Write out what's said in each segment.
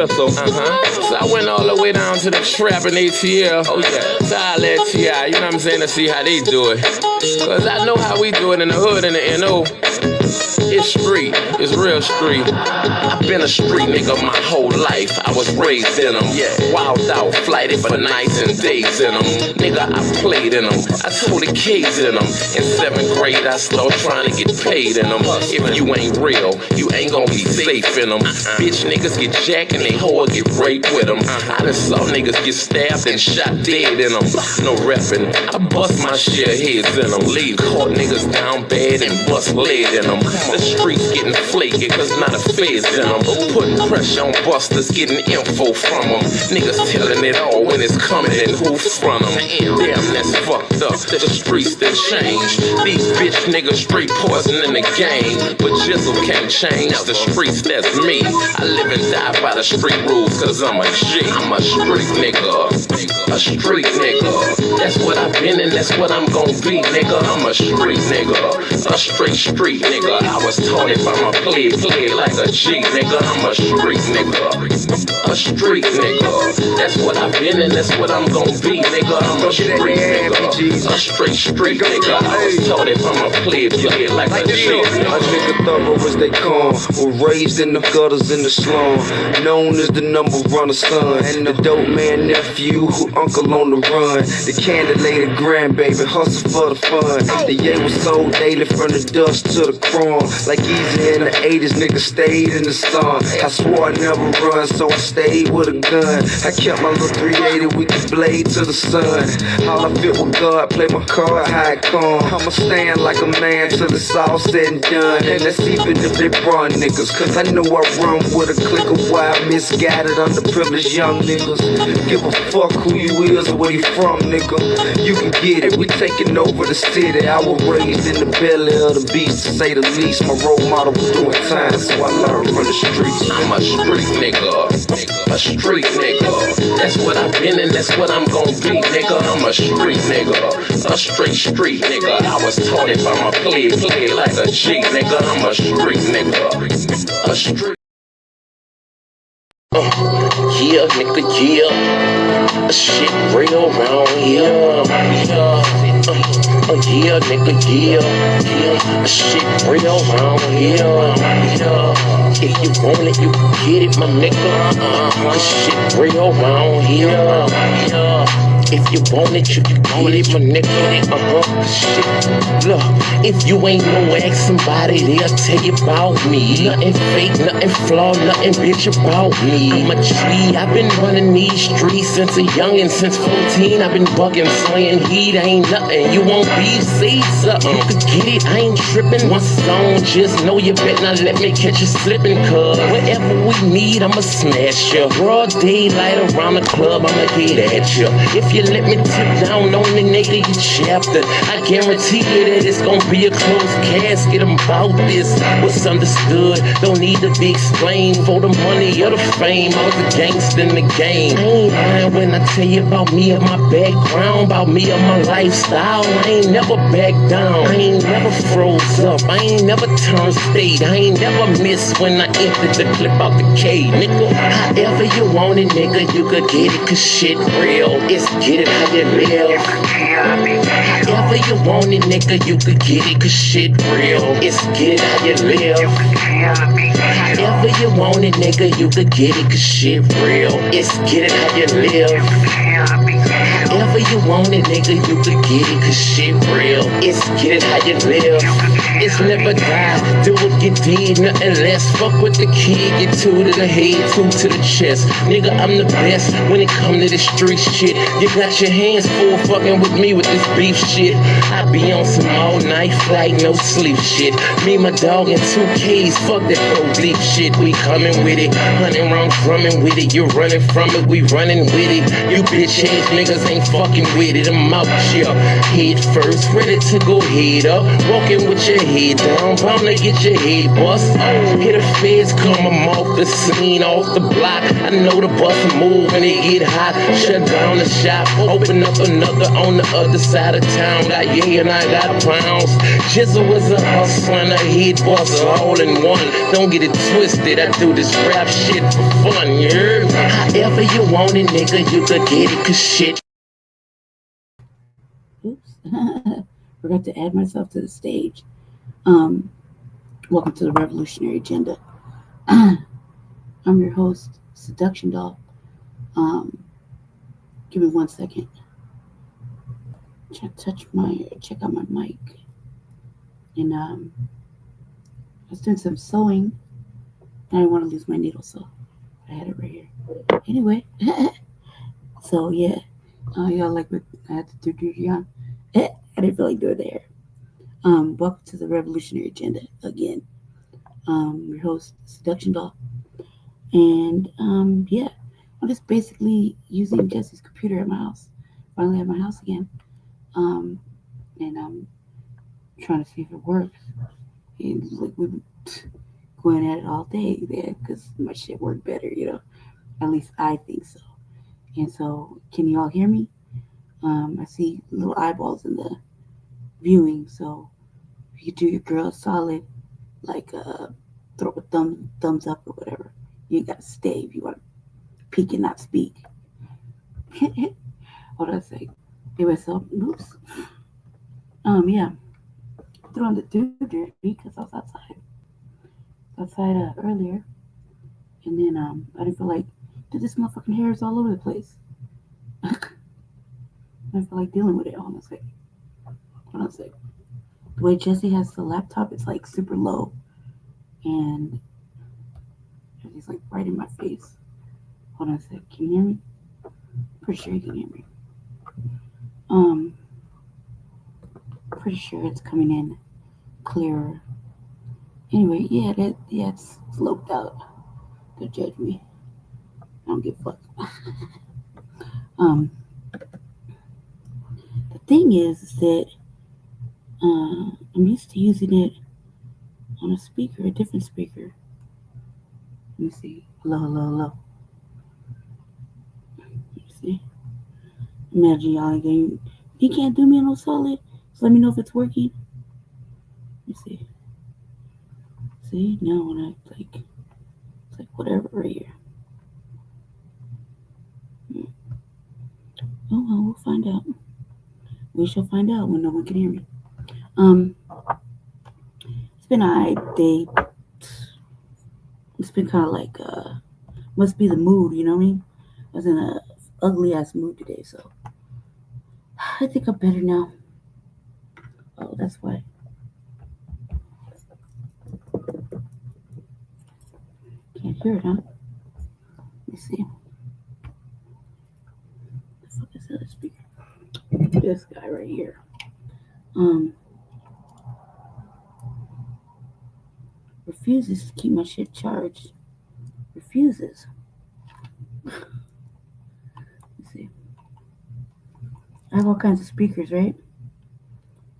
So I went all the way down to the trap in ATL. Oh yeah, to holla at T.I., you know what I'm saying, to see how they do it. Cause I know how we do it in the hood and the N.O. It's street, it's real street. I've been a street nigga my whole life. I was raised in them, wild out, flighted for nights and days in them. Nigga, I played in them, I told the kids in them. In 7th grade, I started trying to get paid in them. If you ain't real, you ain't gonna be safe in them. Bitch niggas get jacked and they hoe get raped with them. I done saw niggas get stabbed and shot dead in them. No reppin', I bust my share heads in them. Leave caught niggas down bad and bust lead in them. The streets getting flaky cause not a feds in them. Putting pressure on busters, getting info from them. Niggas telling it all when it's coming and who from them. Damn, that's fucked up. The streets that change. These bitch niggas straight poison in the game. But Jizzle can't change the streets, that's me. I live and die by the street rules cause I'm a G. I'm a street nigga. A street nigga. That's what I've been and that's what I'm gon' be, nigga. I'm a street nigga. A straight street nigga. I was taught if I'm a play like a G, nigga. I'm a street nigga. A street nigga. That's what I've been and that's what I'm gon' be, nigga. I'm a street nigga. A straight street nigga. I was taught if I'm a play like a G. A nigga thorough as they come. Was raised in the gutters in the slum. Known as the number runner son. And the dope man nephew who uncle on the run. The candidate grandbaby hustle for the fun. The yeah was sold daily from the dust to the chrome. Like easy in the 80s, nigga stayed in the sun. I swore I'd never run, so I stayed with a gun. I kept my little 380, we could blade to the sun. All I fit with God, play my card, how it come. I'ma stand like a man till it's all said and done. And that's even if they run niggas, cause I know I run with a clique of wild, misguided, underprivileged young niggas. Give a fuck who you is or where you from, nigga. You can get it, we taking over the city. I was raised in the belly of the beast, to say the least. My role model was doing time, so I learned from the streets. I'm a street nigga. A street nigga. That's what I've been and that's what I'm gon' be, nigga. I'm a street nigga. A straight street nigga. I was taught if I'm a play like a G, nigga. I'm a street nigga. A street. Yeah, nigga, yeah. Shit real round here. Yeah, nigga, yeah. Shit real round here. If you want it, you can get it, my nigga. Shit real round here. If you want it, you can get it, my nigga. Shit. Look, if you ain't know, ask somebody, they'll tell you about me. Nothing fake, nothing flawed, nothing bitch about me. I'm a G, I've been running these streets since a youngin', since 14. I've been bugging, slaying heat, ain't nothing. You won't be, say something. You could get it, I ain't tripping. One song, just know you better not let me catch you slipping. Cause whatever we need, I'ma smash ya. Broad daylight around the club, I'ma get at ya. If you let me tip down on the nigga, you chapter, I guarantee you that it's gonna be a closed casket. I'm about this, what's understood, don't need to be explained. For the money or the fame, I was a gangster in the game. I ain't lying when I tell you about me and my background, about me and my lifestyle. I ain't never back down, I ain't never froze up, I ain't never turned state, I ain't never missed when I emptied the clip out the K, nigga. However you want it, nigga, you could get it, cause shit real. It's get it how you live. However you want it, nigga, you could get it, cause shit real. It's get it how you live. However you want it, nigga, you could get it, cause shit real. It's get it how you live. However you want it, nigga, you could get it, cause shit real. It's get it how you live. It's never die, do what you did, nothing less. Fuck with the kid, get two to the head, two to the chest. Nigga, I'm the best when it come to the street shit. You got your hands full fucking with me with this beef shit. I be on some all night flight, no sleep shit. Me, my dog, and 2 Ks, fuck that police shit. We coming with it, hunting round drumming with it. You running from it, we running with it. You bitch ass niggas ain't ain't fucking with it, I'm out here. Head first, ready to go head up. Walking with your head down, bound to get your head bust. Hear the feds come, I'm off the scene, off the block. I know the bus move when it get hot. Shut down the shop, open up another on the other side of town. Got and I got pounds. Jizzle was a hustler and a head buster all in one. Don't get it twisted, I do this rap shit for fun, you heard? However you want it, nigga, you could get it, cause shit. Oops. Forgot to add myself to the stage. Welcome to the Revolutionary Agenda. I'm your host, Seduction Doll. Give me 1 second. Check out my mic. And I was doing some sewing. I didn't want to lose my needle, so I had it right here. Anyway, so yeah, y'all like what I had to do, John? I didn't feel like doing the hair. Welcome to the Revolutionary Agenda again. Your host, Seduction Doll. And yeah, I'm just basically using Jesse's computer at my house. Finally at my house again. And I'm trying to see if it works. And like we've been going at it all day, yeah, because my shit worked better, you know. At least I think so. And so, can you all hear me? I see little eyeballs in the viewing, so if you do your girl a solid, like throw a thumbs up or whatever. You ain't gotta stay if you want to peek and not speak. What did I say? Anyway, so oops. Yeah. Throwing the dirty because I was outside earlier, and then I didn't feel like, dude, this motherfucking hair is all over the place. I didn't feel like dealing with it. Hold on a sec. The way Jesse has the laptop, it's like super low, and it's like right in my face. Hold on a sec. Can you hear me? Pretty sure you can hear me. Pretty sure it's coming in clearer. Anyway, it's sloped out. Don't judge me. I don't give a fuck. The thing is that I'm used to using it on a different speaker. Let me see. Hello. Let me see. Imagine y'all again. You can't do me no solid. So let me know if it's working. Let me see. See, now when I it's like whatever right here. Oh well, we'll find out. We shall find out when no one can hear me. It's been a day. It's been kind of like must be the mood, you know what I mean? I was in a ugly ass mood today, so I think I'm better now. Oh, that's why. Can't hear it, huh? Let me see. The fuck is the other speaker? This guy right here. Refuses to keep my shit charged. Refuses. Let's see. I have all kinds of speakers, right?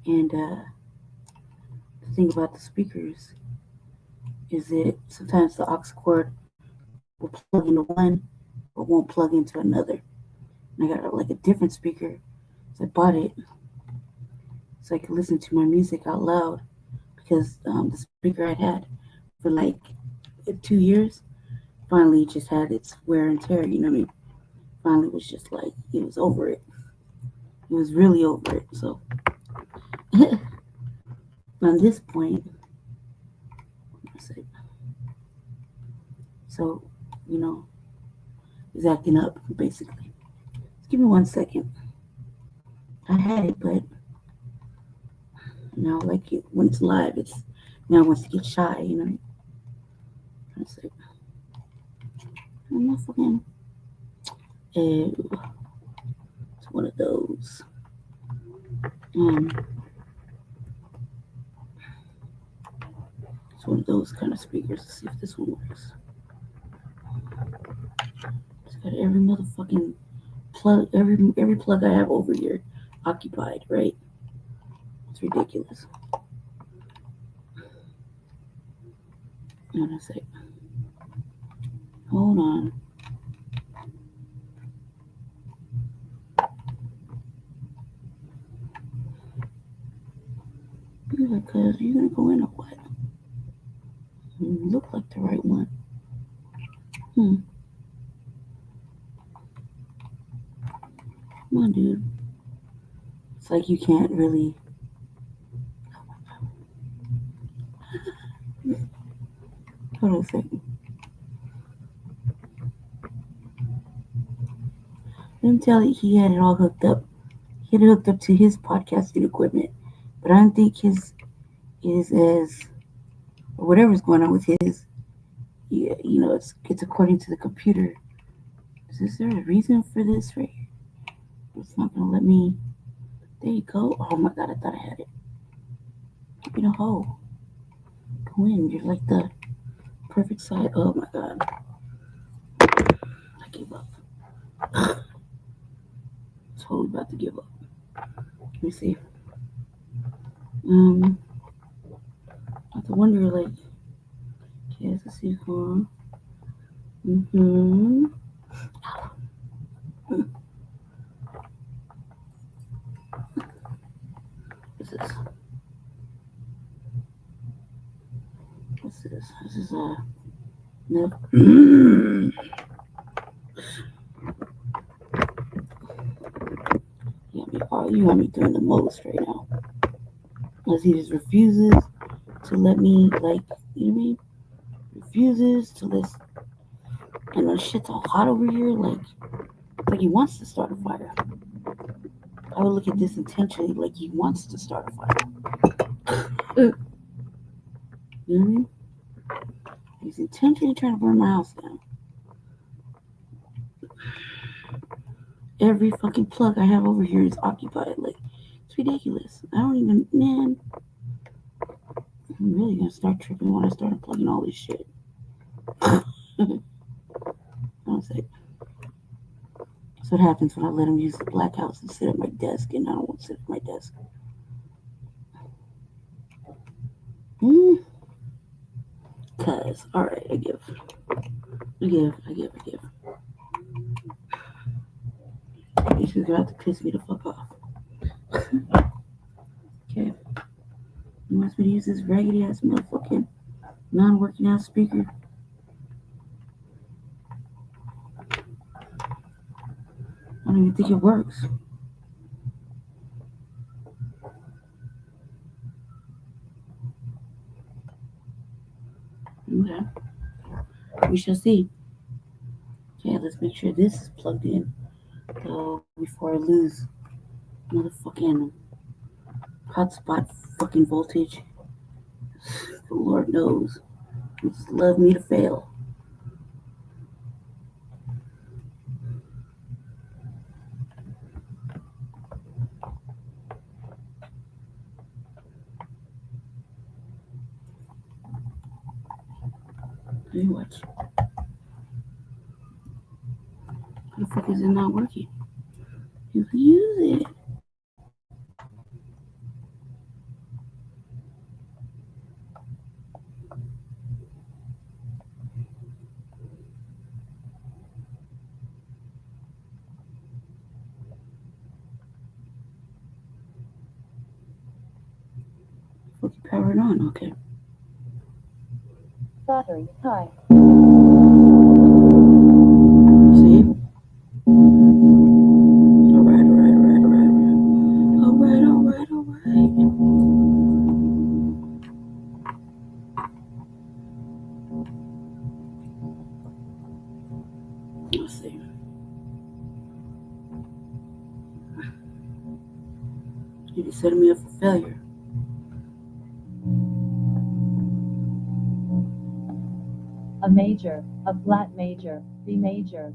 And the thing about the speakers is that sometimes the aux cord will plug into one but won't plug into another. And I got like a different speaker, so I bought it so I could listen to my music out loud, because the speaker I had for like 2 years finally just had its wear and tear, you know what I mean? Finally was just like, it was over it. It was really over it. So on this point, so, you know, it's acting up basically. Just give me 1 second. I had it, but now like it, when it's live, it's now wants to get shy, you know. Let's see. I'm not fucking. It's one of those. It's one of those kind of speakers. Let's see if this one works. It's got every motherfucking every plug I have over here occupied, right? It's ridiculous. Hold on a sec. Hold on. Because you're gonna go in or what? Look like the right one. Come on, dude. It's like you can't really. Hold on a second. Let me tell you, he had it all hooked up. He had it hooked up to his podcasting equipment, but I don't think his is as or whatever's going on with his. Yeah, it's according to the computer. Is there a reason for this right here? It's not gonna let me. There you go. Oh my god, I thought I had it. Give me the hole. Go in. You're like the perfect size. Oh my god. I gave up. Totally about to give up. Let me see. I have to wonder, like, okay, let's see. What's this? What's this? This is no. You got me doing the most right now. Unless he just refuses to let me, like, you know what I mean? Refuses to listen. And the shit's all hot over here, like he wants to start a fire. I would look at this intentionally, like he wants to start a fire. You know what I mean? He's intentionally trying to burn my house down. Every fucking plug I have over here is occupied. Like, it's ridiculous. I don't even, man. I'm really gonna start tripping when I start unplugging all this shit. I'll say. That's what happens when I let him use the black house and sit at my desk, and I don't want to sit at my desk. Cause, alright, I give. He's gonna have to piss me the fuck off. Okay. He wants me to use this raggedy ass motherfucking non-working ass speaker. I don't even think it works. Okay. We shall see. Okay, let's make sure this is plugged in before I lose motherfucking hotspot fucking voltage. The Lord knows. You just love me to fail. Hey, watch. How the fuck is it not working? You can use it. Fucking power it on, okay. Battery high. See? Alright. Let's see. You're setting me up for failure. A major, a flat major, B major.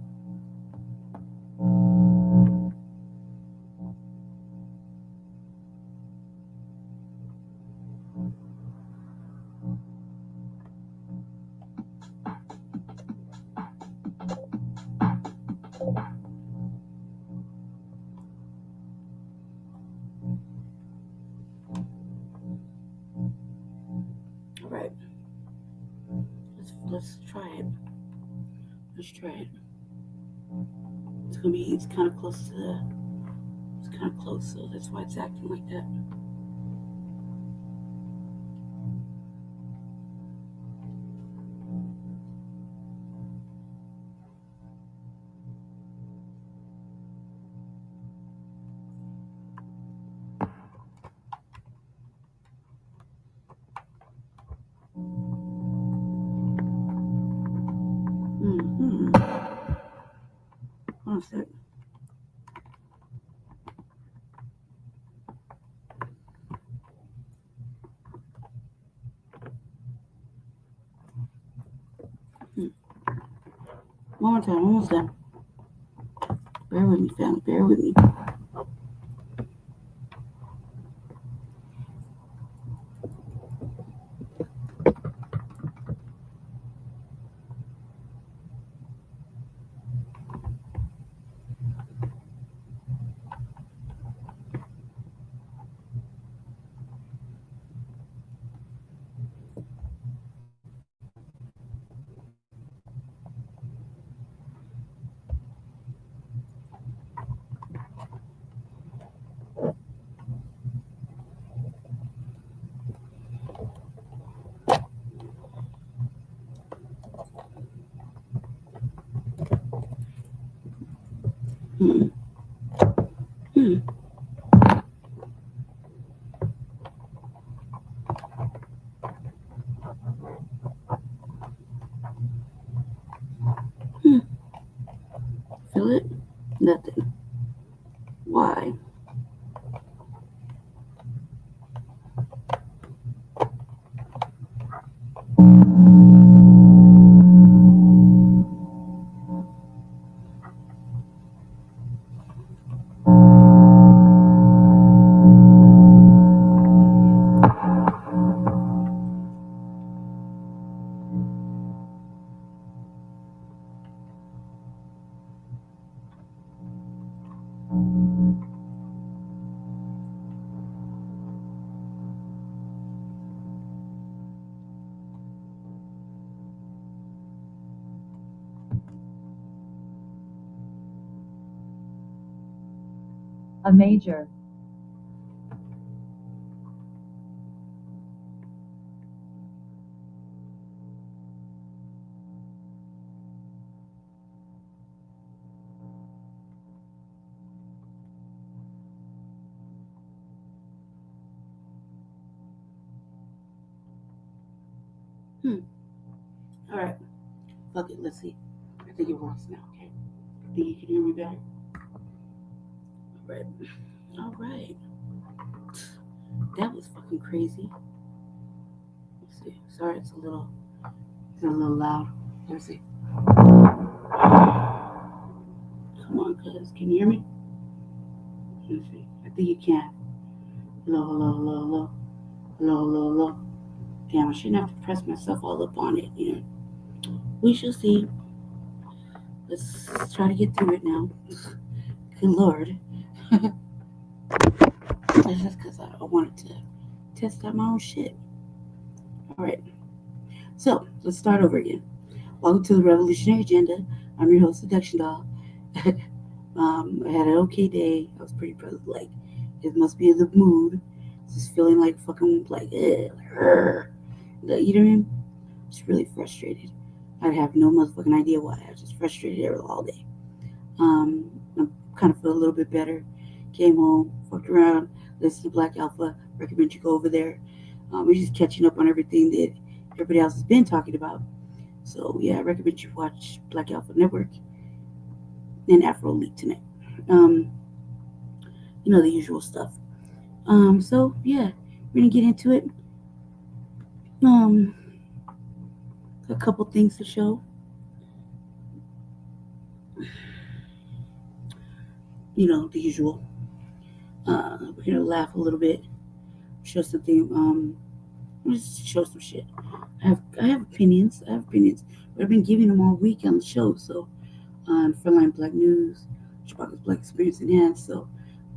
Let's try it. It's gonna be. It's kind of close to the. It's kind of close, so that's why it's acting like that. Mm-hmm. Hold on a sec. One more time, almost done. Bear with me, family. Bear with me. Hmm. Hmm. Hmm. Feel it? Nothing. Why? A major. All right. Fuck it. Let's see. I think it works now. Okay. I think you can hear me better. All right. All right. That was fucking crazy. Let's see. Sorry, it's a little loud. Let's see. Come on, cuz. Can you hear me? Let's see. I think you can. Hello, hello, hello, hello. Hello, hello, hello. Damn, I shouldn't have to press myself all up on it. You know. We shall see. Let's try to get through it now. Good lord. That's just because I wanted to test out my own shit. Alright. So, let's start over again. Welcome to the Revolutionary Agenda. I'm your host, Seduction Doll. I had an okay day. I was pretty present. Like, it must be in the mood. Just feeling like fucking, like, you know what I mean? Just really frustrated. I have no motherfucking idea why. I was just frustrated all day. I kind of feel a little bit better. Came home, fucked around, listened to Black Alpha. Recommend you go over there. We're just catching up on everything that everybody else has been talking about. So yeah, I recommend you watch Black Alpha Network and Afro League tonight. You know, the usual stuff. So yeah, we're gonna get into it. A couple things to show. You know, the usual. We're gonna laugh a little bit, show something. Just show some shit. I have opinions. But I've been giving them all week on the show. So on Frontline Black News, Chicago's Black Experience Enhanced. So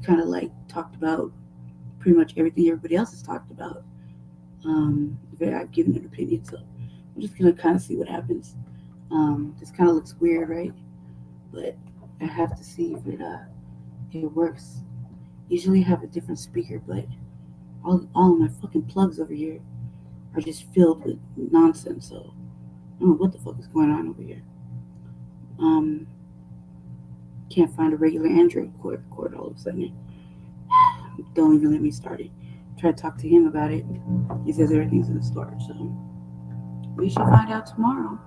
kind of like talked about pretty much everything everybody else has talked about. I've given an opinion. So I'm just gonna kind of see what happens. This kind of looks weird, right? But I have to see if it works. Usually I have a different speaker, but all of my fucking plugs over here are just filled with nonsense. So I don't know what the fuck is going on over here. Can't find a regular Android cord all of a sudden. Don't even let me start it. Try to talk to him about it. He says everything's in storage, so we should find out tomorrow.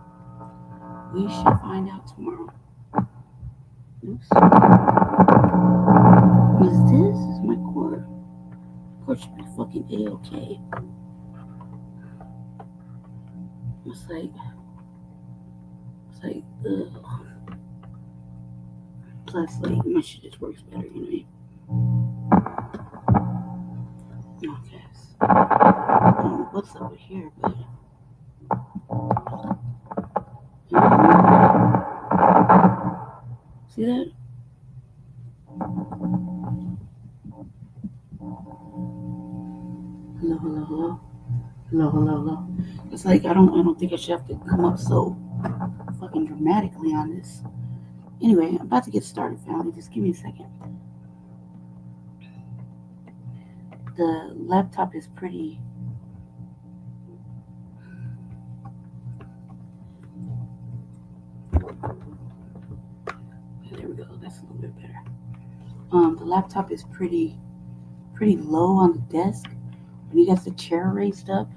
We should find out tomorrow. Oops. What is this? This is my cord. Cord should be fucking A-okay. It's like, ugh. Plus, like, my shit just works better, you know what I mean? Okay. I don't know what's up with here, but. See that? Hello, hello, hello. Hello, hello, hello. It's like I don't think I should have to come up so fucking dramatically on this. Anyway, I'm about to get started, family. Just give me a second. The laptop is pretty. There we go. That's a little bit better. The laptop is pretty low on the desk. When you got the chair raised up,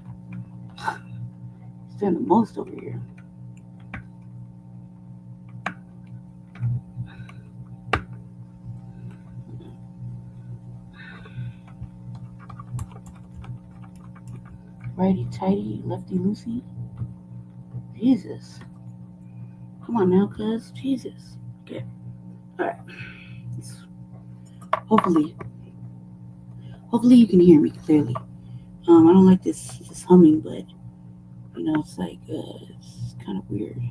it's doing the most over here. Righty tighty, lefty loosey. Jesus. Come on now, cuz. Jesus. Okay. Alright. Hopefully you can hear me clearly. I don't like this humming, but it's like it's kind of weird.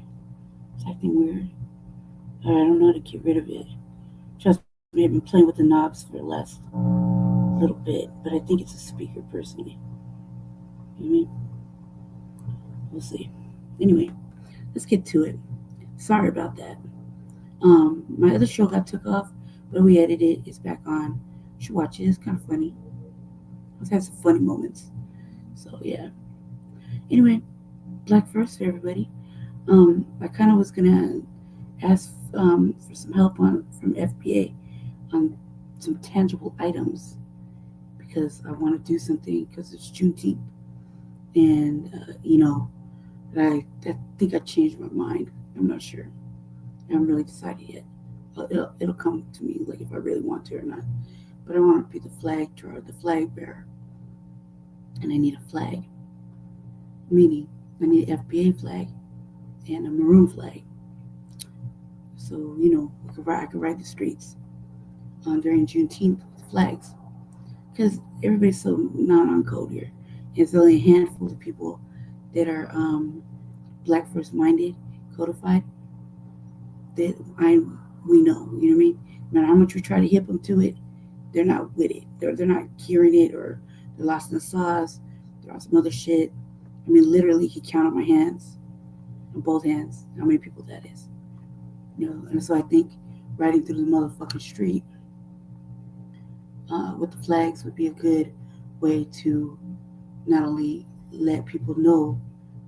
It's acting weird. I don't know how to get rid of it. Trust me, I've been playing with the knobs for the last little bit, but I think it's a speaker personally. You know what I mean? We'll see. Anyway, let's get to it. Sorry about that. My other show got took off, but we edited it. It's back on. You should watch it. It's kind of funny. Let's have some funny moments. So yeah. Anyway, Black first for everybody. I kind of was gonna ask for some help from FBA on some tangible items because I want to do something because it's Juneteenth, and I think I changed my mind. I'm not sure. I haven't really decided yet. It'll come to me like if I really want to or not. But I want to be the flag bearer, and I need a flag. Meaning, I need an FBA flag and a maroon flag. So I could ride the streets during Juneteenth with flags, because everybody's so not on code here. There's only a handful of people that are Black first minded, codified. That we know, you know what I mean? No matter how much we try to hip them to it, they're not with it. They're not hearing it, or they're lost in the sauce. They're on some other shit. I mean, literally, you can count on my hands, on both hands, how many people that is. And so I think riding through the motherfucking street with the flags would be a good way to not only let people know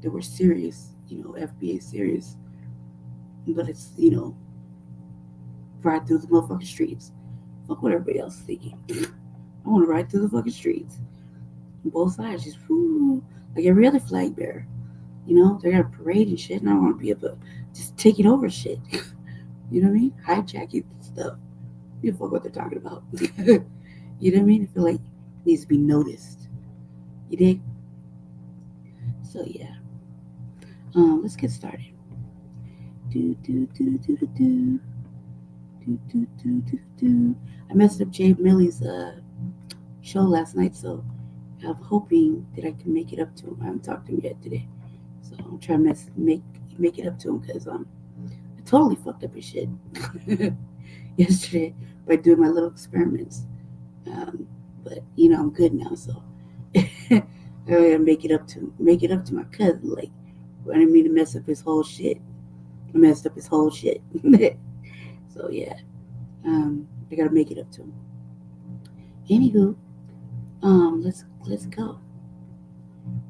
that we're serious, FBA serious, but it's, ride through the motherfucking streets. Fuck what everybody else is thinking. I want to ride through the fucking streets. On both sides, just whoo, like every other flag bearer. They got a parade and shit, and I want to be able to just take it over shit. You know what I mean? Hijack it and stuff. You fuck what they're talking about. You know what I mean? I feel like it needs to be noticed. You dig? So yeah. Let's get started. I messed up Jay Millie's show last night, so I'm hoping that I can make it up to him. I haven't talked to him yet today, so I'm trying to make it up to him because I totally fucked up his shit yesterday by doing my little experiments. But I'm good now, so I gotta make it up to my cousin. Like, I didn't mean to mess up his whole shit. I messed up his whole shit. So yeah, I gotta make it up to him. Anywho, let's go.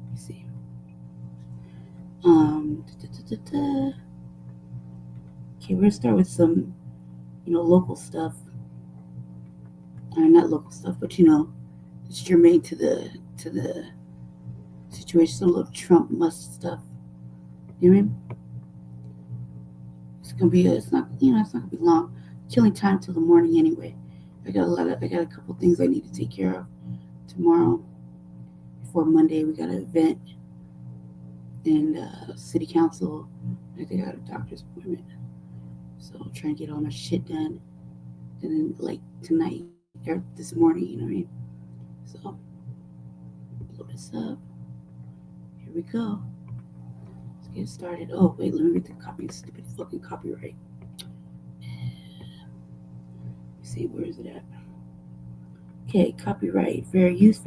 Let's see. Okay, we're gonna start with some, local stuff. Not local stuff, but it's germane to the situation. Some little Trump Musk stuff. You know what I mean? It's not gonna be long. Killing time till the morning anyway. I got a couple things I need to take care of tomorrow. Before Monday, we got an event and city council. I think I got a doctor's appointment. So I'm trying to get all my shit done. And then like tonight or this morning, you know what I mean? So blow this up. Here we go. Let's get started. Oh wait, let me read the copy. Stupid fucking copyright. Let's see, where is it at? Okay, copyright. Fair use.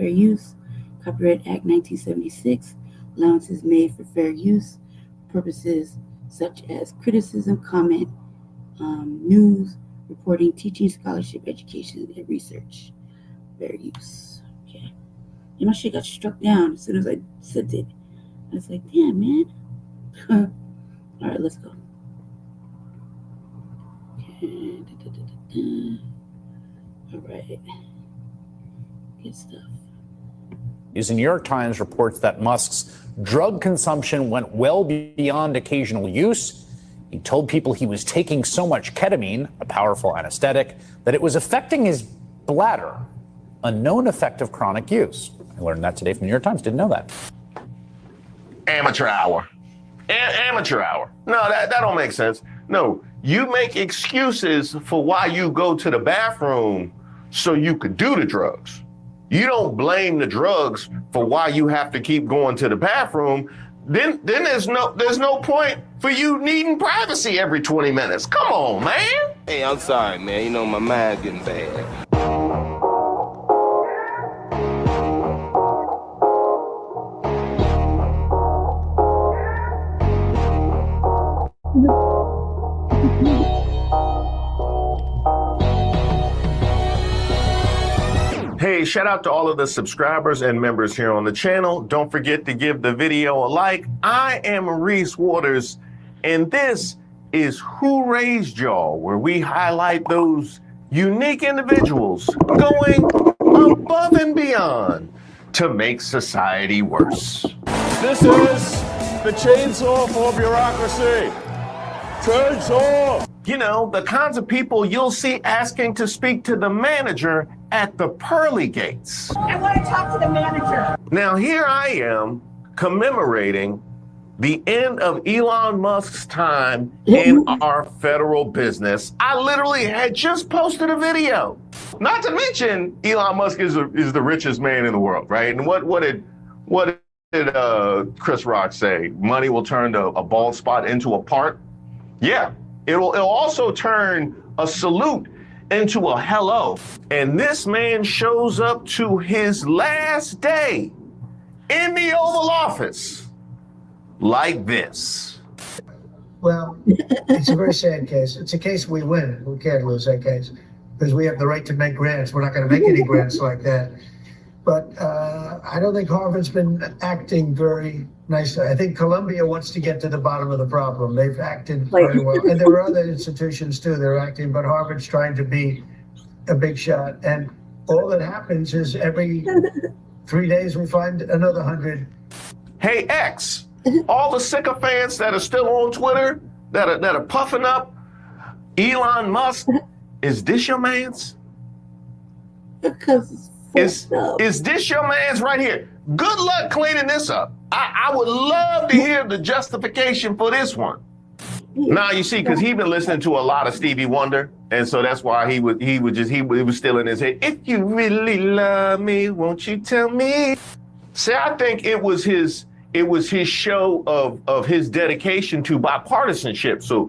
Copyright Act 1976. Allowances made for fair use purposes such as criticism, comment, news, reporting, teaching, scholarship, education, and research. Fair use. Okay. And my shit got struck down as soon as I sent it. I was like, damn, man. All right, let's go. Okay. All right. Good stuff. The New York Times reports that Musk's drug consumption went well beyond occasional use. He told people he was taking so much ketamine, a powerful anesthetic, that it was affecting his bladder, a known effect of chronic use. I learned that today from the New York Times. Didn't know that. Amateur hour. Amateur hour. No, that don't make sense. No, you make excuses for why you go to the bathroom so you could do the drugs. You don't blame the drugs for why you have to keep going to the bathroom. Then there's no point for you needing privacy every 20 minutes. Come on, man. Hey, I'm sorry, man. My mind's getting bad. Hey, shout out to all of the subscribers and members here on the channel. Don't forget to give the video a like. I am Reese Waters, and this is Who Raised Y'all, where we highlight those unique individuals going above and beyond to make society worse. This is the chainsaw for bureaucracy. Chainsaw! The kinds of people you'll see asking to speak to the manager at the pearly gates. I want to talk to the manager. Now, here I am commemorating the end of Elon Musk's time in our federal business. I literally had just posted a video. Not to mention, Elon Musk is the richest man in the world, right? And what did Chris Rock say? Money will turn a bald spot into a part. Yeah, it'll also turn a salute into a hello. And this man shows up to his last day in the Oval Office like this. Well, it's a very sad case. It's a case we win. We can't lose that case because we have the right to make grants. We're not going to make any grants like that. But I don't think Harvard's been acting very nicely. I think Columbia wants to get to the bottom of the problem. They've acted very well. And there are other institutions too. They're acting, but Harvard's trying to be a big shot. And all that happens is every 3 days we find another 100. Hey, X, all the sycophants that are still on Twitter, that are puffing up Elon Musk, is this your man's? Because Is this your man's right here? Good luck cleaning this up. I would love to hear the justification for this one. Now you see, because he's been listening to a lot of Stevie Wonder, and so that's why he was still in his head. If you really love me, won't you tell me? See, I think it was his show of his dedication to bipartisanship. So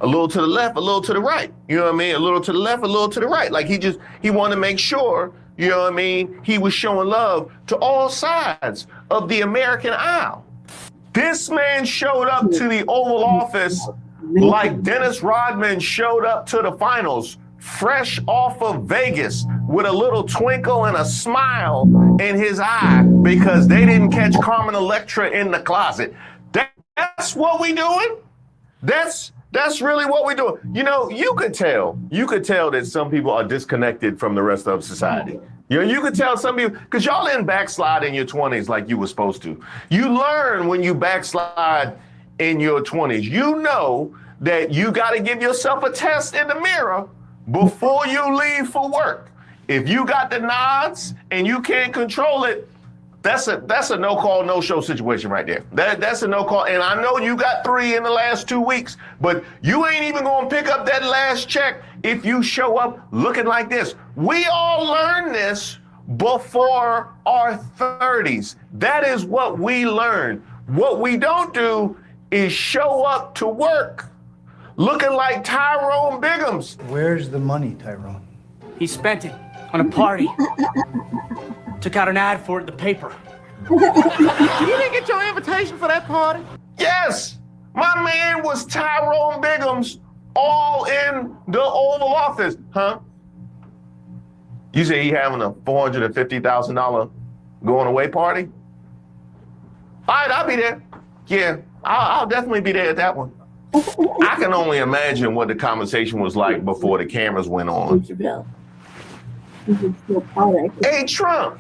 a little to the left, a little to the right. You know what I mean? A little to the left, a little to the right. Like he wanted to make sure, you know what I mean, he was showing love to all sides of the American aisle. This man showed up to the Oval Office like Dennis Rodman showed up to the finals fresh off of Vegas with a little twinkle and a smile in his eye because they didn't catch Carmen Electra in the closet. That's what we doing? That's really what we're doing. You know, you could tell that some people are disconnected from the rest of society. You know, you could tell some people, because y'all didn't backslide in your 20s like you were supposed to. You learn when you backslide in your 20s. You know that you got to give yourself a test in the mirror before you leave for work. If you got the nods and you can't control it, that's a no-call, no-show situation right there. That's a no-call. And I know you got 3 in the last 2 weeks, but you ain't even going to pick up that last check if you show up looking like this. We all learned this before our 30s. That is what we learn. What we don't do is show up to work looking like Tyrone Biggums. Where's the money, Tyrone? He spent it on a party. Took out an ad for it in the paper. You didn't get your invitation for that party? Yes! My man was Tyrone Biggums all in the Oval Office, huh? You say he having a $450,000 going away party? All right, I'll be there. Yeah, I'll definitely be there at that one. I can only imagine what the conversation was like before the cameras went on. Hey, Trump,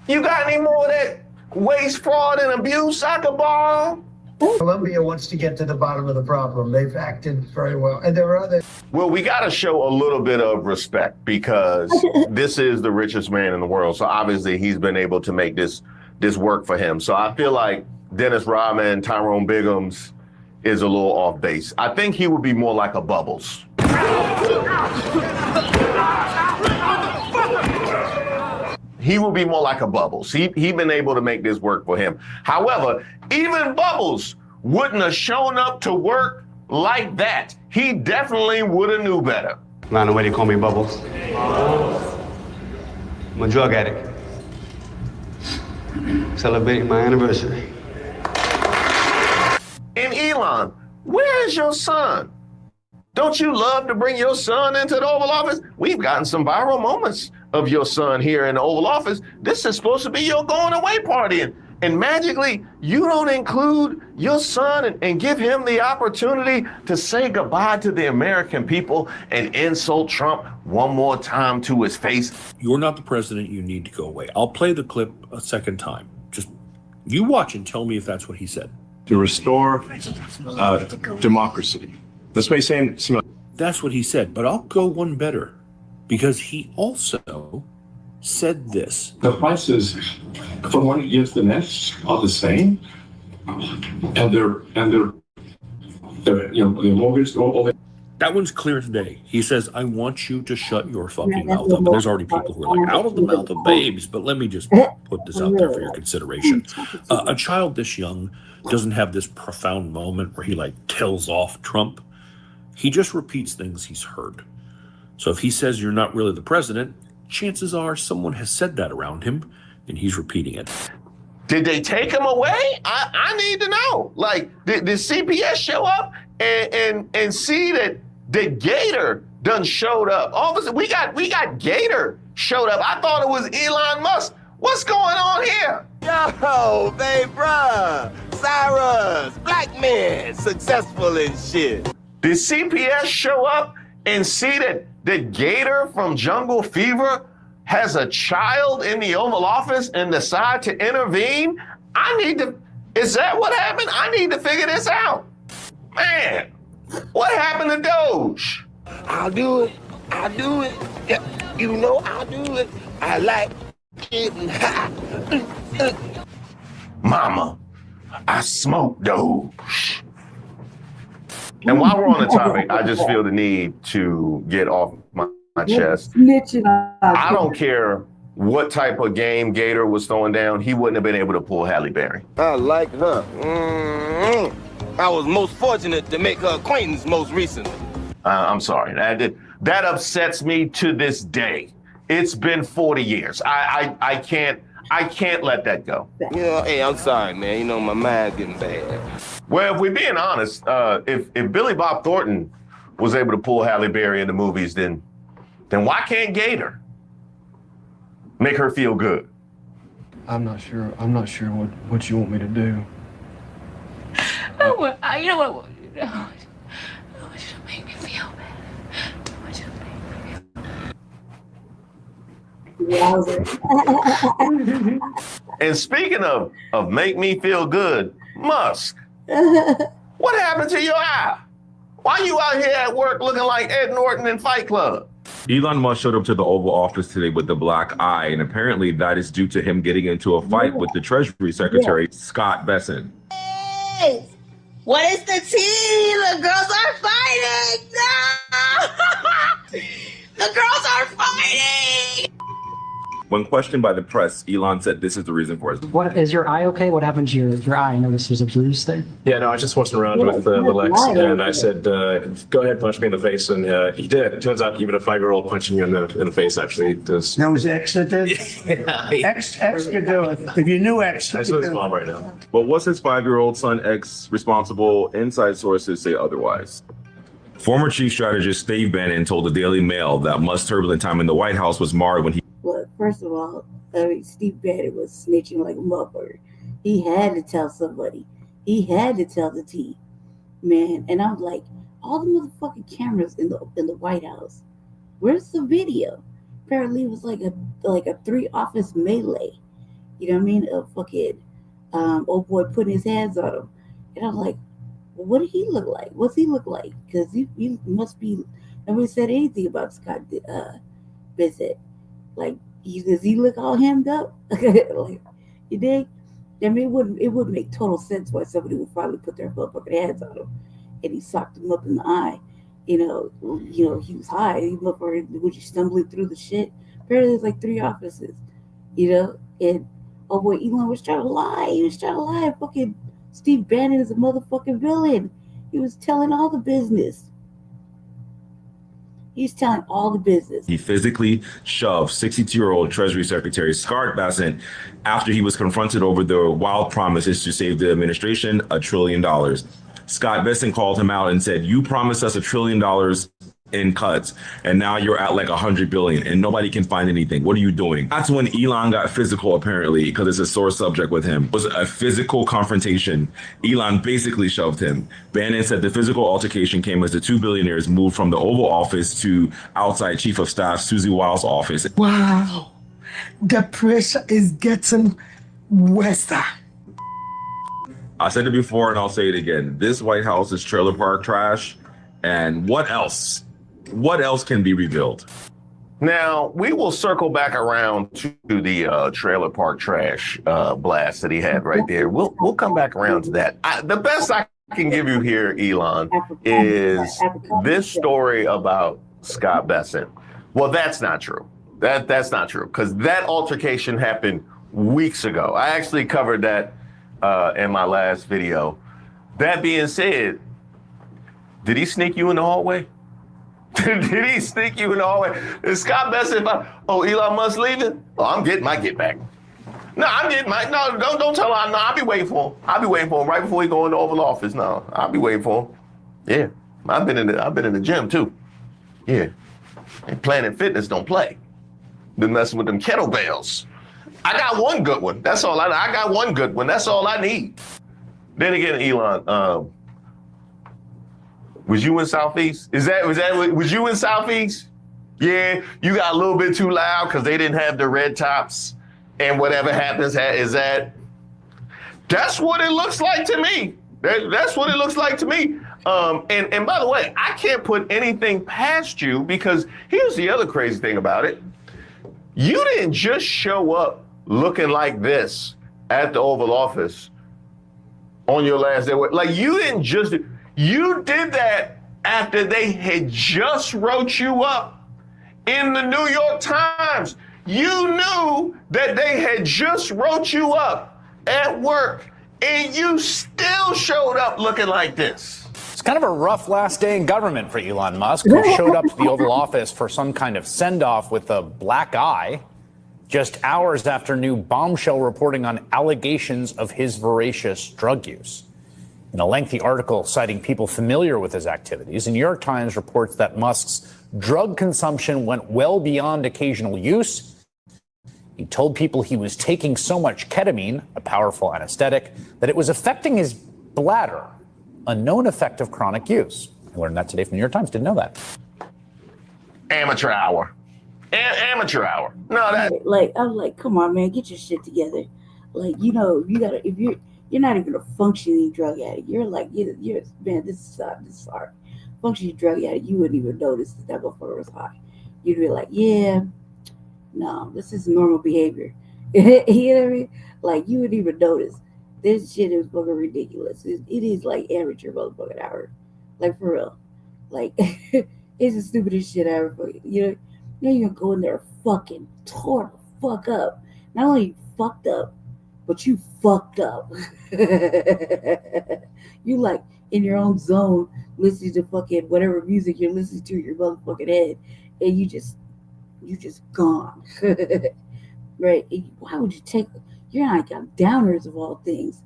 you got any more of that waste, fraud, and abuse I could borrow? Colombia wants to get to the bottom of the problem. They've acted very well. And there are other. Well, we got to show a little bit of respect because this is the richest man in the world. So obviously he's been able to make this work for him. So I feel like Dennis Rodman, Tyrone Biggums is a little off base. I think he would be more like a Bubbles. He would be more like a Bubbles. He been able to make this work for him. However, even Bubbles wouldn't have shown up to work like that. He definitely would have knew better. Lionel, why do you call me Bubbles? I'm a drug addict. Celebrating my anniversary. And Elon, where is your son? Don't you love to bring your son into the Oval Office? We've gotten some viral moments of your son here in the Oval Office. This is supposed to be your going away party. And magically, you don't include your son and give him the opportunity to say goodbye to the American people and insult Trump one more time to his face. You're not the president. You need to go away. I'll play the clip a second time. Just you watch and tell me if that's what he said. To restore democracy. This may seem That's what he said, but I'll go one better because he also said this. The prices from one year to the next are the same, and they're the mortgage all. That one's clear today. He says, I want you to shut your fucking mouth up. And there's already people who are like, out of the mouth of babes. But let me just put this out there for your consideration. A child this young doesn't have this profound moment where he like tells off Trump. He just repeats things he's heard. So if he says you're not really the president, chances are someone has said that around him and he's repeating it. Did they take him away? I need to know. Like, did CPS show up and see that the Gator done showed up? All of a sudden, we got Gator showed up. I thought it was Elon Musk. What's going on here? Yo, babe, bruh, Cyrus, black man, successful and shit. Did CPS show up and see that the Gator from Jungle Fever has a child in the Oval Office and decide to intervene? Is that what happened? I need to figure this out. Man, what happened to Doge? I'll do it. Yeah, you know I'll do it. I like getting high. Mama, I smoke Doge. And while we're on the topic, I just feel the need to get off my chest. I don't care what type of game Gator was throwing down, he wouldn't have been able to pull Halle Berry. I like her. I was most fortunate to make her acquaintance most recently. I'm sorry. That upsets me to this day. It's been 40 years. I can't let that go. You know, hey, I'm sorry, man. You know, my mind's getting bad. Well, if we're being honest, if Billy Bob Thornton was able to pull Halle Berry into movies, then why can't Gator make her feel good? I'm not sure what you want me to do. You know what? I want you to make me feel bad. I want you to make me feel And speaking of make me feel good, Musk, what happened to your eye? Why you out here at work looking like Ed Norton in Fight Club? Elon Musk showed up to the Oval Office today with the black eye, and apparently that is due to him getting into a fight with the Treasury Secretary, Scott Bessent. Hey, what is the tea? The girls are fighting! No! The girls are fighting! When questioned by the press, Elon said this is the reason for it. What is your eye okay? What happened to your eye? I noticed there's a bruise there. Yeah, no, I just wasn't around with Lex, and I said, "Go ahead, punch me in the face," and he did. It turns out even a 5-year-old punching you in the face actually does. That was X that did? X could do it. If you knew X, I saw his mom right now. But was his 5-year-old son X responsible? Inside sources say otherwise. Former chief strategist Steve Bannon told the Daily Mail that Musk's turbulent time in the White House was marred when he. Well, first of all, Steve Bannon was snitching like a motherfucker. He had to tell somebody. He had to tell the T, man. And I'm like, all the motherfucking cameras in the White House. Where's the video? Apparently, it was like a 3-office melee. You know what I mean? A fucking old boy putting his hands on him, and I'm like, well, what did he look like? What's he look like? Because he must be. Nobody said anything about Scott Bessent. Like, does he look all hemmed up? Like, you dig? I mean, it wouldn't make total sense why somebody would finally put their motherfucking hands on him, and he socked him up in the eye. You know, he was high. He was you stumbling through the shit. Apparently, there's like 3 offices. You know, and oh boy, Elon was trying to lie. He was trying to lie. Fucking Steve Bannon is a motherfucking villain. He was telling all the business. He's telling all the business. He physically shoved 62-year-old Treasury Secretary Scott Bessent after he was confronted over the wild promises to save the administration $1 trillion. Scott Bessent called him out and said, "You promised us $1 trillion in cuts, and now you're at like 100 billion, and nobody can find anything. What are you doing?" That's when Elon got physical, apparently, because it's a sore subject with him. It was a physical confrontation. Elon basically shoved him. Bannon said the physical altercation came as the 2 billionaires moved from the Oval Office to outside Chief of Staff Susie Wiles' office. Wow. The pressure is getting worse. I said it before and I'll say it again. This White House is trailer park trash. And what else? What else can be rebuilt? Now, we will circle back around to the trailer park trash blast that he had right there. We'll come back around to that. The best I can give you here, Elon, is this story about Scott Bessent. Well, that's not true. That's not true, because that altercation happened weeks ago. I actually covered that in my last video. That being said, did he sneak you in the hallway? Did he sneak you in the hallway? Is Scott Bessent, Elon Musk leaving? Oh, I'm getting my get back. No, I'm getting my, no, don't tell him. No, I'll be waiting for him. I'll be waiting for him right before he go in the Oval Office. No, I'll be waiting for him. Yeah, I've been in the gym too. Yeah, and Planet Fitness don't play. Been messing with them kettlebells. I got one good one. That's all I got one good one. That's all I need. Then again, Elon, was you in Southeast? Was you in Southeast? Yeah, you got a little bit too loud because they didn't have the red tops, and whatever happens is that. That's what it looks like to me. That's what it looks like to me. And by the way, I can't put anything past you, because here's the other crazy thing about it. You didn't just show up looking like this at the Oval Office on your last day. Like, you didn't just, you did that after they had just wrote you up in the New York Times. You knew that they had just wrote you up at work, and you still showed up looking like this. It's kind of a rough last day in government for Elon Musk, who showed up to the Oval Office for some kind of send-off with a black eye, just hours after new bombshell reporting on allegations of his voracious drug use. In a lengthy article citing people familiar with his activities, the New York Times reports that Musk's drug consumption went well beyond occasional use. He told people he was taking so much ketamine, a powerful anesthetic, that it was affecting his bladder, a known effect of chronic use. I learned that today from the New York Times. Didn't know that. Amateur hour. Amateur hour. No, that. Like, I'm like, come on, man, get your shit together. Like, you know, you gotta, if you're not even a functioning drug addict. You're like, you're man, this is hard. Functioning drug addict, you wouldn't even notice that motherfucker was high. You'd be like, yeah, no, this is normal behavior. You know what I mean? Like, you wouldn't even notice. This shit is fucking ridiculous. It is like amateur motherfucking hour. Like, for real. Like, it's the stupidest shit I ever fucking, you know, you're gonna go in there fucking tore the fuck up. Not only fucked up, but you fucked up. You like in your own zone, listening to fucking whatever music you're listening to in your motherfucking head, and you just gone. Right? And why would you take? You're not like downers of all things.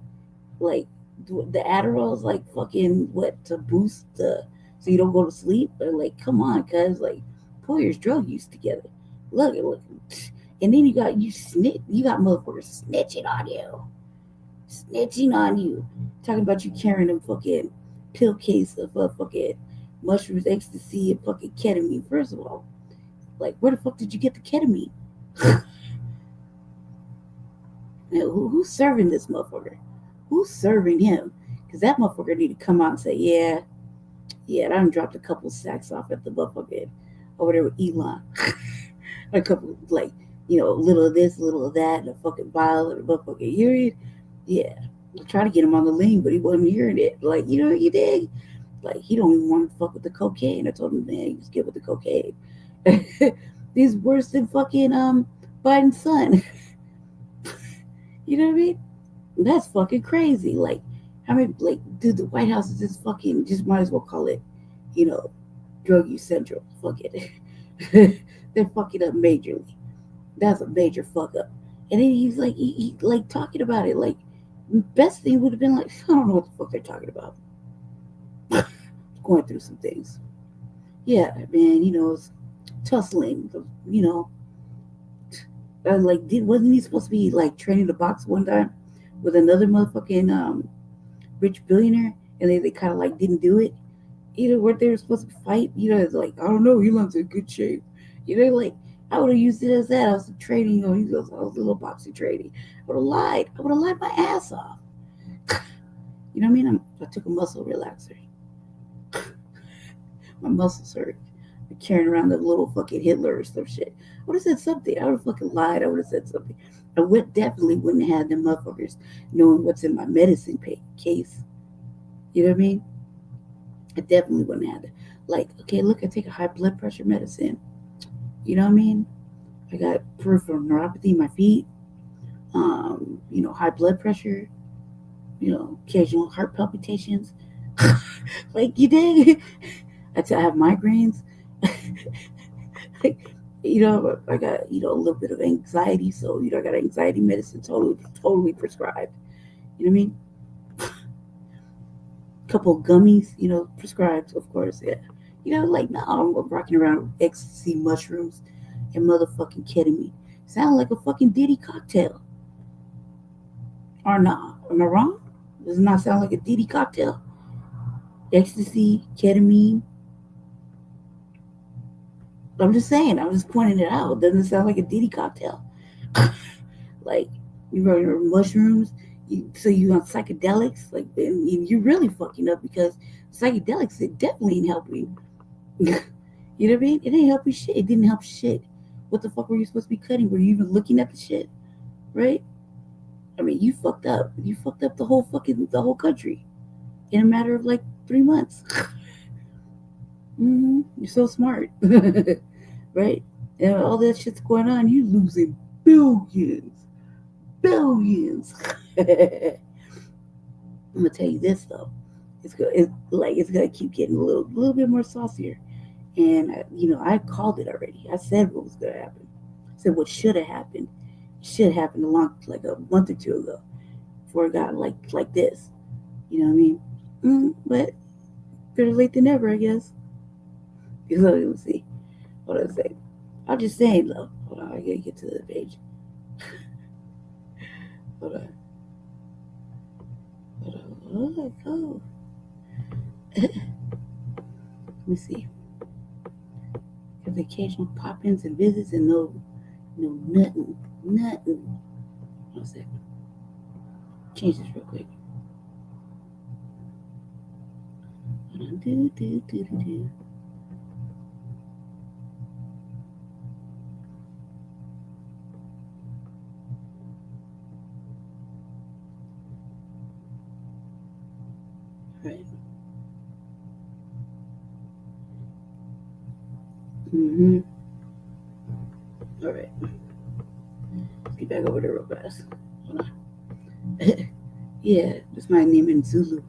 Like the Adderall's like fucking what to boost the so you don't go to sleep. Or like, come on, cuz like pull your drug use together. Look. And then you got motherfuckers snitching on you, talking about you carrying a fucking pill case of fucking mushrooms, ecstasy, and fucking ketamine. First of all, like, where the fuck did you get the ketamine? Now, who's serving this motherfucker? Who's serving him? Because that motherfucker need to come out and say, yeah, I done dropped a couple sacks off at the motherfucker over there with Elon. A couple, like, you know, a little of this, a little of that, and a fucking vial and a motherfucking urine. Yeah. I tried to get him on the lean, but he wasn't hearing it. Like, you know what you dig? Like, he don't even want to fuck with the cocaine. I told him, man, just get with the cocaine. He's worse than fucking Biden's son. You know what I mean? That's fucking crazy. Like, I mean, like, dude, the White House is just fucking, just might as well call it, you know, drug use central. Fuck it. They're fucking up majorly. That's a major fuck up. And then he's like, he like talking about it. Like, best thing would have been like, I don't know what the fuck they're talking about. Going through some things. Yeah, man, you know, it's tussling, you know. Like, wasn't he supposed to be like training to box one time with another motherfucking rich billionaire? And they kind of like didn't do it. You know, weren't they supposed to fight? You know, it's like, I don't know, Elon's in good shape. You know, like, I would have used it as that. I was training, you know, I was a little boxing training. I would have lied. I would have lied my ass off. You know what I mean? I took a muscle relaxer. My muscles hurt. I'm carrying around the little fucking Hitler or some shit. I would have said something. I would have fucking lied. I would have said something. I definitely wouldn't have had them motherfuckers knowing what's in my medicine case. You know what I mean? I definitely wouldn't have it. Like, okay, look, I take a high blood pressure medicine. You know what I mean? I got peripheral neuropathy in my feet. You know, high blood pressure. You know, occasional heart palpitations. Like, you dig? I have migraines. Like, you know, I got, you know, a little bit of anxiety. So, you know, I got anxiety medicine totally prescribed. You know what I mean? Couple of gummies, you know, prescribed, of course, yeah. You know, like, no, I'm rocking around with ecstasy, mushrooms, and motherfucking ketamine. Sound like a fucking Diddy cocktail. Or nah, am I wrong? Does it not sound like a Diddy cocktail? Ecstasy, ketamine. I'm just saying, I'm just pointing it out. Doesn't it sound like a Diddy cocktail? Like, you know, your mushrooms, so you on psychedelics, like, you're really fucking up because psychedelics, it definitely ain't helping. You know what I mean? It ain't helping shit. It didn't help shit. What the fuck were you supposed to be cutting? Were you even looking at the shit? Right? I mean, you fucked up. You fucked up the whole country in a matter of like 3 months. You're so smart. Right? And all that shit's going on, you losing billions. I'm gonna tell you this though, it's gonna keep getting a little bit more saucier, and you know, I called it already. I said what was gonna happen. I said what should have happened. Should happen like a month or two ago, before it got like this. You know what I mean? But better late than never, I guess. Let me see. Hold on a second. I'm just saying, though. Hold on, I gotta get to the page. Hold on. Oh. Let me see. Have occasional pop-ins and visits and no nothing. One second. Change this real quick. Hold on. Do. Right. All right. Let's get back over there real fast. Hold on. Yeah, that's my name in Zulu.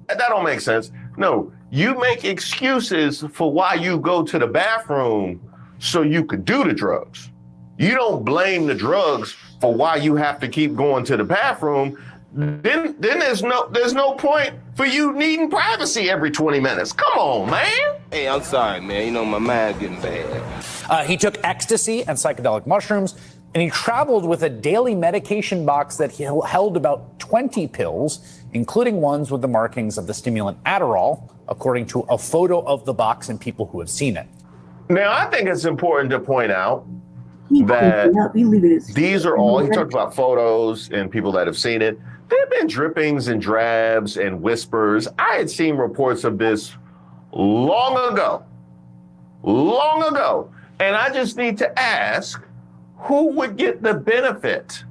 That don't make sense. No, you make excuses for why you go to the bathroom so you could do the drugs. You don't blame the drugs for why you have to keep going to the bathroom. Then there's no point for you needing privacy every 20 minutes. Come on, man. Hey, I'm sorry, man. You know, my mind's getting bad. He took ecstasy and psychedelic mushrooms, and he traveled with a daily medication box that held about 20 pills, including ones with the markings of the stimulant Adderall, according to a photo of the box and people who have seen it. Now, I think it's important to point out that these are all, he talked about photos and people that have seen it. There have been drippings and drabs and whispers. I had seen reports of this long ago. And I just need to ask, who would get the benefit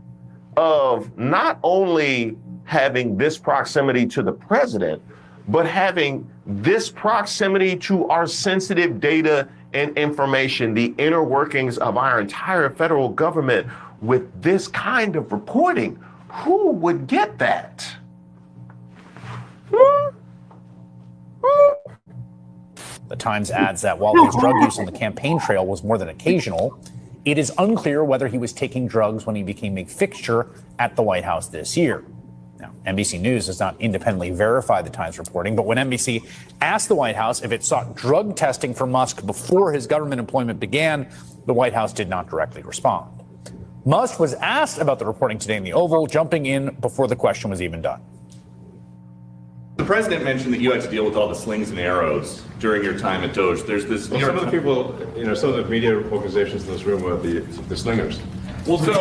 of not only having this proximity to the president, but having this proximity to our sensitive data and information, the inner workings of our entire federal government with this kind of reporting? Who would get that? The Times adds that while his drug use on the campaign trail was more than occasional, it is unclear whether he was taking drugs when he became a fixture at the White House this year. Now, NBC News does not independently verify the Times reporting, but when NBC asked the White House if it sought drug testing for Musk before his government employment began, the White House did not directly respond. Musk was asked about the reporting today in the Oval, jumping in before the question was even done. The president mentioned that you had to deal with all the slings and arrows during your time at Doge. There's this. Well, some of the people, some of the media organizations in this room are the slingers. Well, so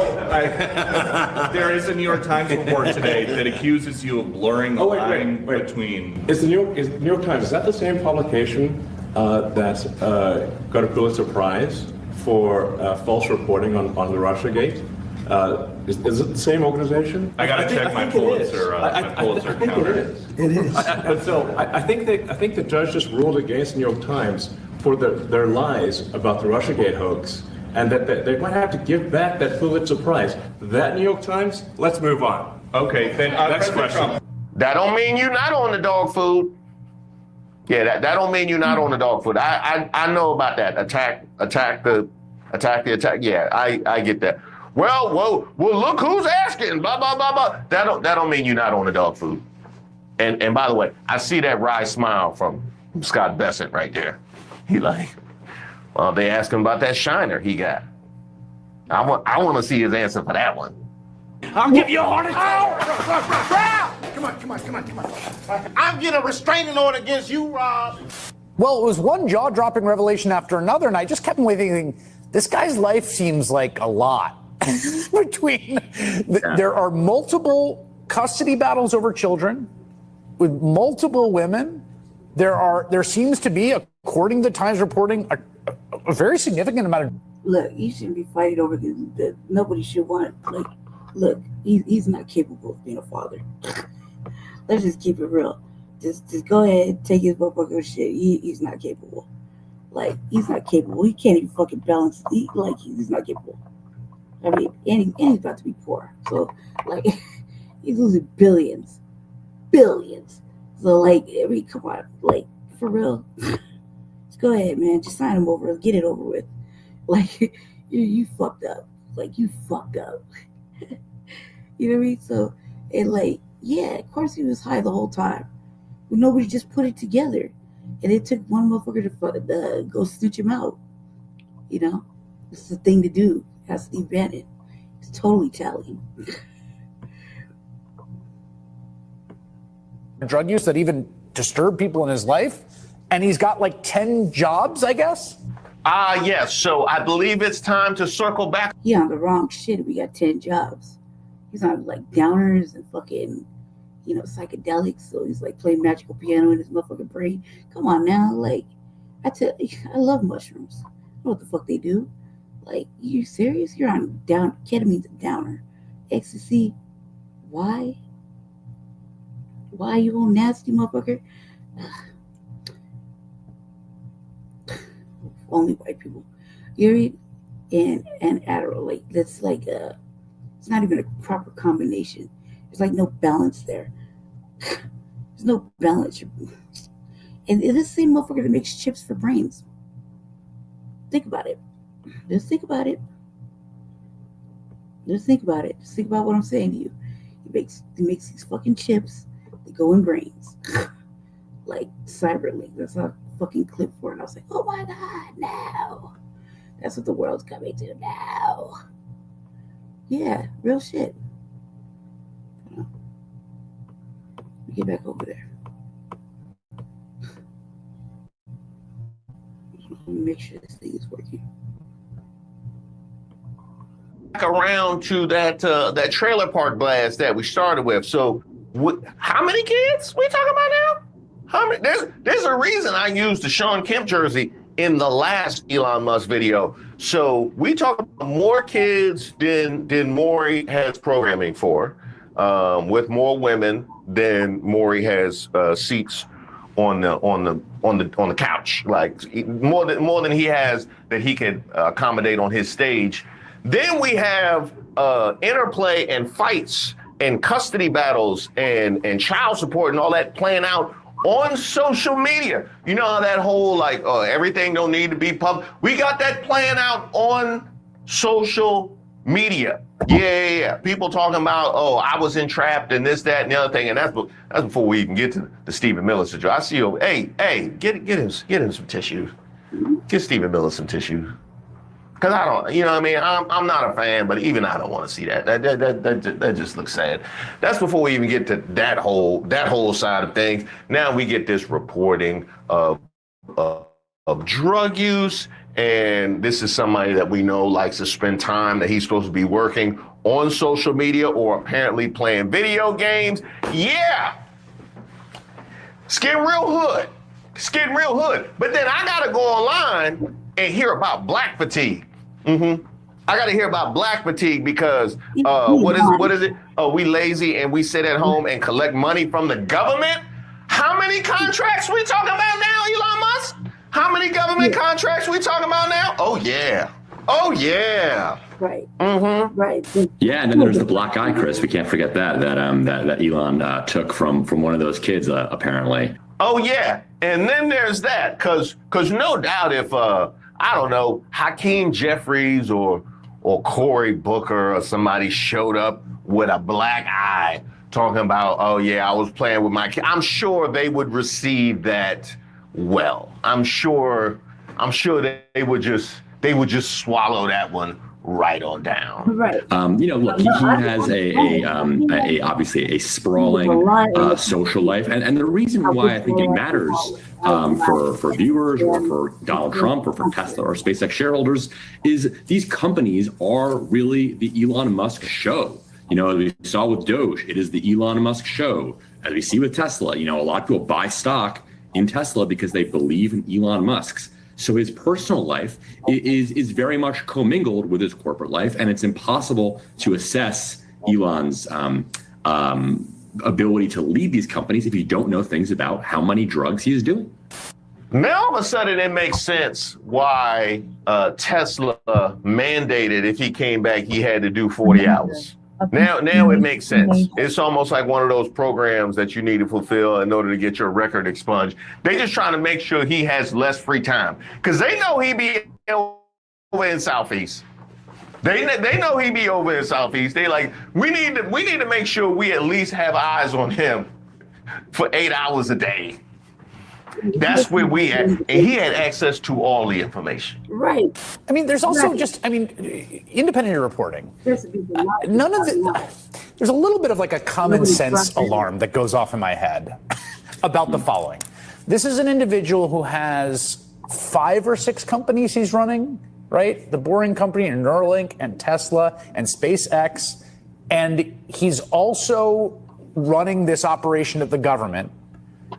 there is a New York Times report today that accuses you of blurring the line between. Is the New York Times, is that the same publication that got a Pulitzer Prize for false reporting on the Russiagate? Is it the same organization? I got to check my Pulitzer. I think it is. It is. But so I think the judge just ruled against the New York Times for their lies about the Russiagate hoax, and that they might have to give back that Pulitzer Prize. That New York Times. Let's move on. Okay, then next question. That don't mean you're not on the dog food. Yeah, that don't mean you're not on the dog food. I know about that. Attack the attack. Yeah, I get that. Well, look who's asking. Blah blah blah blah. That don't mean you're not on the dog food. And by the way, I see that wry smile from Scott Bessent right there. He like, well, they asked him about that shiner he got. I want to see his answer for that one. I'll give you a heart attack. Come on. I'm getting a restraining order against you, Rob. Well, it was one jaw-dropping revelation after another, and I just kept thinking, this guy's life seems like a lot. There are multiple custody battles over children with multiple women. There seems to be, according to the Times reporting, a very significant amount of. Look, you shouldn't be fighting over this. Nobody should want. Like, look, he's not capable of being a father. Let's just keep it real. Just go ahead, take his motherfucking shit. He's not capable. Like, he's not capable. He can't even fucking balance. He's not capable. I mean, and he's about to be poor. So, like, he's losing billions. So, like, come on, like, for real. Just go ahead, man. Just sign him over. Get it over with. Like, you fucked up. Like, you fucked up. You know what I mean? So, and like, Yeah, of course he was high the whole time. But nobody just put it together. And it took one motherfucker to go snitch him out. You know? It's the thing to do. That's Steve Bannon. It's totally telling. Drug use that even disturbed people in his life. And he's got like 10 jobs, I guess? Yes. So I believe it's time to circle back. He on the wrong shit. We got 10 jobs. He's on like downers and fucking, psychedelics. So he's like playing magical piano in his motherfucking brain. Come on now. Like, I love mushrooms. I know what the fuck they do. Like, you serious? You're on ketamine's a downer. Ecstasy. Why? Why you old nasty motherfucker? Only white people. Erie and Adderall. Like, that's like it's not even a proper combination. There's like no balance there. There's no balance. And it's the same motherfucker that makes chips for brains. Think about it. Just think about it. Just think about it. Just think about what I'm saying to you. He makes these fucking chips that go in brains. Like Cyberlink. That's a fucking clip for it. And I was like, oh my God, no. That's what the world's coming to now. Yeah, real shit. Let me get back over there. Let me make sure this thing is working. Back around to that trailer park blast that we started with. So, how many kids we talking about now? How many? There's a reason I used the Sean Kemp jersey in the last Elon Musk video. So we talk about more kids than Maury has programming for, with more women than Maury has seats on the couch, like more than he has that he can accommodate on his stage. Then we have interplay and fights and custody battles and child support and all that playing out on social media. You know how that whole everything don't need to be public. We got that playing out on social media. Yeah. People talking about, I was entrapped and this, that, and the other thing. And that's before we even get to the Stephen Miller situation. I see you. Hey, get him some tissues. Get Stephen Miller some tissues. Because I don't, you know what I mean? I'm not a fan, but even I don't want to see that. That just looks sad. That's before we even get to that whole side of things. Now we get this reporting of drug use, and this is somebody that we know likes to spend time that he's supposed to be working on social media or apparently playing video games. Yeah, it's getting real hood. But then I gotta go online and hear about black fatigue. I got to hear about black fatigue because what is it? Oh, we lazy and we sit at home and collect money from the government. How many contracts we talking about now, Elon Musk? How many government contracts we talking about now? Oh yeah. Right. Right. Yeah, and then there's the black eye, Chris. We can't forget that Elon took from one of those kids apparently. Oh yeah, and then there's that because no doubt if I don't know, Hakeem Jeffries or Cory Booker or somebody showed up with a black eye talking about, oh yeah, I was playing with my kid. I'm sure they would receive that well. I'm sure they would just swallow that one right on down. Right. Look, he has a obviously a sprawling social life, and the reason why I think it matters for viewers or for Donald Trump or for Tesla or SpaceX shareholders is these companies are really the Elon Musk show. As we saw with Doge, it is the Elon Musk show. As we see with Tesla, a lot of people buy stock in Tesla because they believe in Elon Musk's. So his personal life is very much commingled with his corporate life, and it's impossible to assess Elon's ability to lead these companies if you don't know things about how many drugs he is doing. Now all of a sudden it makes sense why Tesla mandated if he came back he had to do 40 hours. Now it makes sense. It's almost like one of those programs that you need to fulfill in order to get your record expunged. They just trying to make sure he has less free time because they know he be over in Southeast. They know he be over in Southeast. They like, we need to make sure we at least have eyes on him for 8 hours a day. That's where we at. And he had access to all the information. Right. I mean, there's also independent reporting. None of it. There's a little bit of like a common sense alarm that goes off in my head about the following. This is an individual who has 5 or 6 companies he's running, right? The Boring Company and Neuralink and Tesla and SpaceX. And he's also running this operation of the government.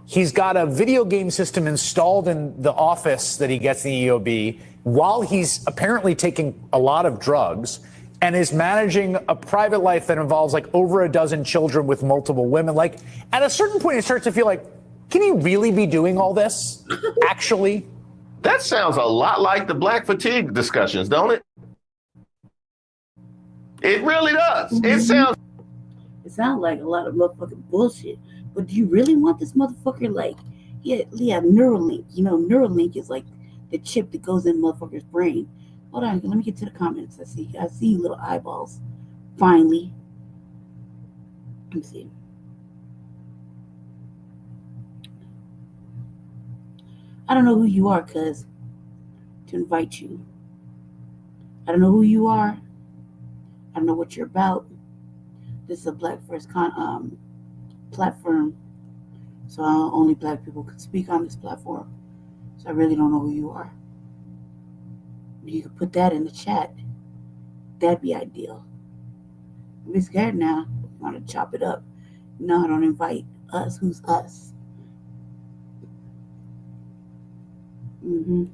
He's got a video game system installed in the office that he gets in the EOB while he's apparently taking a lot of drugs and is managing a private life that involves like over a dozen children with multiple women. Like at a certain point, it starts to feel like, can he really be doing all this? Actually? That sounds a lot like the black fatigue discussions, don't it? It really does. It sounds like a lot of motherfucking bullshit. But do you really want this motherfucker? Like, he had Neuralink. You know, Neuralink is like the chip that goes in motherfucker's brain. Hold on, let me get to the comments. I see little eyeballs. Finally. Let me see. I don't know who you are, cuz, to invite you. I don't know who you are. I don't know what you're about. This is a Black First platform, so only Black people can speak on this platform. So I really don't know who you are. You could put that in the chat. That'd be ideal. I'm be scared now. I want to chop it up. No, I don't invite us. Who's us? Moving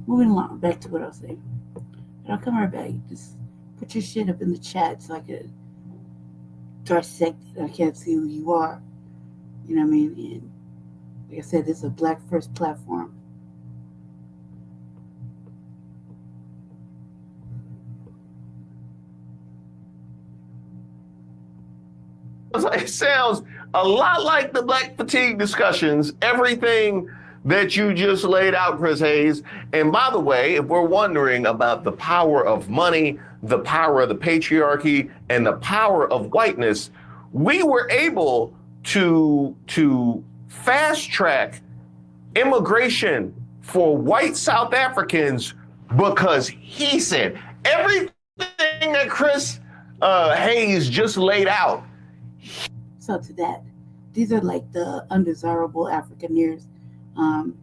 along, back to what I was saying. And I'll come right back. Just put your shit up in the chat so I could dissect it. I can't see who you are. You know what I mean? And like I said, this is a Black First platform. It sounds a lot like the black fatigue discussions, everything that you just laid out, Chris Hayes. And by the way, if we're wondering about the power of money, the power of the patriarchy, and the power of whiteness, we were able to fast track immigration for white South Africans because he said everything that Chris Hayes just laid out. So to that, these are like the undesirable Afrikaneers. Don't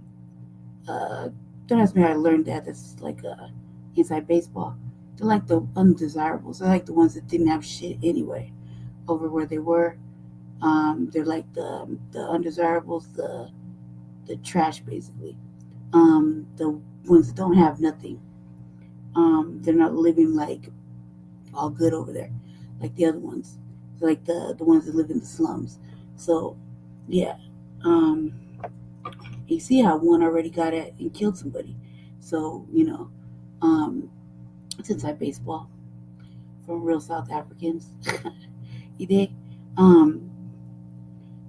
ask me how I learned that. That's like inside baseball. They're like the undesirables. They're like the ones that didn't have shit anyway over where they were. They're like the undesirables, the trash basically. The ones that don't have nothing. They're not living like all good over there, like the other ones. Like the ones that live in the slums. So yeah. You see how one already got at and killed somebody. So, you know, it's inside baseball for real South Africans. You dig?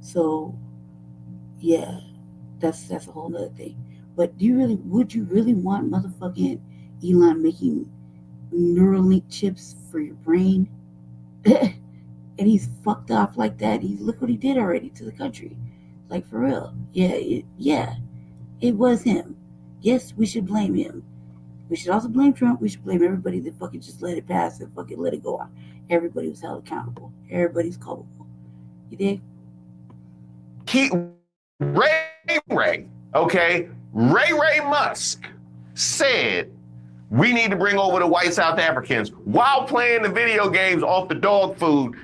So yeah, that's a whole nother thing. But would you really want motherfucking Elon making Neuralink chips for your brain? And he's fucked off like that. Look what he did already to the country. Like, for real. Yeah, it was him. Yes, we should blame him. We should also blame Trump. We should blame everybody that fucking just let it pass and fucking let it go on. Everybody was held accountable. Everybody's culpable. You dig? Ray Musk said we need to bring over the white South Africans while playing the video games off the dog food,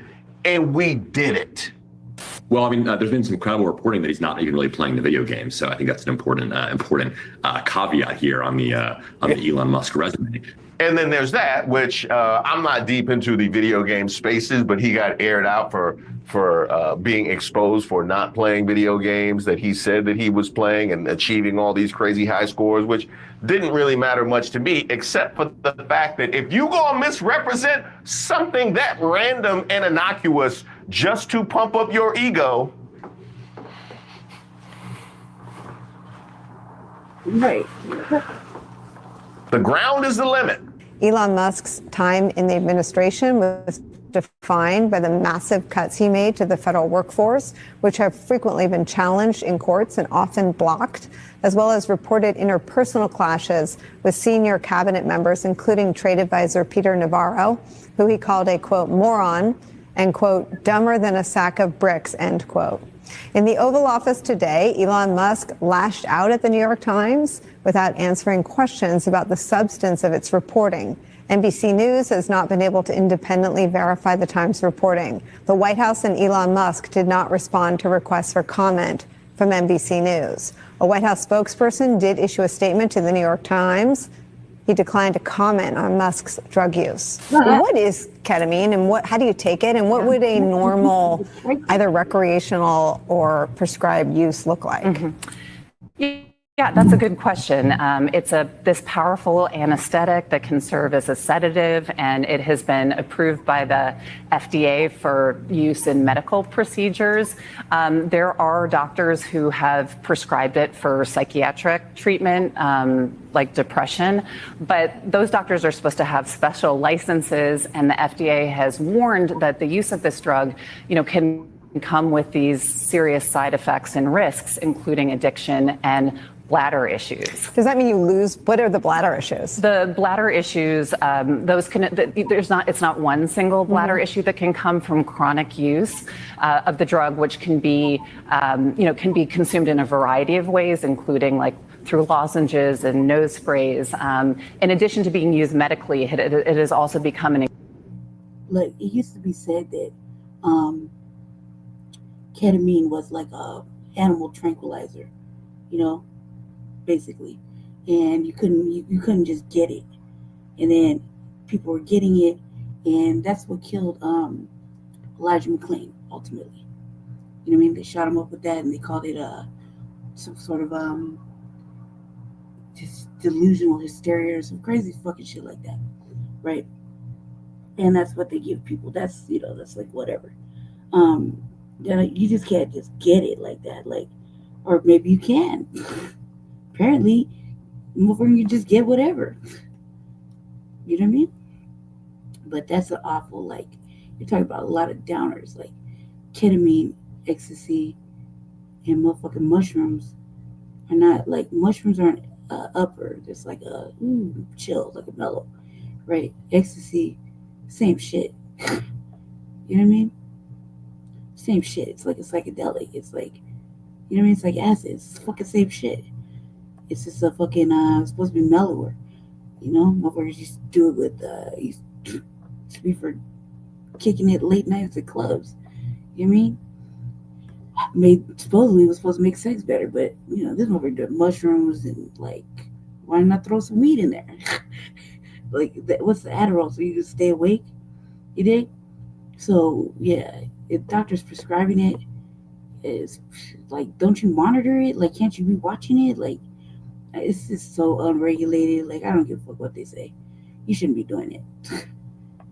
and we did it. Well, I mean, there's been some credible reporting that he's not even really playing the video games, so I think that's an important caveat here on the Elon Musk resume. And then there's that, which I'm not deep into the video game spaces, but he got aired out for being exposed for not playing video games that he said that he was playing and achieving all these crazy high scores, which didn't really matter much to me, except for the fact that if you gonna misrepresent something that random and innocuous just to pump up your ego. Right. The ground is the limit. Elon Musk's time in the administration was defined by the massive cuts he made to the federal workforce, which have frequently been challenged in courts and often blocked, as well as reported interpersonal clashes with senior cabinet members, including trade advisor Peter Navarro, who he called a, quote, moron and, quote, dumber than a sack of bricks, end quote. In the Oval Office today, Elon Musk lashed out at the New York Times without answering questions about the substance of its reporting. NBC News has not been able to independently verify the Times reporting. The White House and Elon Musk did not respond to requests for comment from NBC News. A White House spokesperson did issue a statement to the New York Times. He declined to comment on Musk's drug use. What is ketamine and how do you take it? And what would a normal, either recreational or prescribed use look like? Yeah, that's a good question. It's this powerful anesthetic that can serve as a sedative, and it has been approved by the FDA for use in medical procedures. There are doctors who have prescribed it for psychiatric treatment, like depression, but those doctors are supposed to have special licenses, and the FDA has warned that the use of this drug, can come with these serious side effects and risks, including addiction and bladder issues. Does that mean you lose? What are the bladder issues? The bladder issues, it's not one single bladder issue that can come from chronic use of the drug, which can be consumed in a variety of ways, including like through lozenges and nose sprays. In addition to being used medically, it has also become Look, it used to be said that ketamine was like a animal tranquilizer, basically, and you couldn't just get it, and then people were getting it, and that's what killed Elijah McClain ultimately. You know what I mean? They shot him up with that, and they called it some sort of just delusional hysteria or some crazy fucking shit like that, right? And that's what they give people. That's that's like whatever. You just can't just get it like that, or maybe you can. Apparently, you just get whatever. You know what I mean? But that's an awful, you're talking about a lot of downers, like ketamine, ecstasy, and motherfucking mushrooms are not, mushrooms aren't upper. It's like a chill, like a mellow, right? Ecstasy, same shit. You know what I mean? Same shit. It's like a psychedelic. It's like, you know what I mean? It's like acid. It's fucking same shit. It's just a fucking, it's supposed to be mellower. Motherfuckers used to do it with, used to be for kicking it late nights at clubs. You know what I mean? Supposedly it was supposed to make sex better, but, this motherfucker did mushrooms and, why not throw some weed in there? What's the Adderall? So you just stay awake? You dig? So, yeah, if doctors prescribing it, is don't you monitor it? Can't you be watching it? It's just so unregulated. I don't give a fuck what they say. You shouldn't be doing it.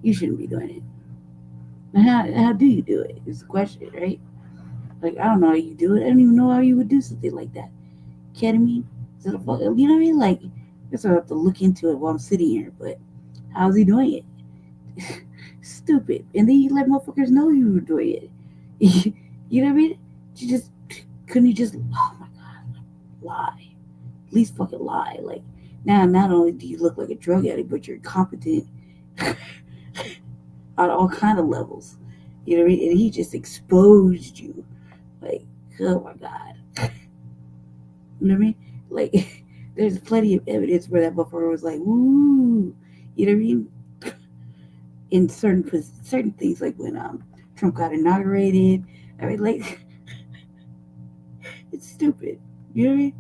You shouldn't be doing it. And how do you do it? It's the question, right? I don't know how you do it. I don't even know how you would do something like that. Ketamine? Is it a fuck? You know what I mean? I guess I'll have to look into it while I'm sitting here. But how's he doing it? Stupid. And then you let motherfuckers know you were doing it. You know what I mean? Couldn't you just, oh my God, lie. At least fucking lie. Now, not only do you look like a drug addict, but you're competent on all kind of levels. You know what I mean? And he just exposed you. Oh my God. You know what I mean? There's plenty of evidence where that motherfucker was woo. You know what I mean? In certain things, like when Trump got inaugurated. I mean, it's stupid. You know what I mean?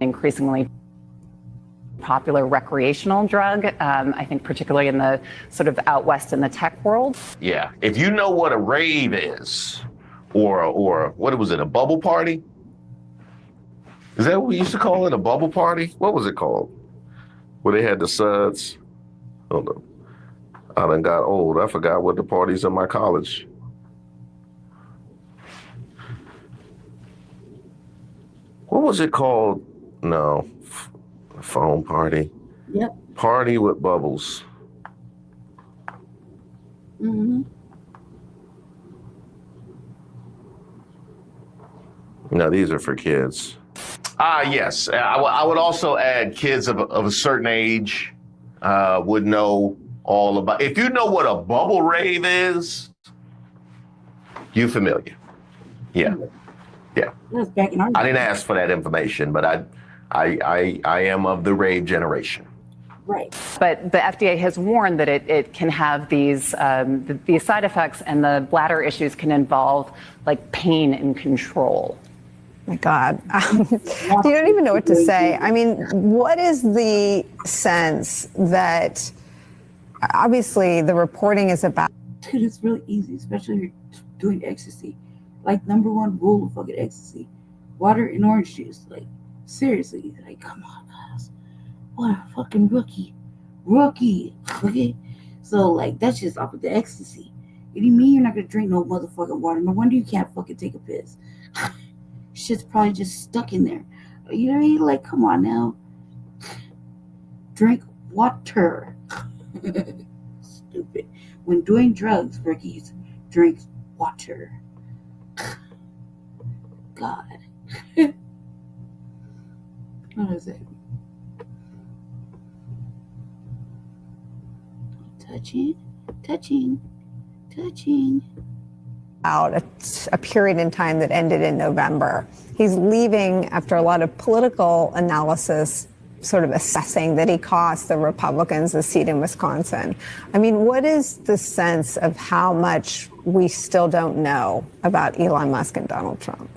Increasingly popular recreational drug, I think particularly in the sort of out west in the tech world. Yeah, if you know what a rave is, or what was it, a bubble party? Is that what we used to call it, a bubble party? What was it called? Where they had the suds? Hold on. I done got old. I forgot what the parties in my college. What was it called? No, phone party. Yep. Party with Bubbles. Mm-hmm. No, these are for kids. Yes. I would also add kids of a certain age would know all about. If you know what a bubble rave is, you familiar. Yeah. Yeah. That's back in our I didn't ask for that information, but I am of the rave generation. Right. But the FDA has warned that it can have these side effects, and the bladder issues can involve like pain and control. My God. You don't even know what to say. I mean, what is the sense that obviously the reporting is about? Dude, it's really easy, especially if you're doing ecstasy. Like, number one rule of fucking ecstasy: water and orange juice. Like, seriously. Like, come on, guys. What a fucking rookie. Okay? So, like, that's just off of the ecstasy. What do you mean you're not gonna drink no motherfucking water? No wonder you can't fucking take a piss. Shit's probably just stuck in there. You know what I mean? Like, come on now. Drink water. Stupid. When doing drugs, rookies, drink water. God. What is it? Touching. Out a period in time that ended in November. He's leaving after a lot of political analysis, sort of assessing that he cost the Republicans a seat in Wisconsin. I mean, what is the sense of how much we still don't know about Elon Musk and Donald Trump?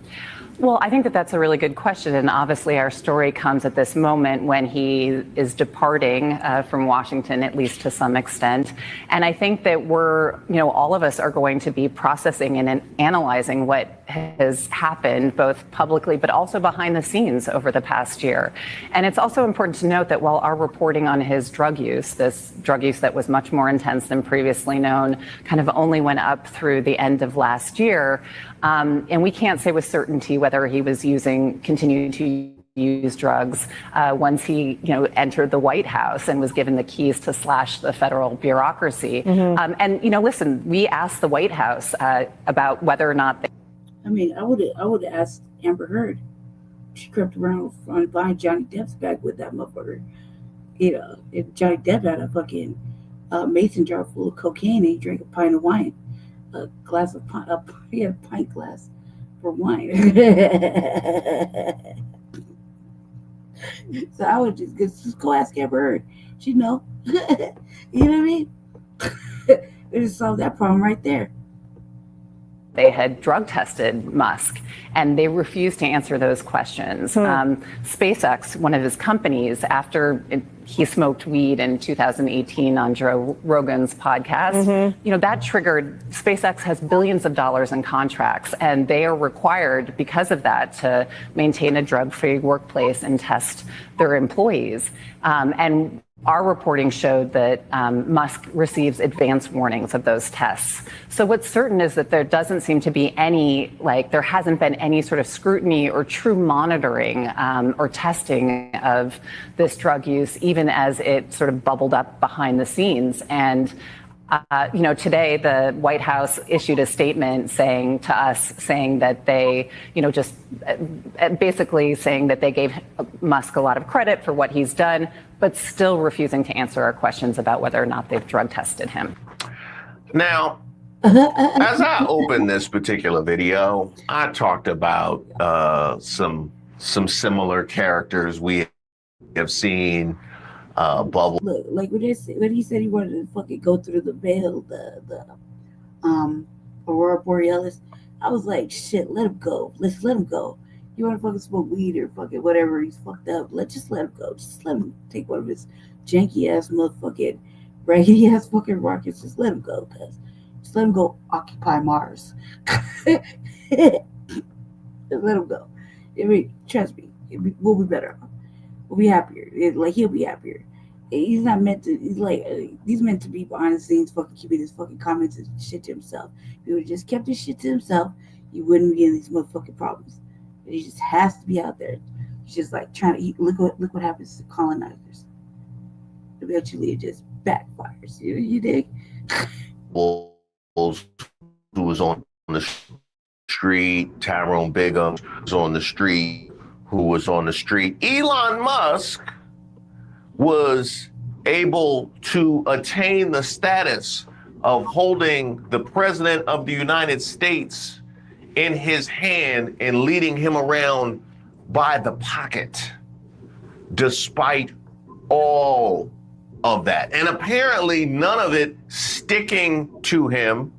Well, I think that that's a really good question. And obviously, our story comes at this moment when he is departing from Washington, at least to some extent. And I think that all of us are going to be processing and analyzing what has happened, both publicly but also behind the scenes over the past year. And it's also important to note that while our reporting on his drug use, this drug use that was much more intense than previously known, kind of only went up through the end of last year. And we can't say with certainty whether he was continuing to use drugs once he, entered the White House and was given the keys to slash the federal bureaucracy. And listen, we asked the White House about whether or not. I would have asked Amber Heard. She crept around behind Johnny Depp's back with that motherfucker. If Johnny Depp had a fucking mason jar full of cocaine and he drank a pint of wine. A pint glass for wine. So I would just go ask Amber Heard. She'd know. You know what I mean? We just solved that problem right there. They had drug tested Musk, and they refused to answer those questions. SpaceX, one of his companies, after he smoked weed in 2018 on Joe Rogan's podcast, that triggered. SpaceX has billions of dollars in contracts, and they are required, because of that, to maintain a drug-free workplace and test their employees. And our reporting showed that Musk receives advance warnings of those tests. So what's certain is that there doesn't seem to be there hasn't been any sort of scrutiny or true monitoring or testing of this drug use, even as it sort of bubbled up behind the scenes. And today the White House issued a statement saying that they, basically saying that they gave Musk a lot of credit for what he's done, but still refusing to answer our questions about whether or not they've drug tested him. Now, as I opened this particular video, I talked about some similar characters we have seen. Bubble. Look, like when he said he wanted to fucking go through the veil, the Aurora Borealis, I was like, shit, let him go. Let's let him go. You want to fucking smoke weed or fucking whatever, he's fucked up. Just let him go. Just let him take one of his janky ass motherfucking raggedy ass fucking rockets. Just let him go, cuz. Just let him go occupy Mars. Just let him go. I mean, trust me, we'll be better off. We'll be happier. He'll be happier. He's not meant to. He's meant to be behind the scenes, fucking keeping his fucking comments and shit to himself. If he would have just kept his shit to himself, he wouldn't be in these motherfucking problems. He just has to be out there. He's just like trying to eat. Look what happens to colonizers. Eventually, it just backfires. You dig? Who was on the street? Tyrone Bigham was on the street. Who was on the street? Elon Musk was able to attain the status of holding the president of the United States in his hand and leading him around by the pocket, despite all of that. And apparently none of it sticking to him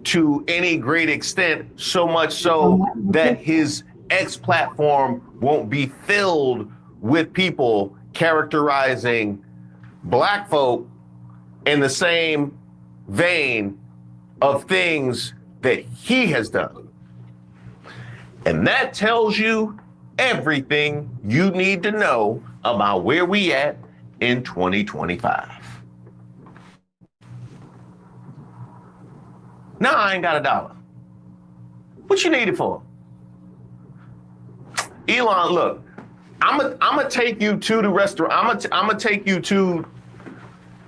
to any great extent, so much so that his X platform won't be filled with people characterizing black folk in the same vein of things that he has done. And that tells you everything you need to know about where we at in 2025. Now I ain't got $1. What you need it for? Elon, look, I'm gonna take you to the restaurant. I'm gonna take you to.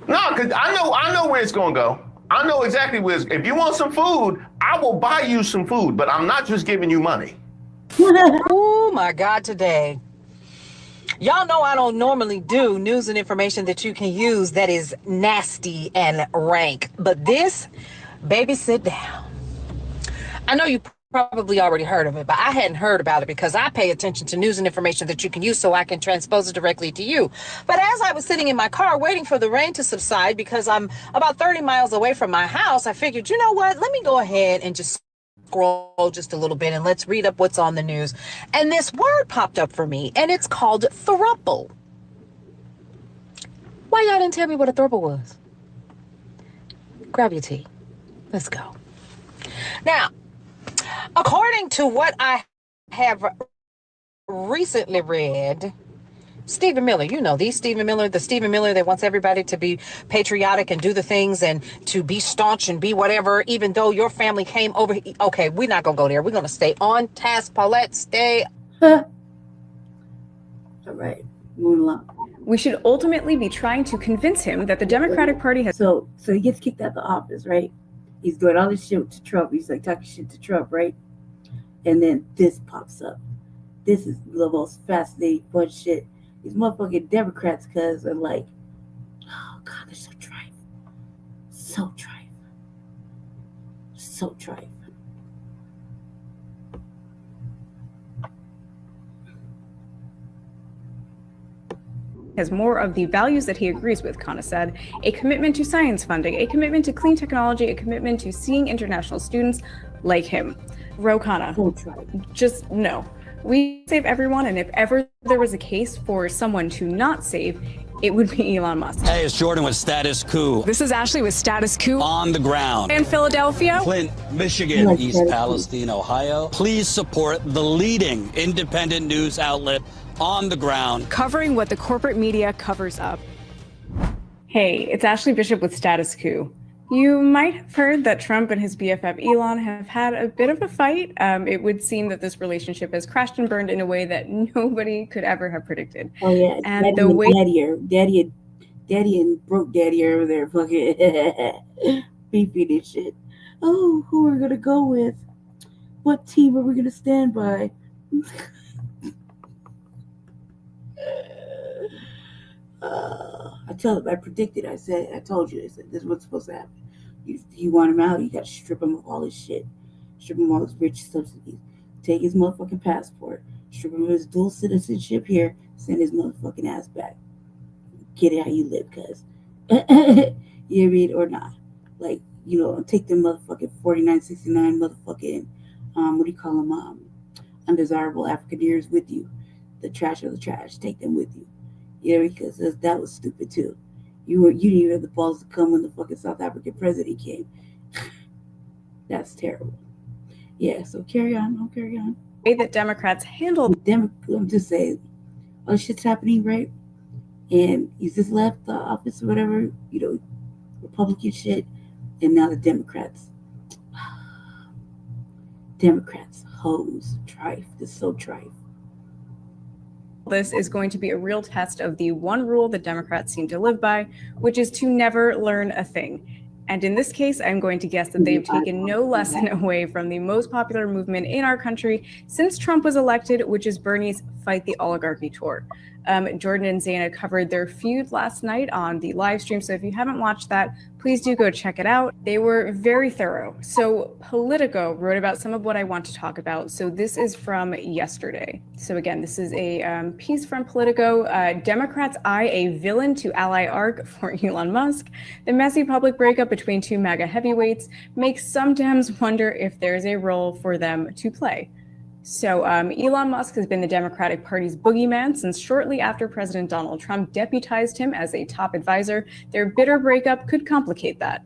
No, cause I know where it's gonna go. I know exactly where. If you want some food, I will buy you some food. But I'm not just giving you money. Oh my God, today. Y'all know I don't normally do news and information that you can use that is nasty and rank. But this, baby, sit down. I know you probably already heard of it, but I hadn't heard about it because I pay attention to news and information that you can use so I can transpose it directly to you. But as I was sitting in my car waiting for the rain to subside because I'm about 30 miles away from my house, I figured, you know what, let me go ahead and just scroll just a little bit and let's read up what's on the news. And this word popped up for me, and it's called throuple. Why y'all didn't tell me what a throuple was? Grab your tea. Let's go. Now, according to what I have recently read, Stephen Miller, you know, the Stephen Miller that wants everybody to be patriotic and do the things and to be staunch and be whatever, even though your family came over. Okay, we're not going to go there. We're going to stay on task, Paulette. Stay. All right, moving along. We should ultimately be trying to convince him that the Democratic Party has. So he gets kicked out of the office, right? He's doing all this shit to Trump. He's like talking shit to Trump, right? And then this pops up. This is the most fascinating, fun shit. These motherfucking Democrats, cuz are like, oh God, they're so trifling. So trifling. So trifling. Has more of the values that he agrees with, Khanna said, a commitment to science funding, a commitment to clean technology, a commitment to seeing international students like him. Ro Khanna, just no. We save everyone, and if ever there was a case for someone to not save, it would be Elon Musk. Hey, it's Jordan with Status Coup. This is Ashley with Status Coup. On the ground. In Philadelphia. Flint, Michigan, East Palestine, Ohio. Please support the leading independent news outlet on the ground. Covering what the corporate media covers up. Hey, it's Ashley Bishop with Status Coup. You might have heard that Trump and his BFF Elon have had a bit of a fight. It would seem that this relationship has crashed and burned in a way that nobody could ever have predicted. Oh yeah, and Daddy the way Daddy and broke Daddy over there fucking beefing and shit. Oh, who are we gonna go with? What team are we gonna stand by? I predicted. I told you. I said, this is what's supposed to happen. You want him out, you got to strip him of all his shit. Strip him of all his rich subsidies. Take his motherfucking passport. Strip him of his dual citizenship here. Send his motherfucking ass back. Get it how you live, cuz. You know what I mean? Or not. Like, you know, take them motherfucking 4969 motherfucking, what do you call them? Undesirable Africaneers with you. The trash of the trash. Take them with you. Yeah, because that was stupid too. You didn't even have the balls to come when the fucking South African president came. That's terrible. Yeah, so carry on. I'll carry on. The way that Democrats handle I'm just saying, all this shit's happening, right? And he's just left the office or whatever, you know, Republican shit, and now the Democrats. Democrats, hoes, trife. This is so trife. This is going to be a real test of the one rule that Democrats seem to live by, which is to never learn a thing. And in this case, I'm going to guess that they've taken no lesson away from the most popular movement in our country since Trump was elected, which is Bernie's Fight the Oligarchy tour. Jordan and Zaina covered their feud last night on the live stream. So if you haven't watched that, please do go check it out. They were very thorough. So Politico wrote about some of what I want to talk about. So this is from yesterday. So again, this is a piece from Politico. Democrats eye a villain to ally arc for Elon Musk. The messy public breakup between two MAGA heavyweights makes some Dems wonder if there's a role for them to play. So Elon Musk has been the Democratic Party's boogeyman since shortly after President Donald Trump deputized him as a top advisor. Their bitter breakup could complicate that.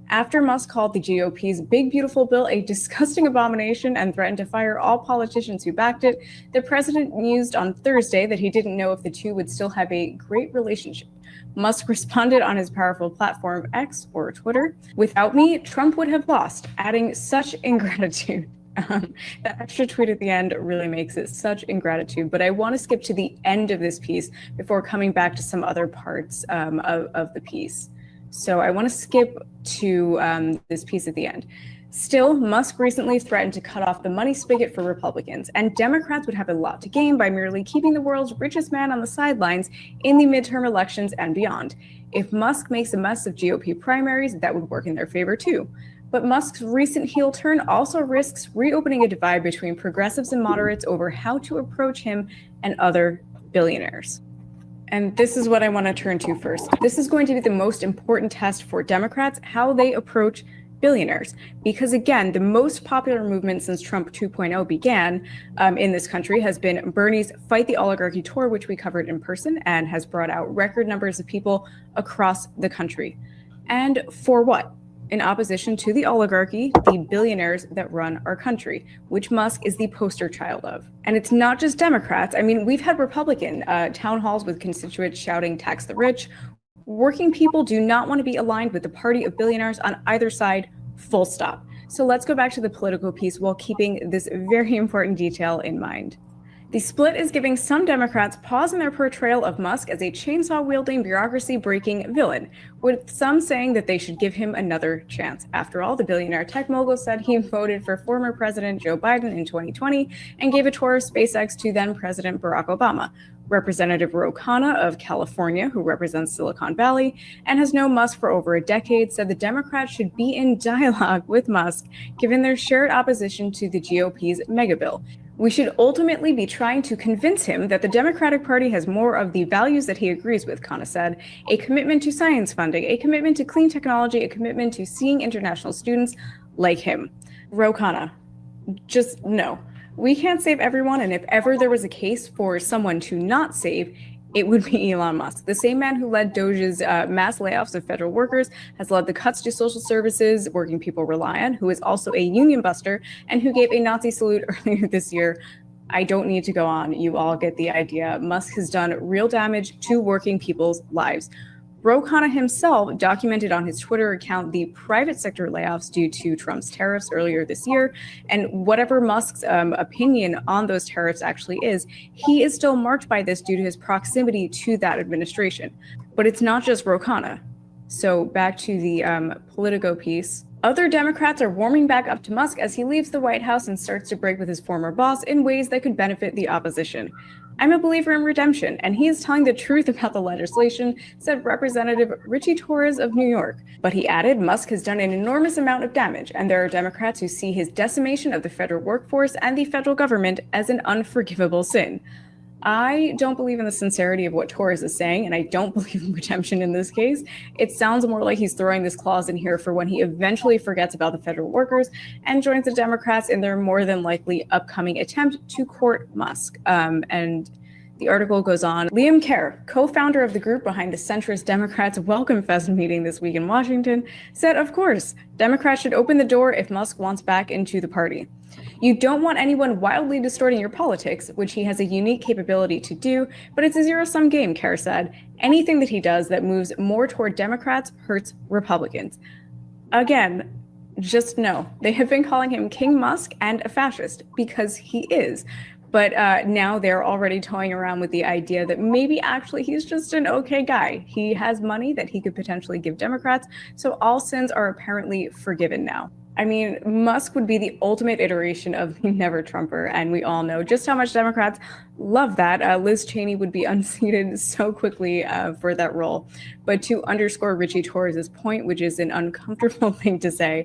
After Musk called the GOP's Big Beautiful Bill a disgusting abomination and threatened to fire all politicians who backed it, the president mused on Thursday that he didn't know if the two would still have a great relationship. Musk responded on his powerful platform X, or Twitter, "Without me, Trump would have lost," adding such ingratitude. The extra tweet at the end really makes it such ingratitude, but I want to skip to the end of this piece before coming back to some other parts of the piece. So I want to skip to this piece at the end. Still, Musk recently threatened to cut off the money spigot for Republicans, and Democrats would have a lot to gain by merely keeping the world's richest man on the sidelines in the midterm elections and beyond. If Musk makes a mess of GOP primaries, that would work in their favor too. But Musk's recent heel turn also risks reopening a divide between progressives and moderates over how to approach him and other billionaires. And this is what I want to turn to first. This is going to be the most important test for Democrats, how they approach billionaires. Because again, the most popular movement since Trump 2.0 began in this country has been Bernie's Fight the Oligarchy tour, which we covered in person and has brought out record numbers of people across the country. And for what? In opposition to the oligarchy, the billionaires that run our country, which Musk is the poster child of. And it's not just Democrats. I mean, we've had Republican town halls with constituents shouting, "Tax the rich." Working people do not want to be aligned with the party of billionaires on either side, full stop. So let's go back to the Political piece while keeping this very important detail in mind. The split is giving some Democrats pause in their portrayal of Musk as a chainsaw-wielding, bureaucracy-breaking villain, with some saying that they should give him another chance. After all, the billionaire tech mogul said he voted for former President Joe Biden in 2020 and gave a tour of SpaceX to then-President Barack Obama. Representative Ro Khanna of California, who represents Silicon Valley and has known Musk for over a decade, said the Democrats should be in dialogue with Musk, given their shared opposition to the GOP's mega bill. We should ultimately be trying to convince him that the Democratic Party has more of the values that he agrees with, Khanna said, a commitment to science funding, a commitment to clean technology, a commitment to seeing international students like him. Ro Khanna, just no. We can't save everyone, and if ever there was a case for someone to not save, it would be Elon Musk. The same man who led Doge's mass layoffs of federal workers has led the cuts to social services working people rely on, who is also a union buster, and who gave a Nazi salute earlier this year. I don't need to go on. You all get the idea. Musk has done real damage to working people's lives. Ro Khanna himself documented on his Twitter account the private sector layoffs due to Trump's tariffs earlier this year. And whatever Musk's opinion on those tariffs actually is, he is still marked by this due to his proximity to that administration. But it's not just Ro Khanna. So back to the Politico piece. Other Democrats are warming back up to Musk as he leaves the White House and starts to break with his former boss in ways that could benefit the opposition. "I'm a believer in redemption, and he is telling the truth about the legislation," said Representative Richie Torres of New York. But he added, Musk has done an enormous amount of damage, and there are Democrats who see his decimation of the federal workforce and the federal government as an unforgivable sin. I don't believe in the sincerity of what Torres is saying, and I don't believe in redemption in this case. It sounds more like he's throwing this clause in here for when he eventually forgets about the federal workers and joins the Democrats in their more than likely upcoming attempt to court Musk. And the article goes on. Liam Kerr, co-founder of the group behind the centrist Democrats Welcome Fest meeting this week in Washington, said, of course, Democrats should open the door if Musk wants back into the party. You don't want anyone wildly distorting your politics, which he has a unique capability to do, but it's a zero-sum game, Kerr said. Anything that he does that moves more toward Democrats hurts Republicans. Again, Just know, they have been calling him King Musk and a fascist because he is. But now they're already toying around with the idea that maybe actually he's just an okay guy. He has money that he could potentially give Democrats, so all sins are apparently forgiven now. I mean, Musk would be the ultimate iteration of the never Trumper, and we all know just how much Democrats love that. Liz Cheney would be unseated so quickly for that role. But to underscore Richie Torres' point, which is an uncomfortable thing to say,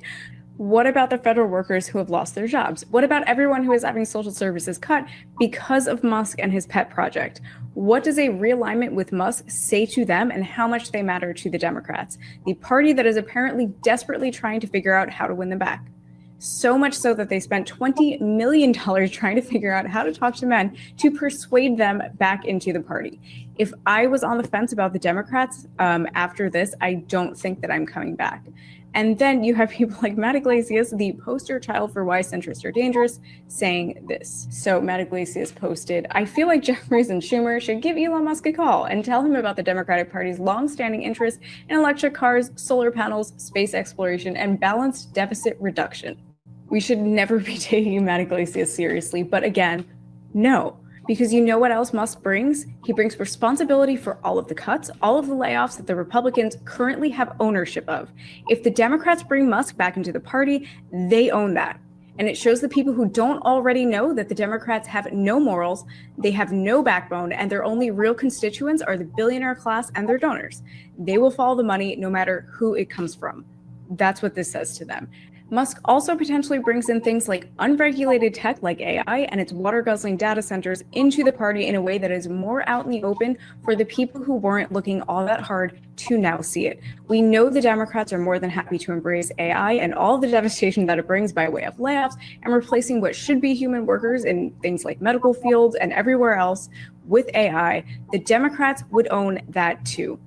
what about the federal workers who have lost their jobs? What about everyone who is having social services cut because of Musk and his pet project? What does a realignment with Musk say to them and how much they matter to the Democrats, the party that is apparently desperately trying to figure out how to win them back? So much so that they spent $20 million trying to figure out how to talk to men to persuade them back into the party. If I was on the fence about the Democrats after this, I don't think that I'm coming back. And then you have people like Matt Iglesias, the poster child for why centrists are dangerous, saying this. So Matt Iglesias posted, I feel like Jeffries and Schumer should give Elon Musk a call and tell him about the Democratic Party's long-standing interest in electric cars, solar panels, space exploration, and balanced deficit reduction. We should never be taking Matt Iglesias seriously, but again, no. Because you know what else Musk brings? He brings responsibility for all of the cuts, all of the layoffs that the Republicans currently have ownership of. If the Democrats bring Musk back into the party, they own that. And it shows the people who don't already know that the Democrats have no morals, they have no backbone, and their only real constituents are the billionaire class and their donors. They will follow the money no matter who it comes from. That's what this says to them. Musk also potentially brings in things like unregulated tech like AI and its water-guzzling data centers into the party in a way that is more out in the open for the people who weren't looking all that hard to now see it. We know the Democrats are more than happy to embrace AI and all the devastation that it brings by way of layoffs and replacing what should be human workers in things like medical fields and everywhere else with AI. The Democrats would own that too.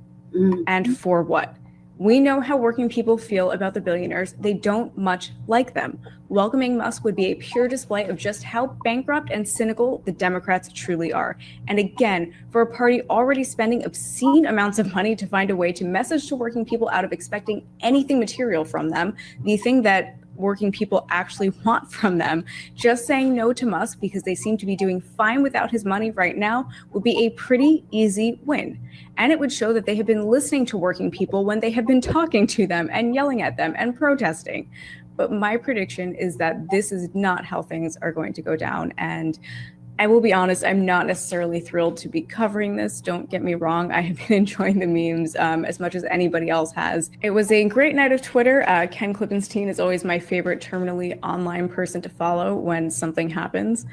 And for what? We know how working people feel about the billionaires. They don't much like them. Welcoming Musk would be a pure display of just how bankrupt and cynical the Democrats truly are. And again, for a party already spending obscene amounts of money to find a way to message to working people out of expecting anything material from them, the thing that working people actually want from them, just saying no to Musk because they seem to be doing fine without his money right now would be a pretty easy win. And it would show that they have been listening to working people when they have been talking to them and yelling at them and protesting. But my prediction is that this is not how things are going to go down. And I will be honest, I'm not necessarily thrilled to be covering this. Don't get me wrong. I have been enjoying the memes as much as anybody else has. It was a great night of Twitter. Ken Klippenstein is always my favorite terminally online person to follow when something happens.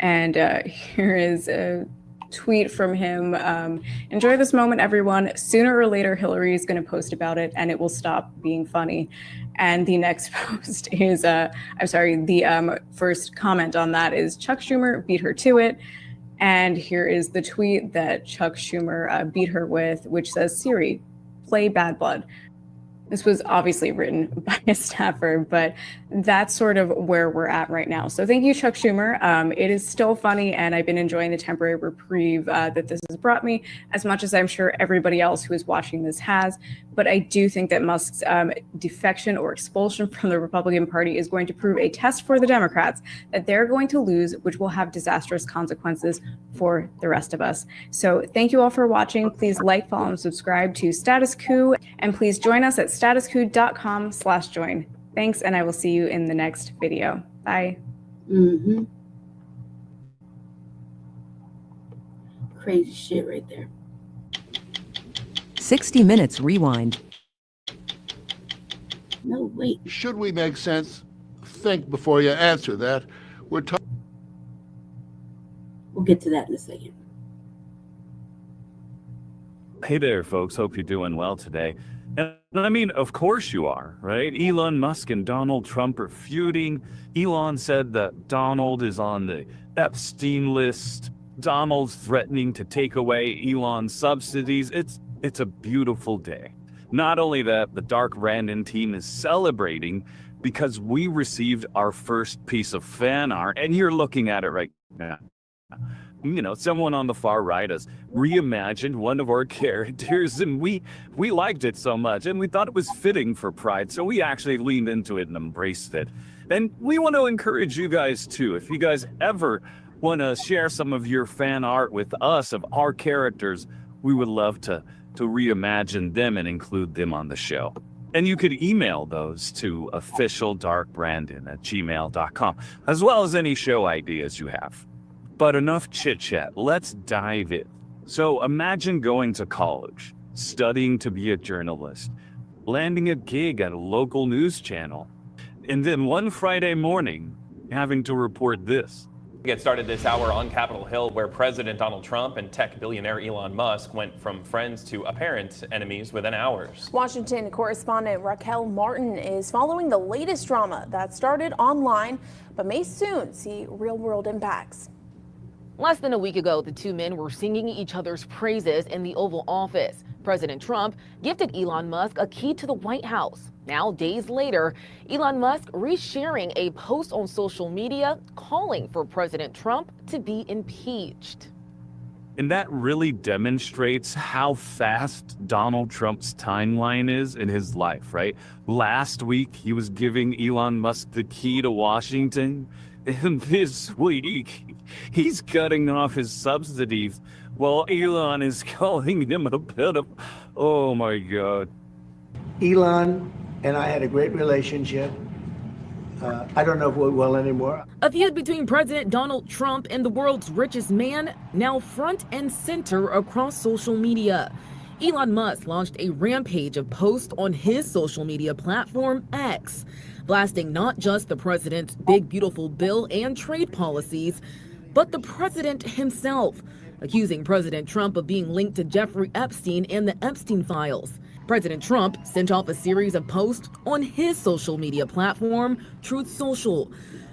And here is a tweet from him. Enjoy this moment, everyone. Sooner or later, Hillary is going to post about it and it will stop being funny. And the next post is, the first comment on that is Chuck Schumer beat her to it. And here is the tweet that Chuck Schumer beat her with, which says, Siri, play Bad Blood. This was obviously written by a staffer, but that's sort of where we're at right now. So thank you, Chuck Schumer. It is still funny, and I've been enjoying the temporary reprieve that this has brought me, as much as I'm sure everybody else who is watching this has. But I do think that Musk's defection or expulsion from the Republican Party is going to prove a test for the Democrats that they're going to lose, which will have disastrous consequences for the rest of us. So thank you all for watching. Please like, follow, and subscribe to Status Coup, and please join us at statuscoup.com/join. Thanks, and I will see you in the next video. Bye. Crazy shit right there. 60 Minutes Rewind. No, wait. Should we make sense? Think before you answer that. We'll get to that in a second. Hey there, folks. Hope you're doing well today. And I mean, of course you are, right? Elon Musk and Donald Trump are feuding. Elon said that Donald is on the Epstein list. Donald's threatening to take away Elon's subsidies. It's a beautiful day. Not only that, the Dark Randon team is celebrating because we received our first piece of fan art, and you're looking at it right now. someone on the far right has reimagined one of our characters, and we liked it so much, and we thought it was fitting for Pride, so we actually leaned into it and embraced it. And we want to encourage you guys too. If you guys ever want to share some of your fan art with us of our characters, we would love to reimagine them and include them on the show. And you could email those to officialdarkbrandon@gmail.com, as well as any show ideas you have. But enough chit-chat, let's dive in. So imagine going to college, studying to be a journalist, landing a gig at a local news channel, and then one Friday morning, having to report this. We get started this hour on Capitol Hill, where President Donald Trump and tech billionaire Elon Musk went from friends to apparent enemies within hours. Washington correspondent Raquel Martin is following the latest drama that started online, but may soon see real-world impacts. Less than a week ago, the two men were singing each other's praises in the Oval Office. President Trump gifted Elon Musk a key to the White House. Now, days later, Elon Musk resharing a post on social media calling for President Trump to be impeached. And that really demonstrates how fast Donald Trump's timeline is in his life, right? Last week, he was giving Elon Musk the key to Washington. And this week, he's cutting off his subsidies while Elon is calling him a bit of, oh my God. Elon and I had a great relationship. I don't know if we will anymore. A feud between President Donald Trump and the world's richest man now front and center across social media. Elon Musk launched a rampage of posts on his social media platform, X, blasting not just the president's big, beautiful bill and trade policies, but the president himself, accusing President Trump of being linked to Jeffrey Epstein and the Epstein files. President Trump sent off a series of posts on his social media platform, Truth Social,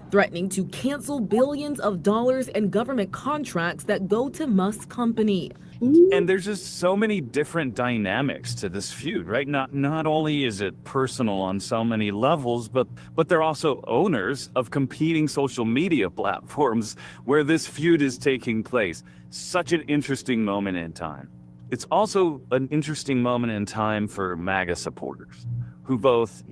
threatening to cancel billions of dollars in government contracts that go to Musk's company. And there's just so many different dynamics to this feud, right? Not only is it personal on so many levels, but they're also owners of competing social media platforms where this feud is taking place. Such an interesting moment in time. It's also an interesting moment in time for MAGA supporters who both,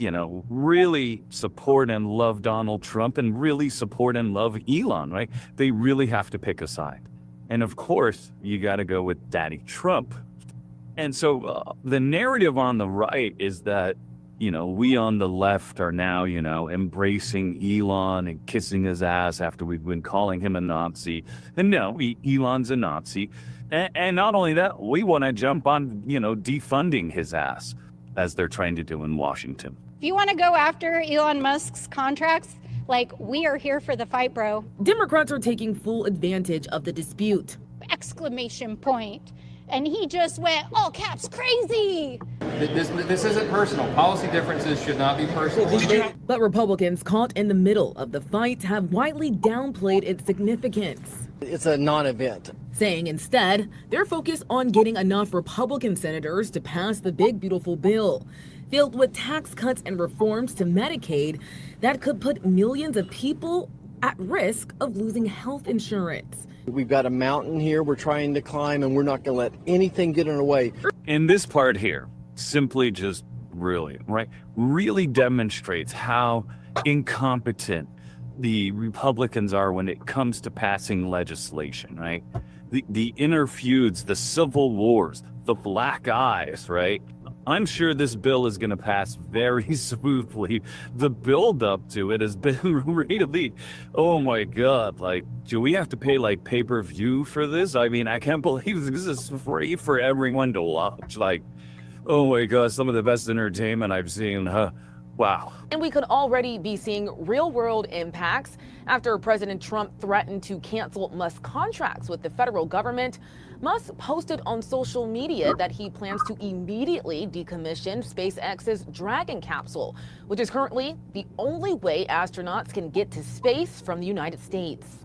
really support and love Donald Trump and really support and love Elon, right? They really have to pick a side. And of course, you got to go with Daddy Trump. And so the narrative on the right is that, we on the left are now, embracing Elon and kissing his ass after we've been calling him a Nazi. And no, Elon's a Nazi. And not only that, we want to jump on, defunding his ass, as they're trying to do in Washington. If you want to go after Elon Musk's contracts, we are here for the fight, bro. Democrats are taking full advantage of the dispute. Exclamation point. And he just went all caps crazy. This isn't personal. Policy differences should not be personal. But Republicans caught in the middle of the fight have widely downplayed its significance. It's a non-event. Saying instead, they're focused on getting enough Republican senators to pass the big, beautiful bill, filled with tax cuts and reforms to Medicaid that could put millions of people at risk of losing health insurance. We've got a mountain here we're trying to climb, and we're not going to let anything get in our way. In this part here, simply just really demonstrates how incompetent the Republicans are when it comes to passing legislation, right? The inner feuds, the civil wars, the black eyes, right? I'm sure this bill is going to pass very smoothly. The build-up to it has been really, oh my God, do we have to pay pay-per-view for this? I mean, I can't believe this is free for everyone to watch. Oh my God, some of the best entertainment I've seen, huh? Wow. And we could already be seeing real-world impacts after President Trump threatened to cancel Musk's contracts with the federal government. Musk posted on social media that he plans to immediately decommission SpaceX's Dragon capsule, which is currently the only way astronauts can get to space from the United States.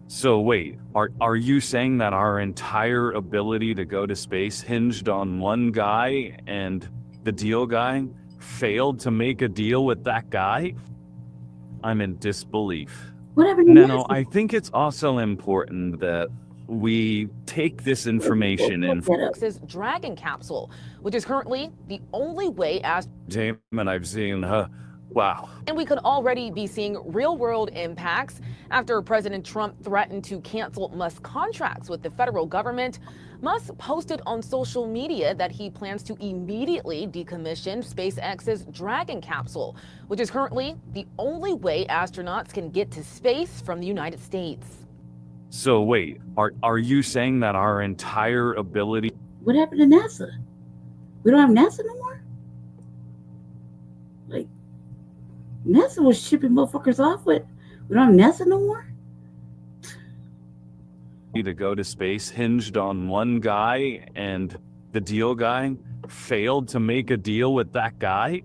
So wait, are you saying that our entire ability to go to space hinged on one guy, and the deal guy failed to make a deal with that guy? I'm in disbelief. Whatever. No, I think it's also important that we take this information in from Max's Dragon capsule, which is currently the only way as Damon I've seen. Wow. And we could already be seeing real-world impacts after President Trump threatened to cancel Musk contracts with the federal government. Musk posted on social media that he plans to immediately decommission SpaceX's Dragon capsule, which is currently the only way astronauts can get to space from the United States. So wait, are you saying that our entire ability... What happened to NASA? We don't have NASA no more? Like, NASA was shipping motherfuckers off with. We don't have NASA no more? to go to space hinged on one guy, and the deal guy failed to make a deal with that guy?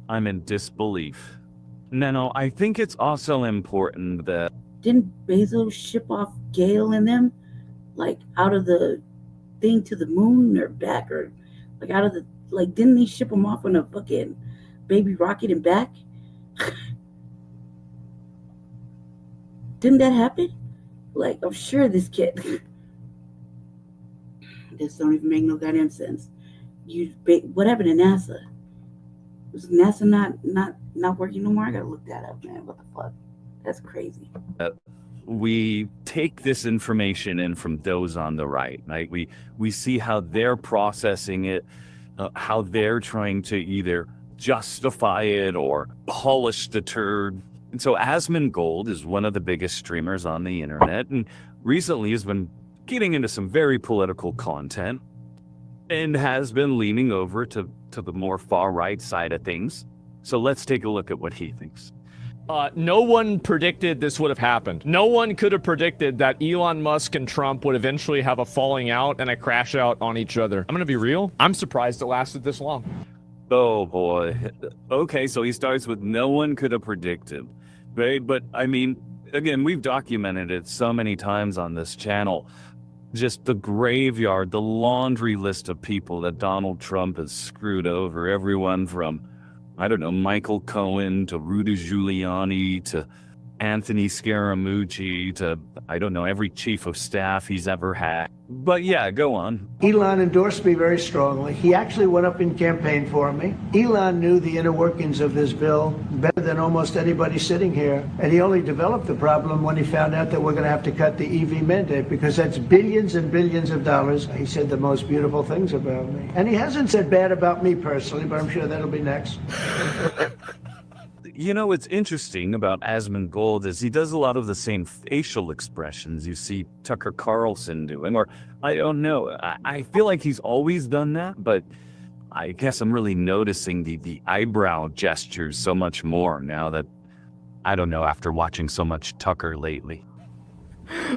I'm in disbelief. No, I think it's also important that... Didn't Bezos ship off Gale and them, like, out of the thing to the moon or back, or like out of the, like, didn't he ship them off on a fucking baby rocket and back? Didn't that happen? Like, I'm sure this kid. This don't even make no goddamn sense. What happened to NASA? Was NASA not working no more? I gotta look that up, man. What the fuck? That's crazy. We take this information in from those on the right. We see how they're processing it, how they're trying to either justify it or polish the turd. And so Asmongold is one of the biggest streamers on the internet, and recently has been getting into some very political content and has been leaning over to the more far right side of things. So let's take a look at what he thinks. No one predicted this would have happened. No one could have predicted that Elon Musk and Trump would eventually have a falling out and a crash out on each other. I'm gonna be real. I'm surprised it lasted this long. Oh boy. Okay, so he starts with no one could have predicted, right? But I mean, again, we've documented it so many times on this channel. Just the graveyard, the laundry list of people that Donald Trump has screwed over. Everyone from, I don't know, Michael Cohen to Rudy Giuliani to Anthony Scaramucci to, I don't know, every chief of staff he's ever had. But yeah, go on. Elon endorsed me very strongly. He actually went up in campaign for me. Elon knew the inner workings of this bill better than almost anybody sitting here. And he only developed the problem when he found out that we're going to have to cut the EV mandate, because that's billions and billions of dollars. He said the most beautiful things about me. And he hasn't said bad about me personally, but I'm sure that'll be next. You know, what's interesting about Asmongold is he does a lot of the same facial expressions you see Tucker Carlson doing, or I don't know. I feel like he's always done that, but I guess I'm really noticing the eyebrow gestures so much more now that, I don't know, after watching so much Tucker lately.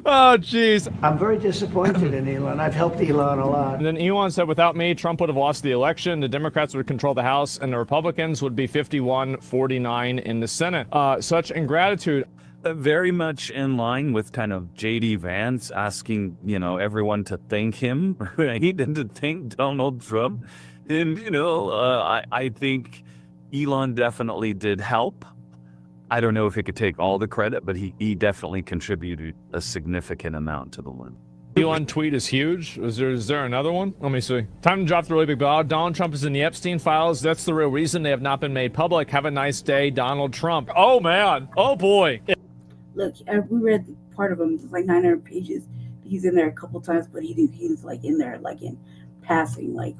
Oh, jeez. I'm very disappointed in Elon. I've helped Elon a lot. And then Elon said without me, Trump would have lost the election, the Democrats would control the House, and the Republicans would be 51-49 in the Senate. Such ingratitude. Very much in line with kind of J.D. Vance asking, you know, everyone to thank him, right? And to thank Donald Trump. And, you know, I think Elon definitely did help. I don't know if he could take all the credit, but he definitely contributed a significant amount to the win. Elon tweet is huge. Is there another one? Let me see. Time to drop the really big blow. Donald Trump is in the Epstein files. That's the real reason they have not been made public. Have a nice day, Donald Trump. Oh, man. Oh, boy. Look, we read part of him. It's like 900 pages. He's in there a couple times, but he's like in there, like in passing. Like,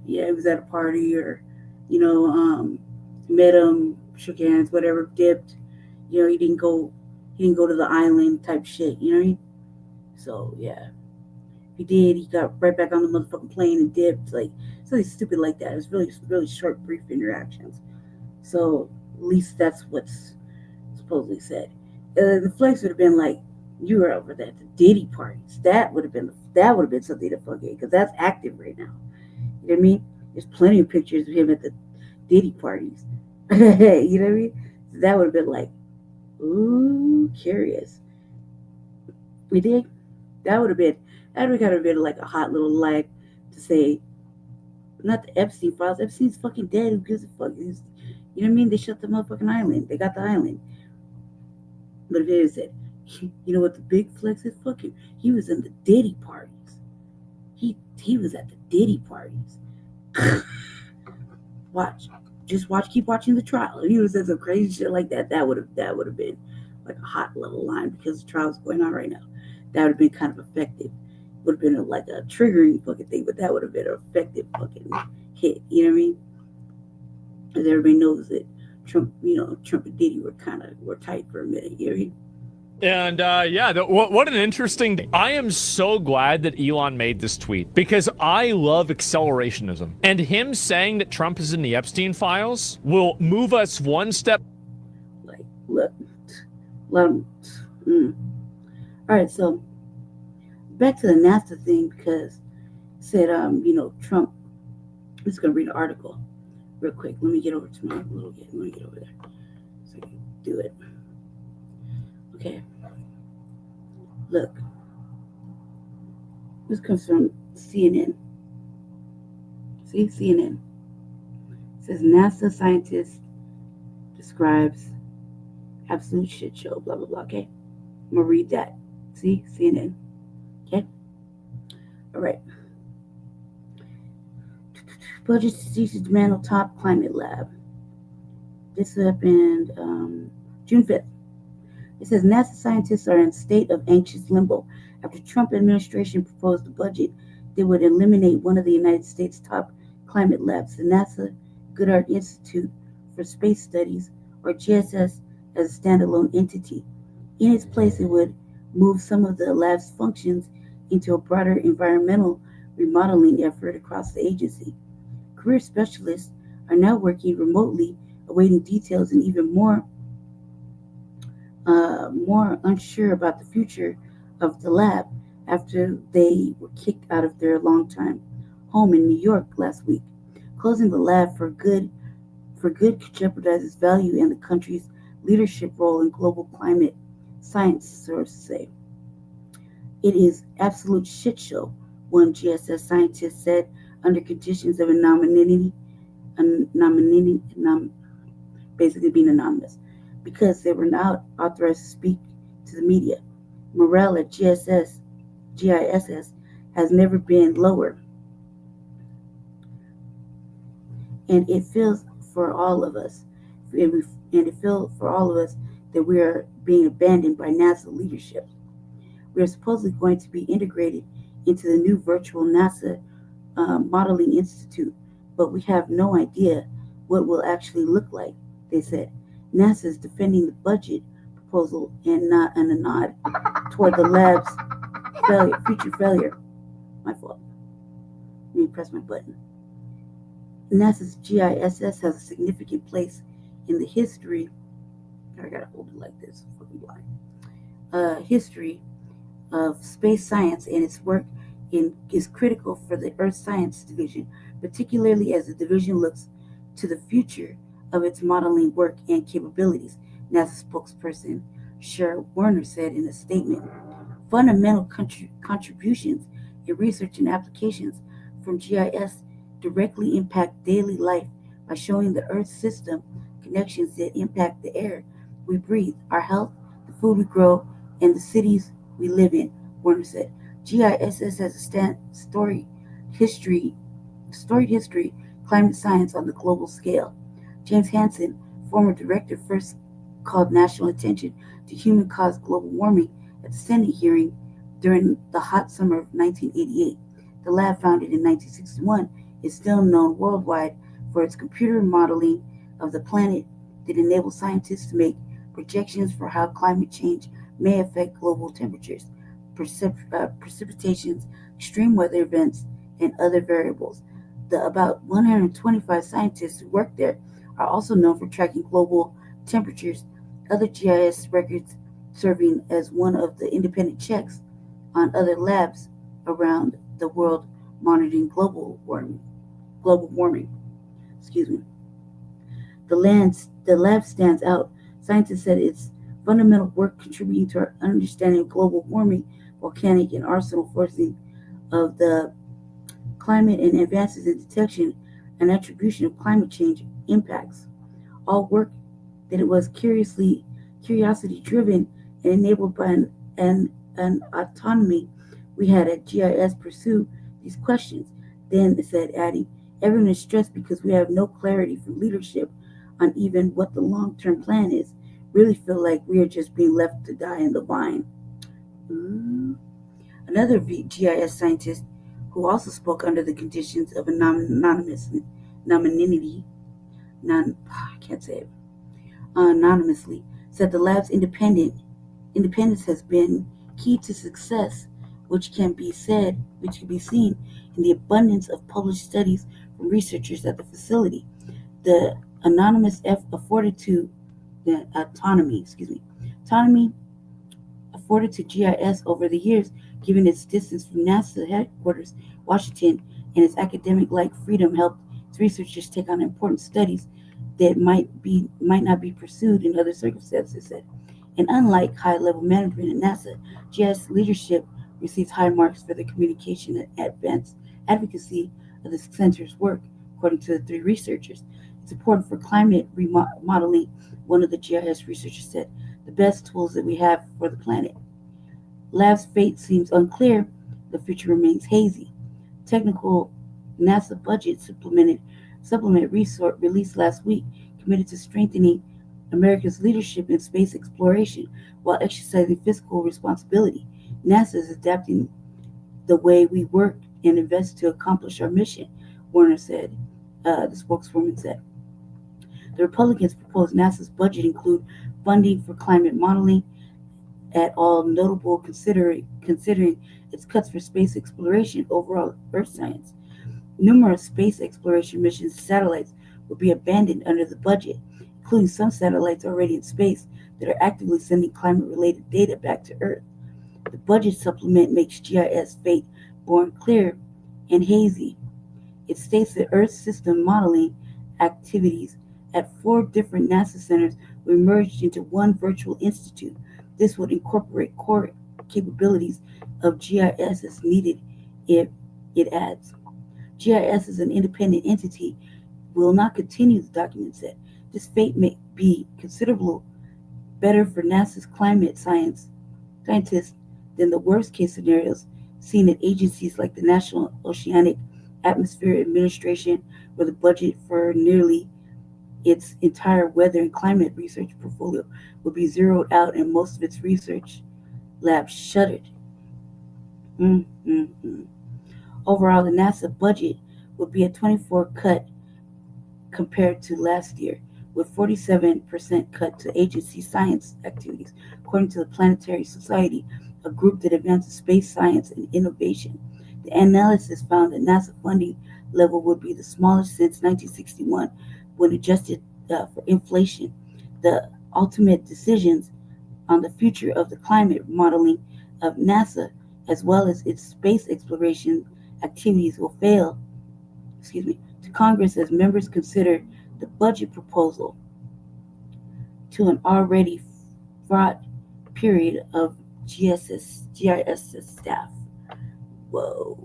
yeah, he was at a party, or, you know, met him, shook hands, whatever, dipped. You know, he didn't go to the island type shit, you know what I mean? So yeah. If he did, he got right back on the motherfucking plane and dipped. Like, something stupid like that. It's really, really short, brief interactions. So at least that's what's supposedly said. The flex would have been like, you were over at the Diddy parties. That would have been something to fuck it, because that's active right now. You know what I mean? There's plenty of pictures of him at the Diddy parties. You know what I mean? So that would have been like, ooh, curious. We did. That would kind of been like a hot little light to say, not the Epstein files. Epstein's fucking dead. Who gives a fuck? You know what I mean? They shut the motherfucking island. They got the island. But if it said, You know what the big flex is? Fuck him. He was in the Diddy parties. He was at the Diddy parties. Watch. Just watch. Keep watching the trial. If he was at some crazy shit like that, that would have been like a hot level line because the trial's going on right now. That would have been kind of effective. Would have been like a triggering fucking thing, but that would have been an effective fucking hit. You know what I mean? Because everybody knows that Trump and Diddy were tight for a minute. You know what I mean? And what an interesting. I am so glad that Elon made this tweet because I love accelerationism. And him saying that Trump is in the Epstein files will move us one step. Like, look. All right, so back to the NASA thing because it said, Trump. I'm just going to read an article real quick. Let me get over to my little. Let me get over there so I can do it. Okay. Look. This comes from CNN. See, CNN. It says NASA scientist describes absolute shit show, blah, blah, blah. Okay. I'm going to read that. See, CNN. Okay. All right. Budget ceases demand on top climate lab. This happened June 5th. It says NASA scientists are in a state of anxious limbo after Trump administration proposed a budget that would eliminate one of the United States' top climate labs, the NASA Goddard Institute for Space Studies, or GSS, as a standalone entity. In its place, it would move some of the lab's functions into a broader environmental remodeling effort across the agency. Career specialists are now working remotely, awaiting details and even more unsure about the future of the lab after they were kicked out of their longtime home in New York last week. Closing the lab for good could jeopardize its value and the country's leadership role in global climate science, sources say. It is absolute shit show, one GSS scientist said, under conditions of basically being anonymous, because they were not authorized to speak to the media. Morale at GISS has never been lower. And it feels for all of us, that we are being abandoned by NASA leadership. We are supposedly going to be integrated into the new virtual NASA Modeling Institute, but we have no idea what will actually look like, they said. NASA is defending the budget proposal and a nod toward the lab's future failure. My fault. Let me press my button. NASA's GISS has a significant place in the history. I gotta hold it like this. I'm fucking blind. History of space science, and its work is critical for the Earth Science Division, particularly as the division looks to the future of its modeling work and capabilities, NASA spokesperson Cher Werner said in a statement. Fundamental contributions in research and applications from GIS directly impact daily life by showing the Earth system connections that impact the air we breathe, our health, the food we grow, and the cities we live in, Werner said. GISS has a storied history, climate science on the global scale. James Hansen, former director, first called national attention to human-caused global warming at the Senate hearing during the hot summer of 1988. The lab, founded in 1961, is still known worldwide for its computer modeling of the planet that enables scientists to make projections for how climate change may affect global temperatures, precipitations, extreme weather events, and other variables. The about 125 scientists who work there are also known for tracking global temperatures, other GIS records serving as one of the independent checks on other labs around the world monitoring global warming. The lab stands out. Scientists said its fundamental work contributing to our understanding of global warming, volcanic and arsonal forcing of the climate, and advances in detection and attribution of climate change impacts. All work that it was curiosity driven enabled by an autonomy we had at GIS pursue these questions. Then it said, adding, everyone is stressed because we have no clarity from leadership on even what the long-term plan is. Really feel like we are just being left to die in the vine. Another GIS scientist who also spoke under the conditions of anonymity, anonymously, said the lab's independence has been key to success, which can be seen in the abundance of published studies from researchers at the facility. The autonomy afforded to GIS over the years, given its distance from NASA headquarters, Washington, and its academic-like freedom, helped its researchers take on important studies that might not be pursued in other circumstances, said. And unlike high-level management at NASA, GIS leadership receives high marks for the communication and advocacy of the center's work, according to the three researchers. It's important for climate remodeling, one of the GIS researchers said, the best tools that we have for the planet. Lab's fate seems unclear. The future remains hazy. Technical NASA budget supplement released last week committed to strengthening America's leadership in space exploration while exercising fiscal responsibility. NASA is adapting the way we work and invest to accomplish our mission, Warner said, the spokeswoman said. The Republicans proposed NASA's budget include funding for climate modeling at all notable considering its cuts for space exploration, overall Earth science. Numerous space exploration missions and satellites will be abandoned under the budget, including some satellites already in space that are actively sending climate-related data back to Earth. The budget supplement makes GIS fate more unclear and hazy. It states that Earth system modeling activities at 4 different NASA centers will be merged into one virtual institute. This would incorporate core capabilities of GIS as needed, if it adds. GIS is an independent entity, will not continue, the document said. This fate may be considerably better for NASA's climate scientists than the worst case scenarios seen at agencies like the National Oceanic Atmosphere Administration, where the budget for nearly its entire weather and climate research portfolio would be zeroed out and most of its research labs shuttered. Overall, the NASA budget would be a 24% cut compared to last year, with 47% cut to agency science activities, according to the Planetary Society, a group that advances space science and innovation. The analysis found that NASA funding level would be the smallest since 1961, when adjusted for inflation. The ultimate decisions on the future of the climate modeling of NASA, as well as its space exploration activities, will fail to Congress as members consider the budget proposal to an already fraught period of GIS staff. Whoa.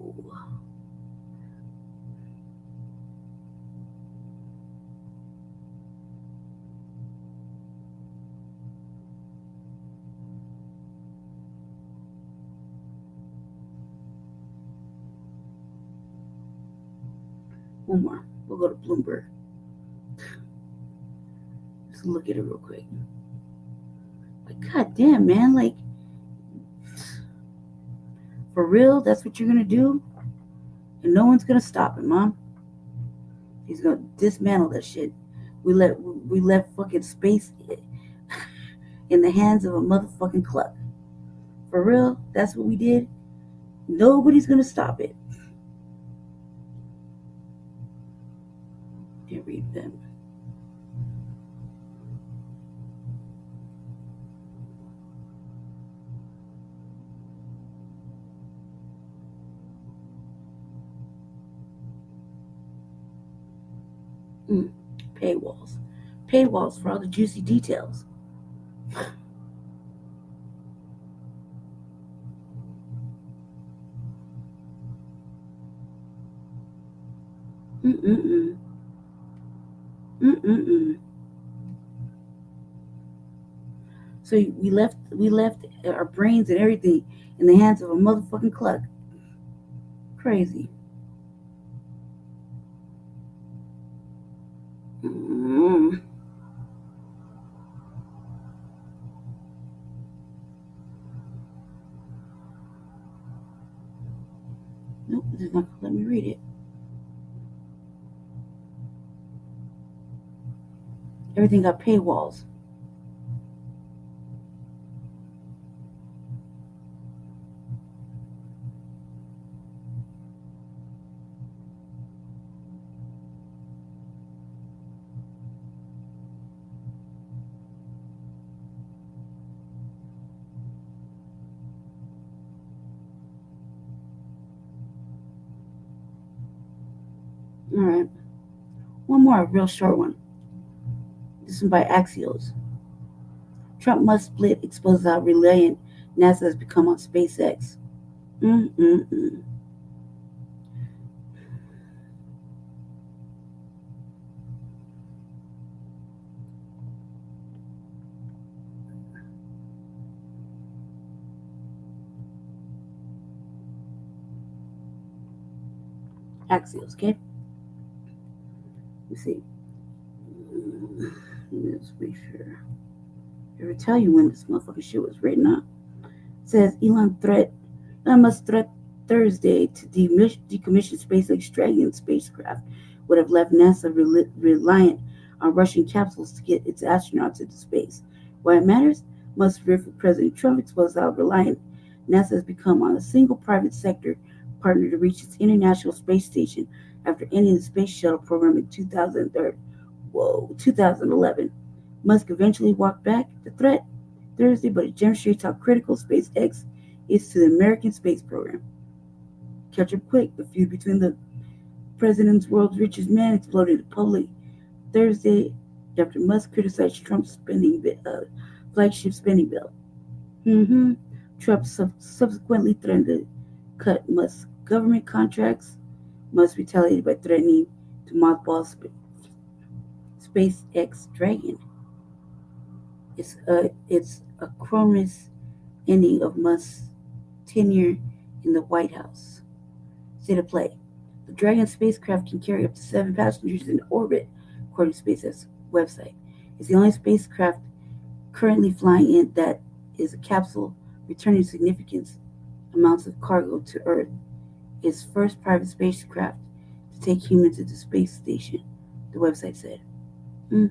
One more. We'll go to Bloomberg. Just look at it real quick. But goddamn, man, like, for real, that's what you're gonna do? And no one's gonna stop him, Mom. He's gonna dismantle that shit. We left fucking space in the hands of a motherfucking cluck. For real, that's what we did? Nobody's gonna stop it. Can't read them. Paywalls for all the juicy details. So we left our brains and everything in the hands of a motherfucking clock. Crazy. Mm. Nope, this is not gonna let me read it. Everything got paywalls. All right. One more, real short one. This one by Axios. Trump must split, exposes how reliant NASA has become on SpaceX. Axios, okay? Let's see. Let's be sure. Ever tell you when this motherfucking shit was written up? It says Elon Musk threat Thursday to decommission SpaceX Dragon spacecraft would have left NASA reliant on Russian capsules to get its astronauts into space. Why it matters? Musk feared for President Trump exposed how reliant NASA has become on a single private sector partner to reach its International Space Station after ending the space shuttle program in 2011. Musk eventually walked back the threat Thursday, but it demonstrates how critical SpaceX is to the American space program. Catch up quick, the feud between the president's world's richest man exploded in public Thursday after Musk criticized Trump's flagship spending bill. Trump subsequently threatened to cut Musk's government contracts. Musk retaliated by threatening to mothball SpaceX Dragon. It's a cronus ending of Musk's tenure in the White House. State of play. The Dragon spacecraft can carry up to 7 passengers in orbit, according to SpaceX website. It's the only spacecraft currently flying in that is a capsule returning significant amounts of cargo to Earth. Its first private spacecraft to take humans to the space station, the website said. The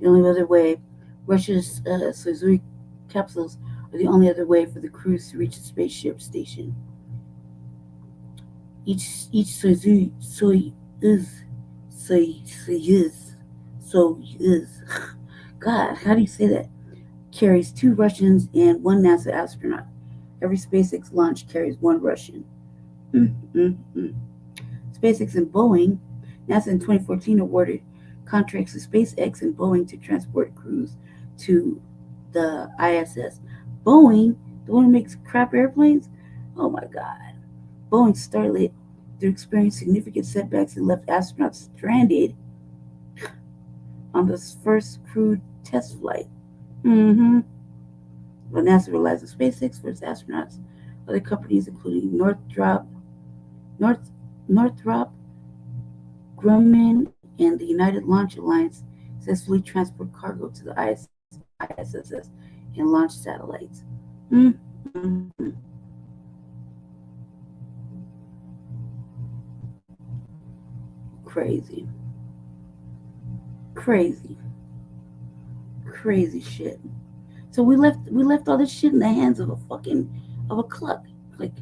only other way, Russia's Soyuz capsules are the only other way for the crews to reach the spaceship station. Each Soyuz, God, how do you say that? Carries 2 Russians and 1 NASA astronaut. Every SpaceX launch carries 1 Russian. SpaceX and Boeing. NASA in 2014 awarded contracts to SpaceX and Boeing to transport crews to the ISS. Boeing, the one who makes crap airplanes? Oh my God. Boeing Starlet, they experienced significant setbacks and left astronauts stranded on this first crewed test flight. But NASA relies on SpaceX for its astronauts. Other companies, including Northrop Grumman and the United Launch Alliance, successfully transport cargo to the ISS and launch satellites. Crazy shit. So we left all this shit in the hands of a cluck. Like,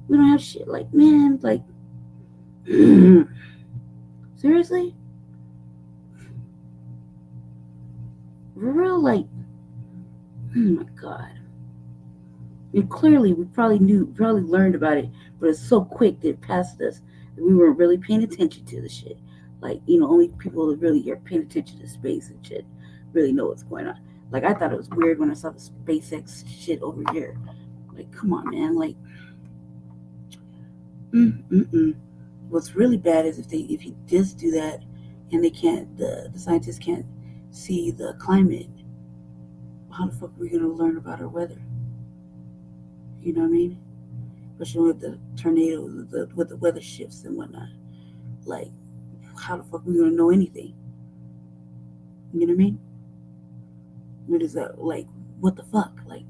we don't have shit. Like, man, like, seriously? For real? Like, oh my God. And clearly we probably learned about it, but it's so quick that it passed us that we weren't really paying attention to the shit. Like, only people that really are paying attention to space and shit. really know what's going on. Like, I thought it was weird when I saw the SpaceX shit over here. Like, come on, man. Like, what's really bad is if he does do that and they can't, the scientists can't see the climate, how the fuck are we going to learn about our weather? You know what I mean? Especially with the tornadoes, with the weather shifts and whatnot. Like, how the fuck are we going to know anything? You know what I mean? What is that? Like, what the fuck? Like,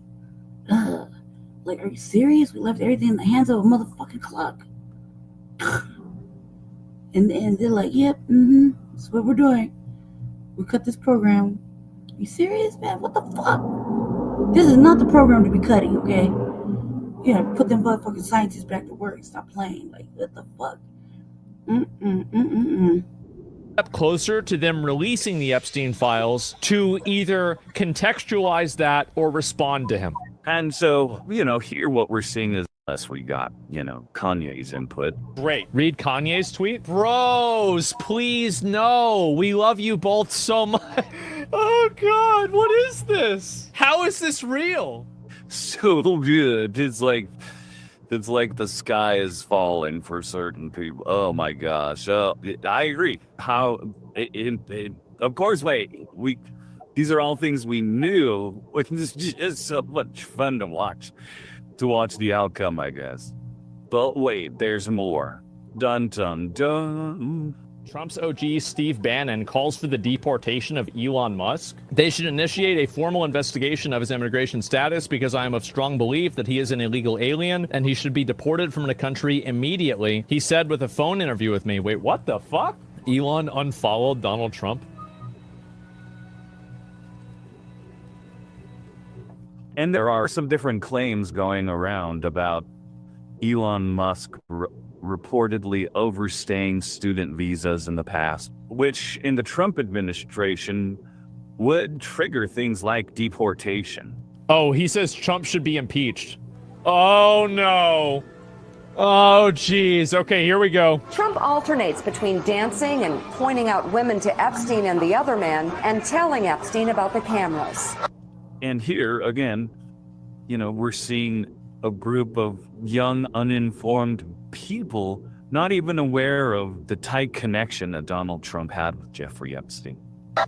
like, are you serious? We left everything in the hands of a motherfucking clock. And they're like, yep, that's what we're doing. We cut this program. Are you serious, man? What the fuck? This is not the program to be cutting, okay? You gotta put them motherfucking scientists back to work. Stop playing. Like, what the fuck? Up closer to them releasing the Epstein files to either contextualize that or respond to him. And so, here what we're seeing is, unless we got, Kanye's input. Great. Read Kanye's tweet. Bros, please no. We love you both so much. Oh, God, what is this? How is this real? So good. It's like the sky is falling for certain people. Oh, my gosh. I agree. Of course, these are all things we knew, which is just so much fun to watch the outcome, I guess. But wait, there's more. Dun, dun, dun. Trump's OG Steve Bannon calls for the deportation of Elon Musk. They should initiate a formal investigation of his immigration status because I am of strong belief that he is an illegal alien and he should be deported from the country immediately, he said with a phone interview with me. Wait, what the fuck? Elon unfollowed Donald Trump? And there are some different claims going around about Elon Musk reportedly overstaying student visas in the past, which in the Trump administration would trigger things like deportation. Oh, he says Trump should be impeached. Oh, no. Oh, geez. Okay, here we go. Trump alternates between dancing and pointing out women to Epstein and the other man and telling Epstein about the cameras. And here, again, we're seeing a group of young, uninformed people not even aware of the tight connection that Donald Trump had with Jeffrey Epstein.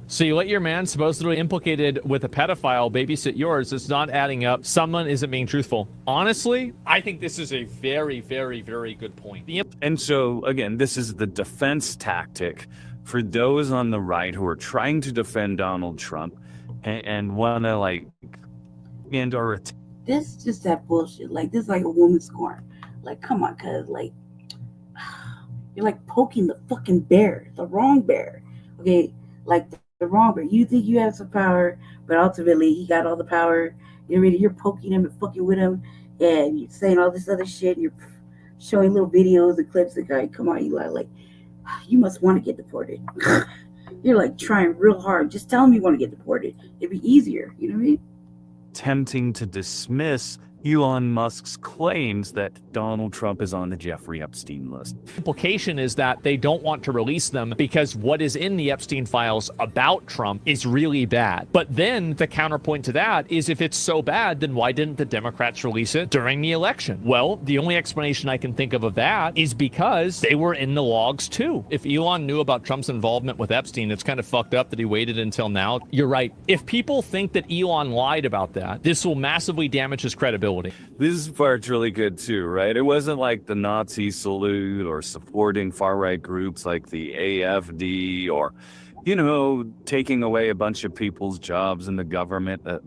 So you let your man supposedly implicated with a pedophile babysit yours. It's not adding up. Someone isn't being truthful. Honestly, I think this is a very, very, very good point. And so, again, this is the defense tactic for those on the right who are trying to defend Donald Trump and want to, This is just that bullshit. Like, this is like a woman scorn. Like, come on, cuz, like, you're like poking the fucking bear, the wrong bear. Okay, like the wrong bear. You think you have some power, but ultimately he got all the power. You're poking him and fucking with him, and you're saying all this other shit. And you're showing little videos and clips. Of guy, come on, Eli. Like, you must want to get deported. You're like trying real hard. Just tell him you want to get deported. It'd be easier. You know what I mean? Attempting to dismiss Elon Musk's claims that Donald Trump is on the Jeffrey Epstein list. Implication is that they don't want to release them because what is in the Epstein files about Trump is really bad. But then the counterpoint to that is, if it's so bad, then why didn't the Democrats release it during the election? Well, the only explanation I can think of that is because they were in the logs too. If Elon knew about Trump's involvement with Epstein, it's kind of fucked up that he waited until now. You're right. If people think that Elon lied about that, this will massively damage his credibility. This part's really good too, right? It wasn't like the Nazi salute or supporting far-right groups like the AFD or, taking away a bunch of people's jobs in the government that,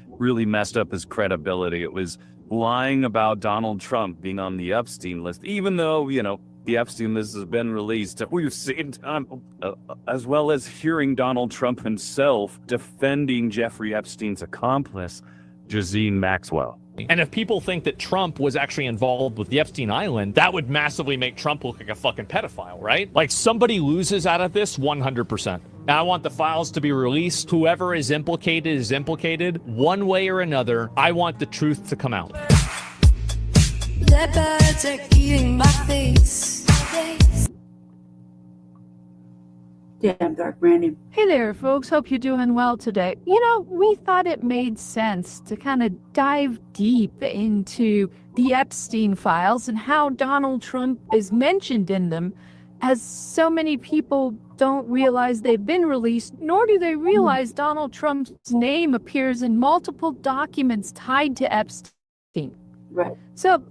really messed up his credibility. It was lying about Donald Trump being on the Epstein list, even though, the Epstein list has been released. We've seen, as well as hearing Donald Trump himself defending Jeffrey Epstein's accomplice, Ghislaine Maxwell. And if people think that Trump was actually involved with the Epstein Island, that would massively make Trump look like a fucking pedophile, right? Like, somebody loses out of this 100%. And I want the files to be released. Whoever is implicated one way or another. I want the truth to come out. The birds are eating my face. Damn, dark Brandon. Hey there, folks. Hope you're doing well today. You know, we thought it made sense to kind of dive deep into the Epstein files and how Donald Trump is mentioned in them, as so many people don't realize they've been released, nor do they realize Donald Trump's name appears in multiple documents tied to Epstein. Right. So,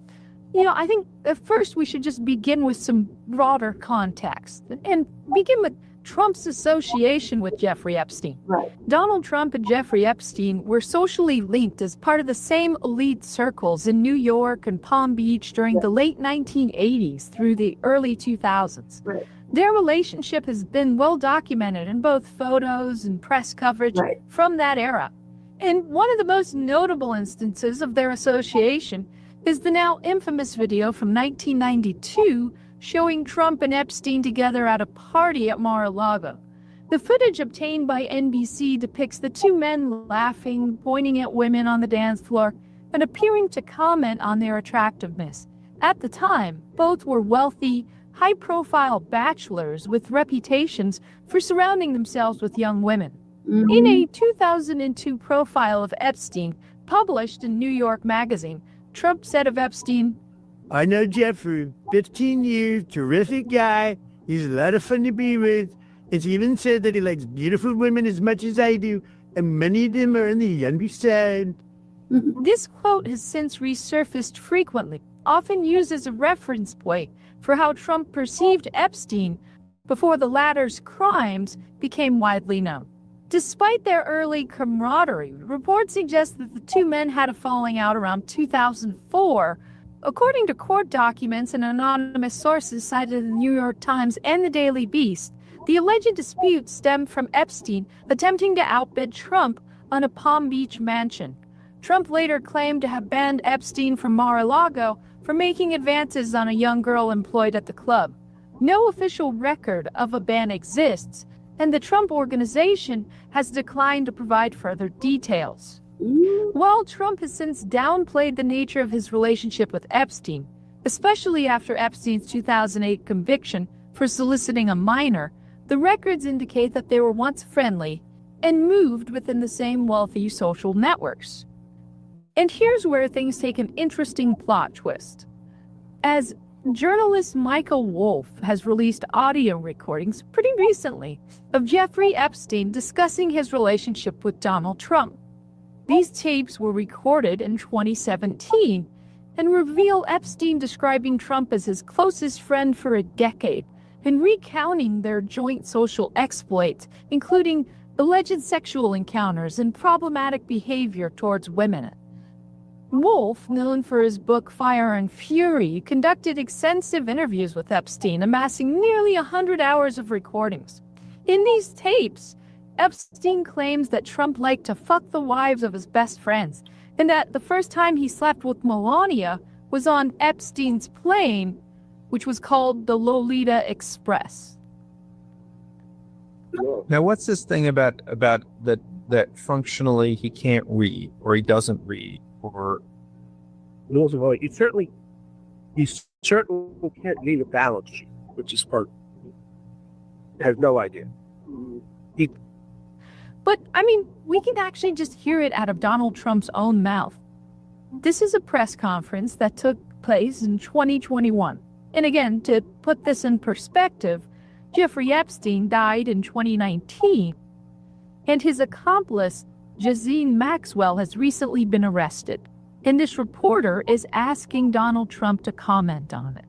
you know, I think at first we should just begin with some broader context and begin with Trump's association with Jeffrey Epstein. Right. Donald Trump and Jeffrey Epstein were socially linked as part of the same elite circles in New York and Palm Beach during the late 1980s through the early 2000s. Right. Their relationship has been well documented in both photos and press coverage from that era. And one of the most notable instances of their association is the now infamous video from 1992 showing Trump and Epstein together at a party at Mar-a-Lago. The footage obtained by NBC depicts the two men laughing, pointing at women on the dance floor, and appearing to comment on their attractiveness. At the time, both were wealthy, high-profile bachelors with reputations for surrounding themselves with young women. In a 2002 profile of Epstein published in New York Magazine, Trump said of Epstein, "I know Jeff for 15 years, terrific guy. He's a lot of fun to be with. It's even said that he likes beautiful women as much as I do, and many of them are on the younger side." This quote has since resurfaced frequently, often used as a reference point for how Trump perceived Epstein before the latter's crimes became widely known. Despite their early camaraderie, reports suggest that the two men had a falling out around 2004. According to court documents and anonymous sources cited in the New York Times and the Daily Beast, the alleged dispute stemmed from Epstein attempting to outbid Trump on a Palm Beach mansion. Trump later claimed to have banned Epstein from Mar-a-Lago for making advances on a young girl employed at the club. No official record of a ban exists, and the Trump Organization has declined to provide further details. While Trump has since downplayed the nature of his relationship with Epstein, especially after Epstein's 2008 conviction for soliciting a minor, the records indicate that they were once friendly and moved within the same wealthy social networks. And here's where things take an interesting plot twist. As journalist Michael Wolff has released audio recordings pretty recently of Jeffrey Epstein discussing his relationship with Donald Trump. These tapes were recorded in 2017 and reveal Epstein describing Trump as his closest friend for a decade and recounting their joint social exploits, including alleged sexual encounters and problematic behavior towards women. Wolff, known for his book Fire and Fury, conducted extensive interviews with Epstein, amassing nearly 100 hours of recordings. In these tapes, Epstein claims that Trump liked to fuck the wives of his best friends, and that the first time he slept with Melania was on Epstein's plane, which was called the Lolita Express. Now, what's this thing about that functionally he can't read or he doesn't read? Or You certainly can't read a balance sheet, which is part. Has no idea. But, I mean, we can actually just hear it out of Donald Trump's own mouth. This is a press conference that took place in 2021. And again, to put this in perspective, Jeffrey Epstein died in 2019, and his accomplice, Ghislaine Maxwell, has recently been arrested. And this reporter is asking Donald Trump to comment on it.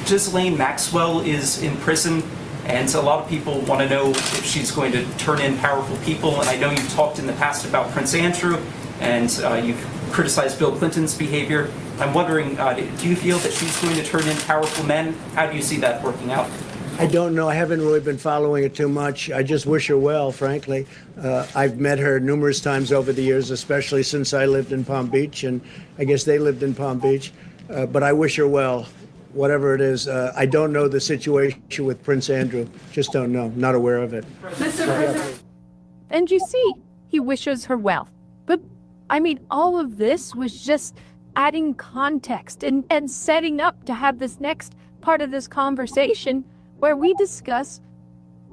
Ghislaine Maxwell is in prison, and a lot of people want to know if she's going to turn in powerful people. And I know you've talked in the past about Prince Andrew, and you've criticized Bill Clinton's behavior. I'm wondering, do you feel that she's going to turn in powerful men? How do you see that working out? I don't know. I haven't really been following it too much. I just wish her well, frankly. I've met her numerous times over the years, especially since I lived in Palm Beach, and I guess they lived in Palm Beach. But I wish her well, whatever it is. I don't know the situation with Prince Andrew. Just don't know. Not aware of it. Mr. President. And you see, he wishes her well. But, I mean, all of this was just adding context and setting up to have this next part of this conversation where we discuss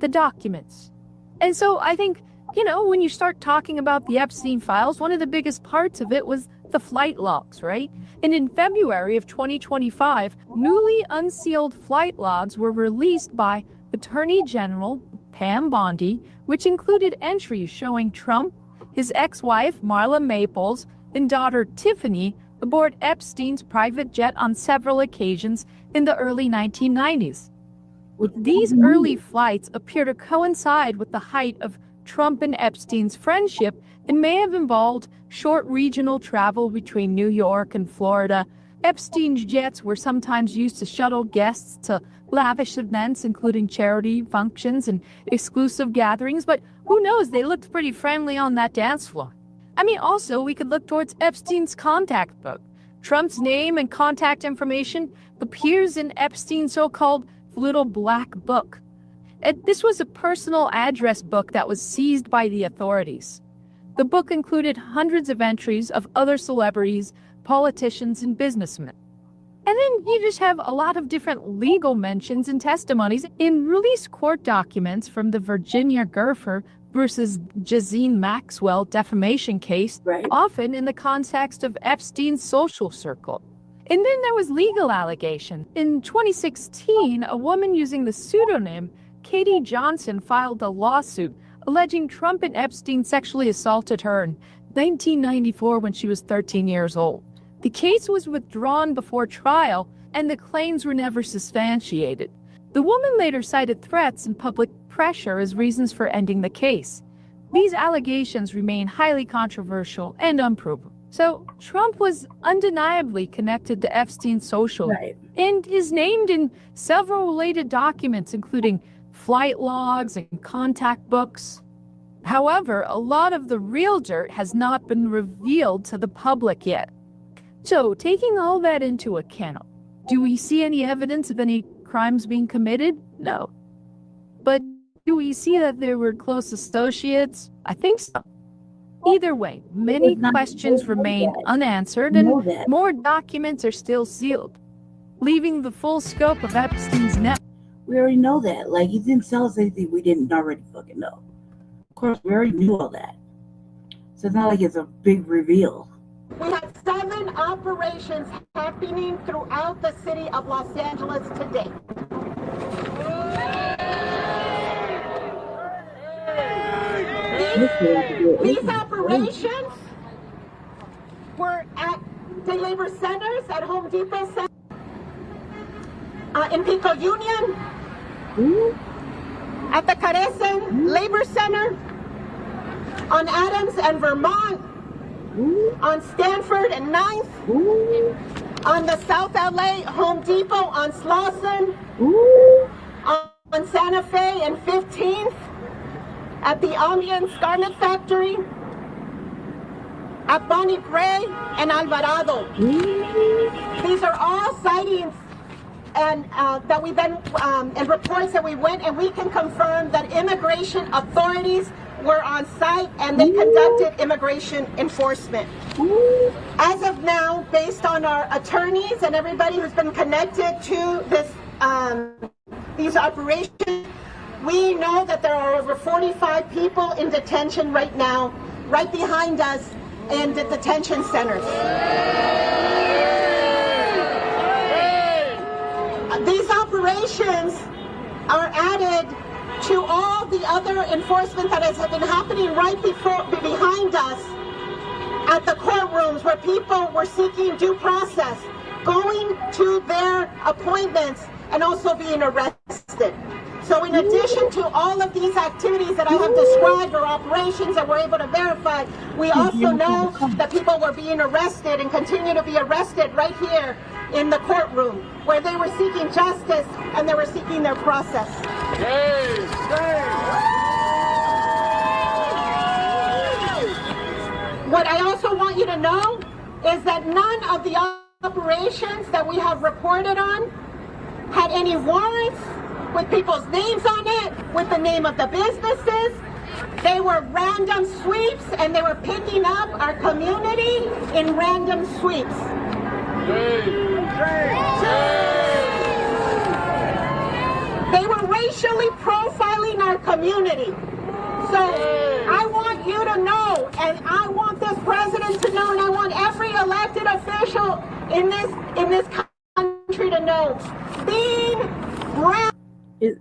the documents. And so I think, when you start talking about the Epstein files, one of the biggest parts of it was the flight logs, right? And in February of 2025, newly unsealed flight logs were released by Attorney General Pam Bondi, which included entries showing Trump, his ex-wife Marla Maples, and daughter Tiffany aboard Epstein's private jet on several occasions in the early 1990s. These early flights appear to coincide with the height of Trump and Epstein's friendship and may have involved short regional travel between New York and Florida. Epstein's jets were sometimes used to shuttle guests to lavish events, including charity functions and exclusive gatherings, but who knows, they looked pretty friendly on that dance floor. Also, we could look towards Epstein's contact book. Trump's name and contact information appears in Epstein's so-called little black book. This was a personal address book that was seized by the authorities. The book included hundreds of entries of other celebrities, politicians, and businessmen. And then you just have a lot of different legal mentions and testimonies in released court documents from the Virginia Gerfer versus Jazine Maxwell defamation case, often in the context of Epstein's social circle. And then there was legal allegation. In 2016, a woman using the pseudonym Katie Johnson filed a lawsuit alleging Trump and Epstein sexually assaulted her in 1994 when she was 13 years old. The case was withdrawn before trial, and the claims were never substantiated. The woman later cited threats and public pressure as reasons for ending the case. These allegations remain highly controversial and unproven. So Trump was undeniably connected to Epstein's social and is named in several related documents, including flight logs and contact books. However, a lot of the real dirt has not been revealed to the public yet. So, taking all that into account, do we see any evidence of any crimes being committed? No. But do we see that there were close associates? I think so. Either way, many questions remain unanswered and more documents are still sealed, leaving the full scope of Epstein's net. We already know that. He didn't tell us anything we didn't already fucking know. Of course, we already knew all that. So it's not like it's a big reveal. We have 7 operations happening throughout the city of Los Angeles today. These operations were at the labor centers, at Home Depot Center, in Pico Union, at the Carecen Labor Center, on Adams and Vermont, on Stanford and 9th, on the South LA Home Depot on Slauson, on Santa Fe and 15th, at the Allianz Garment Factory, at Bonnie Gray and Alvarado. These are all sightings and that we then, and reports that we went, and we can confirm that immigration authorities were on site and they conducted immigration enforcement. As of now, based on our attorneys and everybody who's been connected to this, these operations, we know that there are over 45 people in detention right now, right behind us in the detention centers. These operations are added to all the other enforcement that has been happening right behind us at the courtrooms where people were seeking due process, going to their appointments and also being arrested. So in addition to all of these activities that I have described, or operations that we're able to verify, we also know that people were being arrested and continue to be arrested right here in the courtroom, where they were seeking justice and they were seeking their process. What I also want you to know is that none of the operations that we have reported on had any warrants with people's names on it, with the name of the businesses. They were random sweeps, and they were picking up our community in random sweeps. They were racially profiling our community. So I want you to know, and I want this president to know, and I want every elected official in this country to know, being brown is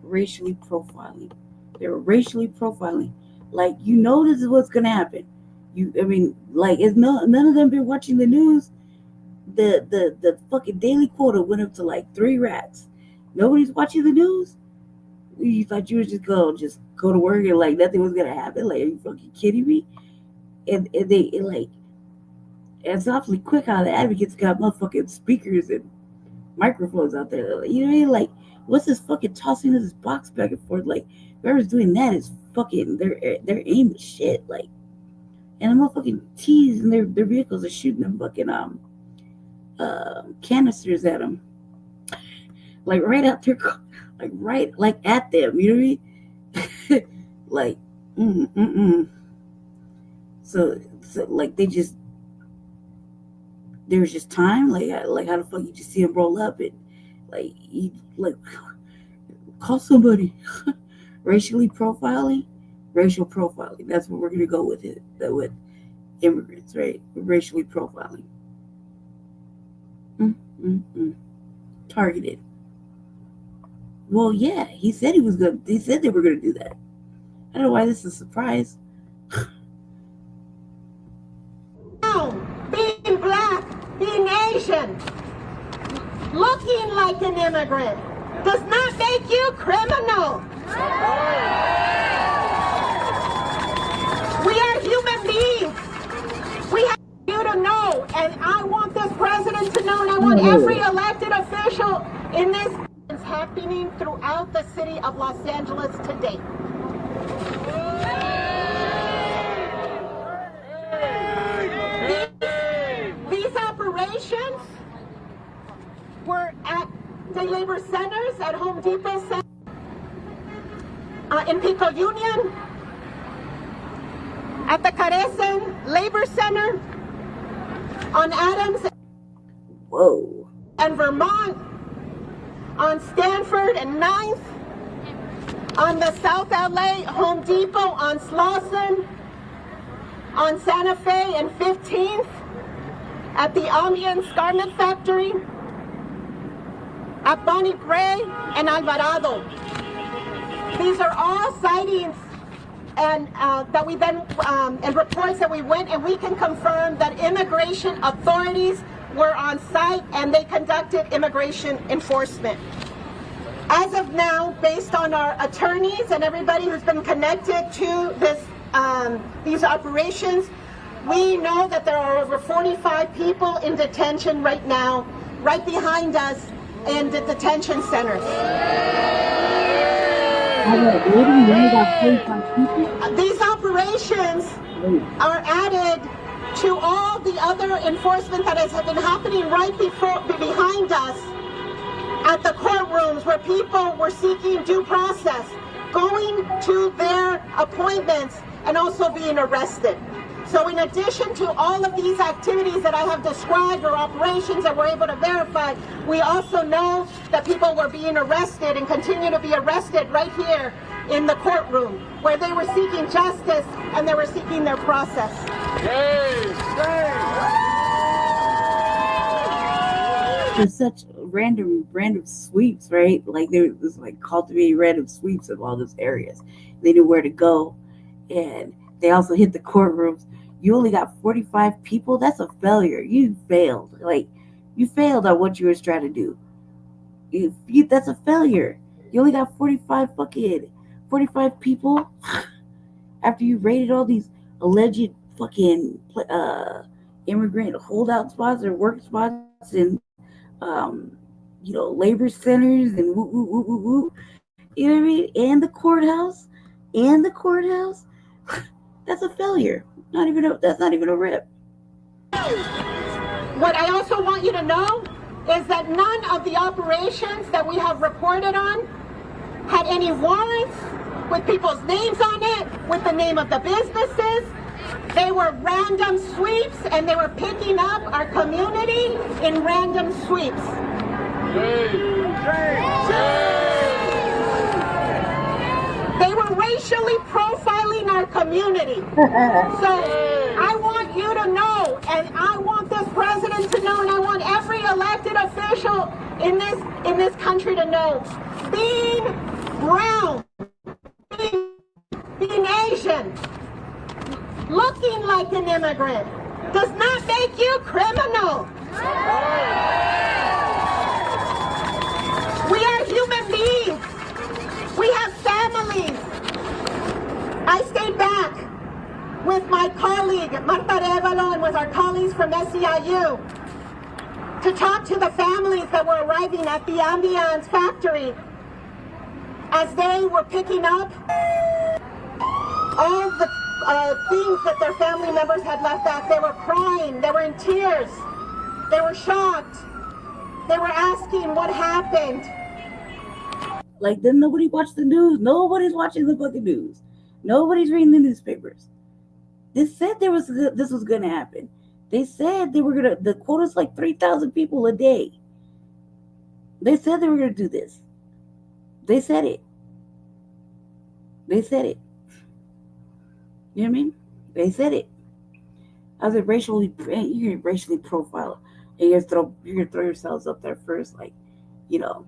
racially profiling. They're racially profiling. Like, you know, this is what's gonna happen. Is none of them been watching the news? The fucking daily quota went up to like 3 rats. Nobody's watching the news. You thought you would just go to work and like nothing was gonna happen? Like, are you fucking kidding me? And it's awfully quick how the advocates got motherfucking speakers and microphones out there. Like, you know what I mean? Like, what's this fucking tossing of this box back and forth? Like, whoever's doing that is fucking their aim is shit. Like, and the motherfucking T's and their vehicles are shooting them fucking canisters at them, like right out their, like right like at them. You know what I mean? Like, So like there's just time. Like how the fuck you just see them roll up and like you like call somebody. Racial profiling. That's what we're gonna go with it. That with immigrants, right? Racially profiling. Targeted. Well, yeah, he said he said they were gonna do that. I don't know why this is a surprise. Being black, being Asian, looking like an immigrant does not make you criminal. We are human beings. We have you to know, and I want this president to know, and I want every elected official in this is happening throughout the city of Los Angeles today. These operations were at day labor centers, at Home Depot Center, in Pico Union, at the Carecen Labor Center, on Adams and Vermont, on Stanford and 9th, on the South LA Home Depot on Slauson, on Santa Fe and 15th, at the Albion Garment Factory, at Bonnie Gray and Alvarado. These are all sightings and that we then and reports that we went, and we can confirm that immigration authorities were on site and they conducted immigration enforcement. As of now, based on our attorneys and everybody who's been connected to this these operations, we know that there are over 45 people in detention right now, right behind us in the detention centers. These operations are added to all the other enforcement that has been happening right behind us at the courtrooms where people were seeking due process, going to their appointments and also being arrested. So in addition to all of these activities that I have described or operations that we're able to verify, we also know that people were being arrested and continue to be arrested right here in the courtroom where they were seeking justice and they were seeking their process. There's such random sweeps, right? Like there was like cultivating random sweeps of all those areas. They knew where to go, and they also hit the courtrooms. You only got 45 people. That's a failure. You failed. Like, you failed at what you were trying to do. That's a failure. You only got 45 people after you raided all these alleged fucking immigrant holdout spots or work spots and labor centers and woo. You know what I mean? And the courthouse. That's a failure. That's not even a rip. What I also want you to know is that none of the operations that we have reported on had any warrants with people's names on it, with the name of the businesses. They were random sweeps, and they were picking up our community in random sweeps. racially profiling our community. So I want you to know, and I want this president to know, and I want every elected official in this country to know, being brown, being Asian, looking like an immigrant does not make you criminal. We are human beings. We have families. I stayed back with my colleague, Marta Arevalo, and with our colleagues from SEIU to talk to the families that were arriving at the Ambiance factory as they were picking up all the things that their family members had left back. They were crying, they were in tears, they were shocked, they were asking what happened. Like, then nobody watched the news. Nobody's watching the fucking news. Nobody's reading the newspapers. They said this was gonna happen. They said the quota's like 3,000 people a day. They said they were gonna do this. They said it. They said it. You know what I mean? They said it. I was you're gonna racially profile, and you're gonna throw yourselves up there first, like, you know,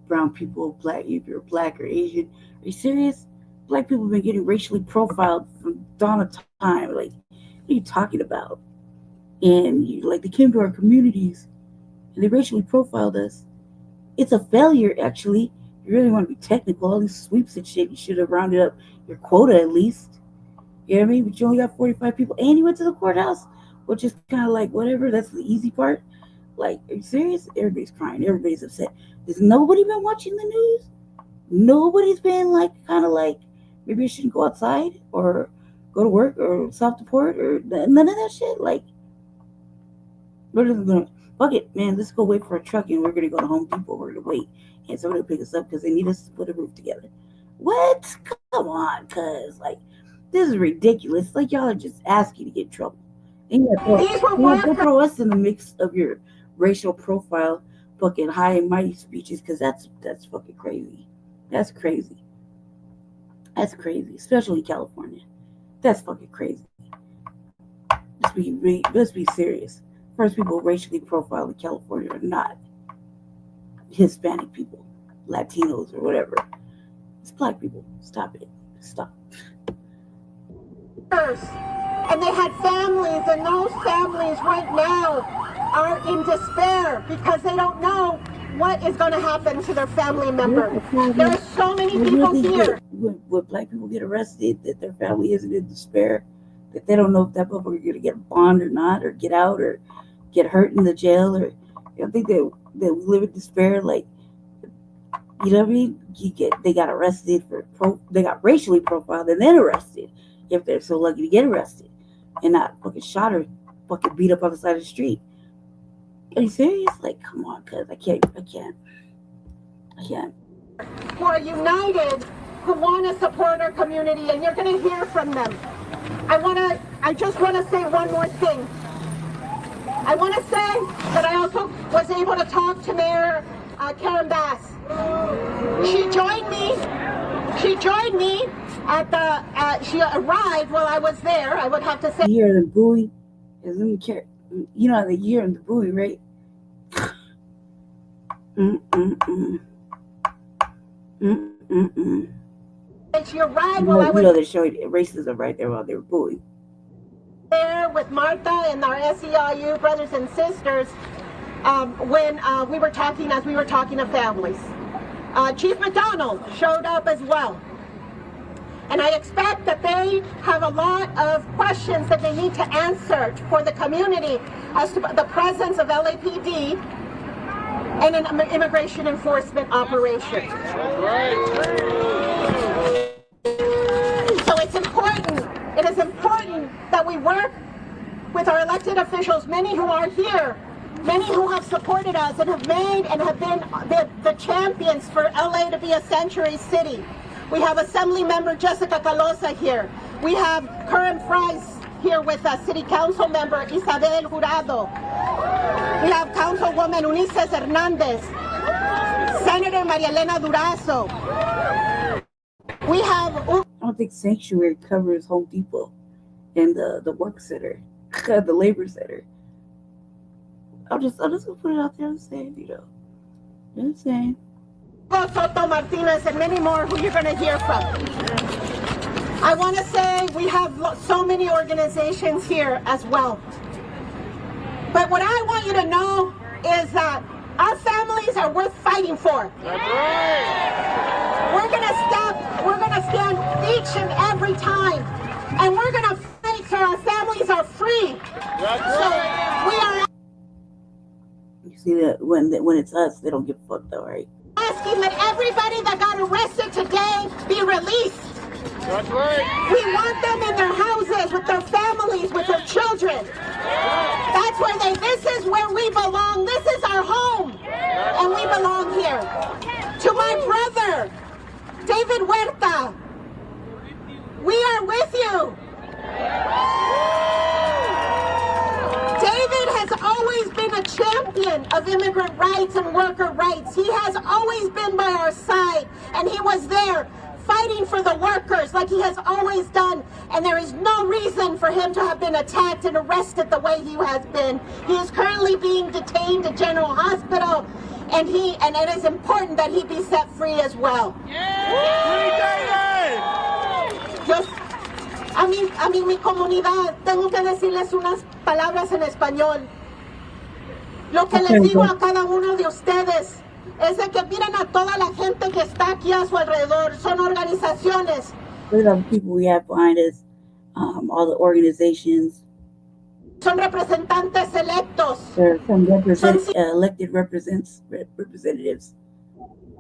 brown people, black, if you're black or Asian. Are you serious? Black people have been getting racially profiled from dawn of time. Like, what are you talking about? And they came to our communities and they racially profiled us. It's a failure, actually. You really want to be technical, all these sweeps and shit, you should have rounded up your quota at least. You know what I mean? But you only got 45 people, and you went to the courthouse, which is kind of like whatever. That's the easy part. Like, are you serious? Everybody's crying. Everybody's upset. Has nobody been watching the news? Nobody's been maybe you shouldn't go outside or go to work or self-deport or none of that shit. Like, we're just gonna fuck it, man. Let's go wait for a truck and we're gonna go to Home Depot. We're gonna wait and somebody will pick us up because they need us to put a roof together. What? Come on, cuz this is ridiculous. Like, y'all are just asking to get in trouble. And you throw us in the mix of your racial profile fucking high and mighty speeches, because that's fucking crazy. That's crazy. That's crazy, especially in California. That's fucking crazy. Let's be serious. First people racially profiled in California are not Hispanic people, Latinos, or whatever. It's black people. Stop it. Stop. And they had families, and those families right now are in despair because they don't know what is going to happen to their family member. There are so many people here. When black people get arrested, that their family isn't in despair, that they don't know if that motherfucker is going to get a bond or not, or get out, or get hurt in the jail, or I think they live in despair. Like, you know what I mean? They got arrested they got racially profiled and then arrested, if they're so lucky to get arrested and not fucking shot or fucking beat up on the side of the street. Are you serious? Like, come on, cuz I can't. Who are united, who want to support our community, and you're going to hear from them. I just want to say one more thing. I want to say that I also was able to talk to Mayor Karen Bass. She joined me at the, she arrived while I was there, I would have to say. Year in the buoy, you know the year in the buoy, right? She arrived while I was they're showing racism right there while they were buoying. There with Martha and our SEIU brothers and sisters when we were talking to families. Chief McDonald showed up as well. And I expect that they have a lot of questions that they need to answer for the community as to the presence of LAPD and an immigration enforcement operation. So it's important. It is important that we work with our elected officials, many who are here, many who have supported us and have made and have been the champions for LA to be a sanctuary city. We have Assembly Member Jessica Calosa here. We have current Price here with us, City Council Member Isabel Jurado. We have Councilwoman Unices Hernandez, Senator Maria Elena Durazo, We have. I don't think sanctuary covers Home Depot and the work center, the labor center. I'm just gonna put it out there and say, just saying. Soto Martinez and many more who you're gonna hear from. I want to say we have so many organizations here as well. But what I want you to know is that our families are worth fighting for. That's right. We're gonna stand each and every time, and we're gonna fight so our families are free. That's right. So we are. You see that when it's us, they don't give a fuck though, right? Asking that everybody that got arrested today be released. That's right. We want them in their houses with their families, with their children. That's where this is where we belong. This is our home. And we belong here. To my brother, David Huerta, we are with you. David has always been a champion of immigrant rights and worker rights. He has always been by our side, and he was there fighting for the workers like he has always done, and there is no reason for him to have been attacked and arrested the way he has been. He is currently being detained at General Hospital, and it is important that he be set free as well. A mí, mi comunidad, tengo que decirles unas palabras en español. Lo que les digo a cada uno de ustedes es de que miren a toda la gente que está aquí a su alrededor. Son organizaciones. Look at all the people we have behind us, all the organizations. Son representantes electos. There are some elected representatives.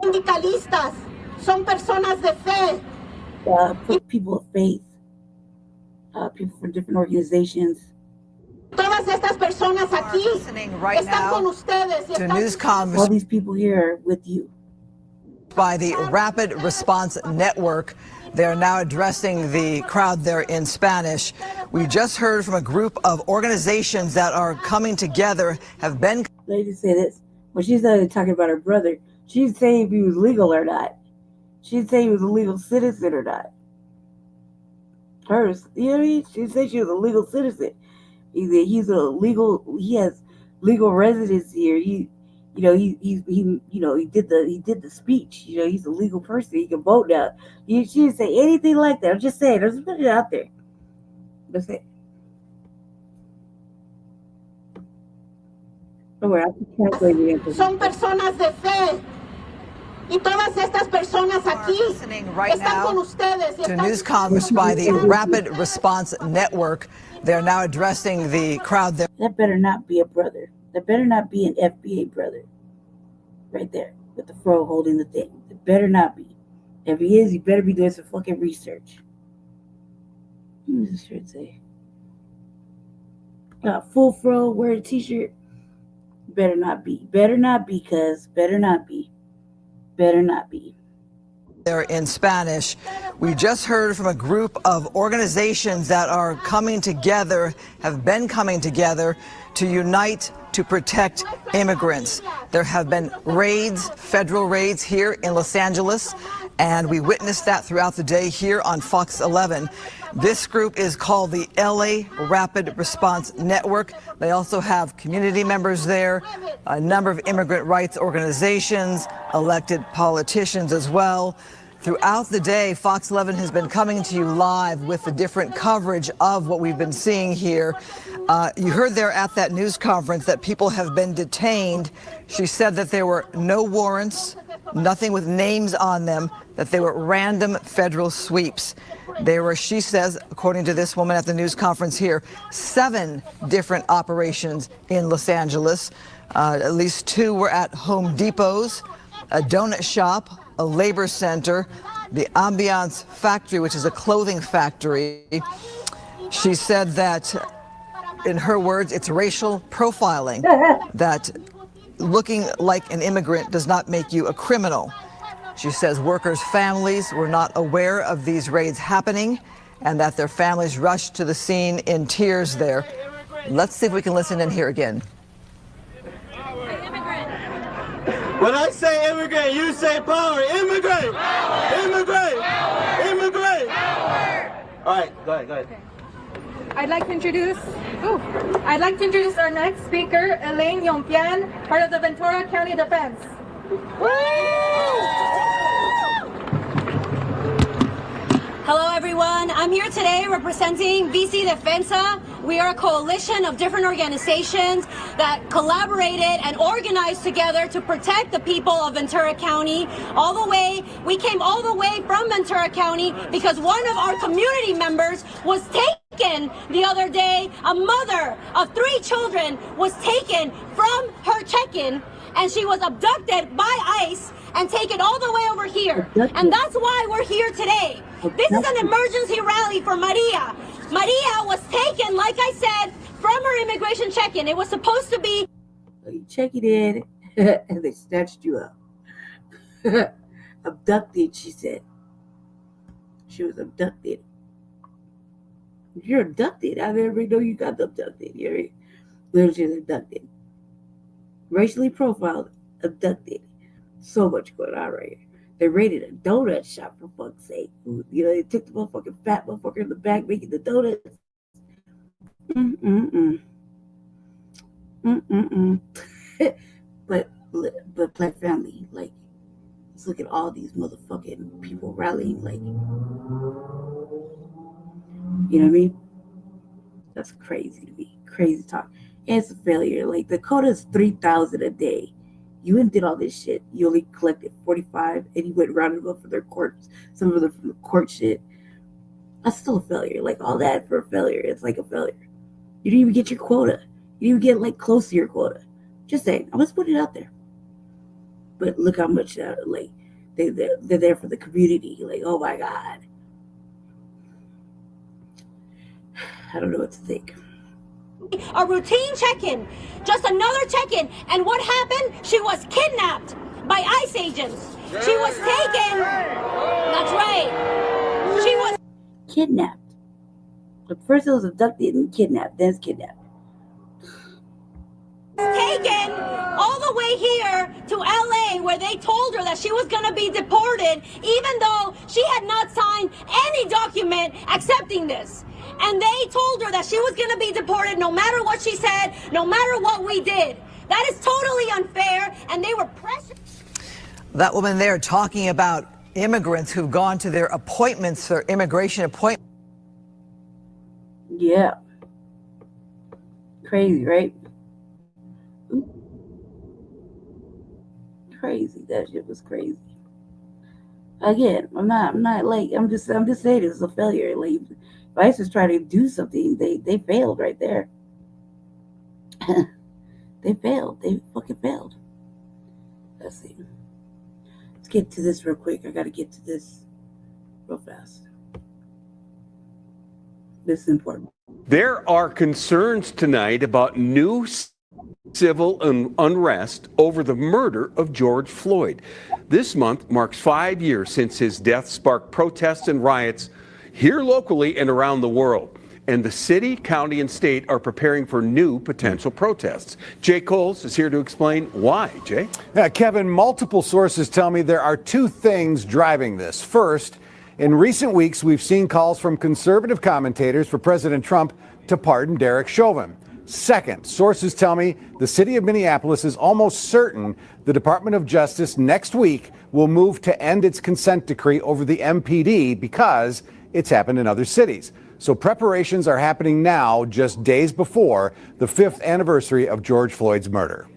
Sindicalistas. Son personas de fe. People of faith. People from different organizations. Todas estas personas aquí están con ustedes. To news conference. All these people here are with you. By the Rapid Response Network. They are now addressing the crowd there in Spanish. We just heard from a group of organizations that are coming together, have been. Let me just say this. When she started talking about her brother, she didn't say if he was legal or not. She didn't say he was a legal citizen or not. Hers, you know what I mean? She said she was a legal citizen. He has legal residence here. He did the speech. He's a legal person. He can vote now. She didn't say anything like that. I'm just saying. I'm just putting it out there. That's it. Don't worry, I can translate the answer. Son personas de fe. Y todas estas personas aquí están con ustedes. To news conference by the Rapid Response Network. They're now addressing the crowd there. That better not be a brother. That better not be an FBA brother. Right there, with the fro holding the thing. It better not be. If he is, he better be doing some fucking research. What does this shirt say? Full fro, wear a t-shirt. Better not be. Better not be, cuz. Better not be. Better not be. There in Spanish. We just heard from a group of organizations that are coming together, have been coming together to unite to protect immigrants. There have been raids, federal raids here in Los Angeles, and we witnessed that throughout the day here on Fox 11. This group is called the LA Rapid Response Network. They also have community members there, a number of immigrant rights organizations, elected politicians as well. Throughout the day, Fox 11 has been coming to you live with the different coverage of what we've been seeing here. You heard there at that news conference that people have been detained. She said that there were no warrants, nothing with names on them, that they were random federal sweeps. There were, she says, according to this woman at the news conference here, 7 different operations in Los Angeles. At least 2 were at Home Depots, a donut shop, a labor center, the Ambiance factory, which is a clothing factory. She said that, in her words, it's racial profiling, that looking like an immigrant does not make you a criminal. She says workers' families were not aware of these raids happening and that their families rushed to the scene in tears there. Let's see if we can listen in here again. When I say immigrate, you say power. Immigrate! Power! Immigrate! Power! Immigrate! Power! All right, go ahead. I'd like to introduce our next speaker, Elaine Yompian, part of the Ventura County Defense. Hello everyone, I'm here today representing VC Defensa. We are a coalition of different organizations that collaborated and organized together to protect the people of Ventura County. We came all the way from Ventura County because one of our community members was taken the other day. A mother of 3 children was taken from her check-in and she was abducted by ICE and taken all the way over here. And that's why we're here today. This is an emergency rally for Maria. Maria was taken, like I said, from her immigration check-in. It was supposed to be... You check it in, and they snatched you up. Abducted, she said. She was abducted. If you're abducted, I never know you got abducted. You're literally abducted. Racially profiled, abducted. So much going on right here. They raided a donut shop, for fuck's sake. You know, they took the motherfucking fat motherfucker in the back making the donuts. But Black family, like, let's look at all these motherfucking people rallying, like, you know what I mean? That's crazy to me. Crazy talk. And it's a failure. Like, the quota is 3,000 a day. You went and did all this shit. You only collected 45, and you went rounded up for their courts. Some of the court shit. That's still a failure. Like, all that for a failure. It's like a failure. You didn't even get your quota. You didn't even get, like, close to your quota. Just saying. I'm just putting it out there. But look how much, like, they're there for the community. Like, oh my God. I don't know what to think. A routine check-in, just another check-in, and what happened? She was kidnapped by ICE agents. She was taken. That's right. She was kidnapped. But first it was abducted and kidnapped, then it's kidnapped. Taken all the way here to LA, where they told her that she was going to be deported, even though she had not signed any document accepting this. And they told her that she was going to be deported no matter what she said, no matter what we did. That is totally unfair, and they were pressured. That woman there talking about immigrants who've gone to their appointments, their immigration appointments. Yeah. Crazy, right? Crazy. That shit was crazy. Again, I'm not like, I'm just saying it's a failure. Like, ICE is trying to do something. They failed right there. They failed. They fucking failed. Let's see. Let's get to this real quick. I got to get to this real fast. This is important. There are concerns tonight about new civil unrest over the murder of George Floyd. This month marks 5 years since his death sparked protests and riots here locally and around the world. And the city, county, and state are preparing for new potential protests. Jay Coles is here to explain why. Jay? Yeah, Kevin, multiple sources tell me there are 2 things driving this. First, in recent weeks, we've seen calls from conservative commentators for President Trump to pardon Derek Chauvin. Second, sources tell me the city of Minneapolis is almost certain the Department of Justice next week will move to end its consent decree over the MPD because it's happened in other cities. So preparations are happening now, just days before the 5th anniversary of George Floyd's murder.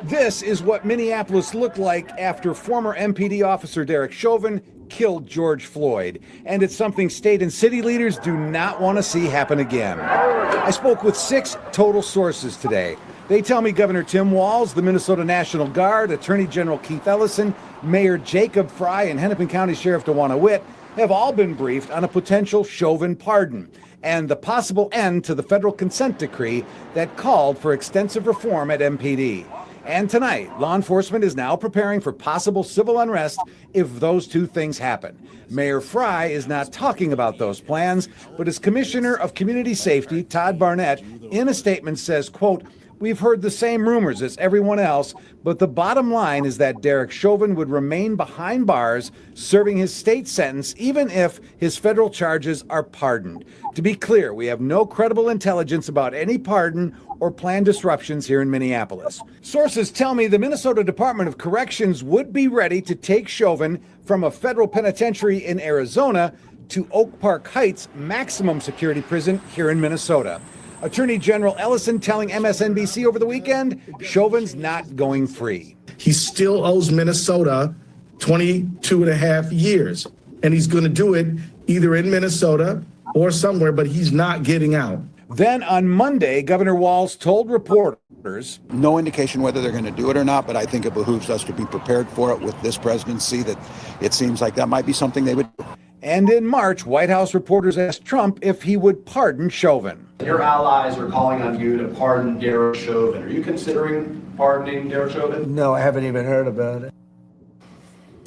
This is what Minneapolis looked like after former MPD officer Derek Chauvin killed George Floyd. And it's something state and city leaders do not want to see happen again. I spoke with 6 total sources today. They tell me Governor Tim Walz, the Minnesota National Guard, Attorney General Keith Ellison, Mayor Jacob Fry, and Hennepin County Sheriff DeWanna Witt have all been briefed on a potential Chauvin pardon and the possible end to the federal consent decree that called for extensive reform at MPD. And tonight, law enforcement is now preparing for possible civil unrest if those 2 things happen. Mayor Fry is not talking about those plans, but as Commissioner of Community Safety, Todd Barnett, in a statement says, quote, We've heard the same rumors as everyone else, but the bottom line is that Derek Chauvin would remain behind bars, serving his state sentence, even if his federal charges are pardoned. To be clear, we have no credible intelligence about any pardon or planned disruptions here in Minneapolis. Sources tell me the Minnesota Department of Corrections would be ready to take Chauvin from a federal penitentiary in Arizona to Oak Park Heights maximum security prison here in Minnesota. Attorney General Ellison telling MSNBC over the weekend, Chauvin's not going free. He still owes Minnesota 22 and a half years, and he's going to do it either in Minnesota or somewhere, but he's not getting out. Then on Monday, Governor Walz told reporters, no indication whether they're going to do it or not, but I think it behooves us to be prepared for it with this presidency, that it seems like that might be something they would do. And in March, White House reporters asked Trump if he would pardon Chauvin. Your allies are calling on you to pardon Derek Chauvin. Are you considering pardoning Derek Chauvin? No, I haven't even heard about it.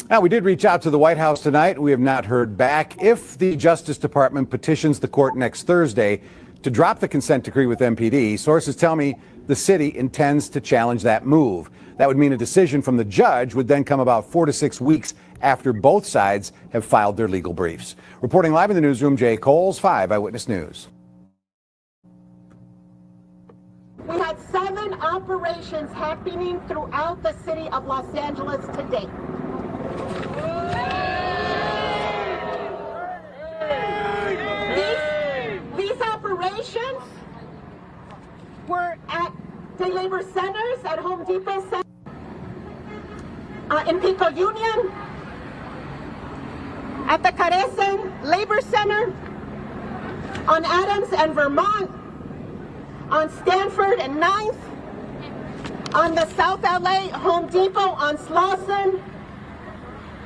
Now, we did reach out to the White House tonight. We have not heard back. If the Justice Department petitions the court next Thursday to drop the consent decree with MPD, sources tell me the city intends to challenge that move. That would mean a decision from the judge would then come about 4 to 6 weeks after both sides have filed their legal briefs. Reporting live in the newsroom, Jay Coles, 5 Eyewitness News. We had 7 operations happening throughout the city of Los Angeles today. These operations were at day labor centers, at Home Depot Center, in Pico Union, at the Carecen Labor Center, on Adams and Vermont, on Stanford and 9th, on the South LA Home Depot on Slauson,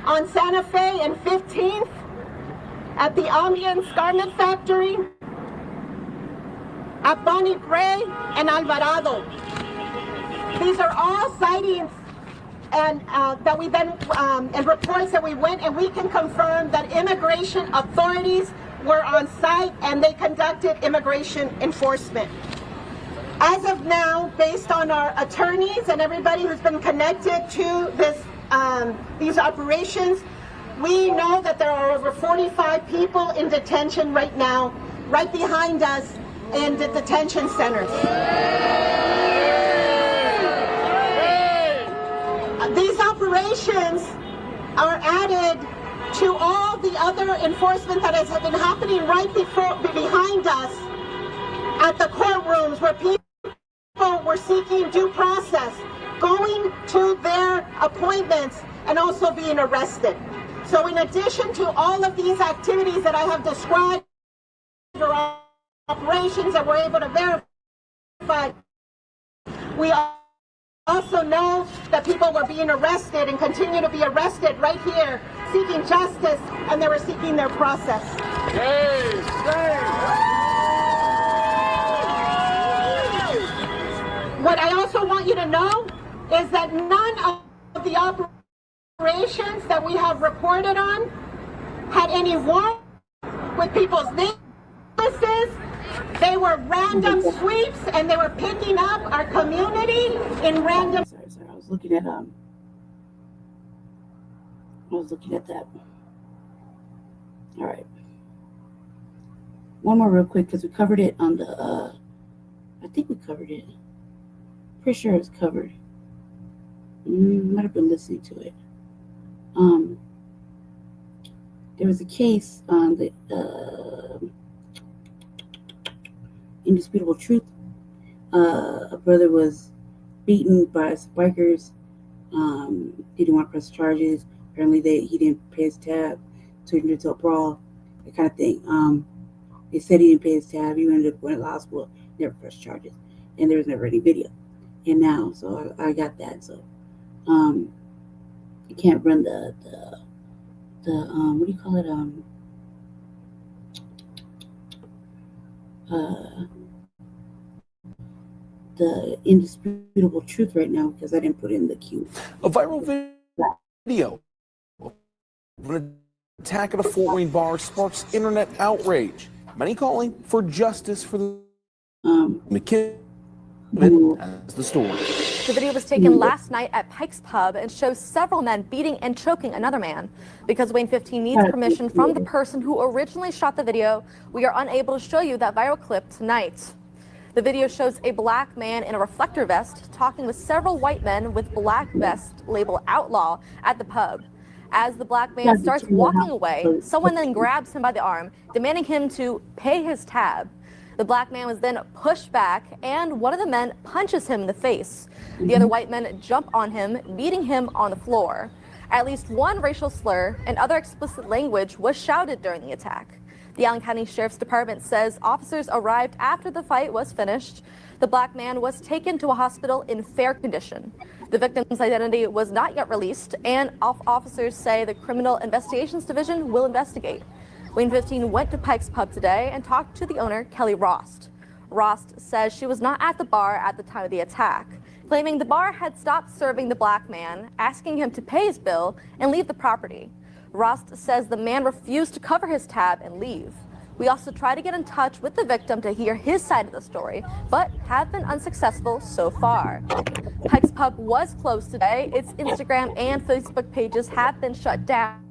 on Santa Fe and 15th, at the Ambience Garment Factory, at Bonnie Gray and Alvarado. These are all sightings and that we then and reports that we went, and we can confirm that immigration authorities were on site and they conducted immigration enforcement. As of now, based on our attorneys and everybody who's been connected to this these operations, we know that there are over 45 people in detention right now, right behind us in the detention centers. These operations are added to all the other enforcement that has been happening right behind us at the courtrooms where people were seeking due process, going to their appointments and also being arrested. So in addition to all of these activities that I have described, or operations that we're able to verify, we also know that people were being arrested and continue to be arrested right here, seeking justice, and they were seeking their process. What I also want you to know is that none of the operations that we have reported on had any warrant with people's names. They were random sweeps, and they were picking up our community in random. Sorry, I was looking at that. All right. One more real quick, because we covered it on the. I think we covered it. Pretty sure it's covered. Might have been listening to it. There was a case on the Indisputable Truth. A brother was beaten by bikers. He didn't want to press charges. Apparently, he didn't pay his tab, so he ended up brawl, that kind of thing. They said he didn't pay his tab. He ended up going to the hospital, never pressed charges, and there was never any video. And now, so I got that. So, you can't run the what do you call it? The Indisputable Truth right now, because I didn't put it in the queue. A viral video of an attack at a Fort Wayne bar sparks internet outrage. Many calling for justice for the McKinney. As the story. The video was taken last night at Pike's Pub and shows several men beating and choking another man. Because Wayne 15 needs permission from the person who originally shot the video, we are unable to show you that viral clip tonight. The video shows a black man in a reflector vest talking with several white men with black vest labeled outlaw at the pub. As the black man starts walking away, someone then grabs him by the arm, demanding him to pay his tab. The black man was then pushed back, and one of the men punches him in the face. The other white men jump on him, beating him on the floor. At least one racial slur and other explicit language was shouted during the attack. The Allen County Sheriff's Department says officers arrived after the fight was finished. The black man was taken to a hospital in fair condition. The victim's identity was not yet released, and officers say the Criminal Investigations Division will investigate. Wayne 15 went to Pike's Pub today and talked to the owner, Kelly Rost. Rost says she was not at the bar at the time of the attack, claiming the bar had stopped serving the black man, asking him to pay his bill and leave the property. Rost says the man refused to cover his tab and leave. We also tried to get in touch with the victim to hear his side of the story, but have been unsuccessful so far. Pike's Pub was closed today. Its Instagram and Facebook pages have been shut down.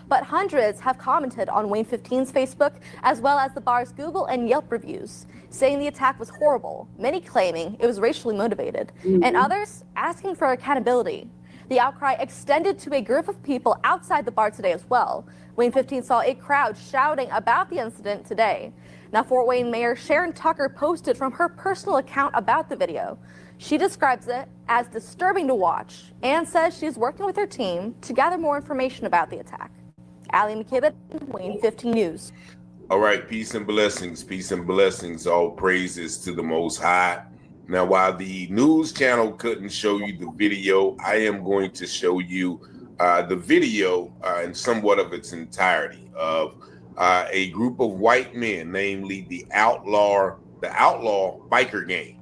But hundreds have commented on Wayne 15's Facebook, as well as the bar's Google and Yelp reviews, saying the attack was horrible, many claiming it was racially motivated, and others asking for accountability. The outcry extended to a group of people outside the bar today as well. Wayne 15 saw a crowd shouting about the incident today. Now, Fort Wayne Mayor Sharon Tucker posted from her personal account about the video. She describes it as disturbing to watch and says she's working with her team to gather more information about the attack. Allie McKibben, Wayne 15 News. All right, peace and blessings. All praises to the Most High. Now, while the news channel couldn't show you the video, I am going to show you the video in somewhat of its entirety of a group of white men, namely the outlaw biker gang.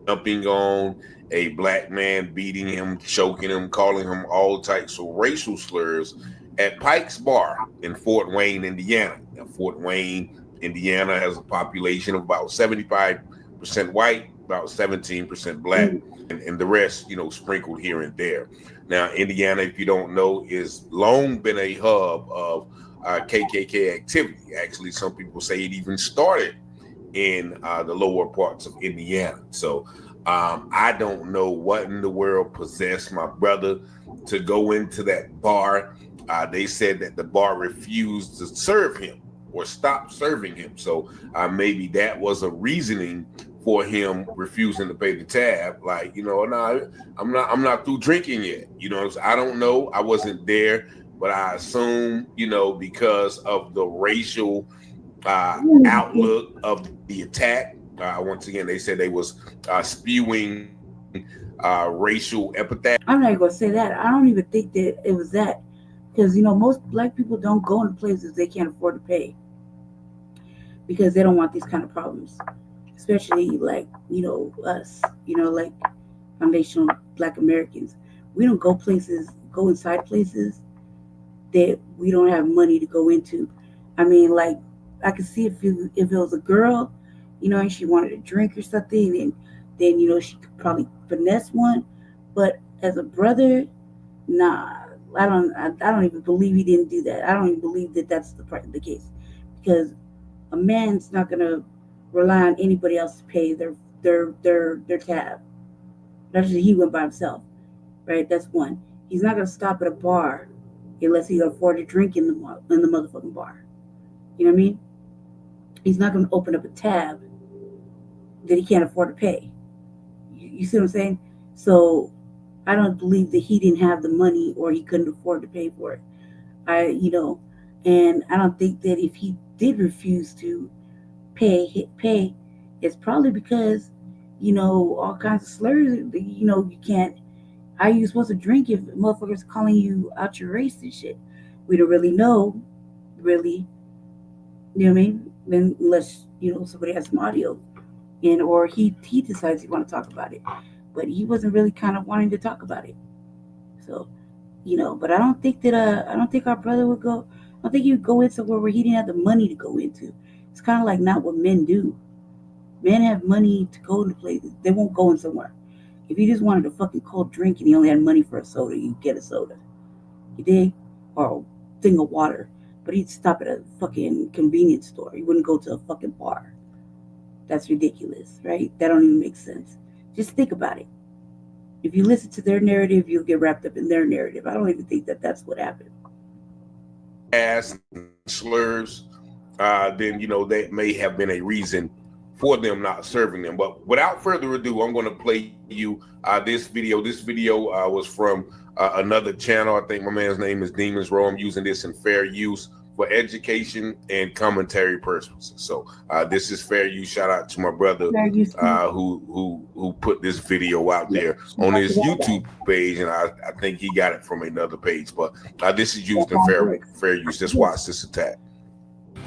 Jumping on a black man, beating him, choking him, calling him all types of racial slurs at Pike's Bar in Fort Wayne, Indiana. Now, Fort Wayne, Indiana has a population of about 75% white, about 17% black, and the rest, sprinkled here and there. Now, Indiana, if you don't know, is long been a hub of KKK activity. Actually, some people say it even started in the lower parts of Indiana. So I don't know what in the world possessed my brother to go into that bar. They said that the bar refused to serve him or stopped serving him. So maybe that was a reasoning for him refusing to pay the tab. Like, no, I'm not through drinking yet. I don't know. I wasn't there, but I assume, because of the racial outlook of the attack. Once again, they said they was spewing racial epithets. I'm not going to say that. I don't even think that it was that. Because, most black people don't go into places they can't afford to pay. Because they don't want these kind of problems. Especially like, us, like foundational Black Americans. We don't go inside places that we don't have money to go into. I mean, like, I could see if it was a girl, and she wanted a drink or something, and then, she could probably finesse one. But as a brother, nah, I don't even believe he didn't do that. I don't even believe that that's the case, because a man's not gonna rely on anybody else to pay their tab. That's just, he went by himself, right? That's one. He's not gonna stop at a bar unless he can afford a drink in the motherfucking bar. You know what I mean? He's not gonna open up a tab that he can't afford to pay. You see what I'm saying? So I don't believe that he didn't have the money or he couldn't afford to pay for it. And I don't think that if he did refuse to pay, it's probably because, all kinds of slurs, you can't, how are you supposed to drink if motherfuckers calling you out your race and shit? We don't really know, really, you know what I mean? Unless, somebody has some audio or he decides he want to talk about it. But he wasn't really kind of wanting to talk about it. So, but I don't think our brother would go, I don't think he would go in somewhere where he didn't have the money to go into. It's kind of like not what men do. Men have money to go to places. They won't go in somewhere. If you just wanted a fucking cold drink and you only had money for a soda, you get a soda. You dig? Or a thing of water. But he'd stop at a fucking convenience store. He wouldn't go to a fucking bar. That's ridiculous, right? That don't even make sense. Just think about it. If you listen to their narrative, you'll get wrapped up in their narrative. I don't even think that that's what happened. Ass slurs, then that may have been a reason for them not serving them. But without further ado, I'm going to play you this video. This video was from another channel. I think my man's name is Demons Row. I'm using this in fair use for education and commentary purposes. So this is fair use. Shout out to my brother who put this video out there on his YouTube page, and I think he got it from another page. But this is used in fair use. Just watch this attack.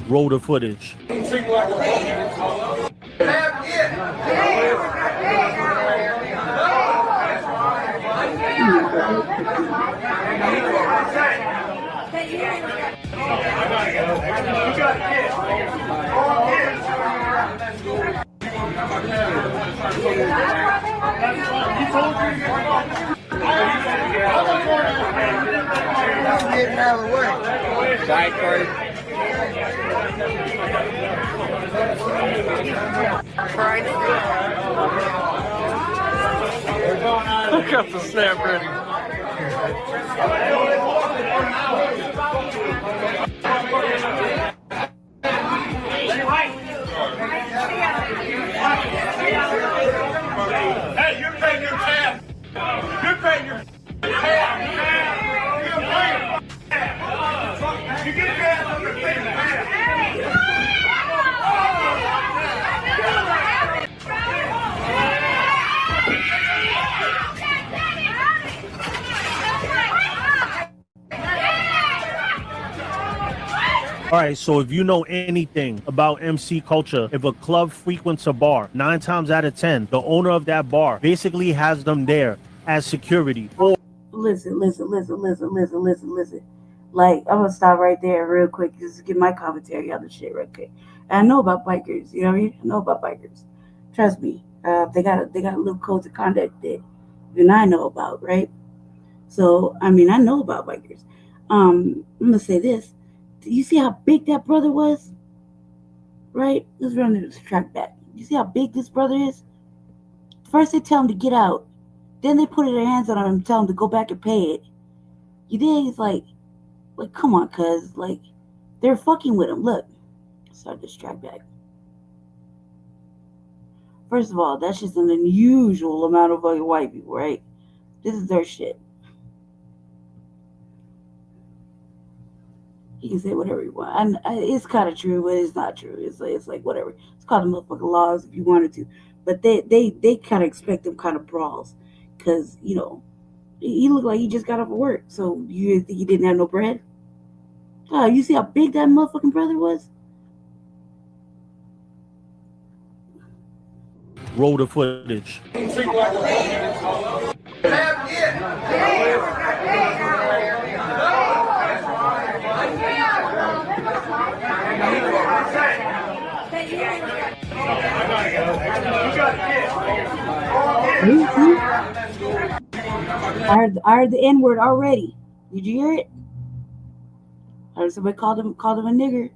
Roll the footage. I got the snap ready. Hey, you're paying your tab. You're paying your tab. You get your ass up and pay the tab. All right, so if you know anything about MC culture, if a club frequents a bar, 9 times out of 10, the owner of that bar basically has them there as security. Listen. Like, I'm gonna stop right there real quick just to get my commentary on the shit real quick. And I know about bikers, you know what I mean? I know about bikers. Trust me. They got a little codes of conduct that even I know about, right? So, I mean, I know about bikers. I'm gonna say this. You see how big that brother was? Right? Let's run this track back. You see how big this brother is? First they tell him to get out. Then they put their hands on him and tell him to go back and pay it. You think it's like, come on, cuz. Like, they're fucking with him. Look. Start this track back. First of all, that's just an unusual amount of fucking white people, right? This is their shit. You can say whatever you want. And it's kind of true, but it's not true. It's like whatever. It's called the motherfucking laws if you wanted to. But they kind of expect them kind of brawls. Because, you look like he just got off of work. So you think he didn't have no bread? Oh, you see how big that motherfucking brother was? Roll the footage. I heard the N-word already. Did you hear it? I heard somebody called him a nigger.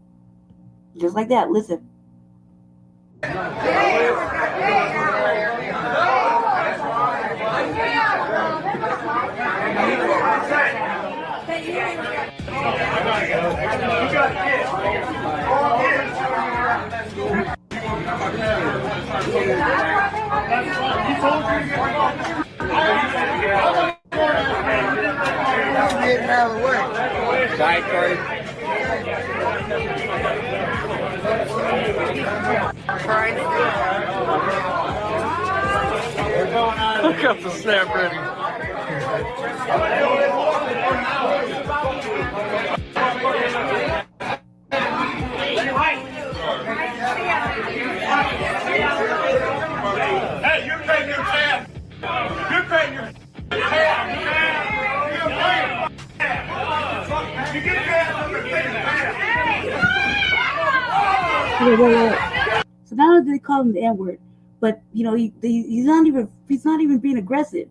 Just like that. Listen. I got the snap ready. Hey, you're paying your tab. You're paying your tab. You get your ass up and pay the tab. Wait. So not only do they call him the N-word, but you know he's not even being aggressive.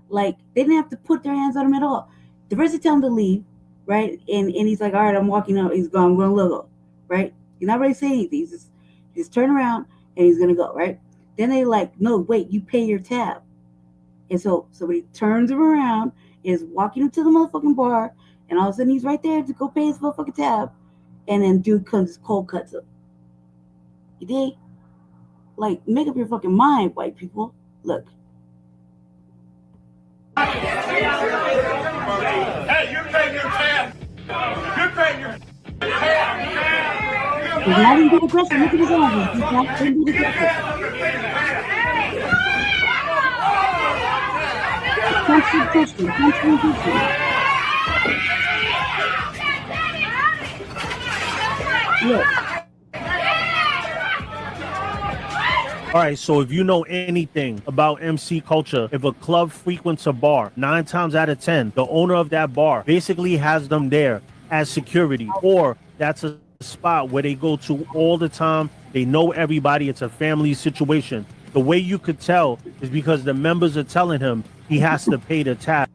Like they didn't have to put their hands on him at all. The first they tell him to leave, right? And he's like, all right, I'm walking out. He's gone. I'm going to logo, right? He's not ready to say anything. He's just turn around and he's gonna go, right? Then they like, no, wait, you pay your tab. And so he turns him around, is walking up to the motherfucking bar, and all of a sudden he's right there to go pay his motherfucking tab, and then dude comes cold cuts him. You dig? Like, make up your fucking mind, white people. Look. Hey, you're paying your tab. You're paying your tab. He's not even being aggressive. Look at his arms. He's not even being aggressive. Look. All right, so if you know anything about MC culture, if a club frequents a bar, 9 times out of 10, the owner of that bar basically has them there as security, or that's a spot where they go to all the time. They know everybody. It's a family situation. The way you could tell is because the members are telling him he has to pay the tab.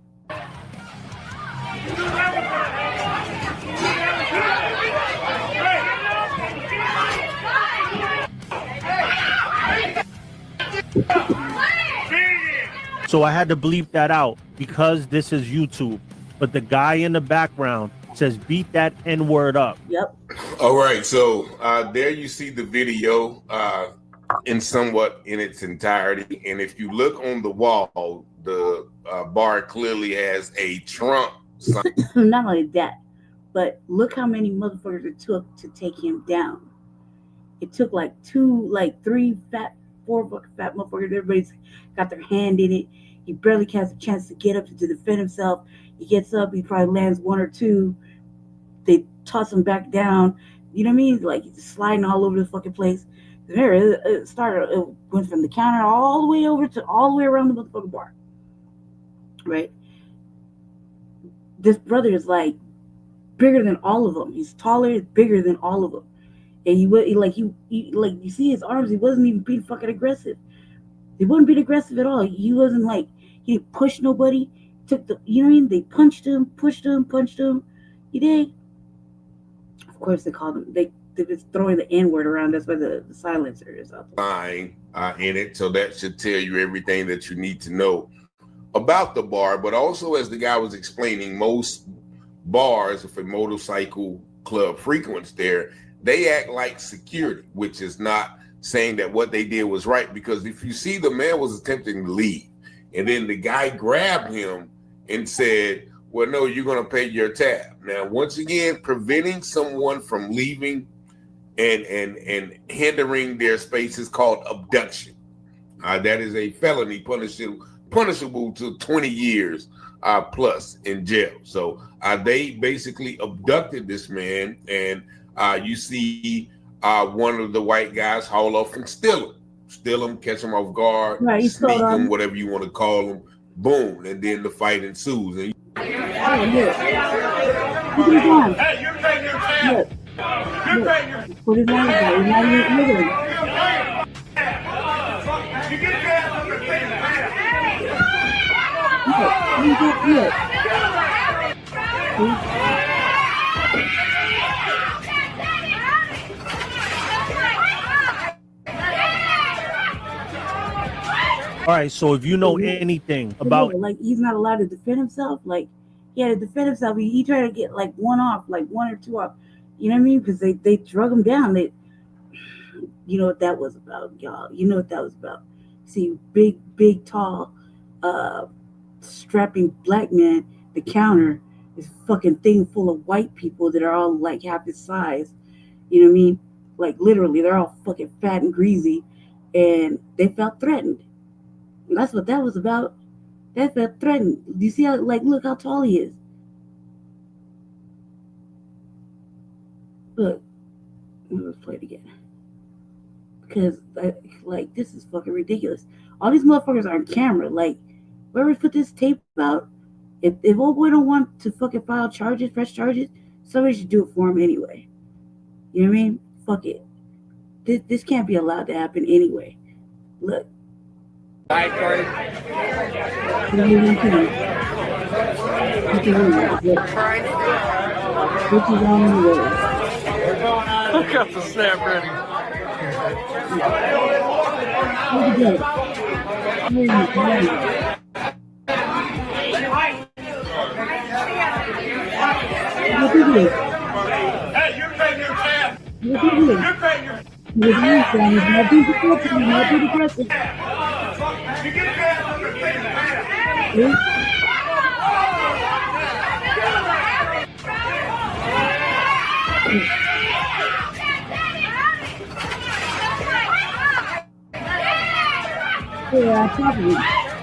So I had to bleep that out because this is YouTube. But the guy in the background says, beat that N-word up. Yep. All right. So there you see the video in its entirety. And if you look on the wall, the bar clearly has a Trump sign. Not only that, but look how many motherfuckers it took to take him down. It took like 4 fucking fat motherfuckers. Everybody's got their hand in it. He barely has a chance to get up to defend himself. He gets up, he probably lands 1 or 2. They toss him back down. You know what I mean? Like he's sliding all over the fucking place. It went from the counter all the way around the motherfucking bar. Right? This brother is like bigger than all of them. He's taller, bigger than all of them. And you see his arms, he wasn't even being fucking aggressive. He wasn't being aggressive at all. He wasn't like, he didn't push nobody. You know what I mean? They punched him, punched him. You did. Of course, they called him, they was throwing the N-word around. That's why the silencer is up. Sign in it. So that should tell you everything that you need to know about the bar. But also, as the guy was explaining, most bars, if a motorcycle club frequents there, they act like security, which is not saying that what they did was right. Because if you see, the man was attempting to leave, and then the guy grabbed him and said, well, no, you're going to pay your tab. Now, once again, preventing someone from leaving and hindering their space is called abduction. That is a felony punishable to 20 years plus in jail. So they basically abducted this man, and you see one of the white guys haul off and steal him, catch him off guard, right, sneak him, whatever you want to call him, boom, and then the fight ensues. And Hey, you're paying your tab. You're paying your tab. Put his hands down. He's not even moving. You get your ass up and pay the All right, so if you know anything about, like, he's not allowed to defend himself. Like, he had to defend himself. He tried to get like 1 off, like 1 or 2 off. You know what I mean? Because they drug him down. You know what that was about, y'all. You know what that was about. See, big, tall, strapping black man. The counter is fucking thing full of white people that are all like half his size. You know what I mean? Like literally, they're all fucking fat and greasy, and they felt threatened. And that's what that was about. They felt threatened. Do you see how, like, look how tall he is? Look, let's play it again. Because, like, this is fucking ridiculous. All these motherfuckers are on camera. Like, whoever put this tape out, if old boy don't want to fucking file fresh charges, somebody should do it for him anyway. You know what I mean? Fuck it. this can't be allowed to happen anyway. Look. Hi, Corey. Look up the snap ready. Hey, you're paying your tab. You're paying your. You get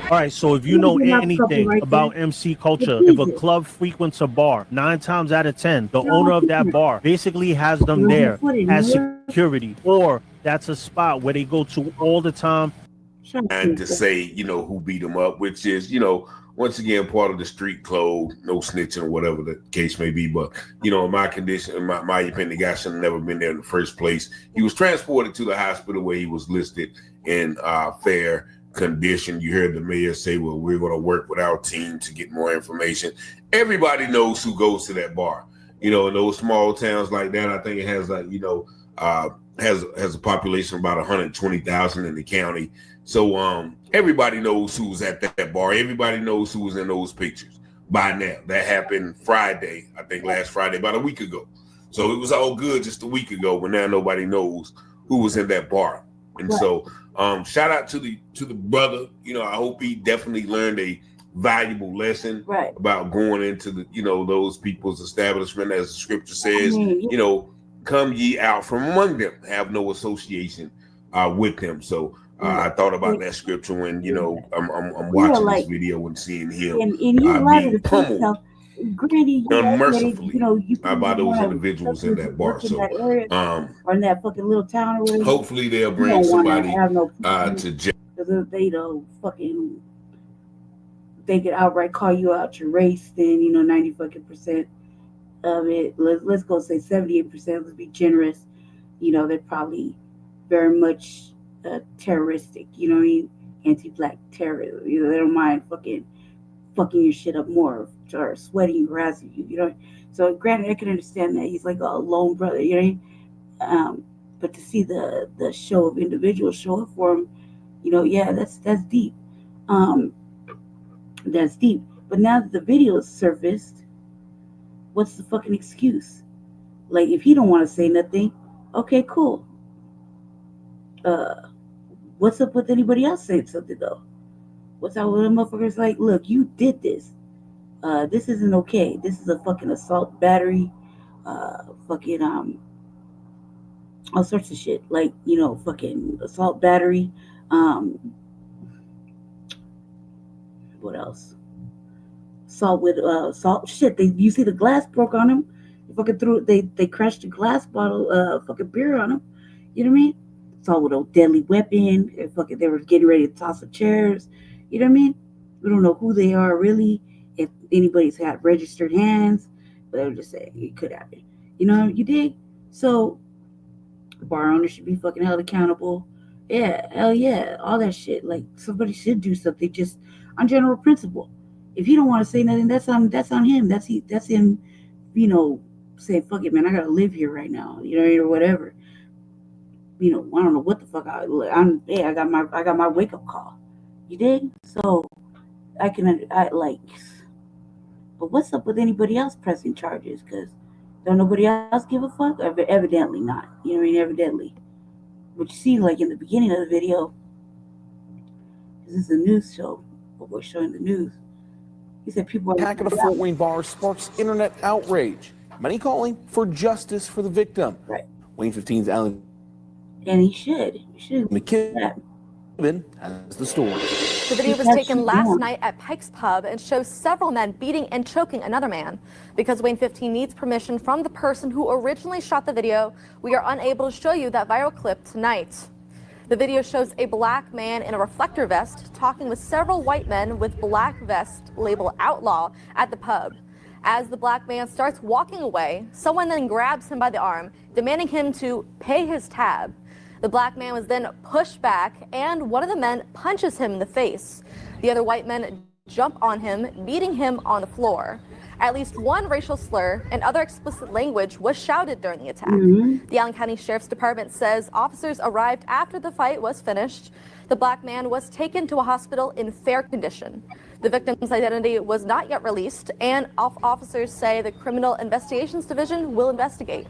All right, so if you know anything about MC culture, if a club frequents a bar, 9 times out of 10, the owner of that bar basically has them there as security, or that's a spot where they go to all the time. And to say, you know, who beat them up, which is, you know, once again, part of the street code, no snitching or whatever the case may be. But, you know, in my condition, in my opinion, the guy should have never been there in the first place. He was transported to the hospital where he was listed in fair condition. You heard the mayor say, well, we're going to work with our team to get more information. Everybody knows who goes to that bar. You know, in those small towns like that, I think it has, you know, has a population of about 120,000 in the county. So everybody knows who's at that bar. Everybody knows who was in those pictures by now. That happened Friday, I think last Friday, about a week ago. So it was all good just a week ago, but now nobody knows who was in that bar. And so shout out to the brother. You know, I hope he definitely learned a valuable lesson about going into the, you know, those people's establishment, as the scripture says, you know, come ye out from among them, have no association with them. So I thought about that scripture when, you know, I'm watching this video and seeing him being pummeled unmercifully by those individuals in that bar. So or in that fucking little town or whatever. Hopefully they'll bring somebody to jail. Because they don't fucking, they could outright call you out your race, then, you know, 90% of it, let's go say 78%, let's be generous, you know, they're probably very much terroristic, you know what I mean? Anti-black terror, you know, they don't mind fucking your shit up more or sweating you, harassing you, you know. So granted, I can understand that he's like a lone brother, you know what I mean? But to see the show of individuals show up for him, you know, yeah, that's deep. That's deep. But now that the video is surfaced, what's the fucking excuse? Like, if he don't want to say nothing, okay, cool. What's up with anybody else saying something though? What's up with the motherfuckers like, look, you did this. This isn't okay. This is a fucking assault battery. Fucking all sorts of shit. Like, you know, fucking assault battery. What else? Assault with assault shit. You see the glass broke on him. They fucking threw it. They crashed a glass bottle, fucking beer on him. You know what I mean? Assault with a deadly weapon. They were getting ready to toss the chairs. You know what I mean? We don't know who they are really. If anybody's had registered hands, but they were just saying it could happen. You know, you dig? So bar owners should be fucking held accountable. Yeah, hell yeah, all that shit. Like, somebody should do something just on general principle. If he don't want to say nothing, that's on him. That's him, you know, saying, fuck it, man, I gotta live here right now, you know, or whatever. You know, I don't know what the fuck I got my wake up call. You dig? So I like, but what's up with anybody else pressing charges? Because don't nobody else give a fuck? Evidently not. You know what I mean? Evidently. But you see, like in the beginning of the video, this is a news show, but we're showing the news. He said people are attack at a Fort Wayne bar sparks internet outrage. Many calling for justice for the victim. Right. Wayne 15's Alan. And he should. McKibben has the story. The video was taken last night at Pike's Pub and shows several men beating and choking another man. Because Wayne 15 needs permission from the person who originally shot the video, we are unable to show you that viral clip tonight. The video shows a black man in a reflector vest talking with several white men with black vest labeled outlaw at the pub. As the black man starts walking away, someone then grabs him by the arm, demanding him to pay his tab. The black man was then pushed back, and one of the men punches him in the face. The other white men jump on him, beating him on the floor. At least one racial slur and other explicit language was shouted during the attack. The Allen County Sheriff's Department says officers arrived after the fight was finished. The black man was taken to a hospital in fair condition. The victim's identity was not yet released, and officers say the Criminal Investigations Division will investigate.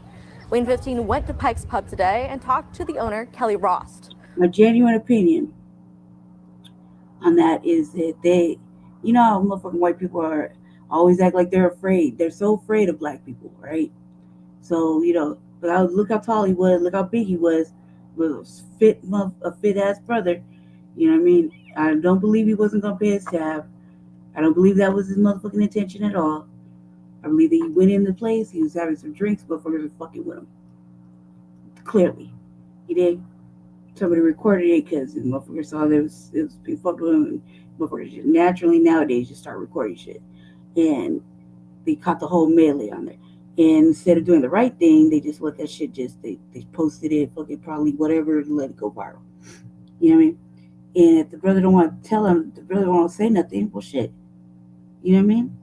Wayne 15 went to Pike's Pub today and talked to the owner, Kelly Rost. My genuine opinion on that is that they, you know how motherfucking white people are always act like they're afraid. They're so afraid of black people, right? So, you know, look how tall he was, look how big he was a fit ass brother. You know what I mean? I don't believe he wasn't gonna pay his tab. I don't believe that was his motherfucking intention at all. I believe that he went in the place, he was having some drinks, motherfuckers were fucking with him. Clearly. He did. Somebody recorded it because the motherfucker saw it was being fucked with him, and motherfuckers just naturally nowadays just start recording shit. And they caught the whole melee on there. And instead of doing the right thing, they just let that shit they posted it, fucking probably whatever, and let it go viral. You know what I mean? And if the brother don't want to tell him, the brother don't want to say nothing, well shit. You know what I mean?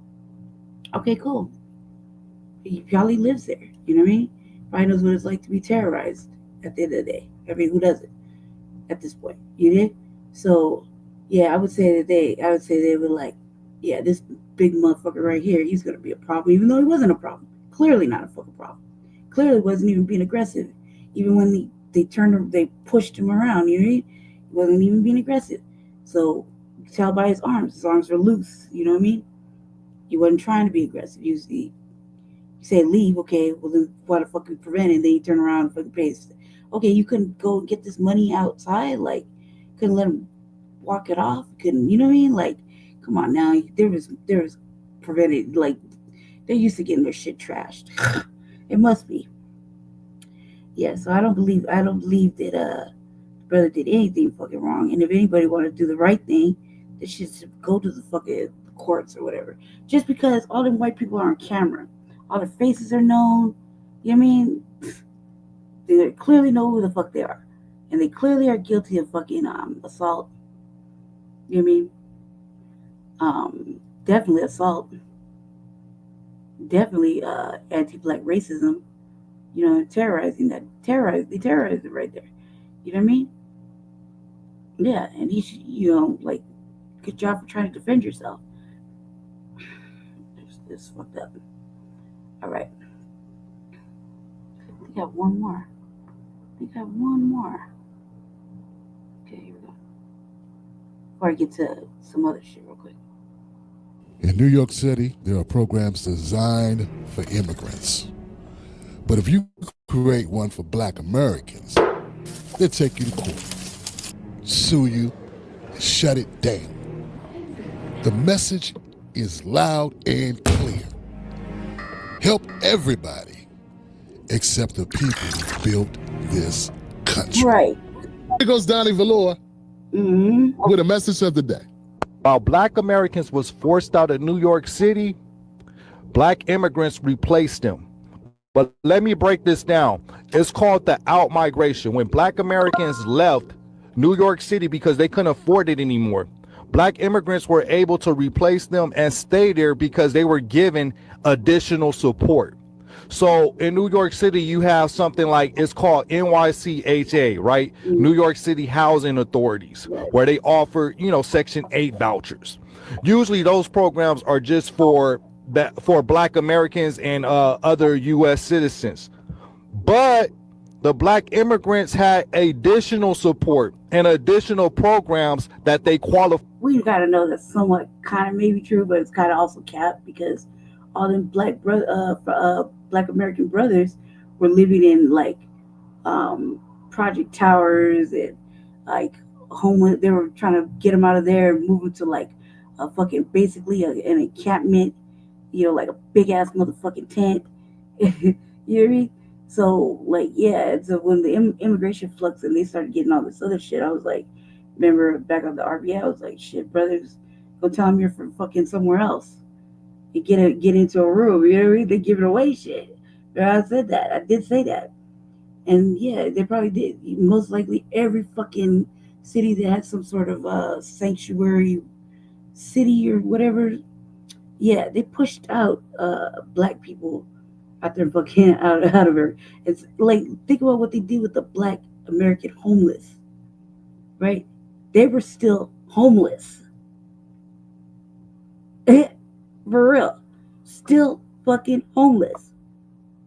Okay, cool. He probably lives there. You know what I mean? Probably knows what it's like to be terrorized at the end of the day. I mean, who doesn't at this point? You know? So yeah, I would say they were like, yeah, this big motherfucker right here, he's gonna be a problem, even though he wasn't a problem. Clearly not a fucking problem. Clearly wasn't even being aggressive. Even when they pushed him around, you know what I mean? He wasn't even being aggressive. So you can tell by his arms were loose, you know what I mean? He wasn't trying to be aggressive. You say leave, okay, well then why the fuck you prevent it? And then you turn around and fucking pace. Okay, you couldn't go and get this money outside, like couldn't let him walk it off, couldn't, you know what I mean? Like, come on now, there was prevented, like they're used to getting their shit trashed. It must be. Yeah, so I don't believe that brother did anything fucking wrong. And if anybody want to do the right thing, they should go to the fucking courts or whatever. Just because all them white people are on camera, all their faces are known, you know what I mean? They clearly know who the fuck they are. And they clearly are guilty of fucking assault. You know what I mean? Definitely assault. Definitely anti-black racism. You know, they terrorized it right there. You know what I mean? Yeah, and he should, you know, like, good job for trying to defend yourself. It's fucked up. All right. I think I have one more. Okay, here we go. Before I get to some other shit real quick. In New York City, there are programs designed for immigrants. But if you create one for Black Americans, they'll take you to court, sue you, and shut it down. The message is loud and clear. Help everybody except the people who built this country. Right. Here goes Donnie Valor with a message of the day. While Black Americans was forced out of New York City, Black immigrants replaced them. But let me break this down. It's called the out-migration. When Black Americans left New York City because they couldn't afford it anymore, Black immigrants were able to replace them and stay there because they were given additional support. So in New York City, you have something like, it's called NYCHA, right? New York City Housing Authorities, where they offer, you know, Section 8 vouchers. Usually those programs are just for Black Americans and other U.S. citizens. But the Black immigrants had additional support and additional programs that they qualify. We got to know that somewhat kind of may be true, but it's kind of also capped because all them Black American brothers were living in like project towers and like homeless. They were trying to get them out of there and move them to like a fucking basically an encampment, you know, like a big ass motherfucking tent. You know what I mean? So like, yeah. So when the immigration flux and they started getting all this other shit, I was like, remember back on the RBI, I was like, shit, brothers, go tell them you're from fucking somewhere else. You get into a room, you know what I mean? They give it away shit. I said that. I did say that. And yeah, they probably did. Most likely every fucking city that had some sort of sanctuary city or whatever, yeah, they pushed out black people out there fucking out of her. It's like, think about what they did with the black American homeless, right? They were still homeless. For real. Still fucking homeless.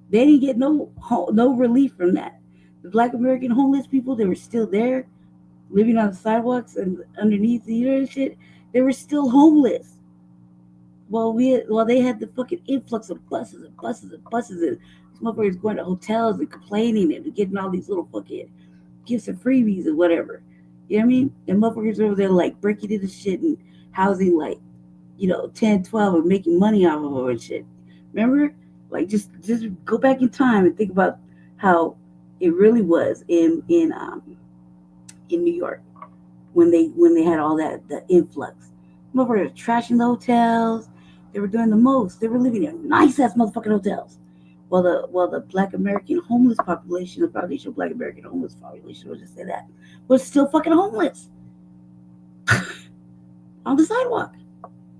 They didn't get no relief from that. The black American homeless people, they were still there, living on the sidewalks and underneath the and shit. They were still homeless. While they had the fucking influx of buses and buses and buses, and motherfuckers going to hotels and complaining and getting all these little fucking gifts and freebies and whatever. You know what I mean? And motherfuckers over there like breaking into shit and housing like, 10, 12 and making money off of it and shit. Remember? Like just go back in time and think about how it really was in New York when they had all that the influx. Motherfuckers trashing the hotels. They were doing the most. They were living in nice ass motherfucking hotels. While the black American homeless population, the foundational black American homeless population, we'll just say that, was still fucking homeless. On the sidewalk.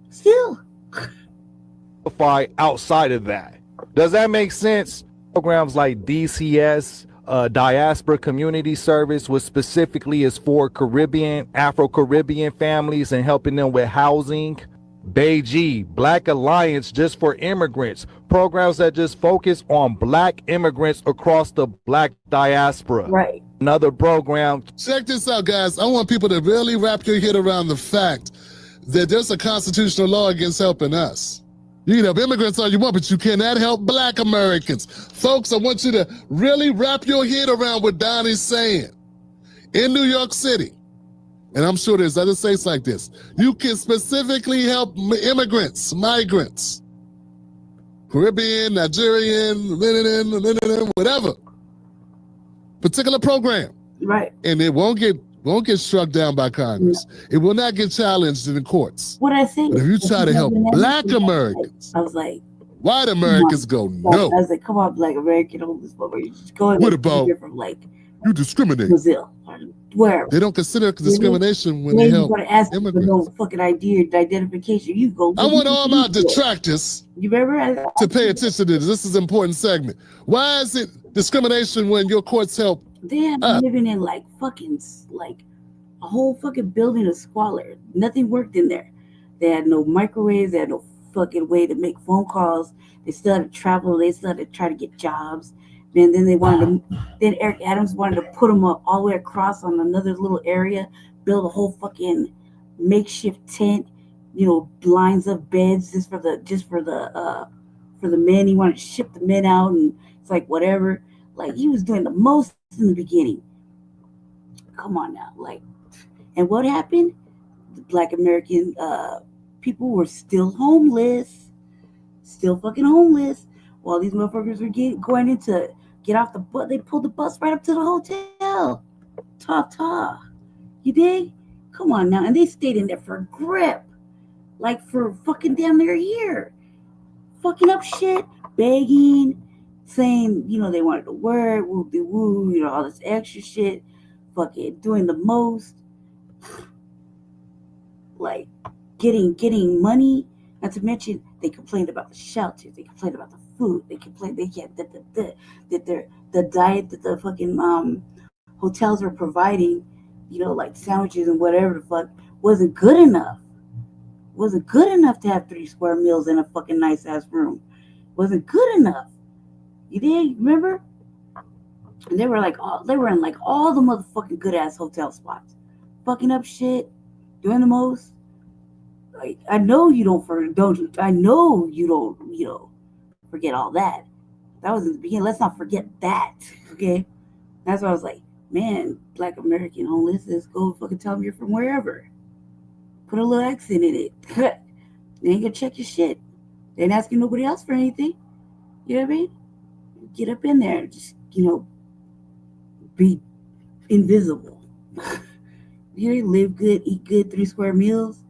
Still. Outside of that. Does that make sense? Programs like DCS, Diaspora Community Service, which specifically is for Afro-Caribbean families and helping them with housing. BLACC, Black Alliance just for immigrants, programs that just focus on black immigrants across the black diaspora. Right. Another program. Check this out, guys. I want people to really wrap your head around the fact that there's a constitutional law against helping us. You can help immigrants all you want, but you cannot help black Americans. Folks, I want you to really wrap your head around what Donnie's saying. In New York City, and I'm sure there's other states like this, you can specifically help immigrants, migrants, Caribbean, Nigerian, whatever. Particular program. Right. And it won't get struck down by Congress. No. It will not get challenged in the courts. What I think. But if you try to help black Americans, I was like, white Americans go no. I was like, come on, black American homeless people. You just go what about from like you discriminate? Brazil or wherever. They don't consider discrimination when they help immigrants. No fucking ID or identification. You go. I want all my detractors you remember to pay attention to this. This is an important segment. Why is it discrimination when your courts help? They have been living in like fucking like a whole fucking building of squalor. Nothing worked in there. They had no microwaves. They had no fucking way to make phone calls. They still had to travel. They still had to try to get jobs. And then they wanted to. Then Eric Adams wanted to put them up all the way across on another little area, build a whole fucking makeshift tent. Lines of beds just for the men. He wanted to ship the men out, and it's like whatever. Like he was doing the most in the beginning. Come on now, like, and what happened? The black American people were still homeless, still fucking homeless. While these motherfuckers were going in to get off the bus, they pulled the bus right up to the hotel. Ta. You dig? Come on now, and they stayed in there for a grip, like for fucking damn near a year, fucking up shit, begging. Saying, they wanted to work, woo, all this extra shit, fucking doing the most, like getting money. Not to mention, they complained about the shelters, they complained about the food, they complained that the diet that the fucking hotels were providing, like sandwiches and whatever the fuck, wasn't good enough. Wasn't good enough to have 3 square meals in a fucking nice ass room. Wasn't good enough. You did, remember? And they were in like all the motherfucking good ass hotel spots, fucking up shit, doing the most. Like I know you don't forget all that. That was in the beginning. Let's not forget that. Okay, that's why I was like, man, black American homeless, let's go fucking tell them you're from wherever. Put a little accent in it. They ain't gonna check your shit. They ain't asking nobody else for anything. You know what I mean? Get up in there, just be invisible. Live good, eat good, 3 square meals.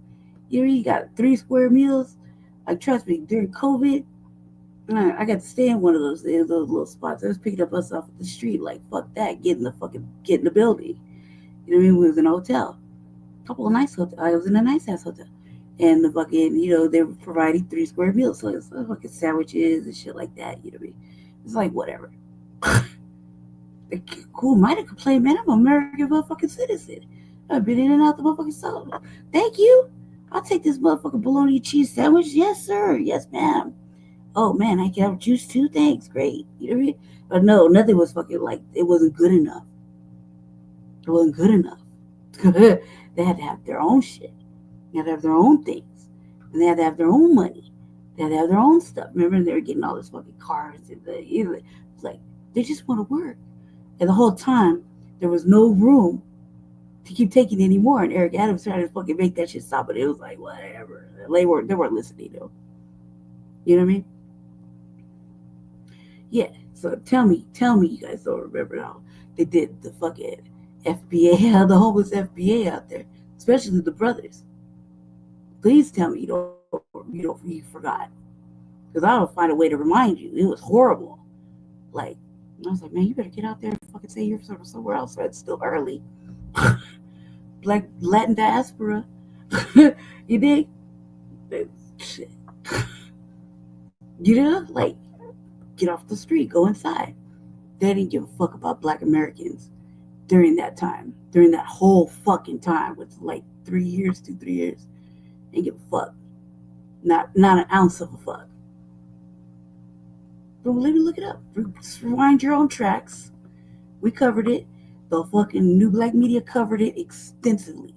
You got 3 square meals. Like trust me, during COVID, I got to stay in one of those little spots. I was picking up us off the street, like fuck that, get in the building. You know what I mean? We was in a hotel, a couple of nice hotels. I was in a nice ass hotel, and the fucking they were providing 3 square meals, so it's fucking sandwiches and shit like that. You know what I mean? It's like whatever. Cool, might have complained, man. I'm an American motherfucking citizen. I've been in and out the motherfucking soul. Thank you. I'll take this motherfucking bologna cheese sandwich. Yes, sir. Yes, ma'am. Oh man, I can have juice too. Thanks, great. You know what I mean? But no, nothing was fucking like it wasn't good enough. It wasn't good enough. They had to have their own shit. They had to have their own things, and they had to have their own money. They had to have their own stuff. Remember, they were getting all this fucking cars and it's like they just want to work. And the whole time there was no room to keep taking anymore. And Eric Adams tried to fucking make that shit stop, but it was like whatever. They weren't listening though. You know what I mean? Yeah, so tell me you guys don't remember how they did the fucking FBA, the homeless FBA out there, especially the brothers. Please tell me you forgot, because I'll find a way to remind you. It was horrible. Like I was like, man, you better get out there and fucking say you're somewhere else. It's still early. Like Latin diaspora, you dig? Shit. You know, like. Get off the street, go inside. They didn't give a fuck about Black Americans during that time, during that whole fucking time, with like 3 years, 3 years. They didn't give a fuck. Not an ounce of a fuck. But let me look it up. Rewind your own tracks. We covered it. The fucking New Black Media covered it extensively.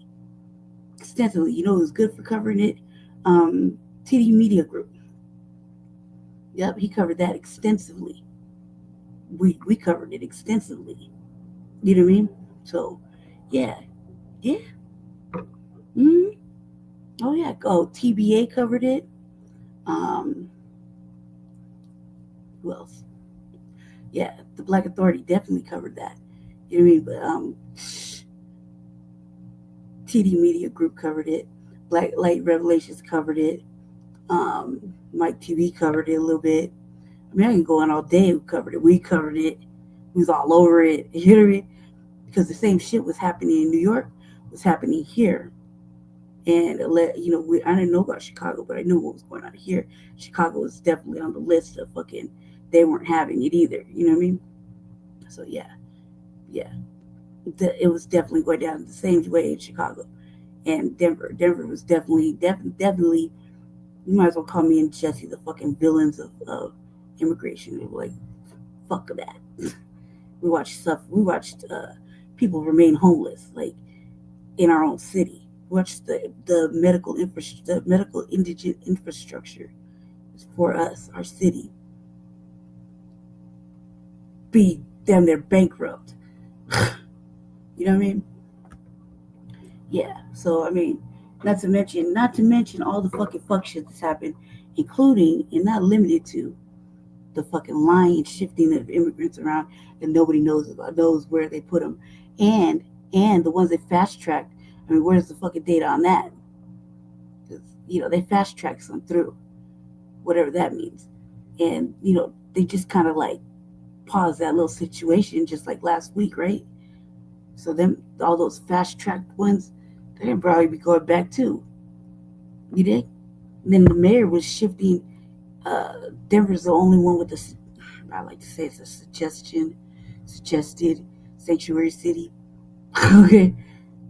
Extensively. You know who's good for covering it? TD Media Group. Yep, he covered that extensively. We covered it extensively. You know what I mean? So, yeah. Mm-hmm. Oh yeah. Oh, TBA covered it. Who else? Yeah, the Black Authority definitely covered that. You know what I mean? But TD Media Group covered it. Black Light Revelations covered it. Mike TV covered it a little bit. I mean, I can go on all day. We covered it. We covered it. We was all over it. You know what I mean? Because the same shit was happening in New York was happening here. And I didn't know about Chicago, but I knew what was going on here. Chicago was definitely on the list of fucking. They weren't having it either. You know what I mean? So yeah. It was definitely going down the same way in Chicago, and Denver. Denver was definitely. You might as well call me and Jesse the fucking villains of immigration. Like, fuck that. We watched people remain homeless, like in our own city. We watched the medical indigent infrastructure for us, our city, be damn near bankrupt. You know what I mean? Yeah. So I mean. Not to mention all the fucking fuck shit that's happened, including and not limited to the fucking lying and shifting of immigrants around that nobody knows where they put them, and the ones that fast tracked. I mean, where's the fucking data on that? Because they fast track some through, whatever that means, and they just kind of like paused that little situation just like last week, right? So then all those fast tracked ones. They'll probably be going back too. You dig? And then the mayor was shifting. Denver's the only one with this. I like to say it's a suggested sanctuary city. Okay,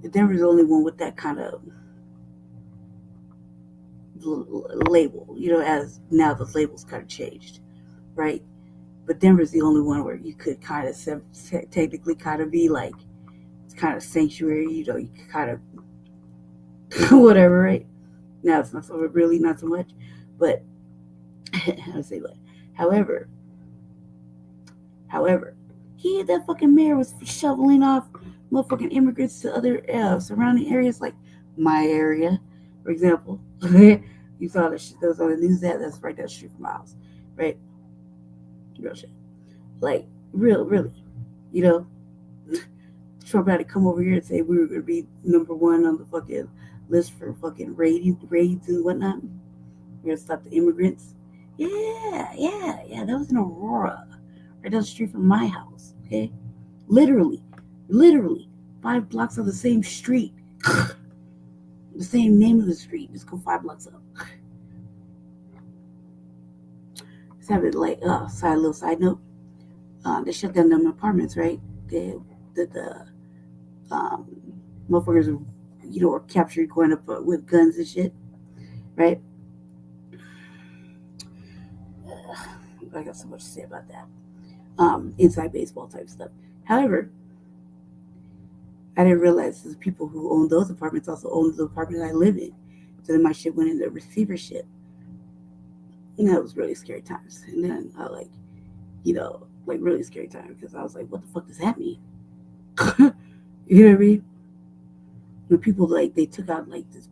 Denver's the only one with that kind of label. As now the label's kind of changed, right? But Denver's the only one where you could kind of technically kind of be like it's kind of sanctuary. You could kind of. Whatever, right? Now it's not so really not so much, but how to say what? However, that fucking mayor was shoveling off motherfucking immigrants to other surrounding areas like my area, for example. You saw that shit that was on the news. That's right down the street from my house, right? Real shit, like really, Trump had to come over here and say we were going to be number one on the fucking list for fucking raids and whatnot. We're going to stop the immigrants. Yeah. That was in Aurora, right down the street from my house. Okay, literally 5 blocks of the same street, the same name of the street. Just go 5 blocks up. Let's have it like little side note. They shut down them apartments, right? The motherfuckers, were captured going up with guns and shit, right? I got so much to say about that. Inside baseball type stuff. However, I didn't realize the people who own those apartments also own the apartment I live in. So then my shit went into receivership. And that was really scary times. And then I really scary time because I was like, what the fuck does that mean? You know what I mean? When people they took out this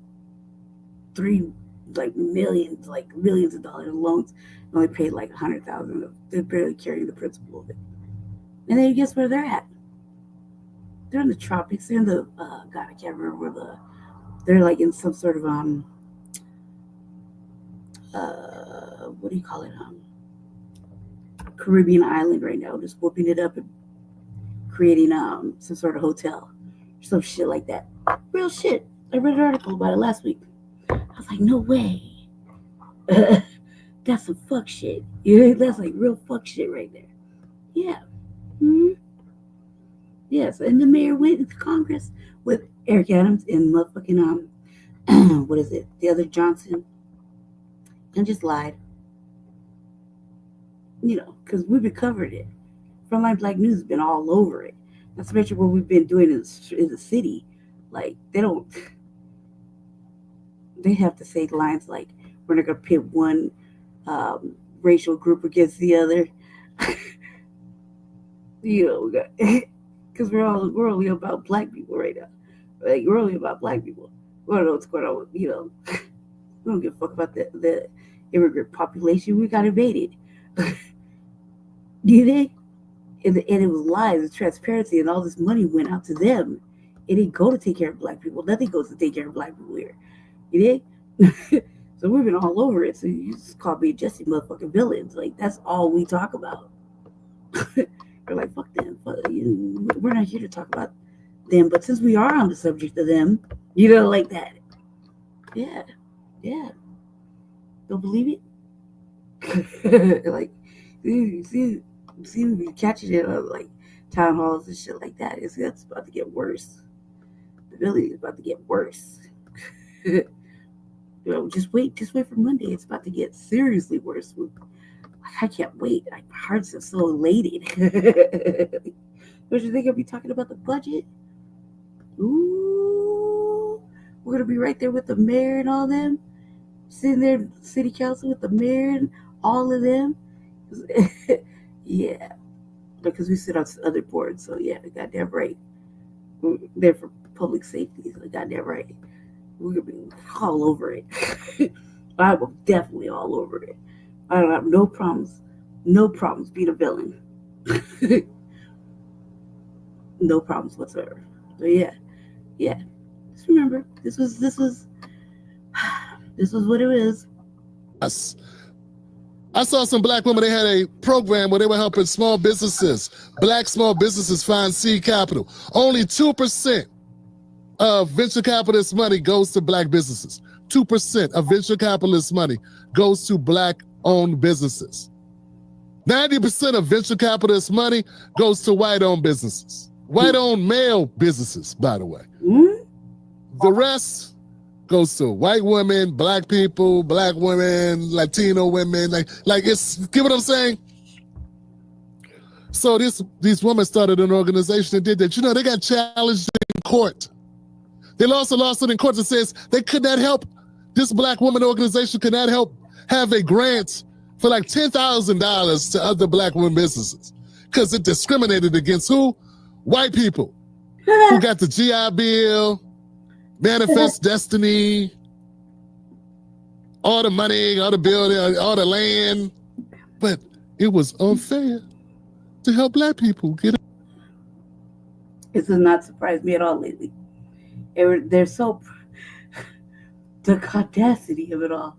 millions of dollars in loans and only paid $100,000. They're barely carrying the principal of it. And then guess where they're at? They're in the tropics. They're in the God, I can't remember where they're in some sort of what do you call it? Caribbean island right now, just whooping it up and creating some sort of hotel, some shit like that. Real shit. I read an article about it last week. I was like, no way. That's some fuck shit. That's real fuck shit right there. Yeah. Mm-hmm. Yes, and the mayor went to Congress with Eric Adams and motherfucking what is it? The other Johnson, and just lied. Because we've been covering it. Frontline Black News has been all over it. Not to mention what we've been doing in the city. They have to say lines like, we're not going to pit one racial group against the other. Because we're only about black people right now. We're only about black people. We don't know what's going on. We don't give a fuck about the immigrant population. We got invaded. Do you think? And it was lies and transparency, and all this money went out to them. It didn't go to take care of black people. Nothing goes to take care of black people here. You think? So we've been all over it. So you just call me Jesse motherfucking villains. That's all we talk about. We're fuck them. We're not here to talk about them. But since we are on the subject of them, like that. Yeah. Don't believe it? See, we be catching it on town halls and shit like that. That's about to get worse. The village is about to get worse. Just wait for Monday. It's about to get seriously worse. I can't wait. My heart's so elated. Don't you think I'll be talking about the budget? Ooh, we're gonna be right there with the mayor and all them, sitting there in city council with the mayor and all of them. Yeah, because we sit on other boards. So yeah, goddamn right. We're there for public safety. So goddamn right. We're gonna be all over it. I will definitely all over it. I don't have no problems being a villain. No problems whatsoever. So yeah. Just remember, this was what it is. I saw some black women, they had a program where they were helping small businesses, black small businesses find seed capital. Only 2% of venture capitalist money goes to black businesses. 2% of venture capitalist money goes to black-owned businesses. 90% of venture capitalist money goes to white-owned businesses. White-owned male businesses, by the way. The rest goes to white women, black people, black women, Latino women. It's, get what I'm saying? So these women started an organization and did that. They got challenged in court. They lost a lawsuit in court that says they could not help, this black woman organization could not help have a grant for $10,000 to other black women businesses because it discriminated against who? White people who got the GI Bill, Manifest Destiny, all the money, all the building, all the land. But it was unfair to help black people get it. This has not surprised me at all lately. They're so, the audacity of it all.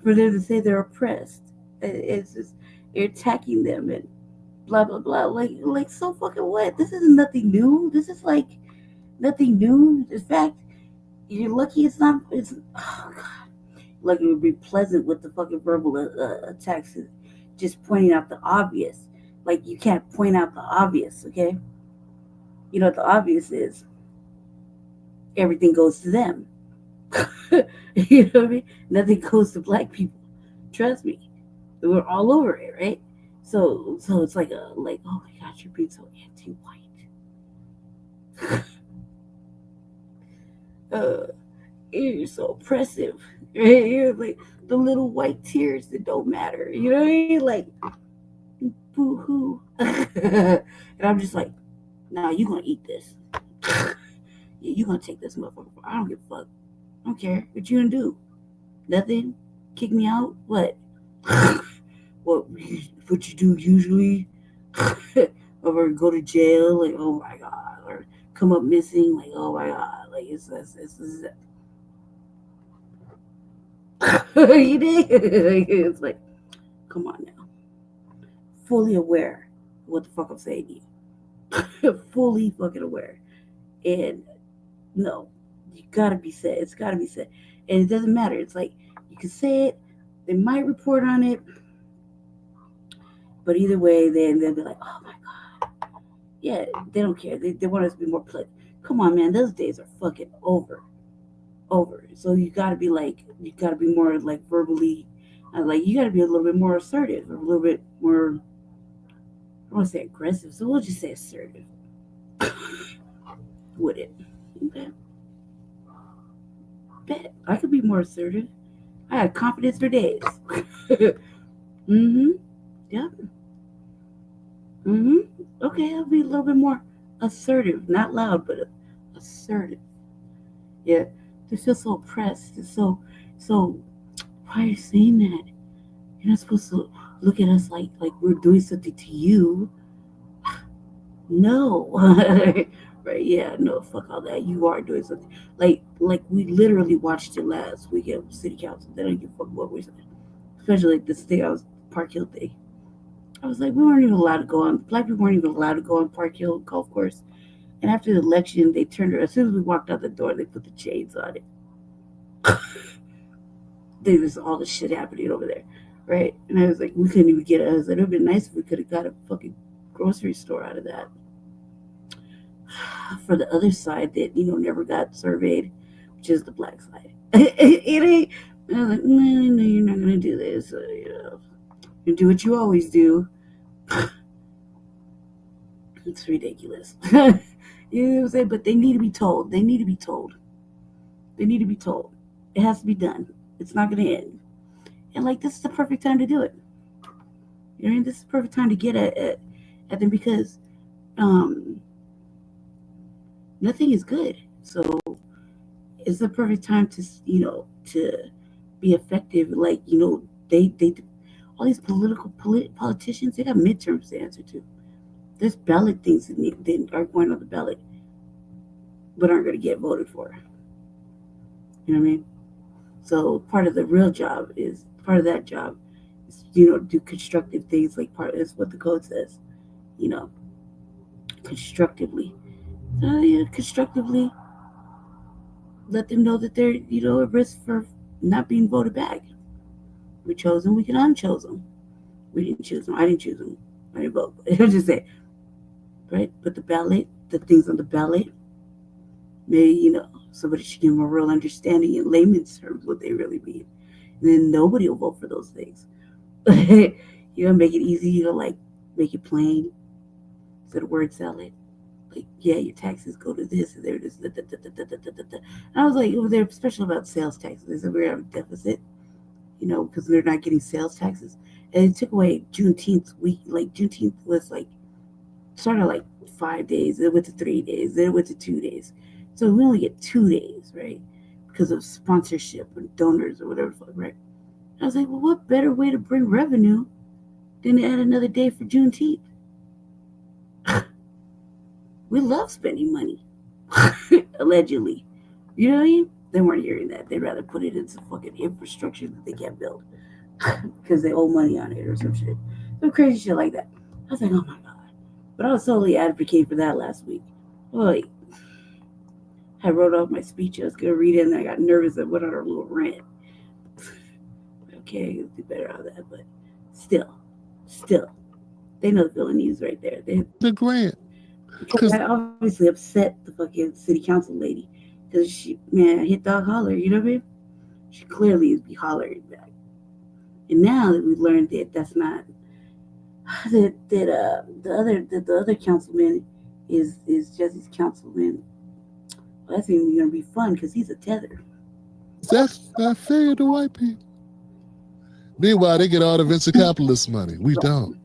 For them to say they're oppressed. It's just you're attacking them and blah blah blah. Like so fucking what? This is nothing new. This is like nothing new. In fact, you're lucky it's not. It's oh god, like it would be pleasant with the fucking verbal attacks, just pointing out the obvious. Like you can't point out the obvious, okay? You know what the obvious is? Everything goes to them. You know what I mean? Nothing goes to black people. Trust me, we're all over it, right? So it's like oh my gosh, you're being so anti-white. You're so oppressive. Right? You're like the little white tears that don't matter. You know what I mean? Like boo hoo. And I'm just like, nah, you gonna eat this. You gonna take this motherfucker. I don't give a fuck. I don't care. What you gonna do? Nothing? Kick me out? What? What you do usually? Or go to jail? Like, oh my god. Or come up missing? Like, oh my god. Like, it's you did? It's like, come on now. Fully aware of what the fuck I'm saying to you. Fully fucking aware. And no, you gotta be said. It's gotta be said. And it doesn't matter. It's like you can say it, they might report on it, but either way, they'll be like, oh my god. Yeah, they don't care. They want us to be more pleasant. Come on, man, those days are fucking over. So you gotta be more like verbally, like you gotta be a little bit more assertive, or a little bit more. I want to say aggressive, so we'll just say assertive. Would it? Okay. Bet I could be more assertive. I had confidence for days. Mm-hmm. Yep. Mm-hmm. Okay, I'll be a little bit more assertive, not loud, but assertive. Yeah. They feel so oppressed. It's so. Why are you saying that? You're not supposed to look at us like we're doing something to you. No. Right? Yeah. No. Fuck all that. You are doing something. Like we literally watched it last week at City Council. They don't give a fuck what we're saying. Especially like this thing. I was Park Hill thing. I was like, we weren't even allowed to go on. Black people weren't even allowed to go on Park Hill golf course. And after the election, they turned her. As soon as we walked out the door, they put the chains on it. There was all this shit happening over there, right? And I was like, we couldn't even get it. I was like, it would have been nice if we could have got a fucking grocery store out of that. For the other side that never got surveyed, which is the black side, it ain't. I was like, no, you're not gonna do this. You do what you always do. It's ridiculous. You know what I'm saying? But they need to be told. They need to be told. It has to be done. It's not going to end. And this is the perfect time to do it. You know what I mean? This is the perfect time to get at them because nothing is good. So it's the perfect time to to be effective. They all these politicians, they got midterms to answer to. There's ballot things that are going on the ballot, but aren't going to get voted for. You know what I mean? So part of that job is do constructive things. Like is what the code says. Constructively. Constructively let them know that they're at risk for not being voted back. We chose them. We can unchoose them. We didn't choose them. I didn't choose them. I didn't vote. I'm just saying. Right? But the things on the ballot, maybe, somebody should give them a real understanding in layman's terms what they really mean. And then nobody will vote for those things. Make it easy, make it plain. Instead of word salad. Like, yeah, your taxes go to this and there it is. And I was like, they're especially about sales taxes. They said we're having a deficit, because they're not getting sales taxes. And it took away Juneteenth week. Juneteenth was started 5 days, then it went to 3 days, then it went to 2 days. So we only get 2 days, right? Because of sponsorship and donors or whatever, right? I was like, well, what better way to bring revenue than to add another day for Juneteenth? We love spending money, allegedly. You know what I mean? They weren't hearing that. They'd rather put it into fucking infrastructure that they can't build. because they owe money on it or some shit. Some crazy shit like that. I was like, oh my God. But I was totally advocating for that last week. Like, I wrote off my speech. I was going to read it, and I got nervous and went on a little rant. Okay, I'll do better on that. But still, they know the villainy right there. The grant. Because that obviously upset the fucking city council lady. Because she, man, hit dog holler, you know what I mean? She clearly is be hollering back. And now that we've learned that that's not, the other councilman is Jesse's councilman. Well, that's even going to be fun because he's a tether. That's not fair to white people. Meanwhile, they get all the venture capitalist money. We don't.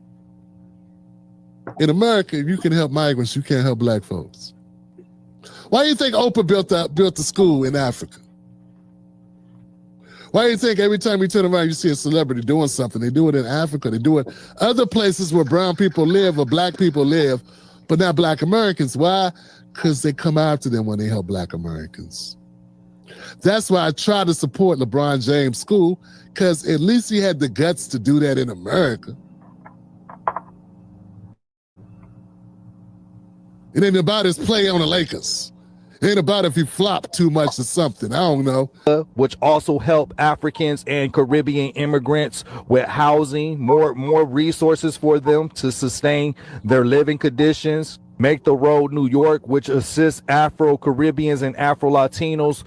In America, you can help migrants, you can't help black folks. Why do you think Oprah built the school in Africa? Why do you think every time you turn around, you see a celebrity doing something? They do it in Africa. They do it other places where brown people live or black people live, but not black Americans. Why? Because they come after them when they help black Americans. That's why I try to support LeBron James' school, because at least he had the guts to do that in America. It ain't about his play on the Lakers. It ain't about if he flopped too much or something. I don't know. Which also help Africans and Caribbean immigrants with housing, more resources for them to sustain their living conditions. Make the Road New York, which assists Afro-Caribbeans and Afro-Latinos,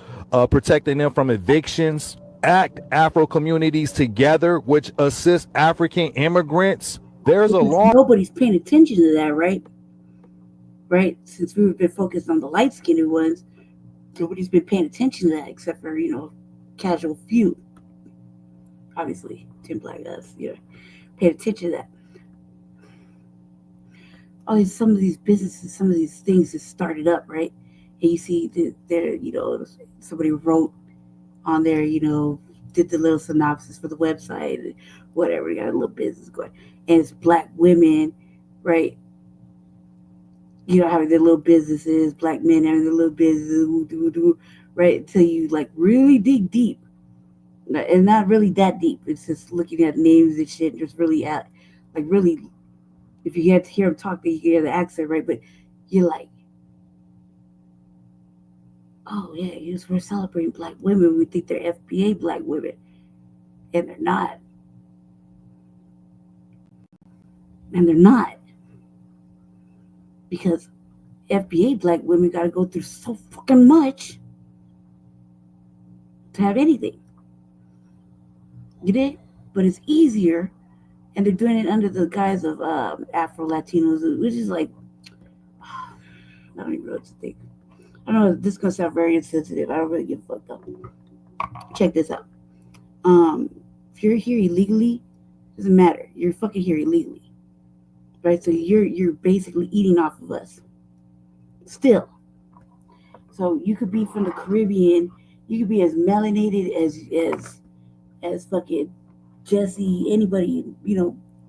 protecting them from evictions. ACT Afro Communities Together, which assists African immigrants. There's a long... Nobody's paying attention to that, right? Right? Since we've been focused on the light-skinned ones, nobody's been paying attention to that except for, casual few. Obviously, Tim Black us, paying attention to that. Some of these businesses, some of these things just started up, right? And you see there, somebody wrote on there, did the little synopsis for the website, whatever, got a little business going. And it's black women, right? Having their little businesses, black men having their little businesses, right? Until you really dig deep. And not really that deep. It's just looking at names and shit, just really really, if you had to hear them talk, then you can hear the accent, right? But you're like, oh yeah, we're celebrating black women. We think they're FBA black women. And they're not. And they're not. Because FBA black women got to go through so fucking much to have anything. You did? But it's easier, and they're doing it under the guise of Afro-Latinos, which is like, I don't even know what to think. I don't know, this is going to sound very insensitive. I don't really give a fuck though. Check this out. If you're here illegally, doesn't matter. You're fucking here illegally. Right, so you're basically eating off of us. Still. So you could be from the Caribbean, you could be as melanated as fucking Jesse, anybody,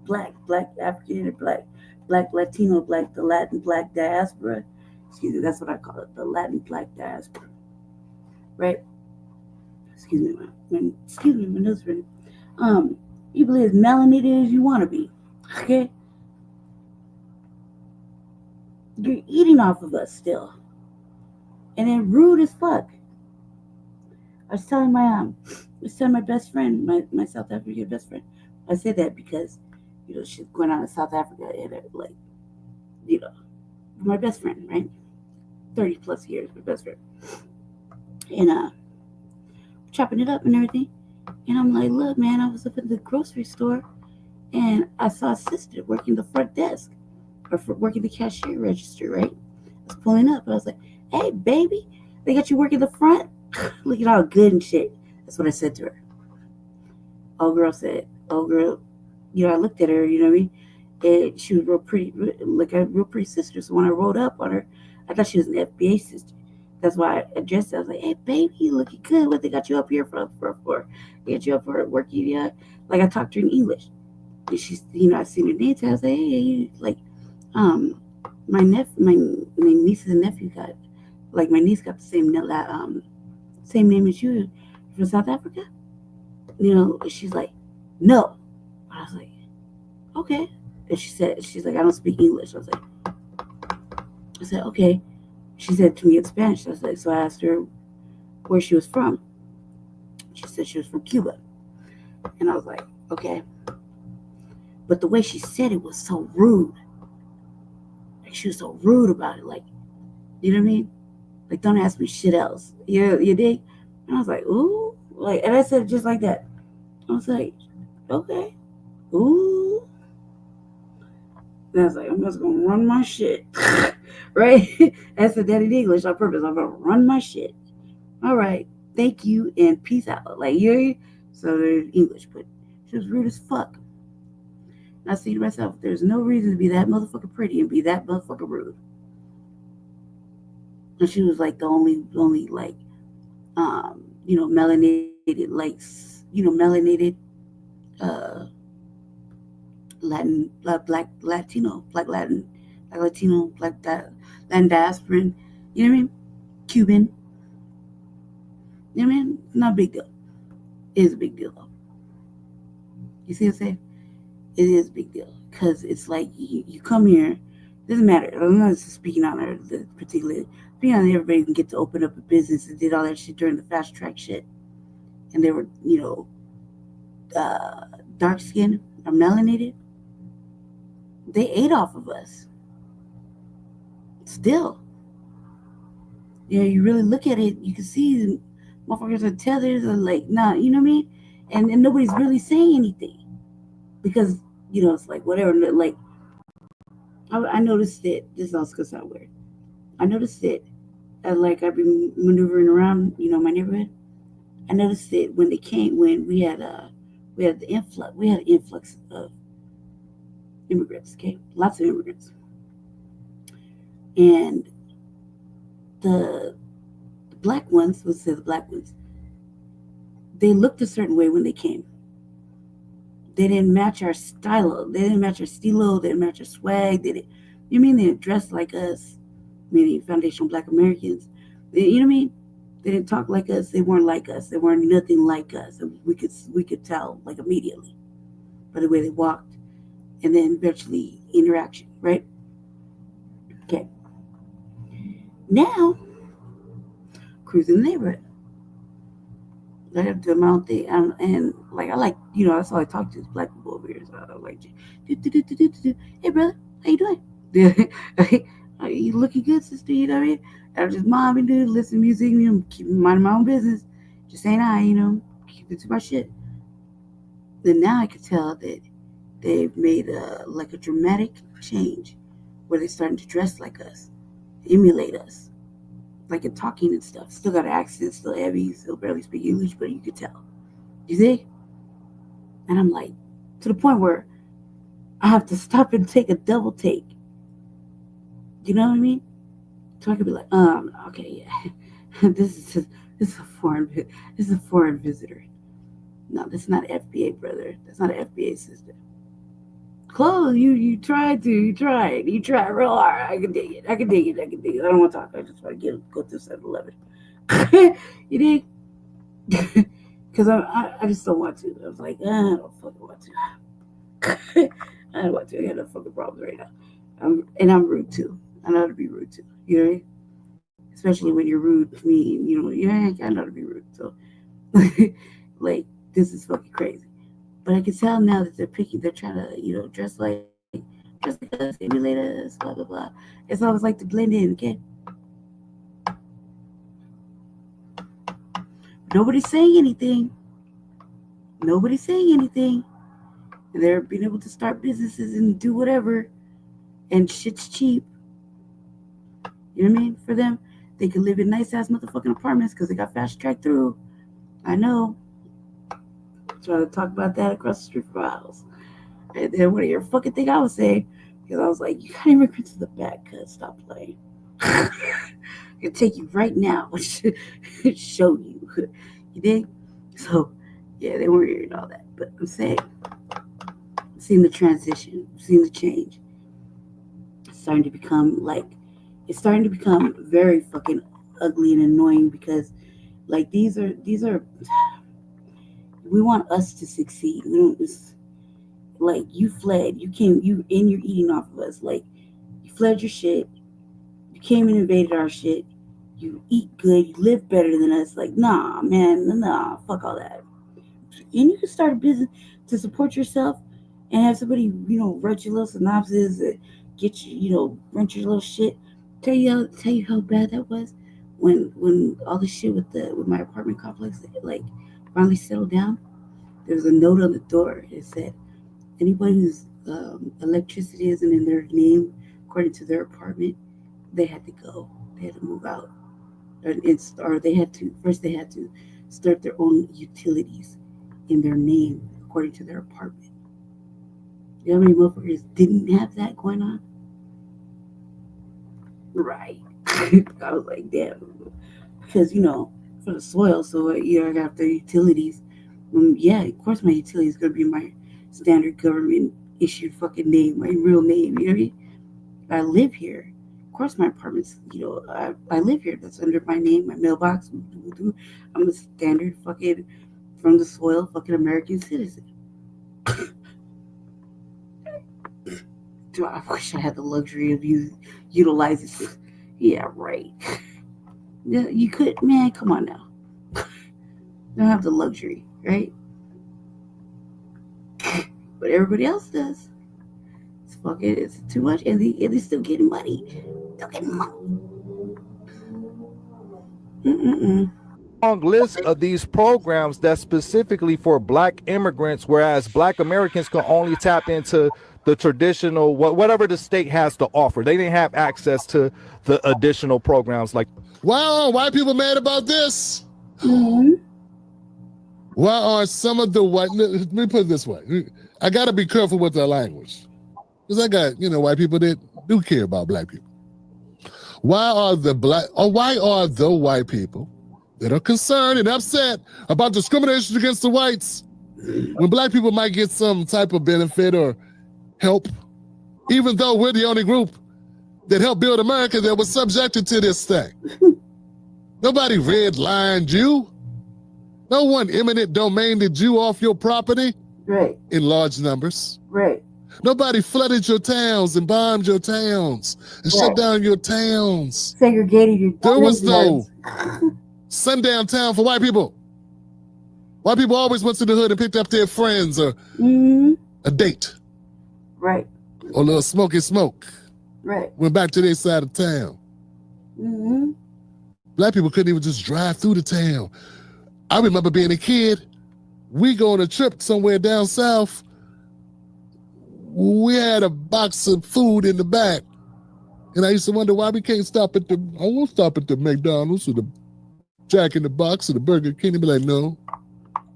black African or black Latino, the Latin black diaspora. Excuse me, that's what I call it, the Latin black diaspora. Right? Excuse me, my nose running. You believe as melanated as you want to be. Okay? You're eating off of us still. And then rude as fuck. I was telling my best friend, my South African best friend. I said that because, she's going out to South Africa and my best friend, right? 30 plus years, my best friend. And chopping it up and everything. And I'm like, look, man, I was up at the grocery store and I saw a sister working the front desk. Or for working the cashier register, right? I was pulling up, and I was like, hey, baby, they got you working the front? Looking all good and shit. That's what I said to her. Old girl said, I looked at her, you know what I mean? And she was real pretty, like a real pretty sister. So when I rolled up on her, I thought she was an FBA sister. That's why I addressed her. I was like, hey, baby, you looking good. What they got you up here for? They got you up for working, yeah? Like, I talked to her in English. And she's, I seen her name tag. I was like, hey, my nieces and nephew got, my niece got the same name as you from South Africa. She's like, no. I was like, okay. And she's like, I don't speak English. I said, okay. She said to me in Spanish. I was like, so I asked her where she was from. She said she was from Cuba. And I was like, okay. But the way she said it was so rude. Like, she was so rude about it. Like, you know what I mean? Like, don't ask me shit else. You dig? And I was like, ooh. Like, and I said it just like that. I was like, okay. Ooh. And I was like, I'm just going to run my shit. Right? I said that in English on purpose. I'm going to run my shit. All right. Thank you and peace out. Like, yeah. So there's English, but she was rude as fuck. And I see to myself, there's no reason to be that motherfucker pretty and be that motherfucker rude. And she was like the only like, melanated, like, melanated, Latin, black Latino, black Latin, black Latino, black Latin diasporan, you know what I mean? Cuban. You know what I mean? Not a big deal. It is a big deal though. You see what I'm saying? It is a big deal. Because it's like you come here, it doesn't matter. I'm not just speaking on her particularly. Speaking on everybody can get to open up a business and did all that shit during the fast track shit. And they were, dark skinned or melanated. They ate off of us. Still. You really look at it, you can see the motherfuckers are tethered or like, nah, you know what I mean? And nobody's really saying anything. Because, it's like whatever, like, I noticed that, this is also going to sound weird. I noticed that, like, I've been maneuvering around, my neighborhood. I noticed that when we had an influx of immigrants, okay? Lots of immigrants. And the black ones, they looked a certain way when they came. They didn't match our style. They didn't match our stilo. They didn't match our swag. They didn't dress like us, meaning foundational Black Americans. You know what I mean? They didn't talk like us. They weren't like us. They weren't nothing like us. We could tell, like, immediately by the way they walked, and then eventually interaction, right? Okay. Now, cruising the neighborhood. I have to do my own thing, and like I like, that's all I talk to is black people over here. So I was like, hey brother, how you doing? Are you looking good, sister? You know what I mean? I'm just mobbing, dude, listen to music, keep minding my own business, just saying hi, keep it to my shit. Then now I could tell that they've made a dramatic change where they're starting to dress like us, emulate us. Like in talking and stuff. Still got an accent, still heavy, still barely speak English, but you could tell. You see? And I'm like, to the point where I have to stop and take a double take. You know what I mean? So I could be like, okay, yeah. This is a foreign visitor. No, that's not FBA, brother. That's not an FBA sister. Close. You tried You tried real hard. I can dig it. I don't want to talk. I just want to go through 7-Eleven. You dig? Because I just don't want to. I was like, I don't fucking want to. I don't want to. I got no fucking problems right now. And I'm rude too. I know how to be rude too. You know what I mean? Especially when you're rude to me. I know how to be rude. So, like, this is fucking crazy. But I can tell now that they're trying to, dress like us, emulate us, blah, blah, blah. It's always like to blend in, okay? Nobody's saying anything. And they're being able to start businesses and do whatever. And shit's cheap. You know what I mean? For them, they can live in nice-ass motherfucking apartments because they got fast track through. I know. Trying to talk about that across the street from our house. And then what do you fucking think I was saying? Because I was like, you got immigrants in the back, cuz stop playing. I can take you right now. Show you. You dig? So, yeah, they weren't hearing all that. But I'm saying, I've seen the transition. I've seen the change. It's starting to become very fucking ugly and annoying because, like, these are We want us to succeed. We don't just like you fled. You came. You're eating off of us. Like you fled your shit. You came and invaded our shit. You eat good. You live better than us. Like nah, man, nah. Fuck all that. And you can start a business to support yourself and have somebody, write your little synopsis, get you, rent your little shit. Tell you how bad that was when all the shit with my apartment complex like finally settled down. There was a note on the door. It said anybody whose electricity isn't in their name according to their apartment, they had to go. They had to move out, or they had to start their own utilities in their name according to their apartment. You know how many motherfuckers didn't have that going on? Right. I was like, damn. Because, for the soil, so I got the utilities. Yeah, of course my utility is going to be my standard government issued fucking name, my real name. You know what I mean? I live here. Of course my apartment's, I live here. That's under my name, my mailbox. I'm a standard fucking from the soil fucking American citizen. I wish I had the luxury of utilizing this. Yeah, right. Yeah, you could, man. Come on now. Don't have the luxury, right? But everybody else does. It's too much, and they're still getting money. Still getting money. Long list of these programs that's specifically for Black immigrants, whereas Black Americans can only tap into the traditional, whatever the state has to offer. They didn't have access to the additional programs like. Why are white people mad about this? Mm-hmm. Why are some of the white, let me put it this way. I got to be careful with the language. Because I got, white people that do care about Black people. Why are the white people that are concerned and upset about discrimination against the whites when Black people might get some type of benefit or help, even though we're the only group that helped build America that was subjected to this thing? Nobody redlined you. No one eminent domained you off your property. Right. In large numbers. Right. Nobody flooded your towns and bombed your towns and shut down your towns. Segregated your There was no sundown town for white people. White people always went to the hood and picked up their friends or a date. Right. Or a little smoky smoke. Right. Went back to their side of town. Mm-hmm. Black people couldn't even just drive through the town. I remember being a kid. We go on a trip somewhere down south. We had a box of food in the back. And I used to wonder why we can't stop at I won't stop at the McDonald's or the Jack in the Box or the Burger King. They'd be like, no.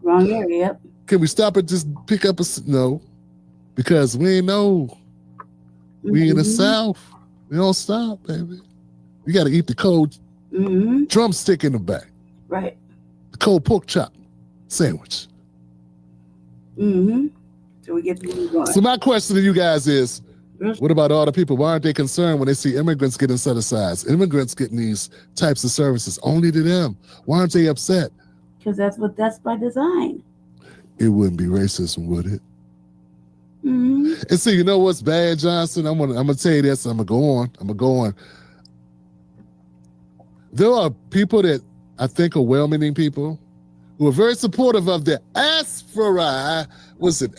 Wrong area, yep. Can we stop and just pick up no? Because we ain't know. We in the South. We don't stop, baby. You got to eat the cold drumstick in the back. Right. The cold pork chop sandwich. Mm-hmm. So we get to move on. So my question to you guys is, what about all the people? Why aren't they concerned when they see immigrants getting set aside? Immigrants getting these types of services only to them. Why aren't they upset? Because that's by design. It wouldn't be racism, would it? Mm-hmm. And see, you know what's bad, Johnson? I'm gonna tell you this. I'm gonna go on. There are people that I think are well-meaning people who are very supportive of the diaspora. Was it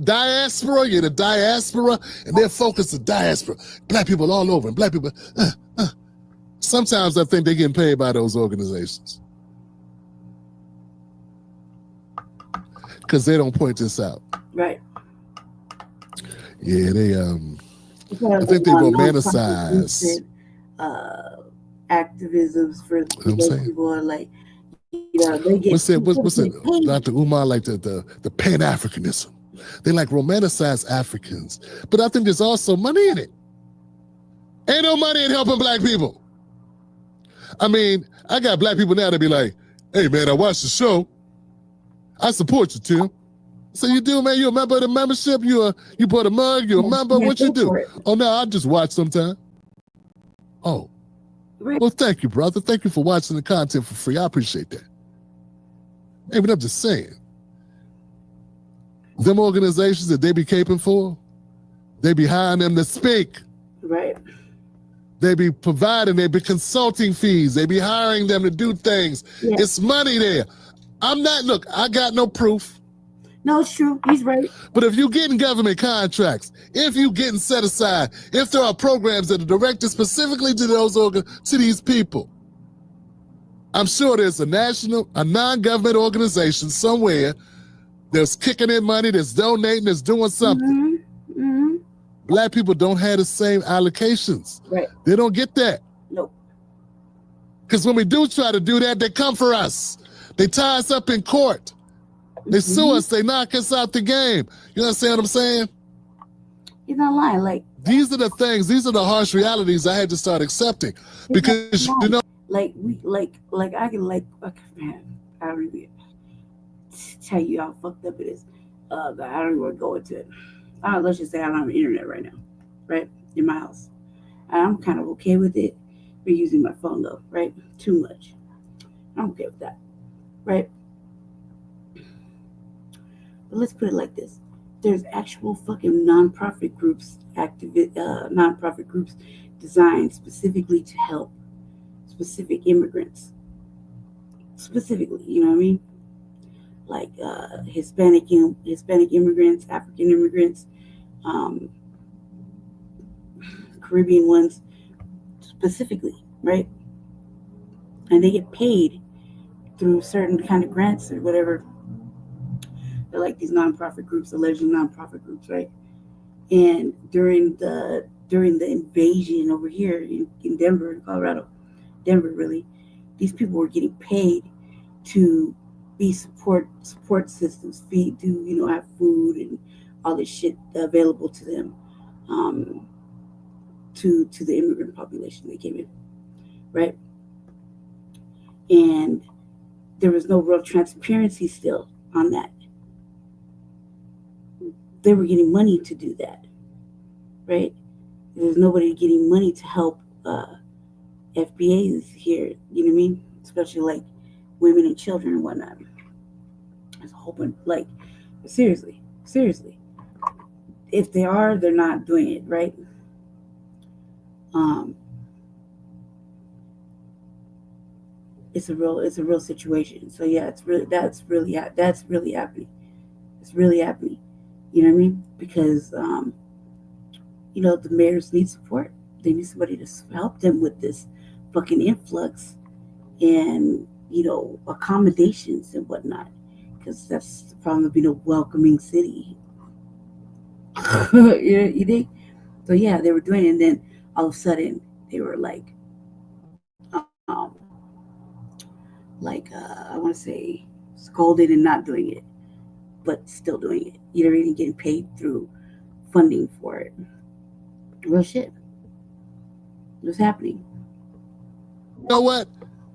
diaspora? You're the diaspora, and they're focused on diaspora. Black people all over, and Black people. Sometimes I think they're getting paid by those organizations because they don't point this out. Right. Yeah, I think they romanticize activisms for those people are like, they get. What's it? Dr. Umar, like the Pan-Africanism. They like romanticize Africans, but I think there's also money in it. Ain't no money in helping Black people. I mean, I got Black people now that be like, "Hey man, I watched the show. I support you, Tim." So you do, man? You a member of the membership? You bought a mug? You a member? What you do? Oh no, I just watch sometime. Oh. Well, thank you, brother. Thank you for watching the content for free. I appreciate that. Hey, but I'm just saying, them organizations that they be caping for, they be hiring them to speak. Right. They be providing, they be consulting fees, they be hiring them to do things. Yeah. It's money there. Look, I got no proof. No, it's true. He's right. But if you're getting government contracts, if you're getting set aside, if there are programs that are directed specifically to to these people, I'm sure there's a non-government organization somewhere that's kicking in money, that's donating, that's doing something. Black people don't have the same allocations. Right. They don't get that. Nope. Because when we do try to do that, they come for us. They tie us up in court. They sue us. They knock us out the game. You understand what I'm saying? He's not lying. Like, these are the things. These are the harsh realities I had to start accepting. Because you know, I can man, I don't even tell you how fucked up it is. I don't even want to go into it. Let's just say I don't have internet right now, right, in my house. I'm kind of okay with it. We're using my phone though, right? Too much. I'm okay with that, right? But let's put it like this: there's actual fucking nonprofit groups, nonprofit groups designed specifically to help specific immigrants. Specifically, you know what I mean? Like Hispanic immigrants, African immigrants, Caribbean ones, specifically, right? And they get paid through certain kind of grants or whatever. They're like these nonprofit groups, allegedly nonprofit groups, right? And during the invasion over here in Denver, in Colorado, Denver really, these people were getting paid to be support systems, have food and all this shit available to them, to the immigrant population that came in, right? And there was no real transparency still on that. They were getting money to do that, right? There's nobody getting money to help FBAs here, you know what I mean? Especially like women and children and whatnot. There's a whole bunch, like, seriously. If they are, they're not doing it, right? It's a real situation. So yeah, that's really happening. It's really happening. You know what I mean? Because the mayors need support. They need somebody to help them with this fucking influx and accommodations and whatnot. Because that's the problem of being a welcoming city. You think? So yeah, they were doing it, and then all of a sudden they were like I want to say scolded and not doing it, but still doing it. You're even getting paid through funding for it. Real shit. What's happening? You know what?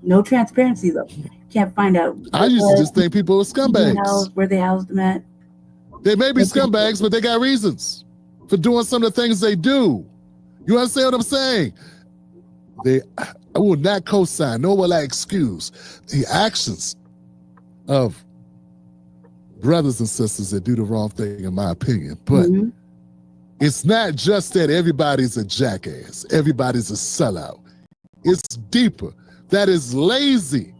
No transparency though. Can't find out. I used to just think people were scumbags. Where they housed them at. They may be scumbags, but they got reasons for doing some of the things they do. You understand what I'm saying? I will not co-sign, nor will I excuse the actions of brothers and sisters that do the wrong thing, in my opinion. But it's not just that everybody's a jackass, everybody's a sellout. It's deeper. That is lazy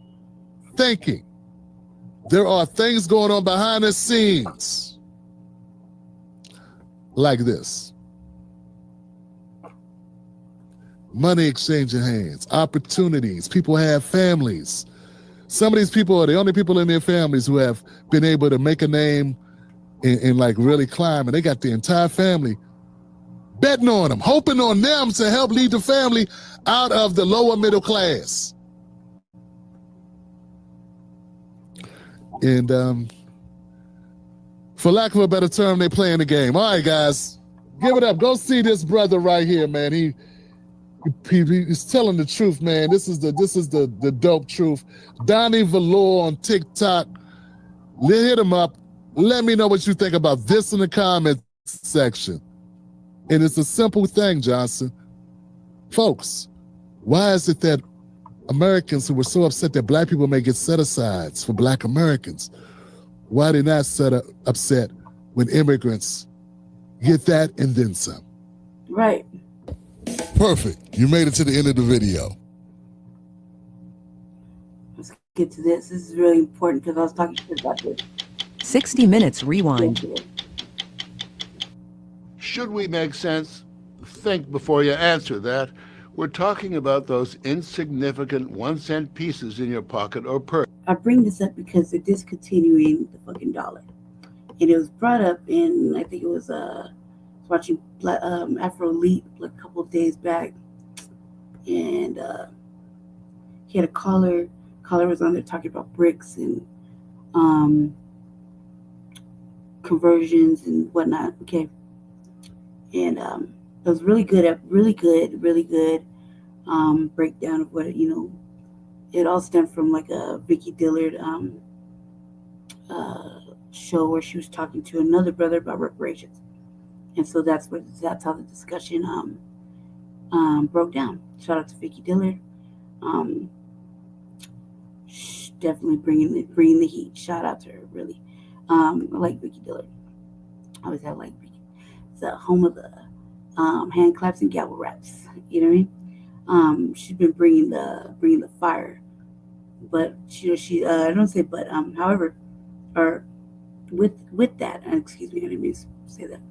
thinking. There are things going on behind the scenes like this. Money exchanging hands, opportunities. People have families. Some of these people are the only people in their families who have been able to make a name and like really climb. And they got the entire family betting on them, hoping on them to help lead the family out of the lower middle class. And for lack of a better term, they playing the game. All right, guys, give it up. Go see this brother right here, man. He's telling the truth, man. This is the dope truth. Donnie Velour on TikTok. Hit him up. Let me know what you think about this in the comments section. And it's a simple thing, Johnson. Folks, why is it that Americans who were so upset that black people may get set-asides for black Americans, why are they not upset when immigrants get that and then some. Right. Perfect. You made it to the end of the video. Let's get to this. This is really important because I was talking shit about this. 60 Minutes Rewind. Should we make sense? Think before you answer that. We're talking about those insignificant 1-cent pieces in your pocket or purse. I bring this up because they're discontinuing the fucking dollar. And it was brought up in, I think it was watching Afro Elite like a couple of days back. And he had a caller. Caller was on there talking about bricks and conversions and whatnot. Okay. And it was really good breakdown of what, it all stemmed from like a Vicky Dillard show where she was talking to another brother about reparations. And so that's how the discussion broke down. Shout out to Vicky Dillard. Definitely bringing the heat. Shout out to her, really. I like Vicky Dillard. I always have liked Vicky. It's the home of the hand claps and gavel raps. You know what I mean? She's been bringing the fire. But she I don't say but however, or with that, excuse me, I didn't mean to say that.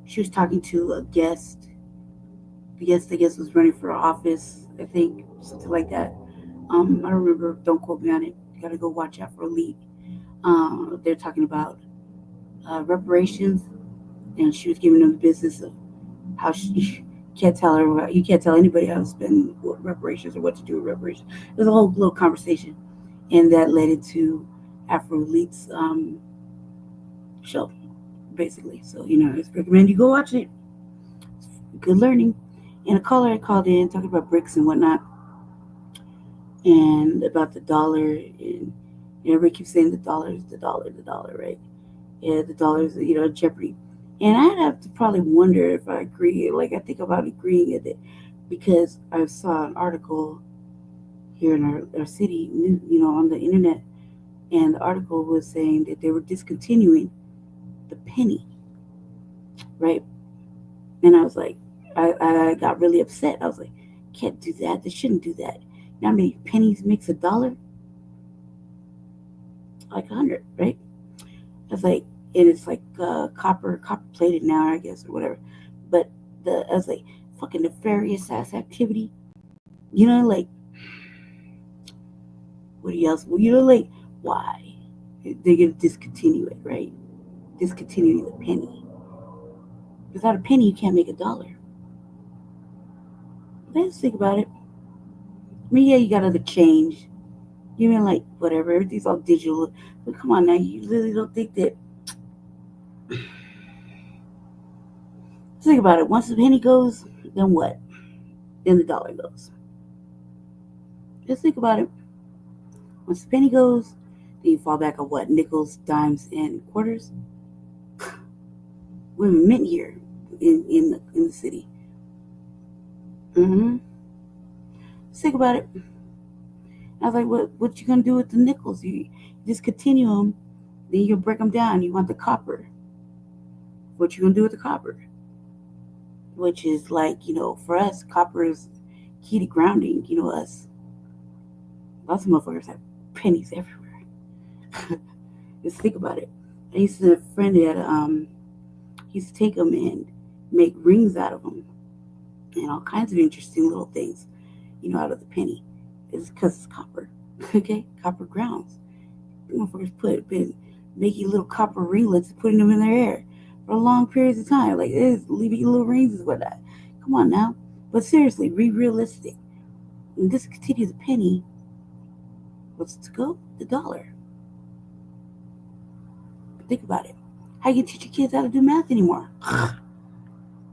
She was talking to a guest. The guest, I guess, was running for office, I think, something like that. I don't remember. Don't quote me on it. You gotta go watch Afro Elite. They're talking about reparations, and she was giving them the business of how you can't tell anybody how to spend reparations or what to do with reparations. There's a whole little conversation, and that led into Afro Elite's show, basically. So I recommend you go watch it. It's good learning. And a caller had called in talking about bricks and whatnot, and about the dollar, and everybody keeps saying the dollar, right? Yeah, the dollar is jeopardy. And I'd have to probably wonder if I agree. Like, I think about agreeing with it because I saw an article here in our city, on the internet, and the article was saying that they were discontinuing the penny, right? And I was like, I got really upset. I was like, can't do that. They shouldn't do that. You know how many pennies makes a dollar? Like 100, right? I was like, and it's like copper plated now, I guess, or whatever. But I was like, fucking nefarious ass activity. Like, what else? Well, like, why? They're gonna discontinue it, right? Discontinuing the penny. Without a penny, you can't make a dollar. Let's think about it. I mean, yeah, you got other change. Like, whatever, everything's all digital. But come on now, you really don't think that. Think about it. Once the penny goes, then what? Then the dollar goes. Just think about it. Once the penny goes, then you fall back on what? Nickels, dimes, and quarters. We're mint here in the city. Just think about it. I was like, what you gonna do with the nickels? You discontinue them, then you break them down. You want the copper. What you gonna do with the copper? Which is like, for us, copper is key to grounding. Us. Lots of motherfuckers have pennies everywhere. Just think about it. I used to have a friend that he used to take them and make rings out of them, and all kinds of interesting little things, out of the penny. It's because it's copper. Okay, copper grounds. Motherfuckers been making little copper ringlets and putting them in their hair for long periods of time. Like, it's leaving little rings and whatnot. Come on now. But seriously, be realistic. And discontinue the penny. What's to go? The dollar. Think about it. How you teach your kids how to do math anymore?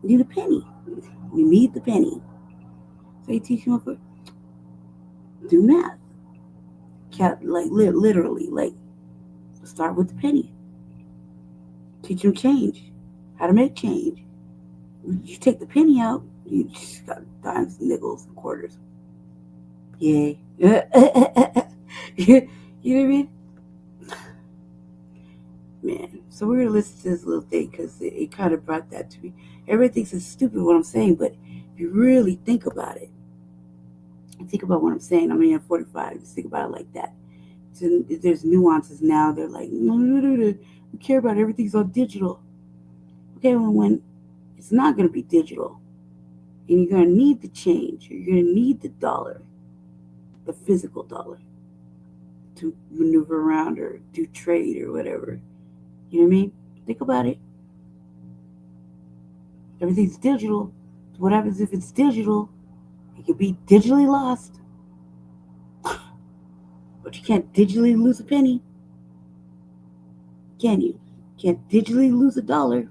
You need a penny. You need the penny. So you teach them how to do math. Like, literally, like, start with the penny. Teach them change. How to make change. You take the penny out, you just got dimes, nickels, and quarters. Yay. You know what I mean? Man, so we're gonna listen to this little thing because it kind of brought that to me. Everybody thinks it's stupid what I'm saying, but if you really think about it, and think about what I'm saying, I'm only at 45. Just think about it like that. So there's nuances now. They're like, no, we care about it. Everything's all digital. Okay, well, when it's not gonna be digital, and you're gonna need the change, or you're gonna need the dollar, the physical dollar, to maneuver around or do trade or whatever. You know what I mean? Think about it. Everything's digital. What happens if it's digital? It could be digitally lost. But you can't digitally lose a penny. Can you? You can't digitally lose a dollar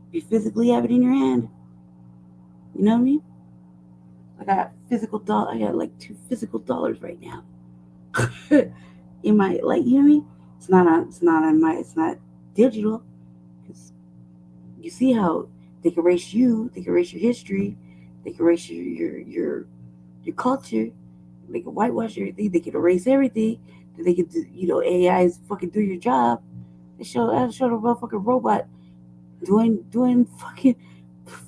if you physically have it in your hand. You know what I mean? I got physical dollar. I got like 2 physical dollars right now. In my, like, you know what I mean? It's not digital. Because you see how they can erase you, they can erase your history, they can erase your culture, they can whitewash everything, they can erase everything. They can do, AI is fucking do your job. I showed a motherfucking robot doing fucking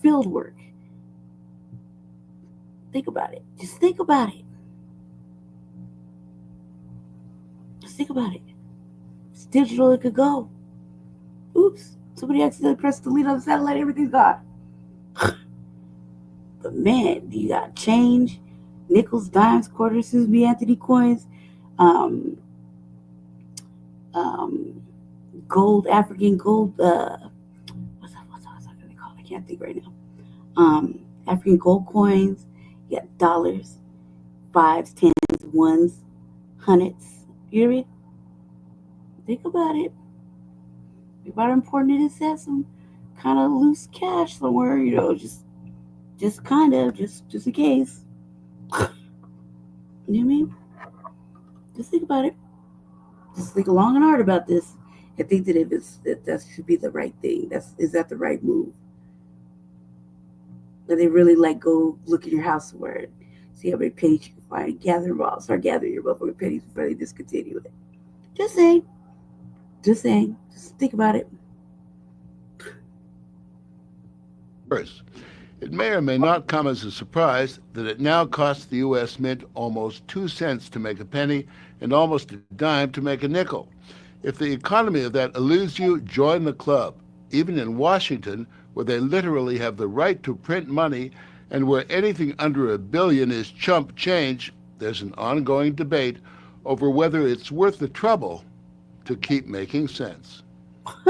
field work. Think about it. Just think about it. Just think about it. It's digital, it could go. Oops. Somebody accidentally pressed delete on the satellite, everything's gone. But man, you got change, nickels, dimes, quarters, Susan B. Anthony coins, gold, African gold, what's that gonna call it? I can't think right now. African gold coins, you got dollars, 5s, 10s, 1s, 100s. You know what I mean? Think about it. Think about how important it is to have some kind of loose cash somewhere, just kind of, just in case. You know what I mean? Just think about it. Just think long and hard about this and think that should be the right thing. Is that the right move? That they really go look in your house somewhere and see how many pennies you can find and gather them all. Start gathering your motherfucking pennies before they discontinue it. Just saying. Just think about it. First, it may or may not come as a surprise that it now costs the U.S. Mint almost 2 cents to make a penny and almost a dime to make a nickel. If the economy of that eludes you, join the club. Even in Washington, where they literally have the right to print money and where anything under $1 billion is chump change, there's an ongoing debate over whether it's worth the trouble to keep making sense. It's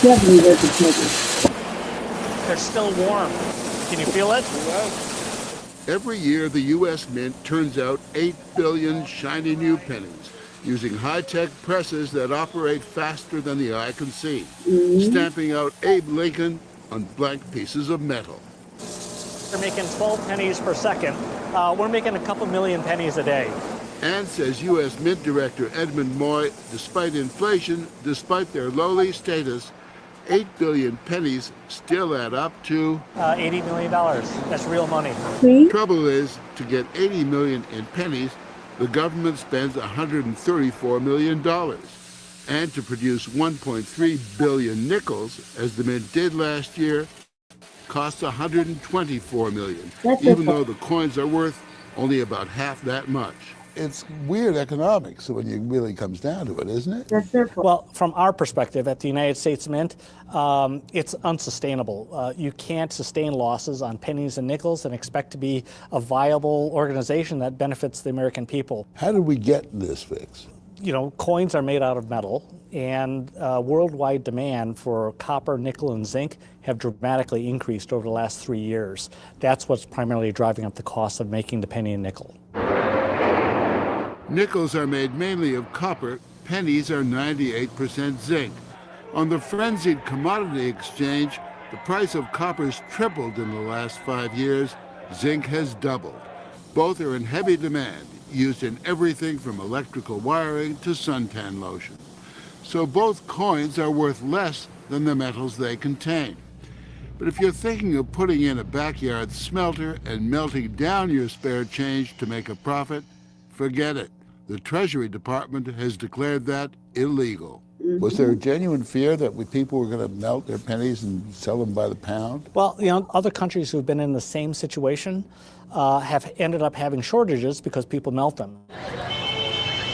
definitely worth the trouble. They're still warm. Can you feel it? Every year, the U.S. Mint turns out 8 billion shiny new pennies using high-tech presses that operate faster than the eye can see, stamping out Abe Lincoln on blank pieces of metal. They're making 12 pennies per second. We're making a couple million pennies a day. And, says U.S. Mint Director Edmund Moy, despite inflation, despite their lowly status, 8 billion pennies still add up to $80 million. That's real money. Trouble is, to get 80 million in pennies, the government spends $134 million. And to produce 1.3 billion nickels, as the Mint did last year, costs $124 million, even though the coins are worth only about half that much. It's weird economics when it really comes down to it, isn't it? That's their fault. Well, from our perspective at the United States Mint, it's unsustainable. You can't sustain losses on pennies and nickels and expect to be a viable organization that benefits the American people. How did we get this fix? Coins are made out of metal, and worldwide demand for copper, nickel, and zinc have dramatically increased over the last 3 years. That's what's primarily driving up the cost of making the penny and nickel. Nickels are made mainly of copper, pennies are 98% zinc. On the frenzied commodity exchange, the price of copper's tripled in the last 5 years. Zinc has doubled. Both are in heavy demand, used in everything from electrical wiring to suntan lotion. So both coins are worth less than the metals they contain. But if you're thinking of putting in a backyard smelter and melting down your spare change to make a profit, forget it. The Treasury Department has declared that illegal. Was there a genuine fear that people were going to melt their pennies and sell them by the pound? Well, other countries who've been in the same situation have ended up having shortages because people melt them.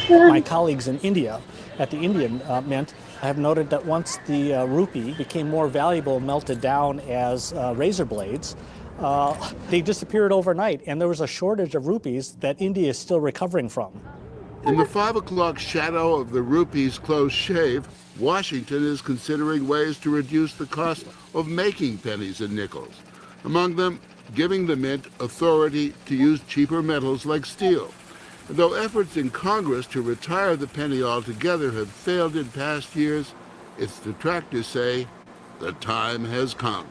My colleagues in India, at the Indian Mint, have noted that once the rupee became more valuable, melted down as razor blades, they disappeared overnight, and there was a shortage of rupees that India is still recovering from. In the 5 o'clock shadow of the rupee's close shave, Washington is considering ways to reduce the cost of making pennies and nickels. Among them, giving the mint authority to use cheaper metals like steel. And though efforts in Congress to retire the penny altogether have failed in past years, its detractors say the time has come.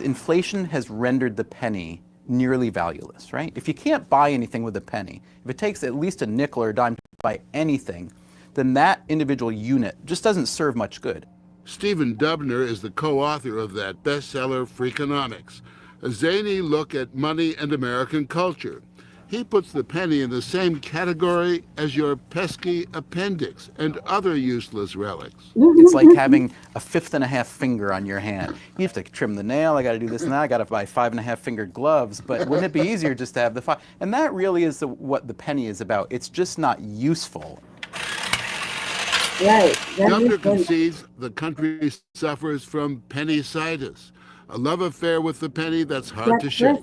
Inflation has rendered the penny nearly valueless, right? If you can't buy anything with a penny, if it takes at least a nickel or a dime to buy anything, then that individual unit just doesn't serve much good. Stephen Dubner is the co-author of that bestseller, Freakonomics, a zany look at money and American culture. He puts the penny in the same category as your pesky appendix and other useless relics. It's like having a 1/5 finger on your hand. You have to trim the nail, I gotta do this and that, I gotta buy 5.5 fingered gloves, but wouldn't it be easier just to have the 5? And that really is what the penny is about. It's just not useful. Right. Dubner concedes the country suffers from penny-citis, a love affair with the penny that's hard to shake.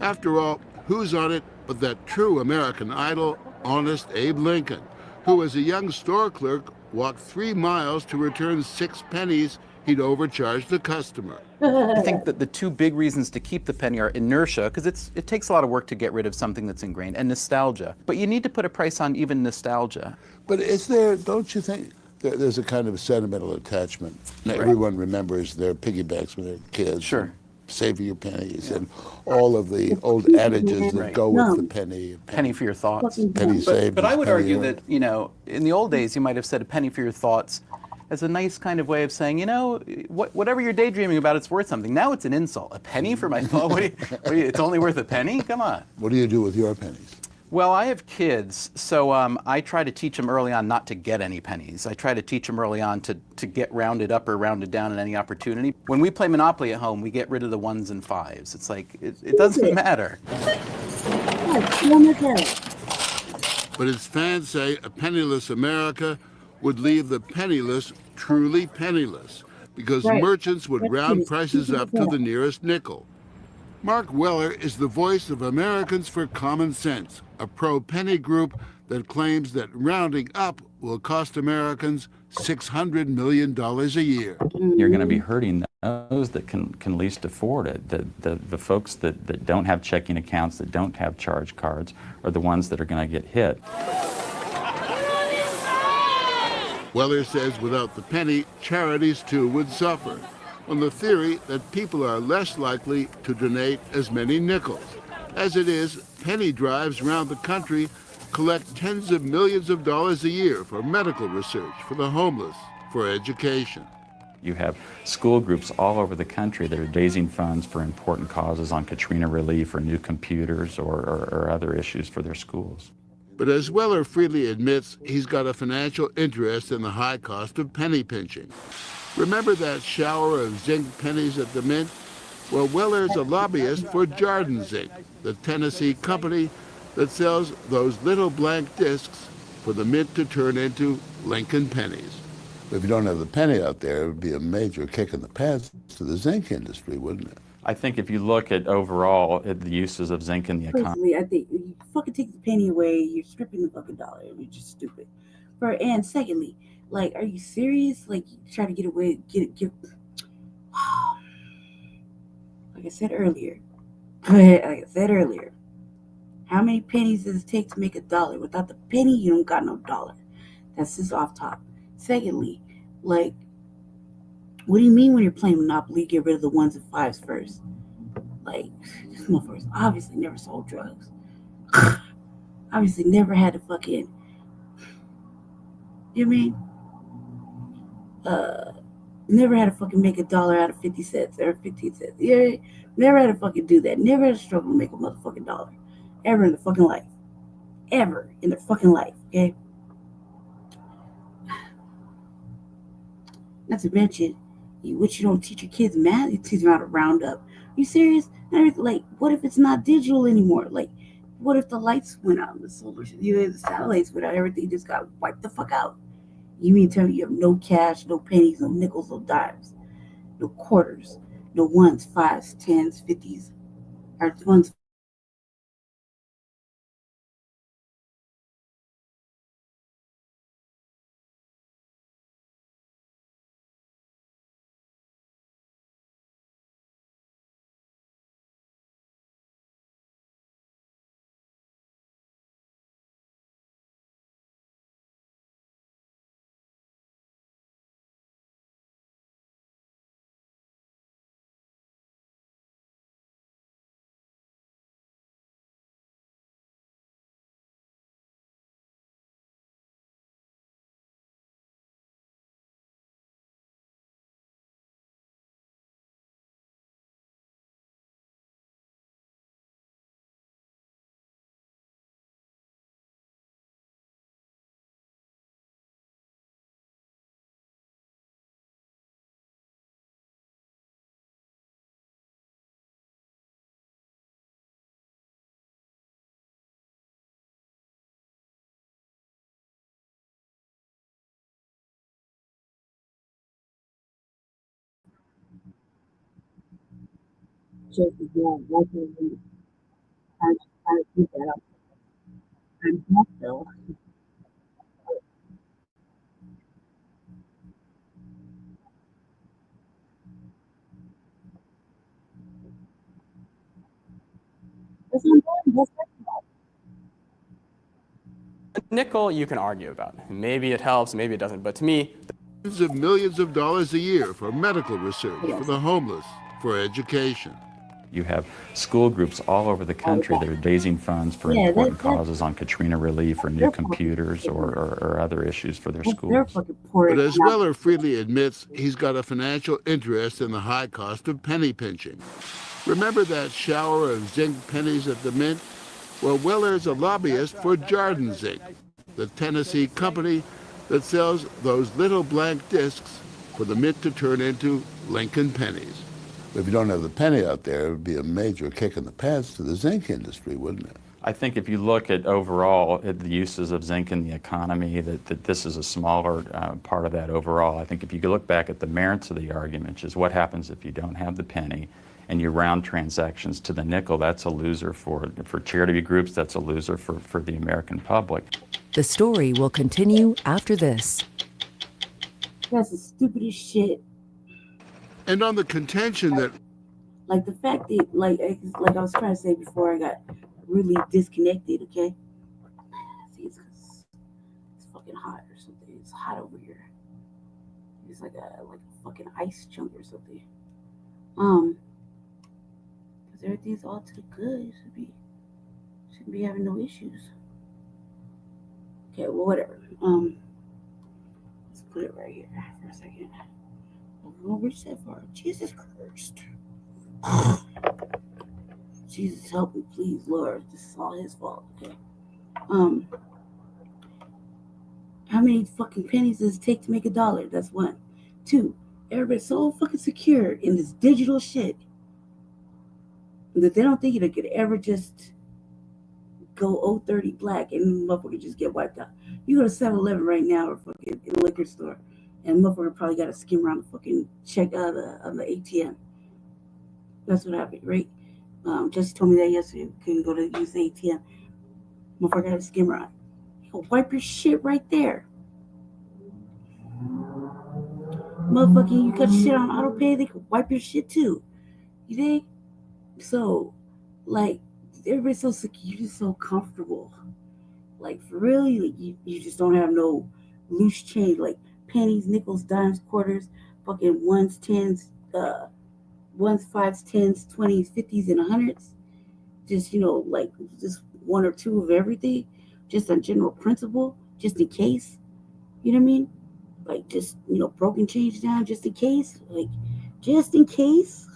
After all, who's on it but that true American idol, honest Abe Lincoln, who as a young store clerk walked 3 miles to return 6 pennies he'd overcharged the customer. I think that the two big reasons to keep the penny are inertia, because it takes a lot of work to get rid of something that's ingrained, and nostalgia. But you need to put a price on even nostalgia. But is there, don't you think, there's a kind of sentimental attachment? Right. Everyone remembers their piggybacks when they're kids. Sure. Savor your pennies and all of the old adages that Right. go with the penny. Penny for your thoughts. Penny saved. But I is would penny argue earned. that, in the old days, you might have said a penny for your thoughts as a nice kind of way of saying, whatever you're daydreaming about, it's worth something. Now it's an insult. A penny for my thought? It's only worth a penny? Come on. What do you do with your pennies? Well, I have kids, so I try to teach them early on not to get any pennies. I try to teach them early on to get rounded up or rounded down at any opportunity. When we play Monopoly at home, we get rid of the 1s and 5s. It's like, it doesn't matter. But its fans say a penniless America would leave the penniless truly penniless, because merchants would round prices up to the nearest nickel. Mark Weller is the voice of Americans for Common Sense, a pro-penny group that claims that rounding up will cost Americans $600 million a year. You're going to be hurting those that can least afford it. The folks that don't have checking accounts, that don't have charge cards, are the ones that are going to get hit. Weller says without the penny, charities too would suffer, on the theory that people are less likely to donate as many nickels. As it is, penny drives around the country collect tens of millions of dollars a year for medical research, for the homeless, for education. You have school groups all over the country that are raising funds for important causes on Katrina relief or new computers or other issues for their schools. But as Weller freely admits, he's got a financial interest in the high cost of penny pinching. Remember that shower of zinc pennies at the Mint? Well, Weller's a lobbyist for Jardin Zinc, the Tennessee company that sells those little blank discs for the Mint to turn into Lincoln pennies. If you don't have the penny out there, it would be a major kick in the pants to the zinc industry, wouldn't it? I think if you look at overall at the uses of zinc in the economy. Personally, I think you fucking take the penny away, you're stripping the fucking dollar. You're just stupid. And secondly, like, are you serious? Like, you try to get away, give. Like I said earlier, how many pennies does it take to make a dollar? Without the penny, you don't got no dollar. That's just off top. Secondly, like, what do you mean when you're playing Monopoly, get rid of the 1s and 5s first? Like, this motherfucker's obviously never sold drugs. Obviously never had to fucking, you know what I mean? Never had to fucking make a dollar out of 50 cents or 15 cents. Yeah, never had to fucking do that. Never had to struggle to make a motherfucking dollar. Ever in the fucking life. Ever in their fucking life. Okay. Not to mention, what you don't teach your kids math, you teach them how to round up. You serious? Like, what if it's not digital anymore? Like, what if the lights went out, the the satellites went out, everything just got wiped the fuck out? You mean tell me you have no cash, no pennies, no nickels, no dimes, no quarters, no ones, fives, tens, fifties, or ones. Just again, like I to keep that up. I'm also Nickel, you can argue about. Maybe it helps, maybe it doesn't. But to me, Tens of millions of dollars a year for medical research, for the homeless, for education. You have school groups all over the country that are raising funds for Yeah, important causes on Katrina relief or new computers or other issues for their schools. But as Weller freely admits, he's got a financial interest in the high cost of penny pinching. Remember that shower of zinc pennies at the Mint? Well, Weller's a lobbyist for Jardin Zinc, the Tennessee company that sells those little blank discs for the Mint to turn into Lincoln pennies. If you don't have the penny out there, it would be a major kick in the pants to the zinc industry, wouldn't it? I think if you look at overall at the uses of zinc in the economy, that this is a smaller part of that overall. I think if you look back at the merits of the argument, which is what happens if you don't have the penny and you round transactions to the nickel, that's a loser for charity groups, that's a loser for the American public. The story will continue after this. That's the stupidest shit. And on the contention that, like the fact that, like I was trying to say before I got really disconnected, okay? See, it's fucking hot or something. It's hot over here. It's like a fucking ice chunk or something. Because everything's all to the good. Shouldn't be having no issues. Okay, well, whatever. Let's put it right here for a second. We won't reach that far. Jesus Christ. Jesus, help me, please, Lord. This is all his fault, okay? How many fucking pennies does it take to make $1? That's one. Two, everybody's so fucking secure in this digital shit that they don't think it could ever just go 030 black and motherfucker just get wiped out. You go to 7-Eleven right now or fucking in a liquor store, and motherfucker probably got to skim around the fucking check out of the ATM. That's what happened, right? Jesse told me that yesterday. Couldn't go to use the ATM. Motherfucker had to skim around. He'll wipe your shit right there. Motherfucker, you got shit on auto pay, they can wipe your shit too. You dig? So, like, everybody's so secure, you're just so comfortable. Like, for real, you just don't have no loose change, like pennies, nickels, dimes, quarters, fucking ones, tens, ones, fives, tens, 20s, 50s, and 100s. Just, like just one or two of everything, just a general principle, just in case. You know what I mean? Like, just, broken change down just in case. Like, just in case.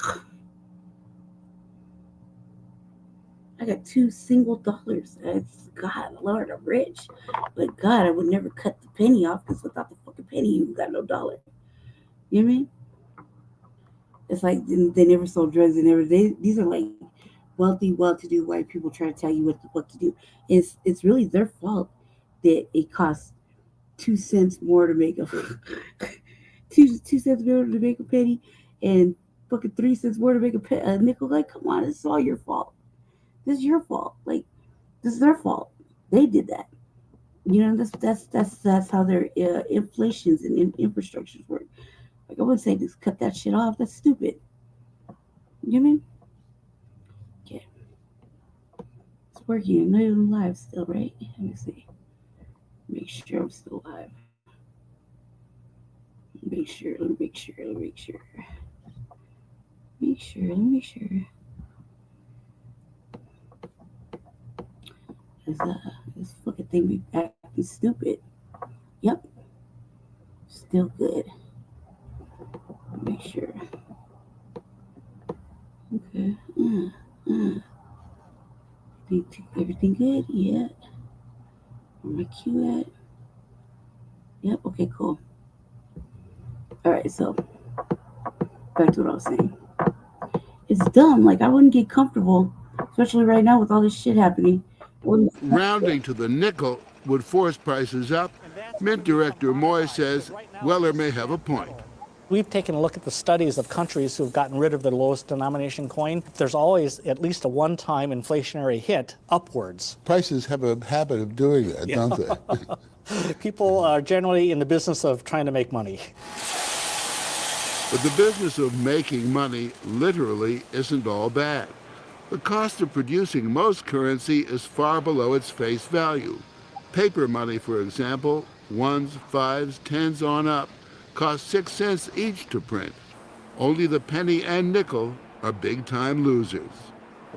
I got $2 single. It's God, Lord, I'm rich. But God, I would never cut the penny off because without the fucking penny, you got no dollar. You know what I mean? It's like they never sold drugs. These are like wealthy, well-to-do white people trying to tell you what the fuck to do. It's really their fault that it costs 2 cents more to make a two cents more to make a penny, and fucking 3 cents more to make a nickel. Like, come on, it's all your fault. This is your fault. Like, this is their fault. They did that. You know, that's how their inflations and infrastructures work. Like, I wouldn't say just cut that shit off. That's stupid. You know what I mean? Okay. It's working. I'm not even live still, right? Let me see. Make sure I'm still live. Let me make sure. This fucking thing be acting stupid. Yep. Still good. Make sure. Okay. Everything good? Yeah. Where my cue at? Yep. Okay, cool. Alright, so back to what I was saying. It's dumb. Like, I wouldn't get comfortable, especially right now with all this shit happening. Rounding to the nickel would force prices up. Mint Director Moy says Weller may have a point. We've taken a look at the studies of countries who have gotten rid of their lowest denomination coin. There's always at least a one-time inflationary hit upwards. Prices have a habit of doing that, don't they? People are generally in the business of trying to make money. But the business of making money literally isn't all bad. The cost of producing most currency is far below its face value. Paper money, for example, 1s, 5s, 10s on up, cost 6 cents each to print. Only the penny and nickel are big-time losers.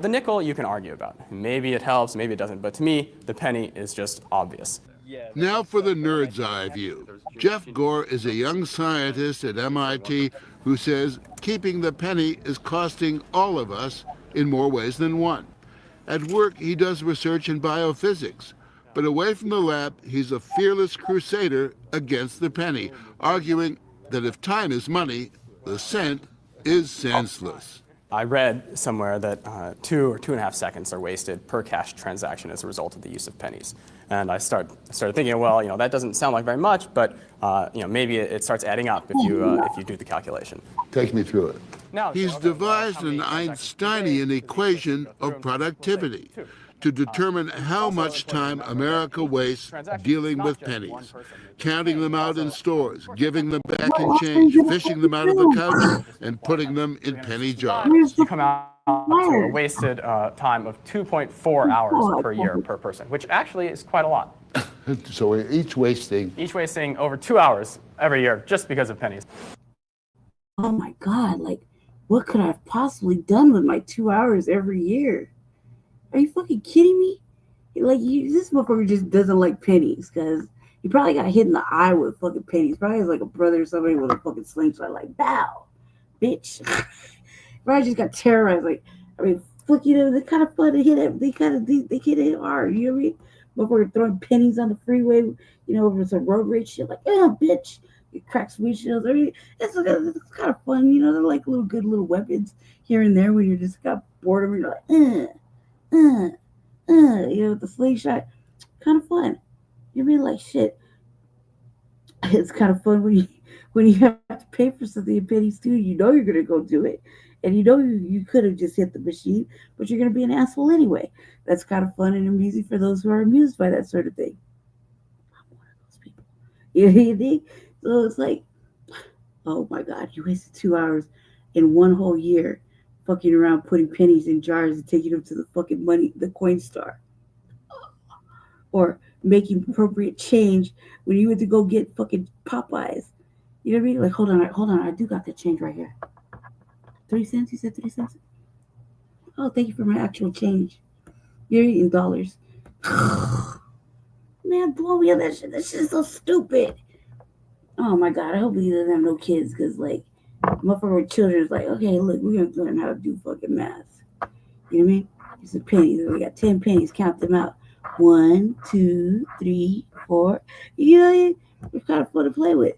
The nickel you can argue about. Maybe it helps, maybe it doesn't, but to me, the penny is just obvious. Now for the nerd's eye view. Jeff Gore is a young scientist at MIT who says keeping the penny is costing all of us in more ways than one. At work, he does research in biophysics, but away from the lab, he's a fearless crusader against the penny, arguing that if time is money, the cent is senseless. I read somewhere that 2 or 2.5 seconds are wasted per cash transaction as a result of the use of pennies. And I started thinking, well, that doesn't sound like very much, but maybe it starts adding up if you do the calculation. Take me through it. He's devised an Einsteinian equation of productivity to determine how much time America wastes dealing with pennies, counting them out in stores, giving them back in change, fishing them out of the couch, and putting them in penny jars. You come out to a wasted time of 2.4 hours per year per person, which actually is quite a lot. So we're each wasting over 2 hours every year just because of pennies. Oh my God, like, what could I have possibly done with my 2 hours every year? Are you fucking kidding me? Like, this motherfucker just doesn't like pennies because he probably got hit in the eye with fucking pennies. Probably has like a brother or somebody with a fucking slingshot, like, bow, bitch. Probably just got terrorized. Like, I mean, fuck, they're kind of fun to hit it. They hit it hard. You know what I mean? Motherfucker throwing pennies on the freeway, over some road rage shit. Like, bitch. It cracks windshields. I mean, it's kind of fun. They're like good little weapons here and there when you're just got bored of it. You're like, with the slingshot, kind of fun. You mean, like, shit. It's kind of fun when you have to pay for something in pennies too. You're gonna go do it, and you could have just hit the machine, but you're gonna be an asshole anyway. That's kind of fun and amusing for those who are amused by that sort of thing. I'm one of those people. You think? So it's like, oh my God, you wasted 2 hours in one whole year fucking around putting pennies in jars and taking them to the fucking the coin star. Or making appropriate change when you went to go get fucking Popeyes. You know what I mean? Like, hold on, I do got that change right here. 3 cents? You said 3 cents? Oh, thank you for my actual change. You're eating dollars. Man, blow me on that shit. That shit is so stupid. Oh my God, I hope he doesn't have no kids, because, like, motherfucker with children is like, okay, look, we're going to learn how to do fucking math. You know what I mean? It's a penny. We got 10 pennies. Count them out. 1, 2, 3, 4. You know, it's kind of fun to play with.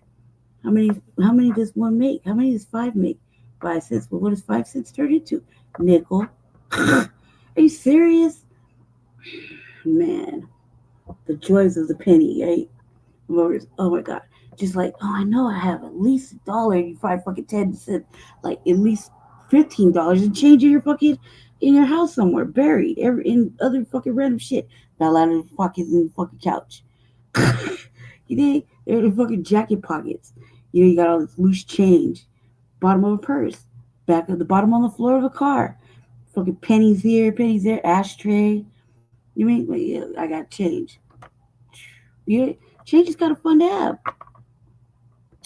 How many does one make? How many does 5 make? 5 cents. Well, what does 5 cents turn into? Nickel. Are you serious? Man, the joys of the penny, right? Oh my God. Just like, oh, I know I have at least $1 and you find fucking 10 cents, like at least $15 and change in your house somewhere, buried in other fucking random shit. Fell out of the pockets in the fucking couch. You dig? They're in the fucking jacket pockets. You know, you got all this loose change. Bottom of a purse. Back of the bottom on the floor of a car. Fucking pennies here, pennies there, ashtray. You mean, well, yeah, I got change. Yeah, change is kind of fun to have.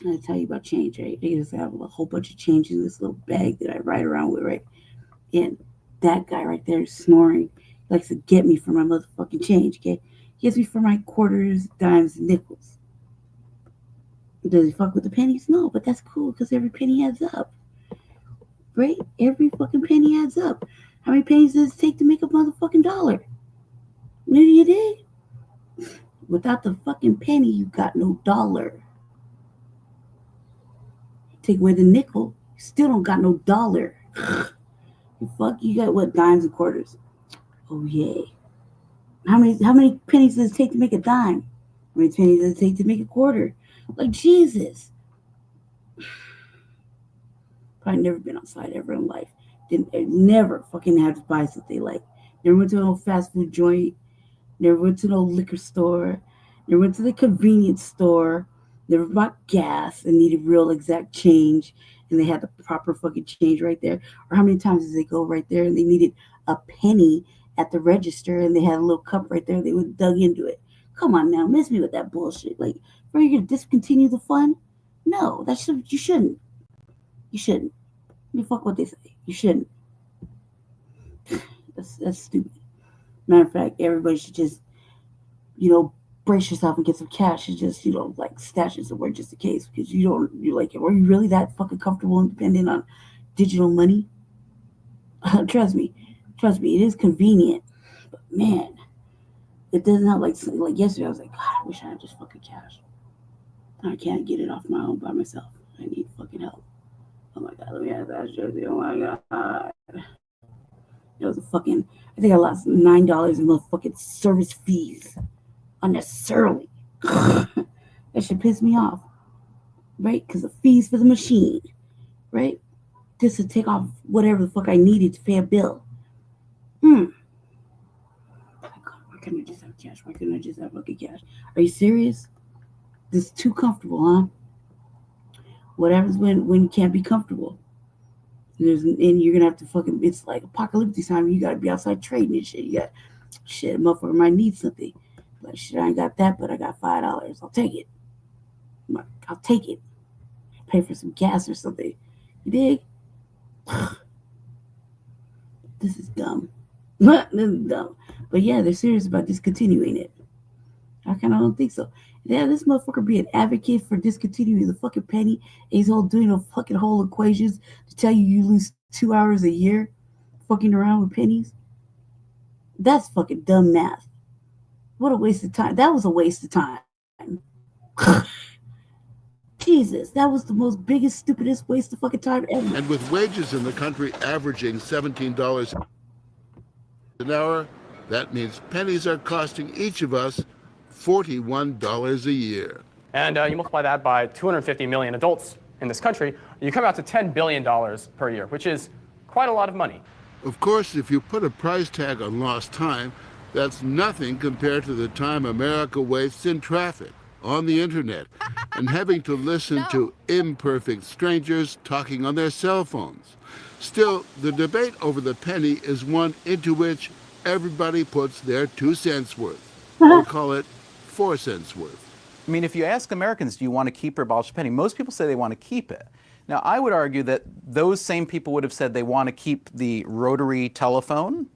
I'll tell you about change, right? I just have a whole bunch of change in this little bag that I ride around with, right? And that guy right there is snoring. He likes to get me for my motherfucking change, okay? He gets me for my quarters, dimes, and nickels. Does he fuck with the pennies? No, but that's cool because every penny adds up. Right? Every fucking penny adds up. How many pennies does it take to make a motherfucking $1? You dig? Without the fucking penny, you got no $1. Take away the nickel, you still don't got no $1. Fuck, you got what, dimes and quarters? Oh yeah. How many pennies does it take to make a dime? How many pennies does it take to make a quarter? Like Jesus. Probably never been outside ever in life. Never fucking had to buy something like. Never went to no fast food joint. Never went to no liquor store. Never went to the convenience store. Never bought gas and needed real exact change. And they had the proper fucking change right there. Or how many times did they go right there and they needed a penny at the register and they had a little cup right there. They would dug into it. Come on now, miss me with that bullshit. Like, are you going to discontinue the fun? No, you shouldn't. You shouldn't. You fuck what they say. You shouldn't. That's stupid. Matter of fact, everybody should just, brace yourself and get some cash and just, like stash it somewhere just in case. Because you're like, are you really that fucking comfortable and dependent on digital money? Trust me, it is convenient. But man, it doesn't have like yesterday I was like, God, I wish I had just fucking cash. I can't get it off my own by myself. I need fucking help. Oh my God, let me have that jersey. Oh my God. It was I think I lost $9 in motherfucking service fees. Unnecessarily. That should piss me off. Right? Because the fees for the machine. Right? Just to take off whatever the fuck I needed to pay a bill. Why couldn't I just have cash? Why couldn't I just have fucking cash? Are you serious? This is too comfortable, huh? What happens when you can't be comfortable? And you're gonna have to fucking, it's like apocalyptic time. You gotta be outside trading and shit. You got shit, a motherfucker might need something. Like shit, I ain't got that, but I got $5. I'll take it. I'll take it. Pay for some gas or something. You dig? This is dumb. This is dumb. But yeah, they're serious about discontinuing it. I kind of don't think so. Yeah, this motherfucker be an advocate for discontinuing the fucking penny. And he's all doing a fucking whole equations to tell you lose 2 hours a year fucking around with pennies. That's fucking dumb math. What a waste of time. That was a waste of time. Jesus, that was the most biggest, stupidest waste of fucking time ever. And with wages in the country averaging $17 an hour, that means pennies are costing each of us $41 a year. And you multiply that by 250 million adults in this country, you come out to $10 billion per year, which is quite a lot of money. Of course, if you put a price tag on lost time, that's nothing compared to the time America wastes in traffic, on the internet, and having to listen to imperfect strangers talking on their cell phones. Still, the debate over the penny is one into which everybody puts their 2 cents worth, or call it 4 cents worth. I mean, if you ask Americans, do you want to keep or abolish the penny? Most people say they want to keep it. Now, I would argue that those same people would have said they want to keep the rotary telephone,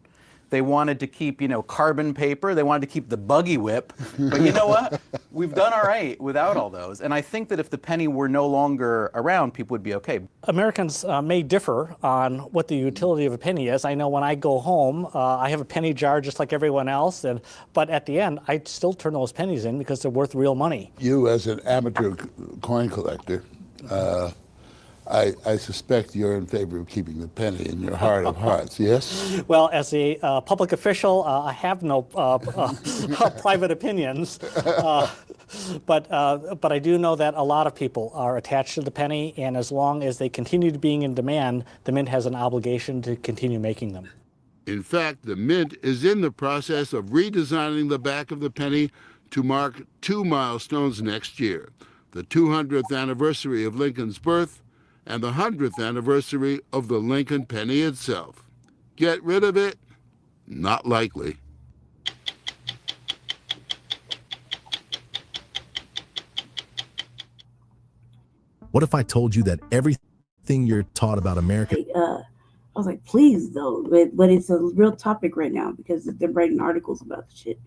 They wanted to keep, carbon paper. They wanted to keep the buggy whip. But you know what? We've done all right without all those. And I think that if the penny were no longer around, people would be okay. Americans may differ on what the utility of a penny is. I know when I go home, I have a penny jar just like everyone else. But at the end, I still turn those pennies in because they're worth real money. You, as an amateur coin collector, I suspect you're in favor of keeping the penny in your heart of hearts, yes? Well, as a public official, I have no private opinions, but I do know that a lot of people are attached to the penny, and as long as they continue to being in demand, the Mint has an obligation to continue making them. In fact, the Mint is in the process of redesigning the back of the penny to mark 2 milestones next year, the 200th anniversary of Lincoln's birth and the 100th anniversary of the Lincoln penny itself. Get rid of it? Not likely. What if I told you that everything you're taught about America... I was like, please, though. But it's a real topic right now because they're writing articles about the shit.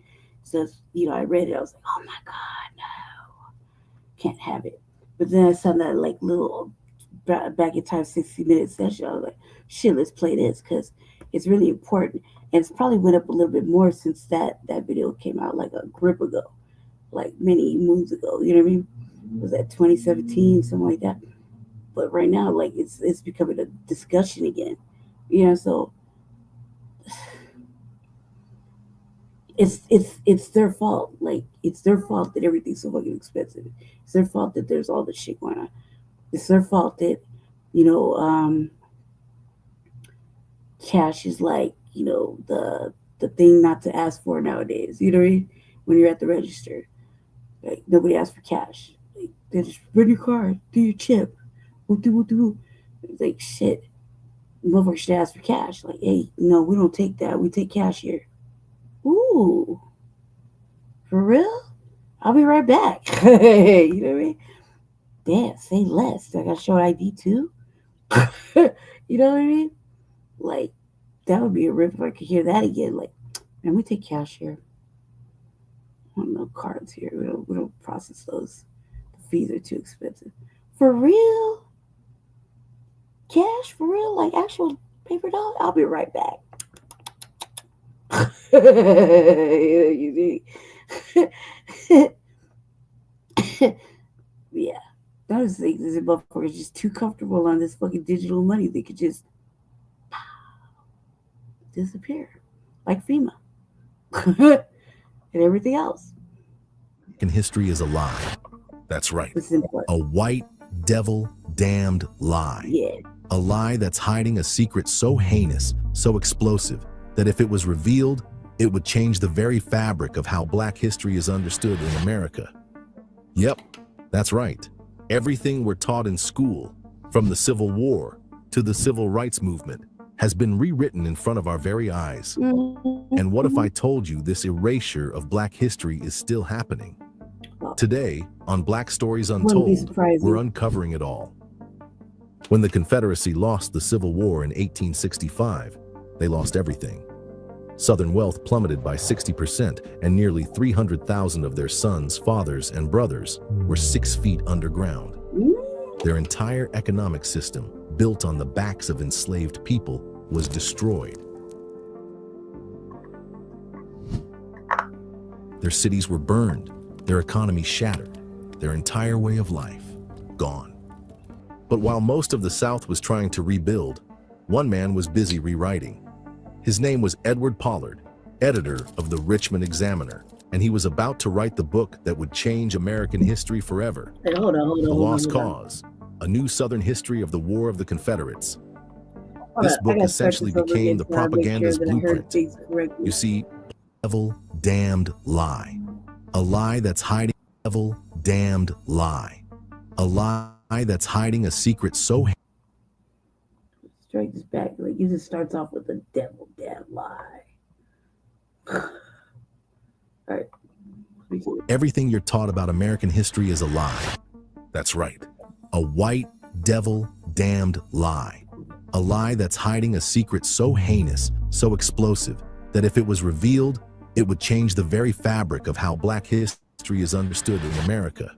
So, I read it. I was like, oh, my God, no. Can't have it. But then I saw that, little back in time 60-minute session. I was like, shit, let's play this because it's really important. And it's probably went up a little bit more since that video came out like a grip ago, like many moons ago. You know what I mean? Was that 2017, something like that? But right now, it's becoming a discussion again. So it's their fault. It's their fault that everything's so fucking expensive. It's their fault that there's all this shit going on. It's their fault that, cash is the thing not to ask for nowadays. You know what I mean? When you're at the register, nobody asks for cash. They just run your card, do your chip. It's like, shit. Motherfuckers should ask for cash. Hey, no, we don't take that. We take cash here. Ooh. For real? I'll be right back. You know what I mean? Damn, say less. I gotta show ID too. You know what I mean? That would be a rip if I could hear that again. Man, we take cash here. I don't know cards here. We don't process those. The fees are too expensive. For real? Cash? For real? Actual paper dollars? I'll be right back. You see? Yeah. Those things is motherfuckers just too comfortable on this fucking digital money. They could just disappear. Like FEMA. And everything else. American history is a lie. That's right. A white devil damned lie. Yeah. A lie that's hiding a secret so heinous, so explosive, that if it was revealed, it would change the very fabric of how Black history is understood in America. Yep, that's right. Everything we're taught in school, from the Civil War to the Civil Rights Movement, has been rewritten in front of our very eyes. And what if I told you this erasure of Black history is still happening? Today, on Black Stories Untold, we're uncovering it all. When the Confederacy lost the Civil War in 1865, they lost everything. Southern wealth plummeted by 60%, and nearly 300,000 of their sons, fathers, and brothers were 6 feet underground. Their entire economic system, built on the backs of enslaved people, was destroyed. Their cities were burned, their economy shattered, their entire way of life gone. But while most of the South was trying to rebuild, one man was busy rewriting. His name was Edward Pollard, editor of the Richmond Examiner, and he was about to write the book that would change American history forever. Hey, hold on. The Lost Cause, a new Southern history of the War of the Confederates. This book essentially became the propaganda's blueprint. You see, devil damned lie. A lie that's hiding devil damned lie. A lie that's hiding a secret so straight this back. It just starts off with a devil damn lie. All right. Everything you're taught about American history is a lie. That's right. A white devil damned lie. A lie that's hiding a secret so heinous, so explosive, that if it was revealed, it would change the very fabric of how Black history is understood in America.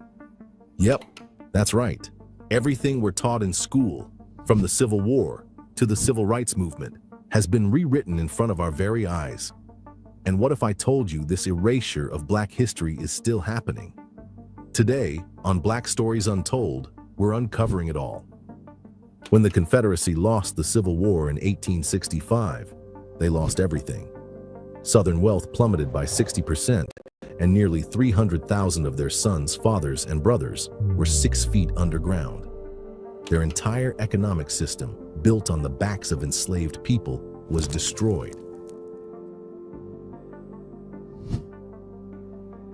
Yep, that's right. Everything we're taught in school, from the Civil War to the Civil Rights Movement, has been rewritten in front of our very eyes. And what if I told you this erasure of Black history is still happening? Today, on Black Stories Untold, we're uncovering it all. When the Confederacy lost the Civil War in 1865, they lost everything. Southern wealth plummeted by 60%, and nearly 300,000 of their sons, fathers, and brothers were 6 feet underground. Their entire economic system, built on the backs of enslaved people, was destroyed.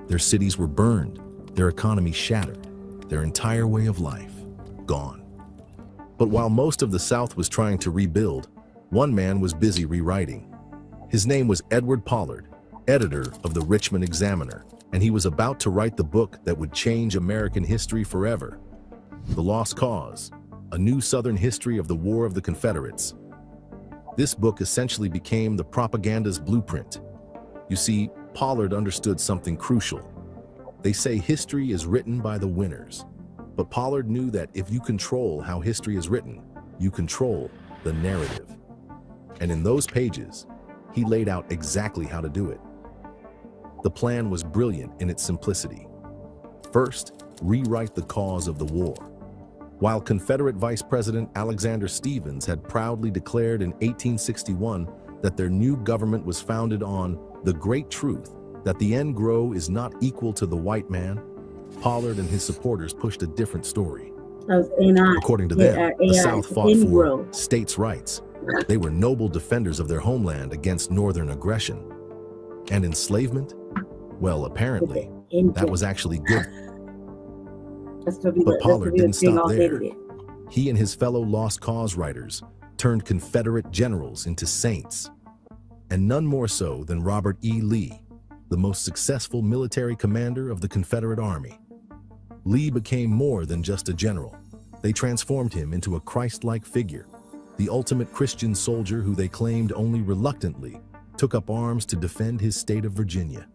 Their cities were burned, their economy shattered, their entire way of life gone. But while most of the South was trying to rebuild, one man was busy rewriting. His name was Edward Pollard, editor of the Richmond Examiner, and he was about to write the book that would change American history forever. The Lost Cause, a new Southern history of the War of the Confederates. This book essentially became the propaganda's blueprint. You see, Pollard understood something crucial. They say history is written by the winners. But Pollard knew that if you control how history is written, you control the narrative. And in those pages, he laid out exactly how to do it. The plan was brilliant in its simplicity. First, rewrite the cause of the war. While Confederate Vice President Alexander Stephens had proudly declared in 1861 that their new government was founded on the great truth that the Negro is not equal to the white man, Pollard and his supporters pushed a different story. According to them, the South fought for states' rights. They were noble defenders of their homeland against Northern aggression. And enslavement? Well, apparently, that was actually good. But Pollard didn't stop there. He and his fellow Lost Cause writers turned Confederate generals into saints. And none more so than Robert E. Lee, the most successful military commander of the Confederate Army. Lee became more than just a general. They transformed him into a Christ-like figure, the ultimate Christian soldier who they claimed only reluctantly took up arms to defend his state of Virginia.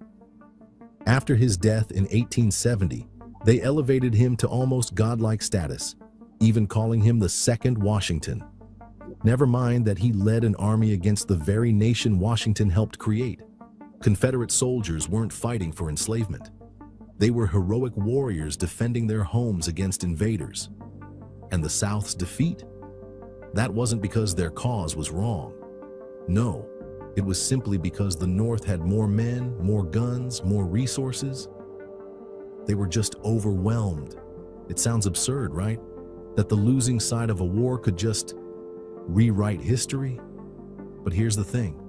After his death in 1870, they elevated him to almost godlike status, even calling him the Second Washington. Never mind that he led an army against the very nation Washington helped create. Confederate soldiers weren't fighting for enslavement. They were heroic warriors defending their homes against invaders. And the South's defeat? That wasn't because their cause was wrong. No, it was simply because the North had more men, more guns, more resources. They were just overwhelmed. It sounds absurd, right? That the losing side of a war could just rewrite history? But here's the thing.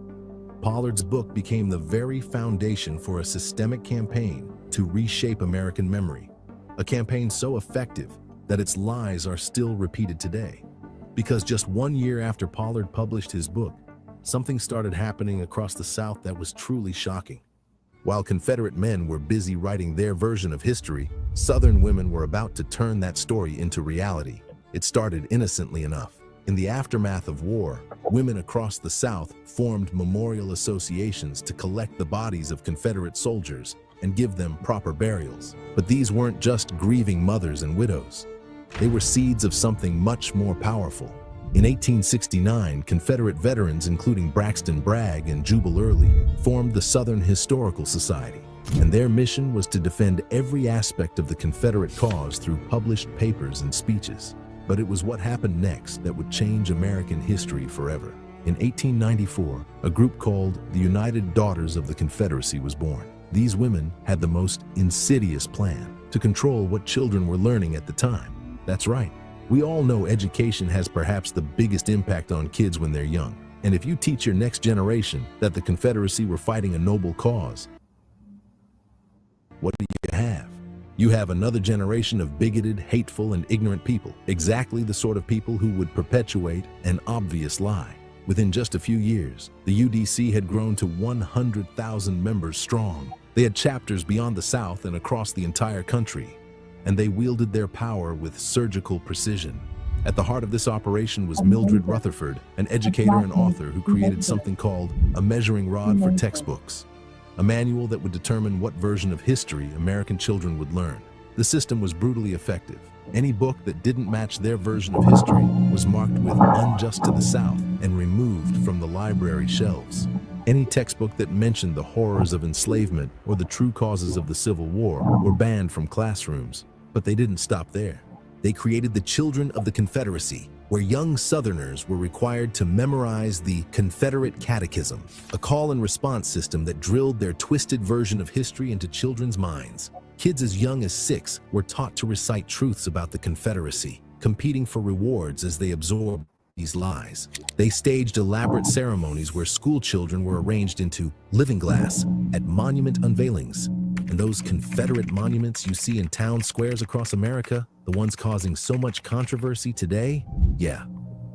Pollard's book became the very foundation for a systemic campaign to reshape American memory. A campaign so effective that its lies are still repeated today. Because just 1 year after Pollard published his book, something started happening across the South that was truly shocking. While Confederate men were busy writing their version of history, Southern women were about to turn that story into reality. It started innocently enough. In the aftermath of war, women across the South formed memorial associations to collect the bodies of Confederate soldiers and give them proper burials. But these weren't just grieving mothers and widows. They were seeds of something much more powerful. In 1869, Confederate veterans, including Braxton Bragg and Jubal Early, formed the Southern Historical Society, and their mission was to defend every aspect of the Confederate cause through published papers and speeches. But it was what happened next that would change American history forever. In 1894, a group called the United Daughters of the Confederacy was born. These women had the most insidious plan to control what children were learning at the time. That's right. We all know education has perhaps the biggest impact on kids when they're young. And if you teach your next generation that the Confederacy were fighting a noble cause, what do you have? You have another generation of bigoted, hateful, and ignorant people, exactly the sort of people who would perpetuate an obvious lie. Within just a few years, the UDC had grown to 100,000 members strong. They had chapters beyond the South and across the entire country, and they wielded their power with surgical precision. At the heart of this operation was Mildred Rutherford, an educator and author who created something called a measuring rod for textbooks, a manual that would determine what version of history American children would learn. The system was brutally effective. Any book that didn't match their version of history was marked with unjust to the South and removed from the library shelves. Any textbook that mentioned the horrors of enslavement or the true causes of the Civil War were banned from classrooms. But they didn't stop there. They created the Children of the Confederacy, where young Southerners were required to memorize the Confederate Catechism, a call and response system that drilled their twisted version of history into children's minds. Kids as young as 6 were taught to recite truths about the Confederacy, competing for rewards as they absorbed these lies. They staged elaborate ceremonies where school children were arranged into living glass at monument unveilings. And those Confederate monuments you see in town squares across America, the ones causing so much controversy today? Yeah,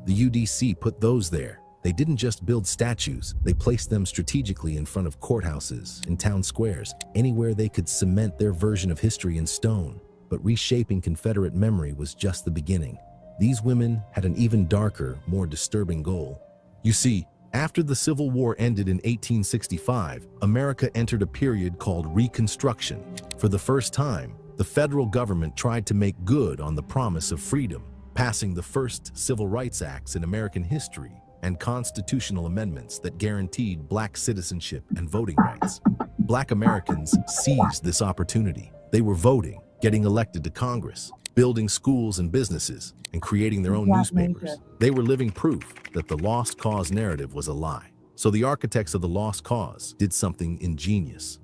the UDC put those there. They didn't just build statues, they placed them strategically in front of courthouses, in town squares, anywhere they could cement their version of history in stone. But reshaping Confederate memory was just the beginning. These women had an even darker, more disturbing goal. You see, after the Civil War ended in 1865, America entered a period called Reconstruction. For the first time, the federal government tried to make good on the promise of freedom, passing the first civil rights acts in American history and constitutional amendments that guaranteed Black citizenship and voting rights. Black Americans seized this opportunity. They were voting, getting elected to Congress, building schools and businesses, and creating their own newspapers. They were living proof that the lost cause narrative was a lie. So the architects of the lost cause did something ingenious.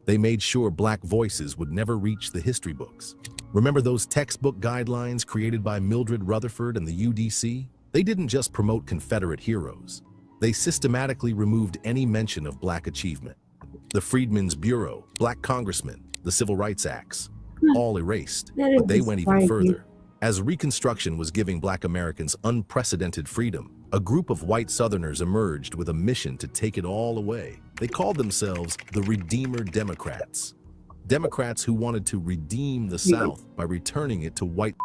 They made sure Black voices would never reach the history books. Remember those textbook guidelines created by Mildred Rutherford and the UDC? They didn't just promote Confederate heroes. They systematically removed any mention of Black achievement. The Freedmen's Bureau, Black congressmen, the Civil Rights Acts, all erased, but they went even further. As Reconstruction was giving Black Americans unprecedented freedom, a group of white Southerners emerged with a mission to take it all away. They called themselves the Redeemer Democrats. Democrats who wanted to redeem the South by returning it to white.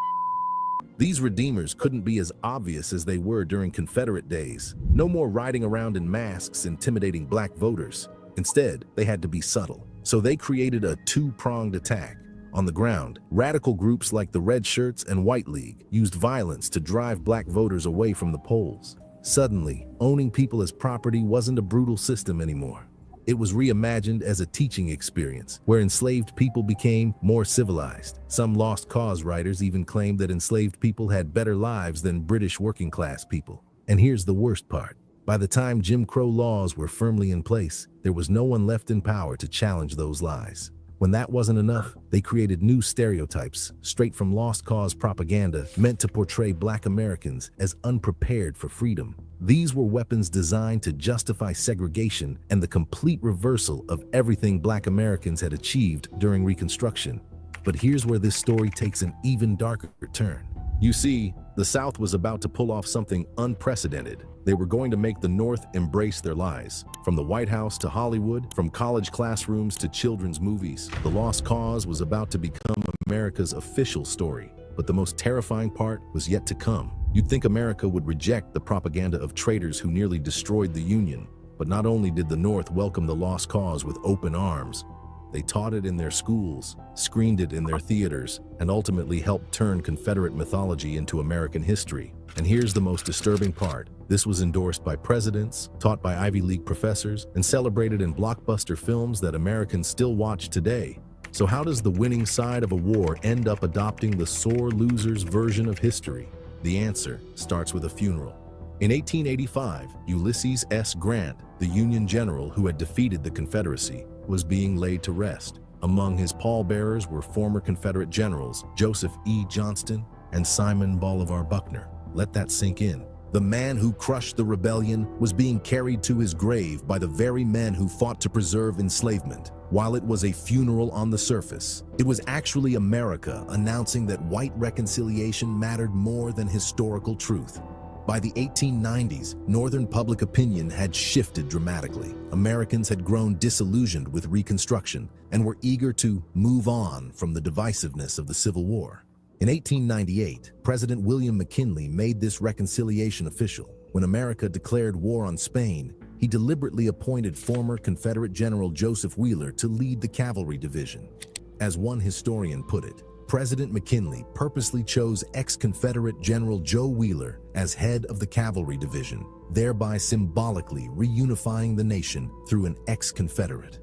These redeemers couldn't be as obvious as they were during Confederate days. No more riding around in masks intimidating Black voters. Instead, they had to be subtle. So they created a two-pronged attack. On the ground, radical groups like the Red Shirts and White League used violence to drive Black voters away from the polls. Suddenly, owning people as property wasn't a brutal system anymore. It was reimagined as a teaching experience, where enslaved people became more civilized. Some lost cause writers even claimed that enslaved people had better lives than British working class people. And here's the worst part. By the time Jim Crow laws were firmly in place, there was no one left in power to challenge those lies. When that wasn't enough, they created new stereotypes, straight from lost cause propaganda, meant to portray Black Americans as unprepared for freedom. These were weapons designed to justify segregation and the complete reversal of everything Black Americans had achieved during Reconstruction. But here's where this story takes an even darker turn. You see, the South was about to pull off something unprecedented. They were going to make the North embrace their lies. From the White House to Hollywood, from college classrooms to children's movies, the lost cause was about to become America's official story. But the most terrifying part was yet to come. You'd think America would reject the propaganda of traitors who nearly destroyed the Union. But not only did the North welcome the lost cause with open arms, they taught it in their schools, screened it in their theaters, and ultimately helped turn Confederate mythology into American history. And here's the most disturbing part. This was endorsed by presidents, taught by Ivy League professors, and celebrated in blockbuster films that Americans still watch today. So how does the winning side of a war end up adopting the sore loser's version of history? The answer starts with a funeral. In 1885, Ulysses S. Grant, the Union general who had defeated the Confederacy, was being laid to rest. Among his pallbearers were former Confederate generals Joseph E. Johnston and Simon Bolivar Buckner. Let that sink in. The man who crushed the rebellion was being carried to his grave by the very men who fought to preserve enslavement. While it was a funeral on the surface, it was actually America announcing that white reconciliation mattered more than historical truth. By the 1890s, Northern public opinion had shifted dramatically. Americans had grown disillusioned with Reconstruction and were eager to move on from the divisiveness of the Civil War. In 1898, President William McKinley made this reconciliation official. When America declared war on Spain, he deliberately appointed former Confederate General Joseph Wheeler to lead the cavalry division. As one historian put it, President McKinley purposely chose ex-Confederate General Joe Wheeler as head of the cavalry division, thereby symbolically reunifying the nation through an ex-Confederate.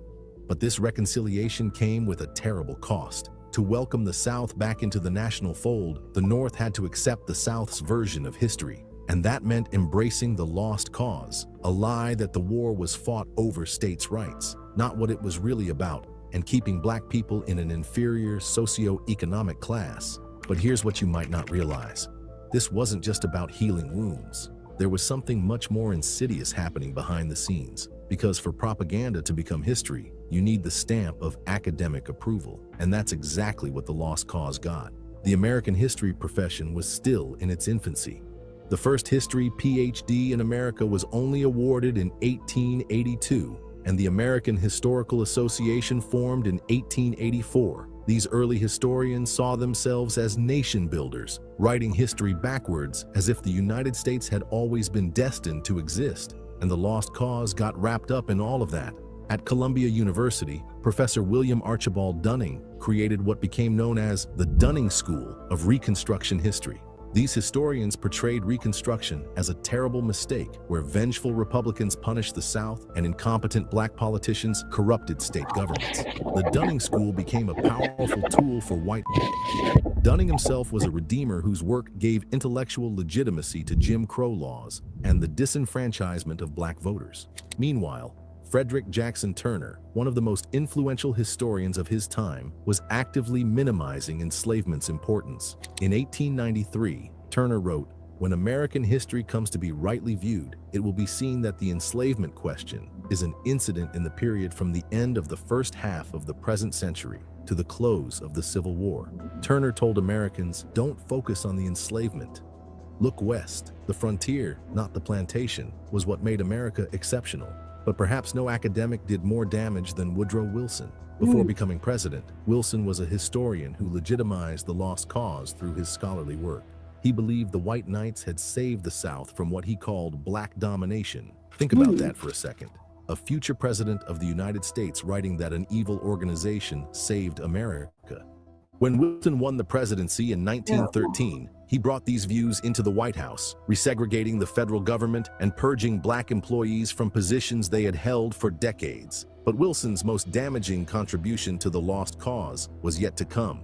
But this reconciliation came with a terrible cost. To welcome the South back into the national fold, the North had to accept the South's version of history, and that meant embracing the lost cause, a lie that the war was fought over states' rights, not what it was really about, and keeping black people in an inferior socio-economic class. But here's what you might not realize. This wasn't just about healing wounds. There was something much more insidious happening behind the scenes, because for propaganda to become history, you need the stamp of academic approval, and that's exactly what the lost cause got. The American history profession was still in its infancy. The first history PhD in America was only awarded in 1882, and the American Historical Association formed in 1884. These early historians saw themselves as nation builders, writing history backwards as if the United States had always been destined to exist, and the lost cause got wrapped up in all of that. At Columbia University, Professor William Archibald Dunning created what became known as the Dunning School of Reconstruction History. These historians portrayed Reconstruction as a terrible mistake where vengeful Republicans punished the South and incompetent black politicians corrupted state governments. The Dunning School became a powerful tool for white people. Dunning himself was a redeemer whose work gave intellectual legitimacy to Jim Crow laws and the disenfranchisement of black voters. Meanwhile, Frederick Jackson Turner, one of the most influential historians of his time, was actively minimizing enslavement's importance. In 1893, Turner wrote, "When American history comes to be rightly viewed, it will be seen that the enslavement question is an incident in the period from the end of the first half of the present century to the close of the Civil War." Turner told Americans, don't focus on the enslavement. Look west. The frontier, not the plantation, was what made America exceptional. But perhaps no academic did more damage than Woodrow Wilson. Before becoming president, Wilson was a historian who legitimized the lost cause through his scholarly work. He believed the white knights had saved the South from what he called black domination. Think about that for a second. A future president of the United States writing that an evil organization saved America. When Wilson won the presidency in 1913, he brought these views into the White House, resegregating the federal government and purging black employees from positions they had held for decades. But Wilson's most damaging contribution to the lost cause was yet to come,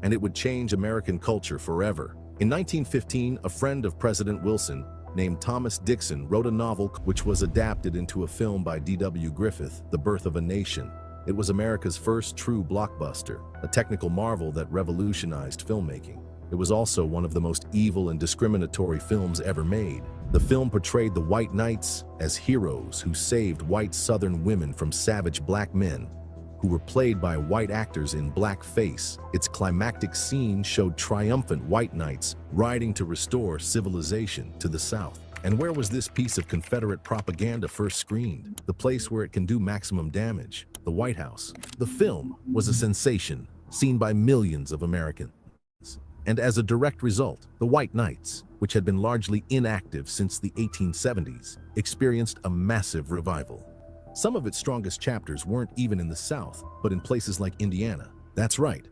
and it would change American culture forever. In 1915, a friend of President Wilson, named Thomas Dixon, wrote a novel which was adapted into a film by D.W. Griffith, The Birth of a Nation. It was America's first true blockbuster, a technical marvel that revolutionized filmmaking. It was also one of the most evil and discriminatory films ever made. The film portrayed the white knights as heroes who saved white Southern women from savage black men, who were played by white actors in blackface. Its climactic scene showed triumphant white knights riding to restore civilization to the South. And where was this piece of Confederate propaganda first screened? The place where it can do maximum damage, the White House. The film was a sensation, seen by millions of Americans. And as a direct result, the White Knights, which had been largely inactive since the 1870s, experienced a massive revival. Some of its strongest chapters weren't even in the South, but in places like Indiana. That's right.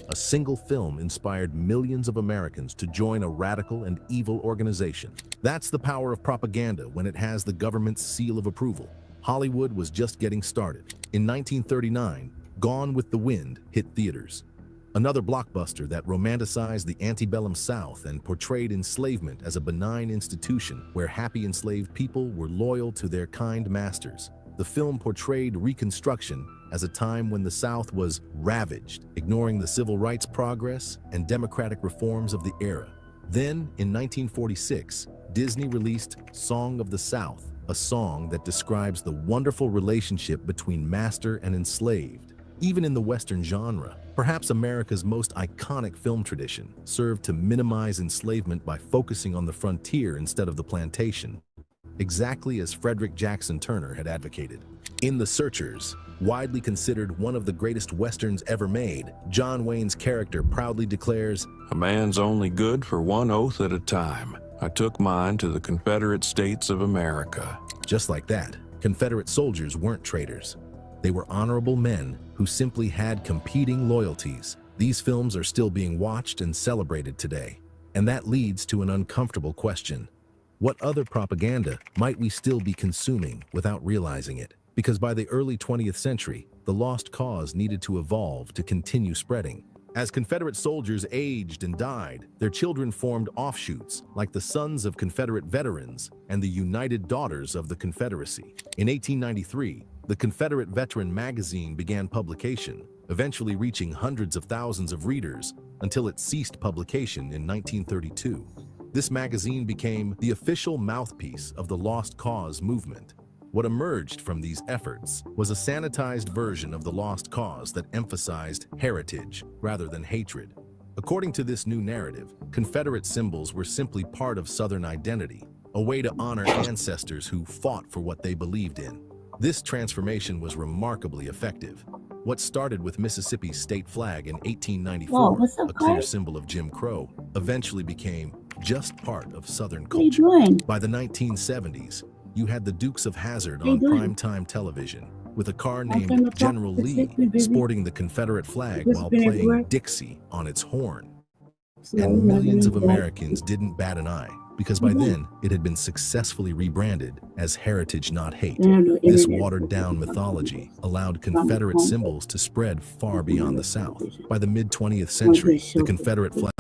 A single film inspired millions of Americans to join a radical and evil organization. That's the power of propaganda when it has the government's seal of approval. Hollywood was just getting started. In 1939, Gone with the Wind hit theaters. Another blockbuster that romanticized the antebellum South and portrayed enslavement as a benign institution where happy enslaved people were loyal to their kind masters. The film portrayed Reconstruction as a time when the South was ravaged, ignoring the civil rights progress and democratic reforms of the era. Then, in 1946, Disney released Song of the South, a song that describes the wonderful relationship between master and enslaved. Even in the Western genre, perhaps America's most iconic film tradition served to minimize enslavement by focusing on the frontier instead of the plantation, exactly as Frederick Jackson Turner had advocated. In The Searchers, widely considered one of the greatest westerns ever made, John Wayne's character proudly declares, "A man's only good for one oath at a time. I took mine to the Confederate States of America." Just like that, Confederate soldiers weren't traitors. They were honorable men who simply had competing loyalties. These films are still being watched and celebrated today. And that leads to an uncomfortable question. What other propaganda might we still be consuming without realizing it? Because by the early 20th century, the lost cause needed to evolve to continue spreading. As Confederate soldiers aged and died, their children formed offshoots like the Sons of Confederate Veterans and the United Daughters of the Confederacy. In 1893, the Confederate Veteran magazine began publication, eventually reaching hundreds of thousands of readers until it ceased publication in 1932. This magazine became the official mouthpiece of the Lost Cause movement. What emerged from these efforts was a sanitized version of the Lost Cause that emphasized heritage rather than hatred. According to this new narrative, Confederate symbols were simply part of Southern identity, a way to honor ancestors who fought for what they believed in. This transformation was remarkably effective. What started with Mississippi's state flag in 1894, a clear symbol of Jim Crow, eventually became just part of Southern culture. By the 1970s, you had the Dukes of Hazzard on primetime television, with a car named General Lee sporting the Confederate flag while playing Dixie on its horn. And millions of Americans didn't bat an eye, because by then it had been successfully rebranded as Heritage Not Hate. This watered-down mythology allowed Confederate symbols to spread far beyond the South. By the mid-20th century, the Confederate flag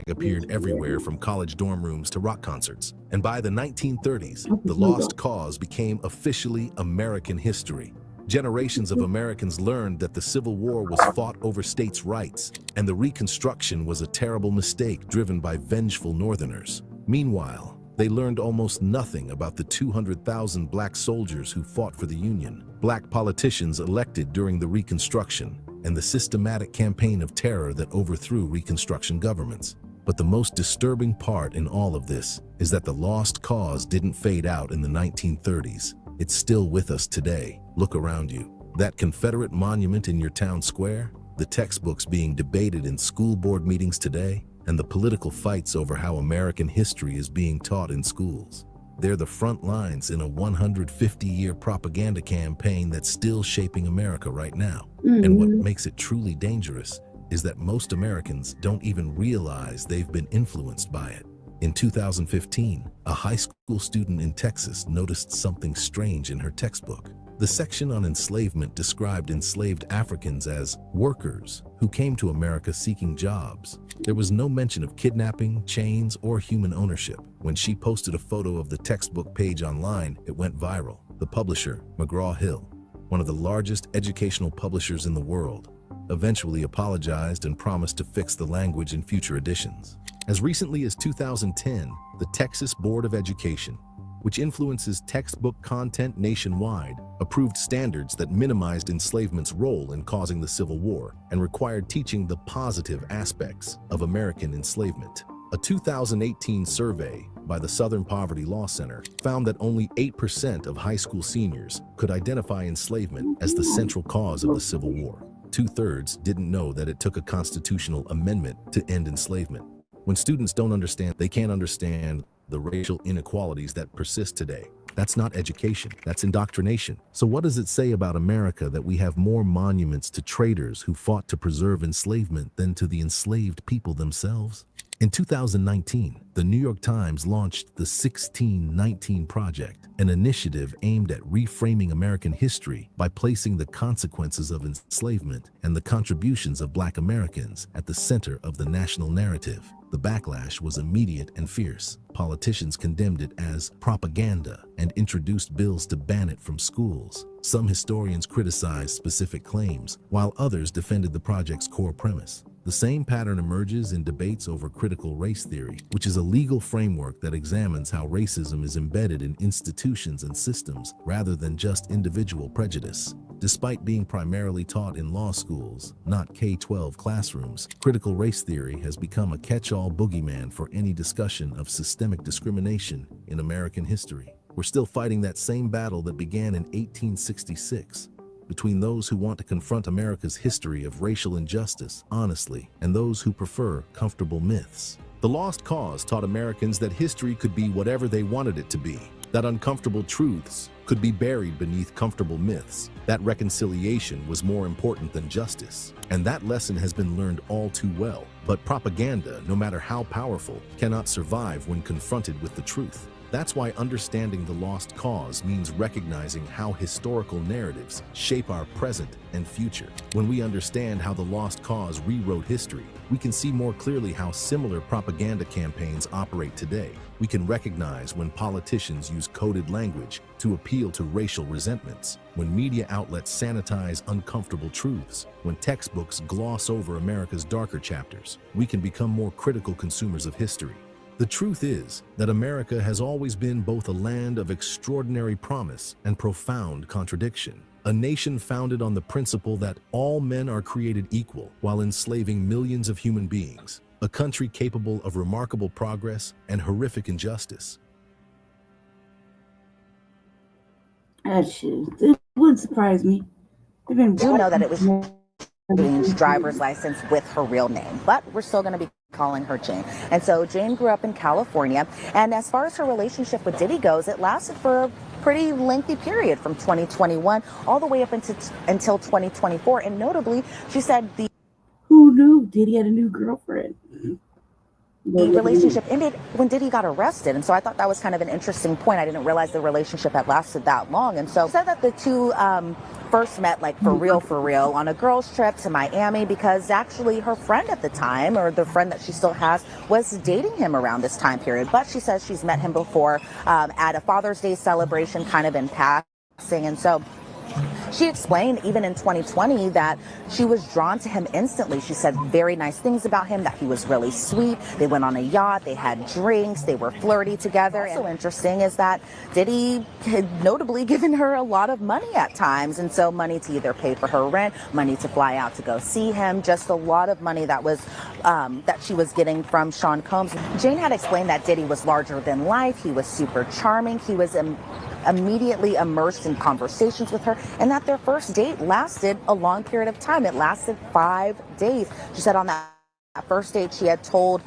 appeared everywhere from college dorm rooms to rock concerts. And by the 1930s, the Lost Cause became officially American history. Generations of Americans learned that the Civil War was fought over states' rights, and the Reconstruction was a terrible mistake driven by vengeful Northerners. Meanwhile, they learned almost nothing about the 200,000 black soldiers who fought for the Union, black politicians elected during the Reconstruction, and the systematic campaign of terror that overthrew Reconstruction governments. But the most disturbing part in all of this is that the Lost Cause didn't fade out in the 1930s. It's still with us today. Look around you. That Confederate monument in your town square, the textbooks being debated in school board meetings today, and the political fights over how American history is being taught in schools. They're the front lines in a 150-year propaganda campaign that's still shaping America right now. And what makes it truly dangerous is that most Americans don't even realize they've been influenced by it. In 2015, a high school student in Texas noticed something strange in her textbook. The section on enslavement described enslaved Africans as workers who came to America seeking jobs. There was no mention of kidnapping, chains, or human ownership. When she posted a photo of the textbook page online, it went viral. The publisher, McGraw-Hill, one of the largest educational publishers in the world, eventually apologized and promised to fix the language in future editions. As recently as 2010, the Texas Board of Education, which influences textbook content nationwide, approved standards that minimized enslavement's role in causing the Civil War and required teaching the positive aspects of American enslavement. A 2018 survey by the Southern Poverty Law Center found that only 8% of high school seniors could identify enslavement as the central cause of the Civil War. 2/3 didn't know that it took a constitutional amendment to end enslavement. When students don't understand, they can't understand the racial inequalities that persist today. That's not education, that's indoctrination. So what does it say about America that we have more monuments to traitors who fought to preserve enslavement than to the enslaved people themselves? In 2019, the New York Times launched the 1619 Project, an initiative aimed at reframing American history by placing the consequences of enslavement and the contributions of Black Americans at the center of the national narrative. The backlash was immediate and fierce. Politicians condemned it as propaganda and introduced bills to ban it from schools. Some historians criticized specific claims, while others defended the project's core premise. The same pattern emerges in debates over critical race theory, which is a legal framework that examines how racism is embedded in institutions and systems rather than just individual prejudice. Despite being primarily taught in law schools, not K-12 classrooms, critical race theory has become a catch-all boogeyman for any discussion of systemic discrimination in American history. We're still fighting that same battle that began in 1866, between those who want to confront America's history of racial injustice honestly and those who prefer comfortable myths. The Lost Cause taught Americans that history could be whatever they wanted it to be, that uncomfortable truths could be buried beneath comfortable myths, that reconciliation was more important than justice. And that lesson has been learned all too well. But propaganda, no matter how powerful, cannot survive when confronted with the truth. That's why understanding the Lost Cause means recognizing how historical narratives shape our present and future. When we understand how the Lost Cause rewrote history, we can see more clearly how similar propaganda campaigns operate today. We can recognize when politicians use coded language to appeal to racial resentments, when media outlets sanitize uncomfortable truths, when textbooks gloss over America's darker chapters. We can become more critical consumers of history. The truth is that America has always been both a land of extraordinary promise and profound contradiction. A nation founded on the principle that all men are created equal while enslaving millions of human beings. A country capable of remarkable progress and horrific injustice. It wouldn't surprise me. Do know that it was Jane's driver's license with her real name, but we're still going to be calling her Jane. And so Jane grew up in California, and as far as her relationship with Diddy goes, it lasted for a pretty lengthy period from 2021 all the way up until 2024. And notably, she said who knew Diddy had a new girlfriend? The relationship ended when Diddy got arrested, and so I thought that was kind of an interesting point. I didn't realize the relationship had lasted that long. And so said that the two first met like for real on a girls trip to Miami, because actually her friend at the time, or the friend that she still has, was dating him around this time period. But she says she's met him before at a Father's Day celebration, kind of in passing. And so she explained even in 2020 that she was drawn to him instantly. She said very nice things about him, that he was really sweet. They went on a yacht, they had drinks, they were flirty together. Also interesting is that Diddy had notably given her a lot of money at times, and so money to either pay for her rent, money to fly out to go see him, just a lot of money that was that she was getting from Sean Combs. Jane had explained that Diddy was larger than life, he was super charming, he was immediately immersed in conversations with her, and that their first date lasted a long period of time. It lasted 5 days. She said on that first date she had told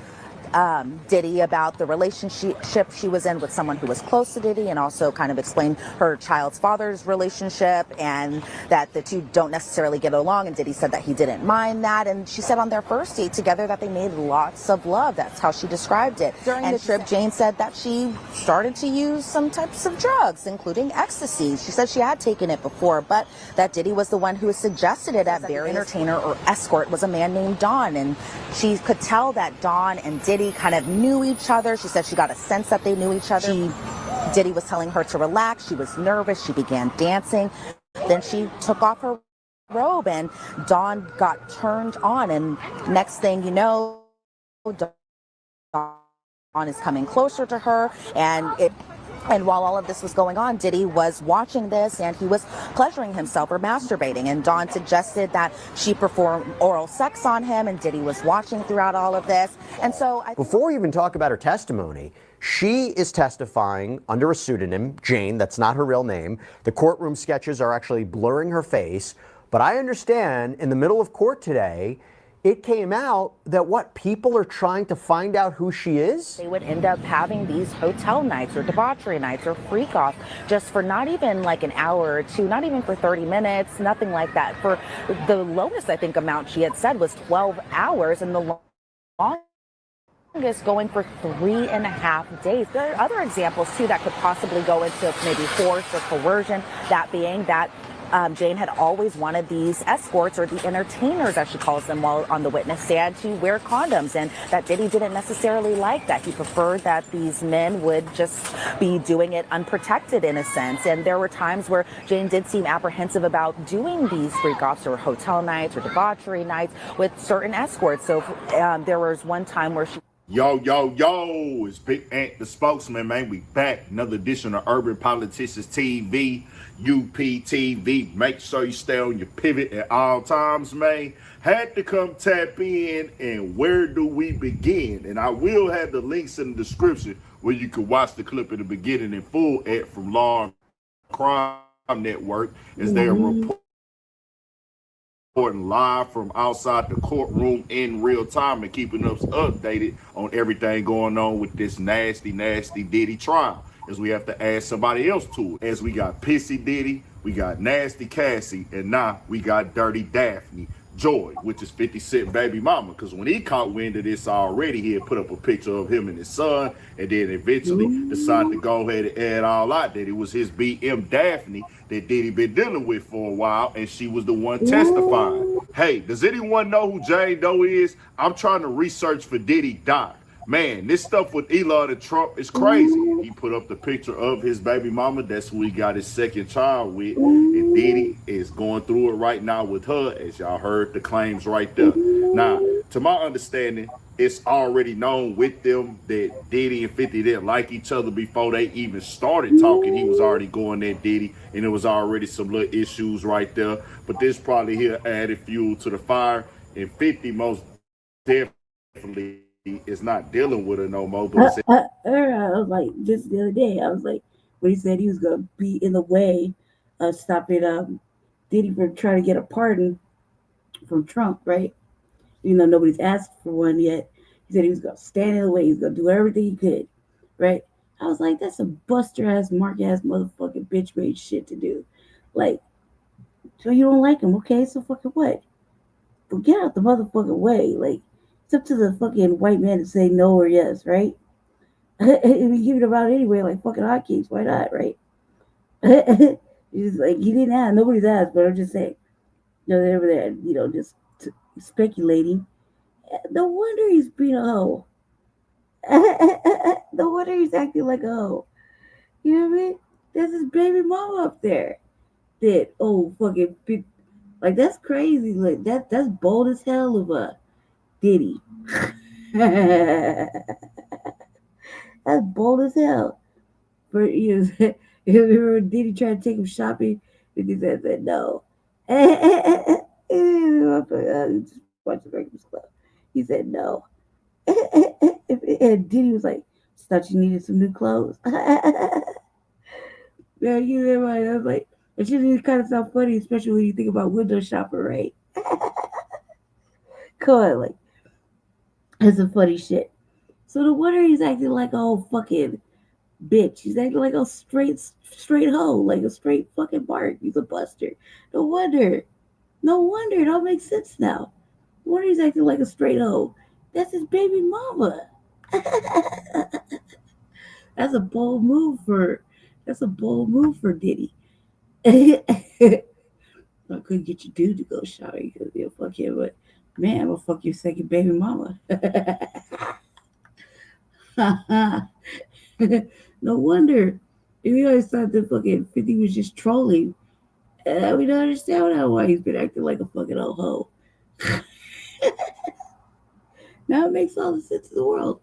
Diddy about the relationship she was in with someone who was close to Diddy, and also kind of explained her child's father's relationship and that the two don't necessarily get along, and Diddy said that he didn't mind that. And she said on their first date together that they made lots of love. That's how she described it. During the trip, Jane said that she started to use some types of drugs, including ecstasy. She said she had taken it before, but that Diddy was the one who suggested it at various entertainer or escort was a man named Don, and she could tell that Don and Diddy kind of knew each other. She said she got a sense that they knew each other. Diddy was telling her to relax. She was nervous. She began dancing. Then she took off her robe and Dawn got turned on. And next thing you know, Dawn is coming closer to her, and while all of this was going on, Diddy was watching this and he was pleasuring himself or masturbating. And Dawn suggested that she perform oral sex on him, and Diddy was watching throughout all of this. And so before we even talk about her testimony, she is testifying under a pseudonym, Jane. That's not her real name. The courtroom sketches are actually blurring her face. But I understand in the middle of court today, it came out that what people are trying to find out who she is. They would end up having these hotel nights or debauchery nights or freak off just for not even like an hour or two, not even for 30 minutes, nothing like that. For the lowest, I think, amount she had said was 12 hours, and the longest going for 3.5 days. There are other examples too that could possibly go into maybe force or coercion, that being that Jane had always wanted these escorts, or the entertainers as she calls them, while on the witness stand, to wear condoms, and that Diddy didn't necessarily like that. He preferred that these men would just be doing it unprotected in a sense. And there were times where Jane did seem apprehensive about doing these freak-offs or hotel nights or debauchery nights with certain escorts. So there was one time where she... Yo, it's Big Ant, the spokesman, man. We back. Another edition of Urban Politicians TV, UPTV. Make sure you stay on your pivot at all times, man. Had to come tap in, and where do we begin? And I will have the links in the description where you can watch the clip in the beginning in full from Law and Crime Network as they are reporting live from outside the courtroom in real time and keeping us updated on everything going on with this nasty Diddy trial, as we have to add somebody else to it. As we got Pissy Diddy, we got Nasty Cassie, and now we got Dirty Daphne Joy, which is 50 Cent baby mama. Because when he caught wind of this already, he had put up a picture of him and his son, and then eventually decided to go ahead and add all out that it was his BM Daphne that Diddy been dealing with for a while, and she was the one testifying. Hey, does anyone know who Jane Doe is? I'm trying to research for Diddy Doc. Man, this stuff with Elon and Trump is crazy. He put up the picture of his baby mama. That's who he got his second child with. And Diddy is going through it right now with her, as y'all heard the claims right there. Now, to my understanding, it's already known with them that Diddy and 50 didn't like each other before they even started talking. He was already going at Diddy, and there was already some little issues right there. But this probably here added fuel to the fire. And 50 most definitely is not dealing with her no more. But I was like, just the other day, I was like, when he said he was going to be in the way of stopping Diddy from trying to get a pardon from Trump, right? Even though nobody's asked for one yet. He said he was going to stand in the way. He was going to do everything he could, right? I was like, that's a buster-ass, mark-ass motherfucking bitch-made shit to do. Like, so you don't like him, okay? So fucking what? But get out the motherfucking way. Like, it's up to the fucking white man to say no or yes, right? And we give it about anyway, like fucking hotcakes. Why not, right? It's like, he didn't ask. Nobody's asked, but I'm just saying. They were there, just speculating. No wonder he's being a hoe. No wonder he's acting like a hoe. You know what I mean? There's his baby mama up there. That fucking like, that's crazy. Like that's bold as hell of a Diddy. That's bold as hell. For remember Diddy tried to take him shopping, and he said no. Watch the Breakfast Club. He said no. And Diddy was like, thought you needed some new clothes. Yeah, you know, I was like, it just kind of sound funny, especially when you think about window shopping, right? Come on, like, that's some funny shit. So no wonder he's acting like a whole fucking bitch. He's acting like a straight hoe, like a straight fucking bark. He's a buster. No wonder. It all makes sense now. No wonder he's acting like a straight hoe. That's his baby mama. That's a bold move for Diddy. I couldn't get your dude to go shopping because he'll fuck him, but man, I'm gonna fuck your second baby mama. No wonder. If we always thought that fucking 50 was just trolling, we don't understand now why he's been acting like a fucking old hoe. Now it makes all the sense in the world.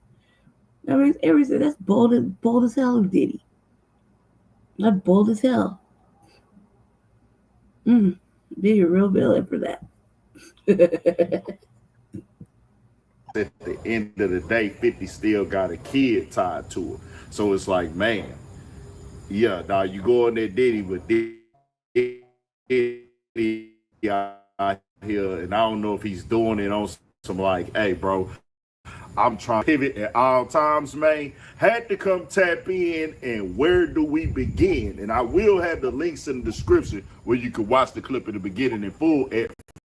That makes everything. That's bold as hell of Diddy. Not bold as hell. Diddy a real villain for that. At the end of the day, 50 still got a kid tied to her. So it's like, man, yeah, now you go on that Diddy, but Diddy out here, and I don't know if he's doing it on some like, hey, bro, I'm trying to pivot at all times, man. Had to come tap in, and where do we begin? And I will have the links in the description where you can watch the clip in the beginning in full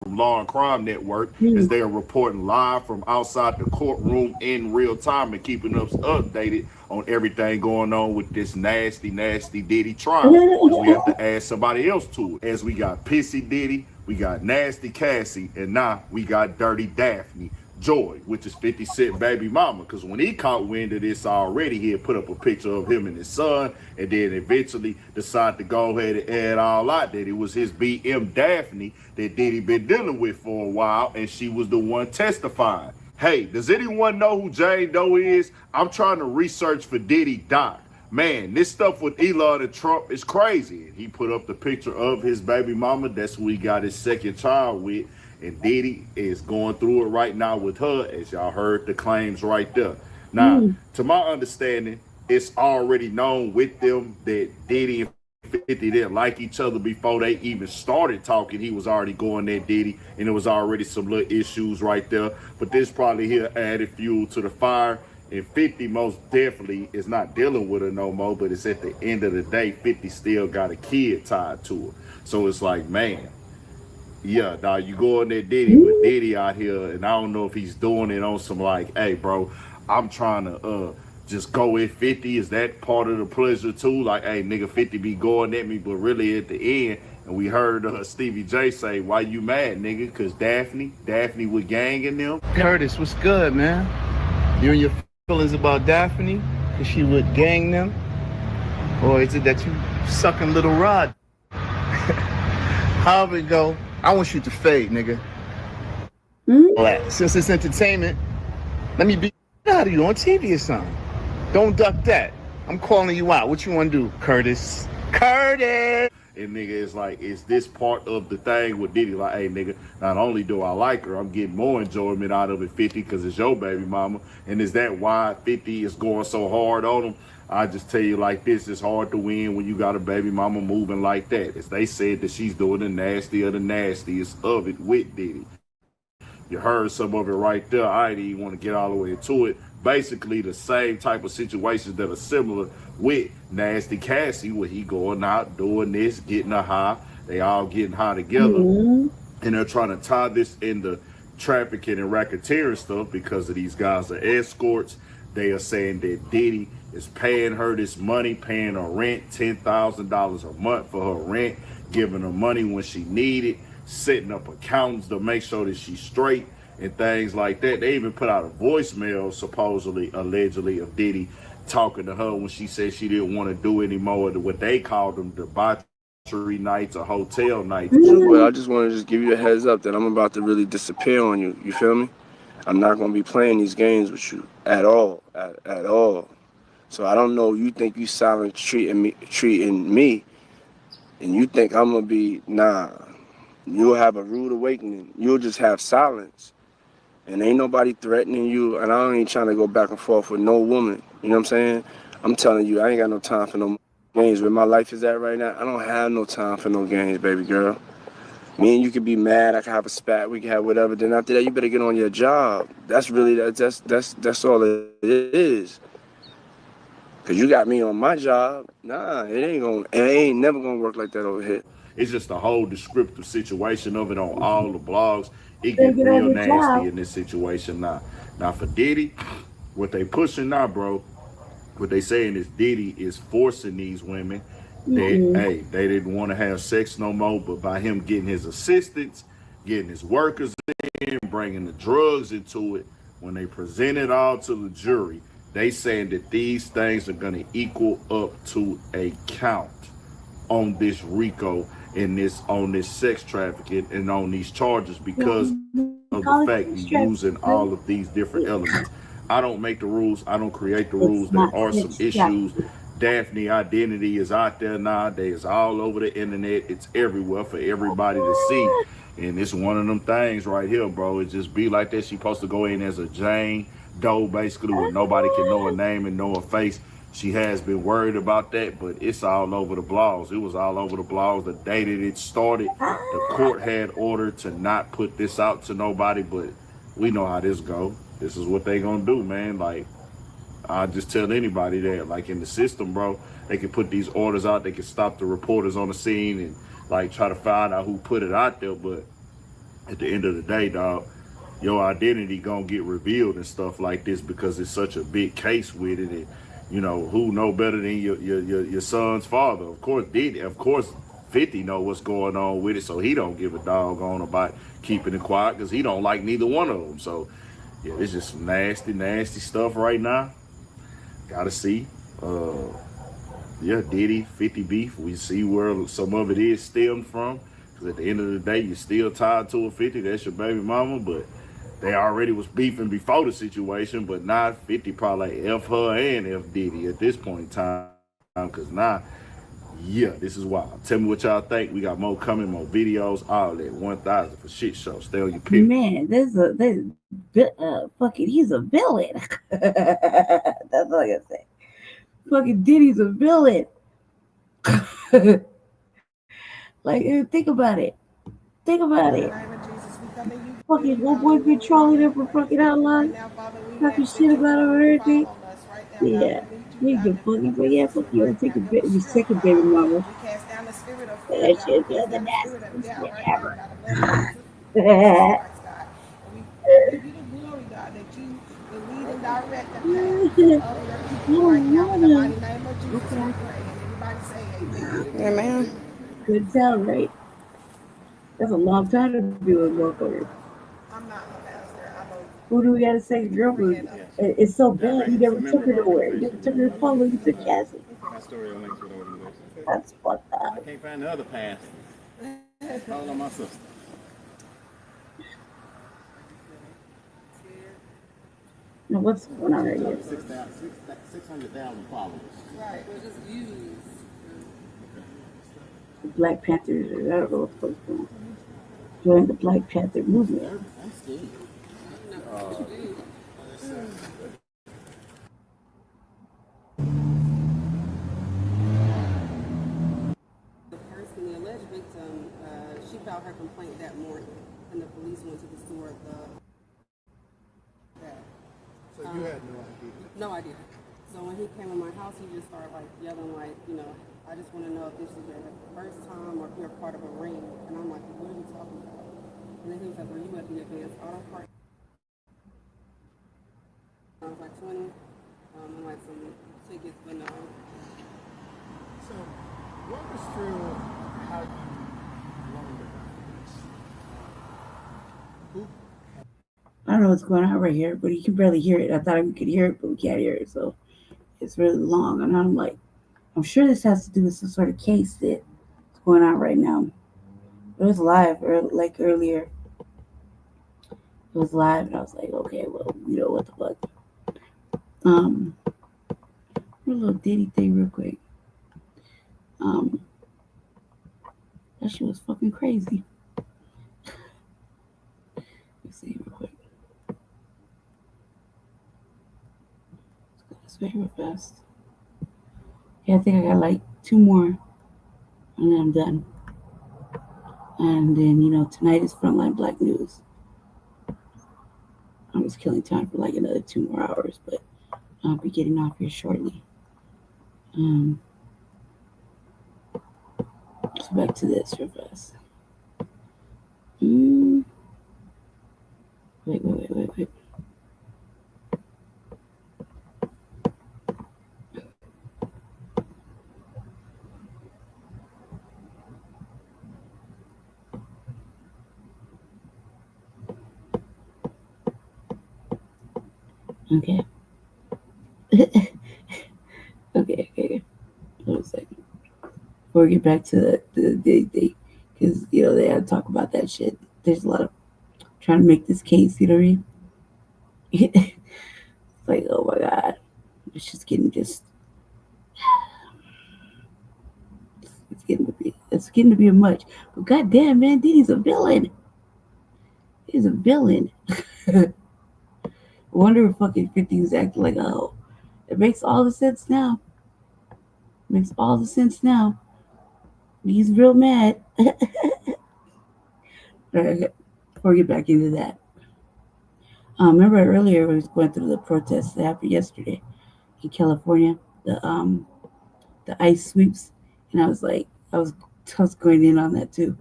from Law and Crime Network, as they are reporting live from outside the courtroom in real time and keeping us updated on everything going on with this nasty Diddy trial. As we have to add somebody else to it. As we got Pissy Diddy, we got Nasty Cassie, and now we got Dirty Daphne Joy, which is 50 Cent baby mama. Because when he caught wind of this already, he had put up a picture of him and his son, and then eventually decided to go ahead and add all out that it was his BM Daphne that Diddy been dealing with for a while, and she was the one testifying. Hey, does anyone know who Jane Doe is? I'm trying to research for Diddy Doc. Man, this stuff with Elon and Trump is crazy. He put up the picture of his baby mama. That's who he got his second child with. And Diddy is going through it right now with her, as y'all heard the claims right there. Now, to my understanding, it's already known with them that Diddy and 50 didn't like each other before they even started talking. He was already going at Diddy, and there was already some little issues right there. But this probably here added fuel to the fire. And 50 most definitely is not dealing with her no more, but it's at the end of the day, 50 still got a kid tied to her. So it's like, man, yeah, dog, you go in there Diddy, but Diddy out here, and I don't know if he's doing it on some like, hey, bro, I'm trying to just go at 50. Is that part of the pleasure too? Like, hey, nigga, 50 be going at me, but really at the end, and we heard Stevie J say, why you mad, nigga? Because Daphne was ganging them. Curtis, what's good, man? You and your feelings about Daphne? Because she would gang them? Or is it that you sucking little rod? However it go, I want you to fade, nigga. Since it's entertainment, let me be out of you on TV or something. Don't duck that. I'm calling you out. What you want to do, Curtis? Curtis! And nigga, it's like, is this part of the thing with Diddy? Like, hey, nigga, not only do I like her, I'm getting more enjoyment out of it, 50, because it's your baby mama. And is that why 50 is going so hard on him? I just tell you like this, it's hard to win when you got a baby mama moving like that. As they said that she's doing the nasty of the nastiest of it with Diddy. You heard some of it right there. I didn't even want to get all the way into it. Basically the same type of situations that are similar with Nasty Cassie, where he going out doing this, getting a high. They all getting high together. And they're trying to tie this into trafficking and racketeering stuff because of these guys are escorts. They are saying that Diddy is paying her this money, paying her rent, $10,000 a month for her rent, giving her money when she needed, setting up accounts to make sure that she's straight and things like that. They even put out a voicemail, supposedly, allegedly, of Diddy talking to her when she said she didn't want to do any more of what they called them debauchery nights or hotel nights. But I just want to give you a heads up that I'm about to really disappear on you. You feel me? I'm not going to be playing these games with you at all, at all. So I don't know, you think you silent treating me, and you think I'm going to be, nah. You'll have a rude awakening. You'll just have silence. And ain't nobody threatening you, and I ain't trying to go back and forth with no woman. You know what I'm saying? I'm telling you, I ain't got no time for no games. Where my life is at right now, I don't have no time for no games, baby girl. Me and you can be mad, I can have a spat, we can have whatever. Then after that, you better get on your job. That's really, that's all it is. Cause you got me on my job. Nah, it ain't never gonna work like that over here. It's just a whole descriptive situation of it on all the blogs. It gets real nasty in this situation now. Now for Diddy, what they pushing now, bro, what they saying is Diddy is forcing these women that, hey, they didn't want to have sex no more, but by him getting his assistants, getting his workers in, bringing the drugs into it, when they present it all to the jury, they saying that these things are going to equal up to a count on this RICO and on this sex trafficking and on these charges because of the fact we're using all of these different elements. I don't make the rules. I don't create the rules. There are some issues. Daphne identity is out there nowadays, all over the internet. It's everywhere for everybody to see. And it's one of them things right here, bro. It just be like that. She's supposed to go in as a Jane Doe, basically, where nobody can know her name and know her face. She has been worried about that, but it's all over the blogs. It was all over the blogs the day that it started. The court had ordered to not put this out to nobody, but we know how this go. This is what they gonna do, man. Like, I just tell anybody that, like, in the system, bro, they can put these orders out. They can stop the reporters on the scene and, like, try to find out who put it out there. But at the end of the day, dog, your identity gonna get revealed and stuff like this because it's such a big case with it. And, you know, who know better than your son's father? Of course, Diddy. Of course, 50 know what's going on with it, so he don't give a doggone about keeping it quiet because he don't like neither one of them. So, yeah, it's just some nasty, nasty stuff right now. Gotta see. Yeah, Diddy, 50 beef. We see where some of it is stemmed from. Because at the end of the day, you're still tied to a 50. That's your baby mama, but they already was beefing before the situation, but now 50 probably F her and F Diddy at this point in time. Because now, yeah, this is wild. Tell me what y'all think. We got more coming, more videos, all that. 1,000 for shit show. Stay on your pivot. Man, fucking, he's a villain. That's all I gotta say. Fucking Diddy's a villain. Like, think about it. Think about it. Fucking old boy been trolling him for fucking how long? Talking shit about him and everything. Yeah. He can fucking, but yeah, fuck you. I take a bit, your second baby mama. That shit is the nastiest shit ever. Yeah, man. Good tell, right? That's a long time to be with a motherfucker. Who do we gotta say, girlfriend? It's so bad. You never took her nowhere. You never took her to public. You took Cassie. That's fucked up. I can't find the other pass. Call on my sister. Now what's going on right here? 600,000 followers. Right, we're just views. The Black Panthers, I don't know what's going on. Join the Black Panther movement. The person, the alleged victim, she filed her complaint that morning, and the police went to the store. So you had no idea? No idea. So when he came in my house, he just started like yelling, like, you know, I just want to know if this is your first time or if you're part of a ring. And I'm like, what are you talking about? And then he was like, were you at the advanced auto park? I was like 20, and like some tickets, but no. So walk us through how you learned about this. I don't know what's going on right here, but you can barely hear it. I thought we could hear it, but we can't hear it. So it's really long. And I'm like, I'm sure this has to do with some sort of case that's going on right now. It was live, like earlier. It was live, and I was like, okay, well, you know what the fuck. A little Diddy thing real quick. That shit was fucking crazy. Let's see real quick. Let's go this way real fast. Yeah, I think I got like 2 more, and then I'm done. And then, you know, tonight is Frontline Black News. I'm just killing time for like another 2 more hours, but I'll be getting off here shortly. So back to this real fast. Wait. Okay. Okay. Hold a second. Before we get back to the because, you know, they had to talk about that shit. There's a lot of trying to make this case, you know what I mean? It's like, oh my God. It's just getting it's getting to be a much. But goddamn, man, Diddy's a villain. He's a villain. I wonder if fucking 50 is acting like, oh, it makes all the sense now. Makes all the sense now. He's real mad. Before we get back into that. Remember earlier when we was going through the protests that happened yesterday in California, the ICE sweeps, and I was like, I was going in on that too.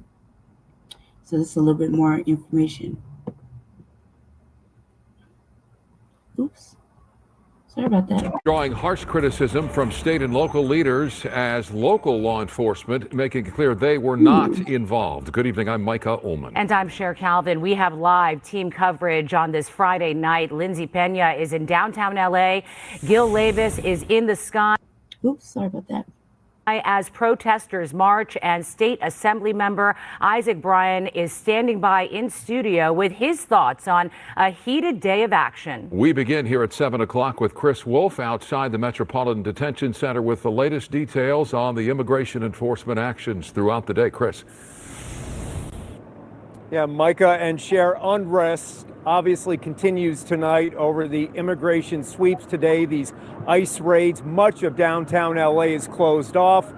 So this is a little bit more information. Oops. Sorry about that. Drawing harsh criticism from state and local leaders as local law enforcement making it clear they were not involved. Good evening, I'm Micah Ullman. And I'm Cher Calvin. We have live team coverage on this Friday night. Lindsay Pena is in downtown LA. Gil Levis is in the sky. Oops, sorry about that. As protesters march, and State Assembly member Isaac Bryan is standing by in studio with his thoughts on a heated day of action. We begin here at 7 o'clock with Chris Wolf outside the Metropolitan Detention Center with the latest details on the immigration enforcement actions throughout the day. Chris. Yeah, Micah, and Cher, unrest obviously continues tonight over the immigration sweeps today, these ICE raids. Much of downtown LA is closed off.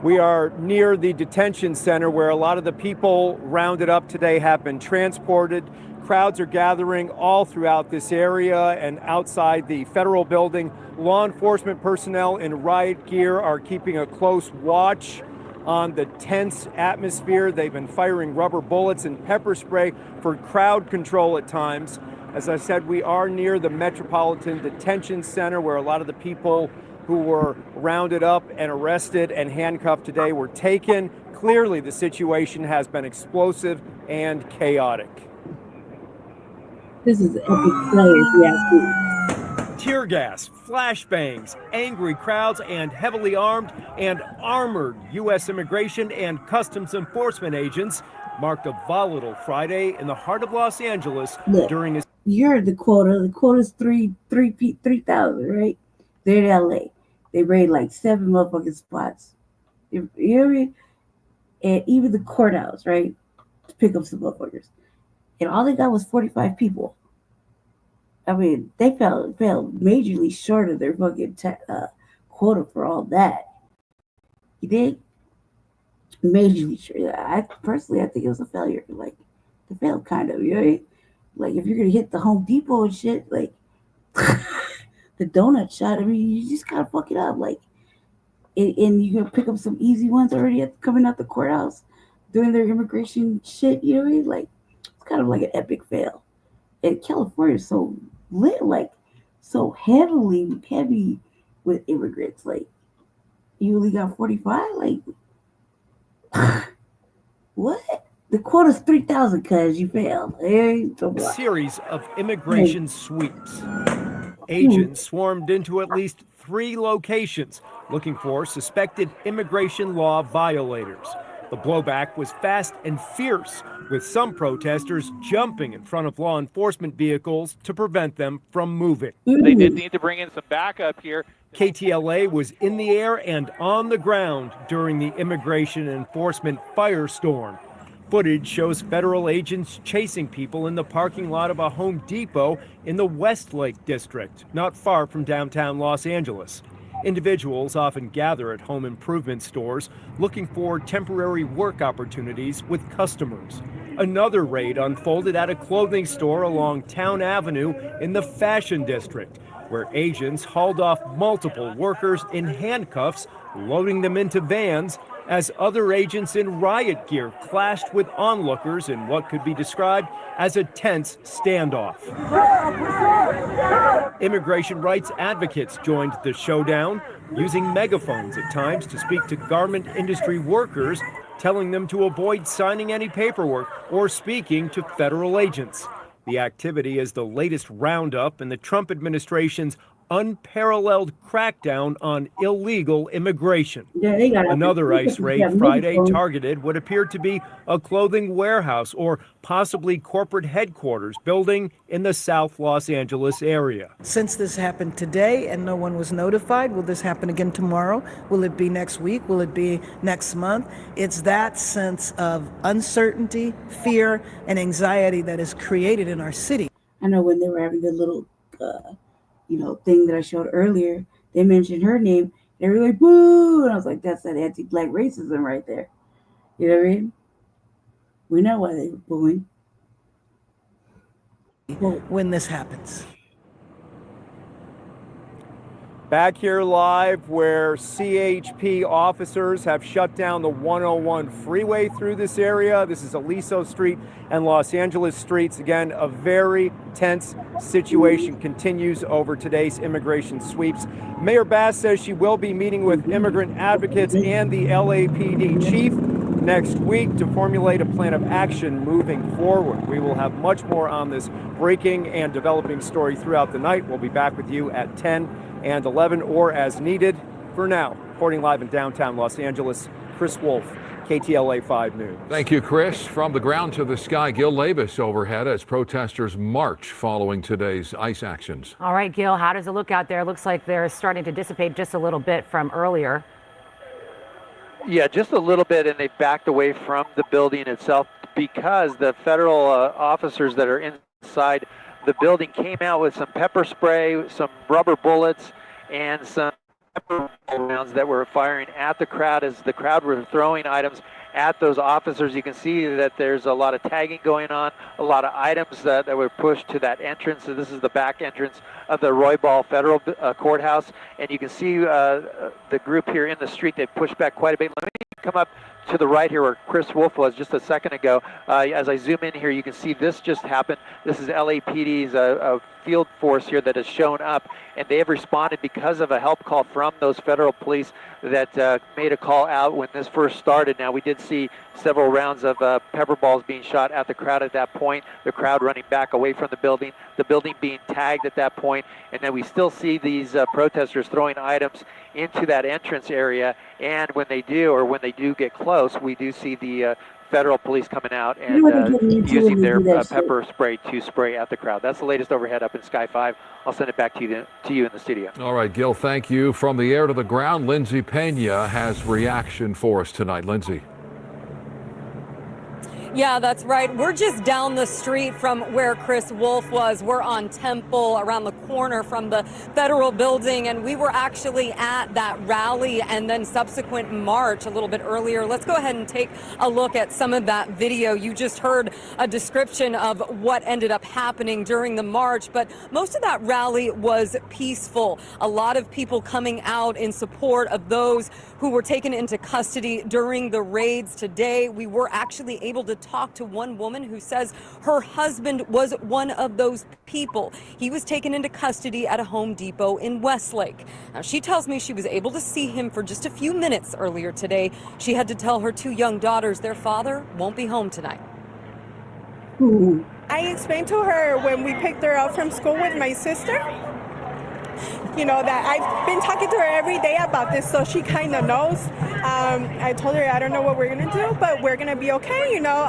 We are near the detention center where a lot of the people rounded up today have been transported. Crowds are gathering all throughout this area and outside the federal building. Law enforcement personnel in riot gear are keeping a close watch on the tense atmosphere. They've been firing rubber bullets and pepper spray for crowd control at times. As I said, we are near the Metropolitan Detention Center where a lot of the people who were rounded up and arrested and handcuffed today were taken. Clearly, the situation has been explosive and chaotic. This is epic play, if you ask me. Tear gas, flashbangs, angry crowds, and heavily armed and armored U.S. immigration and customs enforcement agents marked a volatile Friday in the heart of Los Angeles. Look, during a... You're the quota. The quota's 3,000, right? They're in L.A. They raid like 7 motherfucking spots. You know what I mean? And even the courthouse, right? To pick up some motherfuckers. And all they got was 45 people. I mean, they fell majorly short of their fucking quota for all that. You did? Majorly short. I think it was a failure. Like, they failed kind of, you know? Like, if you're going to hit the Home Depot and shit, like, the donut shot, I mean, you just gotta fuck it up. Like, and you're going to pick up some easy ones already coming out the courthouse doing their immigration shit, you know what I mean? Like, it's kind of like an epic fail. And California is so lit, like, so heavy with immigrants. Like, you only got 45? Like, what? The quota's 3,000 because you failed. A series of immigration sweeps. Agents swarmed into at least 3 locations looking for suspected immigration law violators. The blowback was fast and fierce, with some protesters jumping in front of law enforcement vehicles to prevent them from moving. They did need to bring in some backup here. KTLA was in the air and on the ground during the immigration enforcement firestorm. Footage shows federal agents chasing people in the parking lot of a Home Depot in the Westlake district, not far from downtown Los Angeles. Individuals often gather at home improvement stores looking for temporary work opportunities with customers. Another raid unfolded at a clothing store along Town Avenue in the Fashion District, where agents hauled off multiple workers in handcuffs, loading them into vans, as other agents in riot gear clashed with onlookers in what could be described as a tense standoff. Immigration rights advocates joined the showdown, using megaphones at times to speak to garment industry workers, telling them to avoid signing any paperwork or speaking to federal agents. The activity is the latest roundup in the Trump administration's unparalleled crackdown on illegal immigration. Another ICE raid Friday targeted what appeared to be a clothing warehouse or possibly corporate headquarters building in the South Los Angeles area. Since this happened today and no one was notified, will this happen again tomorrow? Will it be next week? Will it be next month? It's that sense of uncertainty, fear, and anxiety that is created in our city. I know when they were having the little thing that I showed earlier, they mentioned her name. They were like, boo! And I was like, that's that anti-black racism right there. You know what I mean? We know why they were booing. When this happens. Back here live where CHP officers have shut down the 101 freeway through this area. This is Aliso Street and Los Angeles streets. Again, a very tense situation continues over today's immigration sweeps. Mayor Bass says she will be meeting with immigrant advocates and the LAPD chief next week to formulate a plan of action moving forward. We will have much more on this breaking and developing story throughout the night. We'll be back with you at 10 and 11 or as needed. For now, reporting live in downtown Los Angeles, Chris Wolf, KTLA 5 News. Thank you, Chris. From the ground to the sky, Gil Labus overhead as protesters march following today's ICE actions. All right, Gil, how does it look out there? Looks like they're starting to dissipate just a little bit from earlier. Yeah, just a little bit, and they backed away from the building itself. because the federal officers that are inside the building came out with some pepper spray, some rubber bullets, and some pepper rounds that were firing at the crowd as the crowd were throwing items at those officers. You can see that there's a lot of tagging going on, a lot of items that were pushed to that entrance. So this is the back entrance of the Roybal Federal Courthouse, and you can see the group here in the street. They pushed back quite a bit. Let me come up to the right here where Chris Wolf was just a second ago. As I zoom in here, you can see this just happened. This is LAPD's field force here that has shown up, and they have responded because of a help call from those federal police that made a call out when this first started. Now, we did see several rounds of pepper balls being shot at the crowd at that point, the crowd running back away from the building being tagged at that point, and then we still see these protesters throwing items into that entrance area, and when they do get close, we do see the federal police coming out and using their pepper spray to spray at the crowd. That's the latest overhead up in Sky 5. I'll send it back to you in the studio. All right, Gil, thank you. From the air to the ground, Lindsay Pena has reaction for us tonight. Lindsay. Yeah, that's right. We're just down the street from where Chris Wolf was. We're on Temple, around the corner from the federal building, and we were actually at that rally and then subsequent march a little bit earlier. Let's go ahead and take a look at some of that video. You just heard a description of what ended up happening during the march, but most of that rally was peaceful. A lot of people coming out in support of those who were taken into custody during the raids today. We were actually able to talk to one woman who says her husband was one of those people. He was taken into custody at a Home Depot in Westlake. Now, she tells me she was able to see him for just a few minutes earlier today. She had to tell her 2 young daughters their father won't be home tonight. I explained to her when we picked her up from school with my sister, you know, that I've been talking to her every day about this, so she kind of knows. I told her I don't know what we're going to do, but we're going to be okay, you know.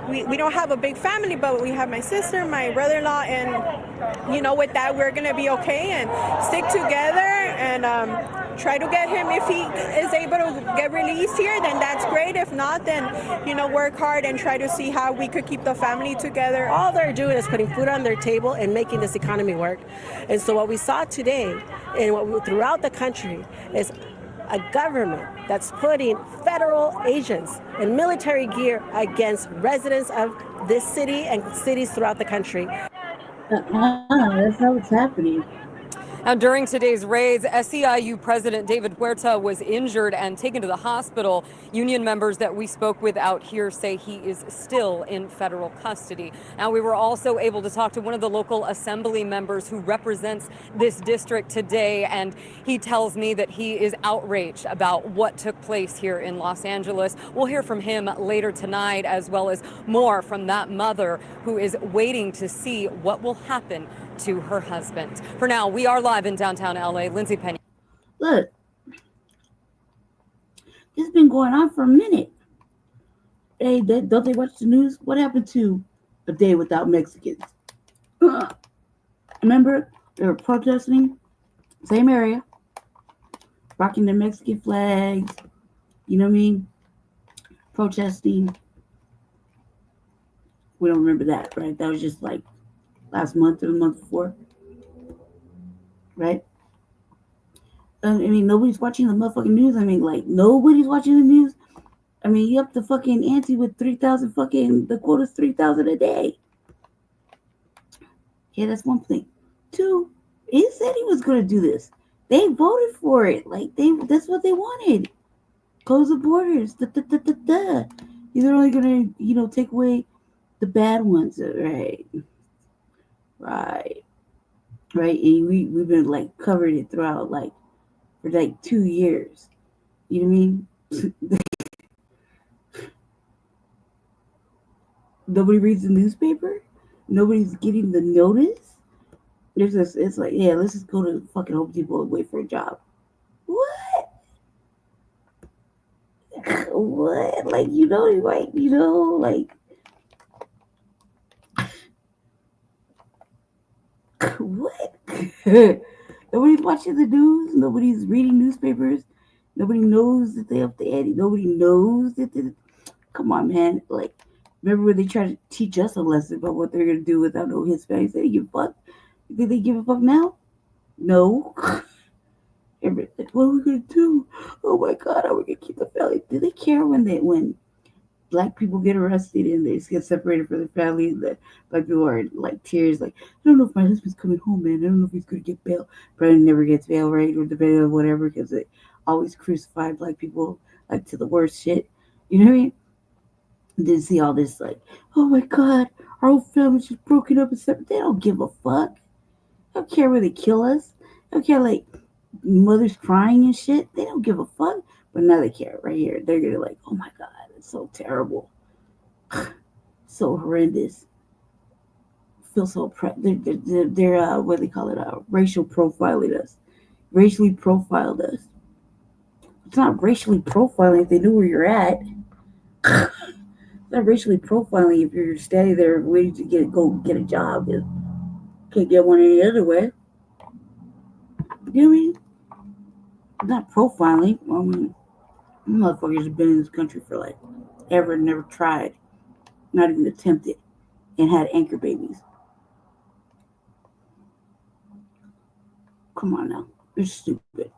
We don't have a big family, but we have my sister, my brother-in-law, and, you know, with that, we're going to be okay and stick together and try to get him. If he is able to get released here, then that's great. If not, then, you know, work hard and try to see how we could keep the family together. All they're doing is putting food on their table and making this economy work. And so what we saw today and throughout the country is a government that's putting federal agents in military gear against residents of this city and cities throughout the country. That's how it's happening. Now, during today's raids, SEIU President David Huerta was injured and taken to the hospital. Union members that we spoke with out here say he is still in federal custody. Now, we were also able to talk to one of the local assembly members who represents this district today, and he tells me that he is outraged about what took place here in Los Angeles. We'll hear from him later tonight, as well as more from that mother who is waiting to see what will happen to her husband. For now, we are live in downtown LA. Lindsay Pena. Look, this has been going on for a minute. Hey, don't they watch the news? What happened to a day without Mexicans? Remember, they were protesting, same area, rocking the Mexican flags, you know what I mean? Protesting. We don't remember that, right? That was just like last month or the month before, right? I mean, nobody's watching the motherfucking news. I mean, like, nobody's watching the news. I mean, you up the fucking ante with 3,000 fucking, the quota's 3,000 a day. Yeah, that's one thing. 2, he said he was going to do this. They voted for it. Like, that's what they wanted. Close the borders. They're only going to, you know, take away the bad ones, right? Right. And we've been like covered it throughout like for like 2 years. You know what I mean? Nobody reads the newspaper. Nobody's getting the notice. It's like, yeah, let's just go to fucking Home Depot and wait for a job. What? What? Like, you know, like what? Nobody's watching the news. Nobody's reading newspapers. Nobody knows that they have to edit. Nobody knows that Come on, man. Like, remember when they tried to teach us a lesson about what they're gonna do without no Hispanics? They didn't give a fuck. Did they give a fuck now? No. Everybody's like, what are we gonna do? Oh my God, are we gonna keep the family? Do they care when black people get arrested and they just get separated from their family? That black people are like tears, like, I don't know if my husband's coming home, man. I don't know if he's gonna get bail. But he never gets bail, right? Or the bail or whatever, because they always crucify black people like to the worst shit. You know what I mean? Then see all this like, oh my God, our whole family's just broken up and separate. They don't give a fuck. They don't care where they kill us. They don't care, like, mothers crying and shit. They don't give a fuck. But now they care right here. They're gonna like, oh my God, it's so terrible. So horrendous. Feel so they're what they call it, racial profiling us. Racially profiled us. It's not racially profiling if they knew where you're at. It's not racially profiling if you're standing there waiting to go get a job. You can't get one any other way. You know what I mean? It's not profiling. I mean, motherfuckers have been in this country for like ever and never tried, not even attempted, and had anchor babies. Come on now. You're stupid.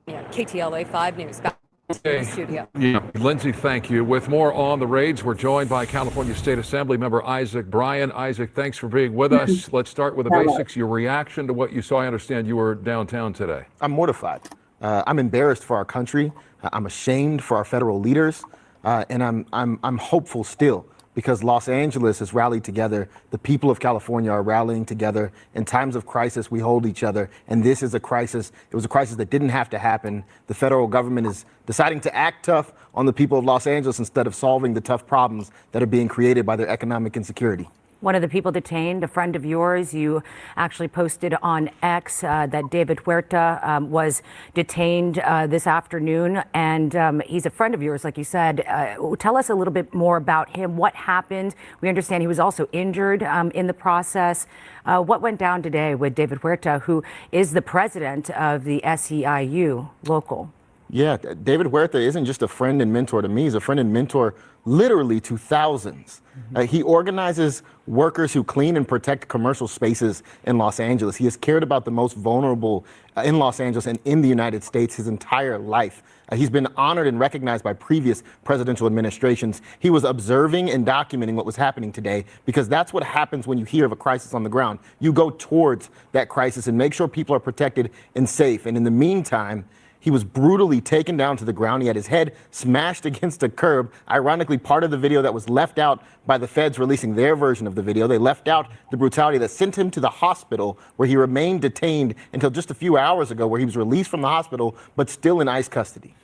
Yeah, KTLA 5 News. Back to the studio. Yeah, Lindsay, thank you. With more on the raids, we're joined by California State Assembly member Isaac Bryan. Isaac, thanks for being with us. Let's start with the basics. Your reaction to what you saw. I understand you were downtown today. I'm mortified. I'm embarrassed for our country. I'm ashamed for our federal leaders, and I'm hopeful still, because Los Angeles has rallied together. The people of California are rallying together. In times of crisis, we hold each other, and this is a crisis. It was a crisis that didn't have to happen. The federal government is deciding to act tough on the people of Los Angeles instead of solving the tough problems that are being created by their economic insecurity. One of the people detained, a friend of yours, you actually posted on X that David Huerta was detained this afternoon, and he's a friend of yours, like you said. Tell us a little bit more about him. What happened? We understand he was also injured in the process. What went down today with David Huerta, who is the president of the SEIU local? Yeah, David Huerta isn't just a friend and mentor to me. He's a friend and mentor literally to thousands. He organizes workers who clean and protect commercial spaces in Los Angeles. He has cared about the most vulnerable in Los Angeles and in the United States his entire life. He's been honored and recognized by previous presidential administrations. He was observing and documenting what was happening today, because that's what happens when you hear of a crisis on the ground. You go towards that crisis and make sure people are protected and safe. And in the meantime, he was brutally taken down to the ground. He had his head smashed against a curb. Ironically, part of the video that was left out by the feds releasing their version of the video, they left out the brutality that sent him to the hospital, where he remained detained until just a few hours ago, where he was released from the hospital, but still in ICE custody.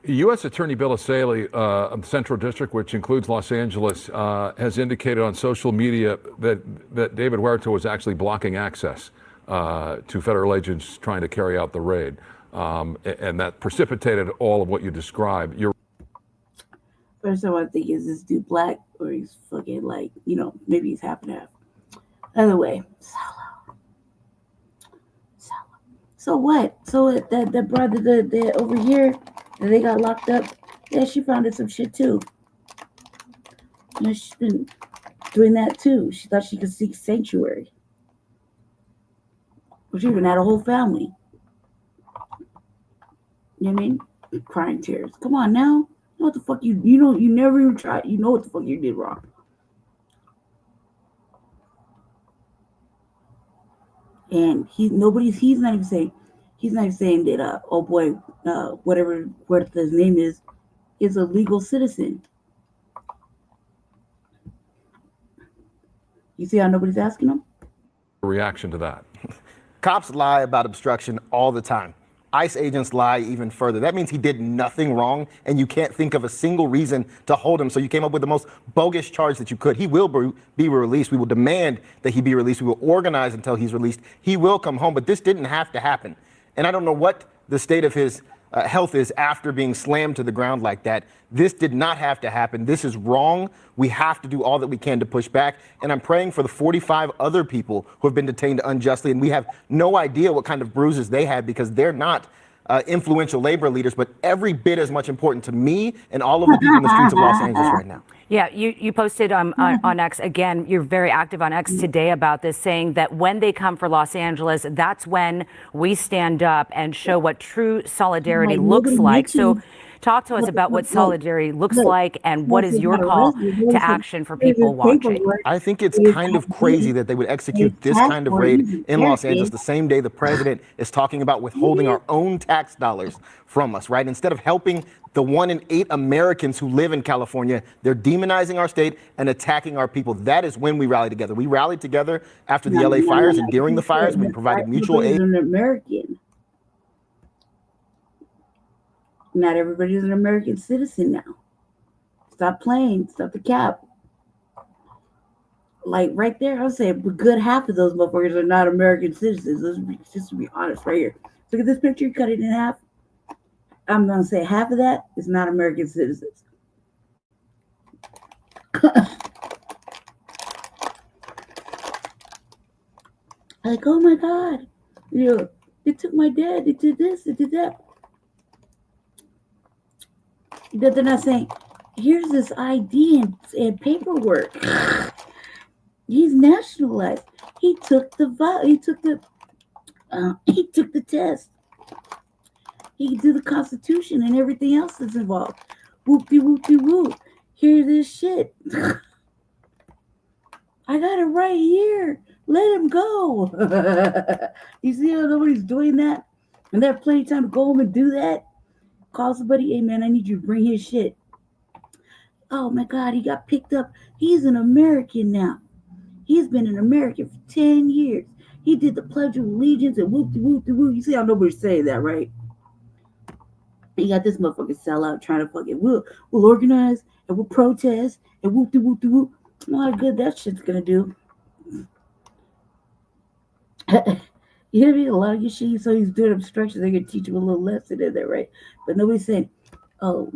U.S. Attorney Bill Asaley of the Central District, which includes Los Angeles, has indicated on social media that David Huerta was actually blocking access to federal agents trying to carry out the raid. And that precipitated all of what you described. First of all, I think is this dude black, or he's fucking like, maybe he's half and half. Other way, so what? So that brother that over here that they got locked up, yeah, she found out some shit too. She's been doing that too. She thought she could seek sanctuary. Well, she even had a whole family. You know what I mean? Crying tears. Come on now. You know what the fuck you never even tried. You know what the fuck you did wrong. And he's not even saying that oh boy, whatever his name is a legal citizen. You see how nobody's asking him? Reaction to that. Cops lie about obstruction all the time. ICE agents lie even further. That means he did nothing wrong, and you can't think of a single reason to hold him, so you came up with the most bogus charge that you could. He will be released. We will demand that he be released. We will organize until he's released. He will come home, but this didn't have to happen. And I don't know what the state of his health is after being slammed to the ground like that. This did not have to happen. This is wrong. We have to do all that we can to push back. And I'm praying for the 45 other people who have been detained unjustly. And we have no idea what kind of bruises they had, because they're not influential labor leaders, but every bit as much important to me and all of the people in the streets of Los Angeles right now. Yeah, you posted on X, again, you're very active on X today about this, saying that when they come for Los Angeles, that's when we stand up and show what true solidarity looks like. So talk to us about what solidarity looks like and what is your call to action for people watching. I think it's kind of crazy that they would execute this kind of raid in Los Angeles the same day the president is talking about withholding our own tax dollars from us, right? Instead of helping the 1 in 8 Americans who live in California, they're demonizing our state and attacking our people. That is when we rally together. We rallied together after the LA fires, and during the fires, we provided mutual aid. An American. Not everybody's an American citizen now. Stop playing. Stop the cap. Like right there, I'll say a good half of those motherfuckers are not American citizens. Let's just to be honest, right here. Look at this picture. Cut it in half. I'm going to say half of that is not American citizens. Like, oh my God, they took my dad, they did this, they did that. That they're not saying, here's this ID and paperwork. He's nationalized. He took the test. He can do the Constitution and everything else that's involved. Whoop-de-whoop-de-whoop. Hear this shit. I got it right here. Let him go. You see how nobody's doing that? And they have plenty of time to go home and do that. Call somebody, hey man, I need you to bring his shit. Oh my God, he got picked up. He's an American now. He's been an American for 10 years. He did the Pledge of Allegiance and whoop-de-whoop-de-whoop. You see how nobody's saying that, right? You got this motherfucking sellout trying to fucking, we'll organize and we'll protest and whoop-de-whoop-de-whoop. Know how good that shit's gonna do. You know what I mean? A lot of your shit, so he's doing obstruction, they're gonna teach him a little lesson in there, right? But nobody's saying, oh,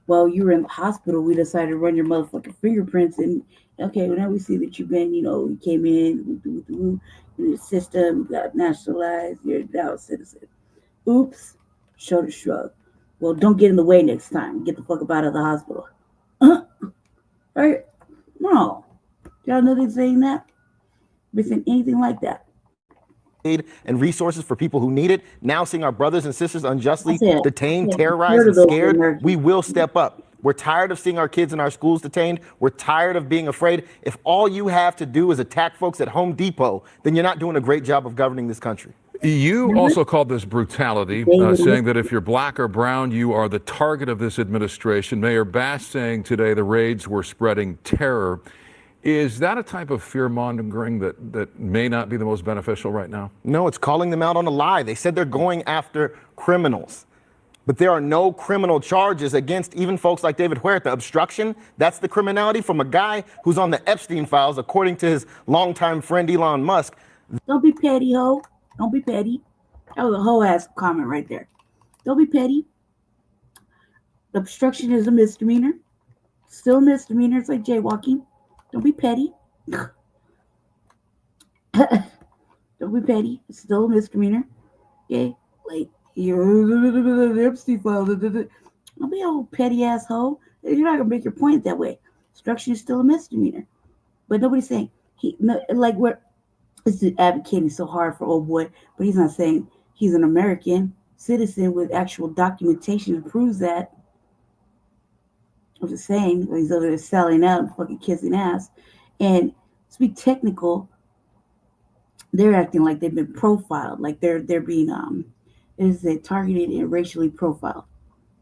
while you were in the hospital, we decided to run your motherfucking fingerprints, and okay, well, now we see that you've been, you came in the system, you got nationalized, you're now a citizen. Oops, shoulder shrug. Well, don't get in the way next time. Get the fuck up out of the hospital. Right? No. Y'all know they're saying that? They're saying anything like that. Aid and resources for people who need it. Now seeing our brothers and sisters unjustly detained, terrorized, and scared, we will step up. We're tired of seeing our kids in our schools detained. We're tired of being afraid. If all you have to do is attack folks at Home Depot, then you're not doing a great job of governing this country. You also called this brutality, saying that if you're black or brown, you are the target of this administration. Mayor Bass saying today the raids were spreading terror. Is that a type of fear-mongering that may not be the most beneficial right now? No, it's calling them out on a lie. They said they're going after criminals. But there are no criminal charges against even folks like David Huerta. Obstruction, that's the criminality from a guy who's on the Epstein files, according to his longtime friend Elon Musk. Don't be petty, ho. Don't be petty. That was a whole ass comment right there. Don't be petty. Obstruction is a misdemeanor. Still a misdemeanor. It's like jaywalking. Don't be petty. Don't be petty. It's still a misdemeanor. Okay? Like, you're the Epstein file. Don't be a old petty asshole. You're not going to make your point that way. Obstruction is still a misdemeanor. But nobody's saying, we're advocating so hard for old boy, but he's not saying he's an American citizen with actual documentation that proves that. I'm just saying, he's over there selling out and fucking kissing ass. And to be technical, they're acting like they've been profiled, like they're being targeted and racially profiled.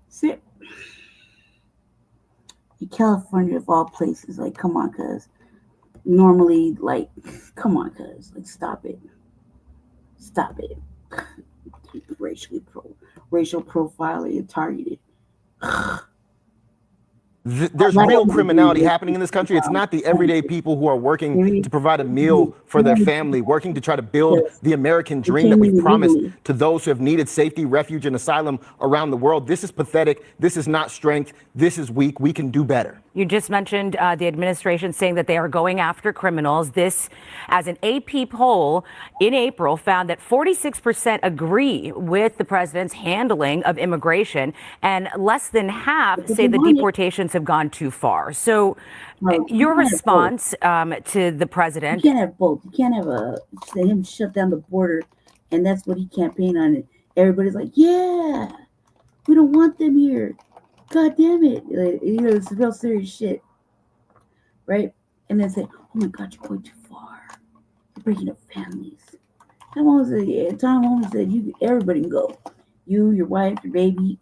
See, in California of all places, like, come on, cuz. Normally, like, come on, cuz. Like, stop it. Stop it. Racial profiling and targeted. There's real criminality happening in this country. It's not the everyday people who are working to provide a meal for their family, working to try to build the American dream that we've promised to those who have needed safety, refuge, and asylum around the world. This is pathetic. This is not strength. This is weak. We can do better. You just mentioned the administration saying that they are going after criminals. This, as an AP poll in April, found that 46% agree with the president's handling of immigration, and less than half say the deportations have gone too far. So, your response to the president? You can't have both. You can't have him shut down the border, and that's what he campaigned on. It. Everybody's like, yeah, we don't want them here. God damn it. Like, it's real serious shit. Right? And then say, oh my God, you're going too far. You're breaking up families. Tom Holmes said, everybody can go. You, your wife, your baby.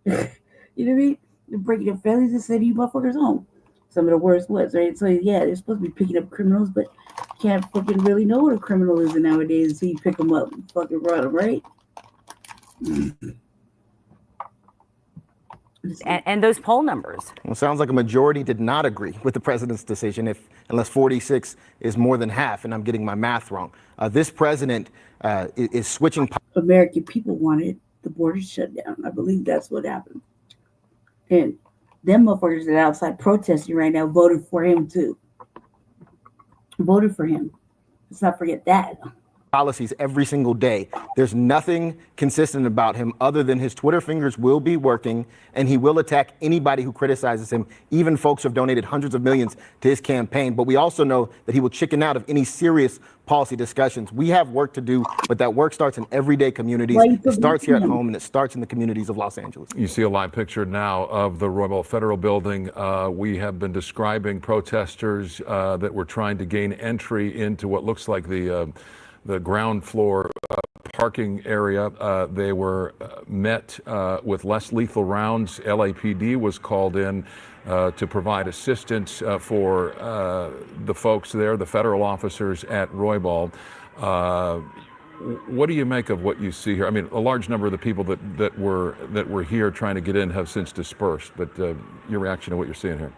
You know what I mean? You're breaking up families and sending you motherfuckers home. Some of the worst ones, right? So, yeah, they're supposed to be picking up criminals, but you can't fucking really know what a criminal is nowadays until you pick them up and fucking run them, right? And those poll numbers. Well, sounds like a majority did not agree with the president's decision, unless 46 is more than half, and I'm getting my math wrong. This president is switching. American people wanted the border shut down. I believe that's what happened. And them motherfuckers that are outside protesting right now voted for him too. Voted for him. Let's not forget that. Policies every single day. There's nothing consistent about him other than his Twitter fingers will be working, and he will attack anybody who criticizes him, even folks who have donated hundreds of millions to his campaign. But we also know that he will chicken out of any serious policy discussions. We have work to do, but that work starts in everyday communities. It starts here at home, and it starts in the communities of Los Angeles. You see a live picture now of the Roybal Federal Building. We have been describing protesters that were trying to gain entry into what looks like the ground floor parking area. They were met with less lethal rounds. LAPD was called in to provide assistance for the folks there, the federal officers at Roybal. What do you make of what you see here? I mean, a large number of the people that were here trying to get in have since dispersed, but your reaction to what you're seeing here?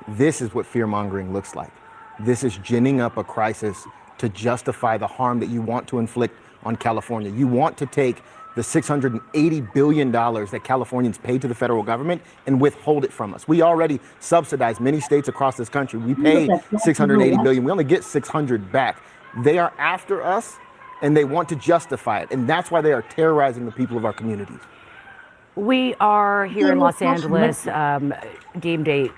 This is what fear-mongering looks like. This is ginning up a crisis to justify the harm that you want to inflict on California. You want to take the $680 billion that Californians pay to the federal government and withhold it from us. We already subsidize many states across this country. We pay $680 billion. We only get $600 back. They are after us, and they want to justify it. And that's why they are terrorizing the people of our communities. We are here in Los Angeles, deemed a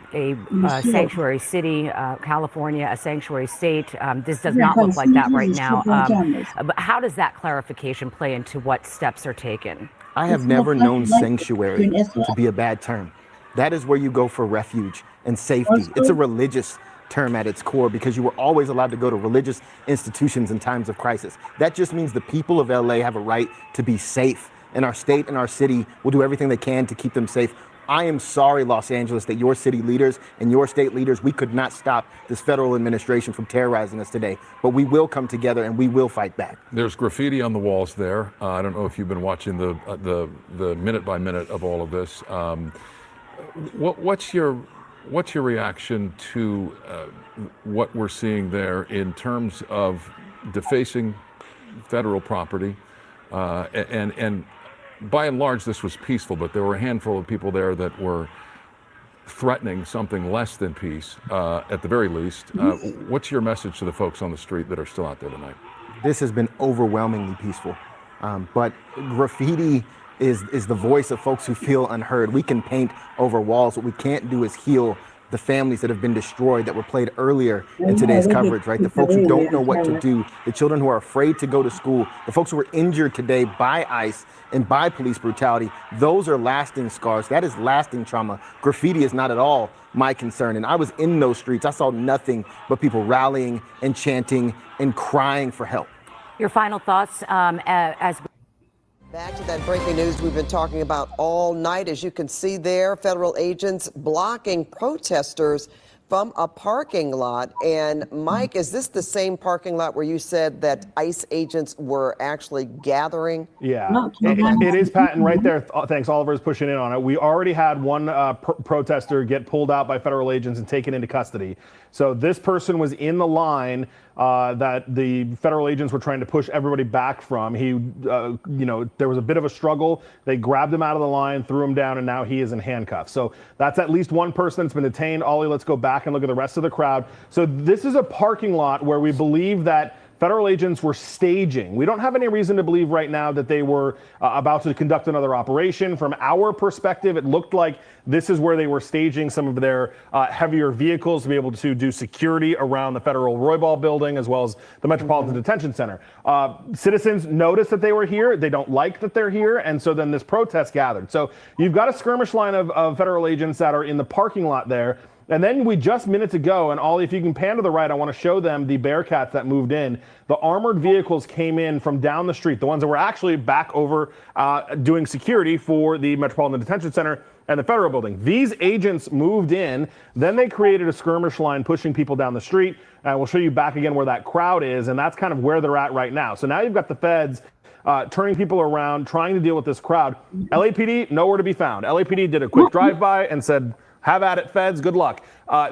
sanctuary city, California, a sanctuary state. This does not look like that right now. But how does that clarification play into what steps are taken? I have never known sanctuary to be a bad term. That is where you go for refuge and safety. It's a religious term at its core because you were always allowed to go to religious institutions in times of crisis. That just means the people of LA have a right to be safe. And our state and our city will do everything they can to keep them safe. I am sorry, Los Angeles, that your city leaders and your state leaders, we could not stop this federal administration from terrorizing us today. But we will come together and we will fight back. There's graffiti on the walls there. I don't know if you've been watching the minute by minute of all of this. What's your reaction to what we're seeing there in terms of defacing federal property? And by and large, this was peaceful, but there were a handful of people there that were threatening something less than peace, at the very least. What's your message to the folks on the street that are still out there tonight? This has been overwhelmingly peaceful, but graffiti is the voice of folks who feel unheard. We can paint over walls. What we can't do is heal the families that have been destroyed that were played earlier in today's coverage, right? The folks who don't know what to do, the children who are afraid to go to school, the folks who were injured today by ICE and by police brutality. Those are lasting scars. That is lasting trauma. Graffiti is not at all my concern. And I was in those streets. I saw nothing but people rallying and chanting and crying for help. Your final thoughts as Back to that breaking news we've been talking about all night. As you can see there, federal agents blocking protesters from a parking lot. And Mike, is this the same parking lot where you said that ICE agents were actually gathering? Yeah, it is, Pat, and right there, thanks, Oliver's pushing in on it. We already had one protester get pulled out by federal agents and taken into custody. So this person was in the line that the federal agents were trying to push everybody back from. He, there was a bit of a struggle. They grabbed him out of the line, threw him down, and now he is in handcuffs. So that's at least one person that's been detained. Ollie, let's go back and look at the rest of the crowd. So this is a parking lot where we believe that federal agents were staging. We don't have any reason to believe right now that they were about to conduct another operation. From our perspective, it looked like this is where they were staging some of their heavier vehicles to be able to do security around the federal Roybal building as well as the Metropolitan Detention Center. Citizens noticed that they were here. They don't like that they're here. And so then this protest gathered. So you've got a skirmish line of federal agents that are in the parking lot there. And then we just minutes ago, and Ollie, if you can pan to the right, I want to show them the Bearcats that moved in. The armored vehicles came in from down the street, the ones that were actually back over doing security for the Metropolitan Detention Center and the federal building. These agents moved in, then they created a skirmish line pushing people down the street. And we'll show you back again where that crowd is, and that's kind of where they're at right now. So now you've got the feds turning people around, trying to deal with this crowd. LAPD, nowhere to be found. LAPD did a quick drive-by and said, have at it, feds. Good luck.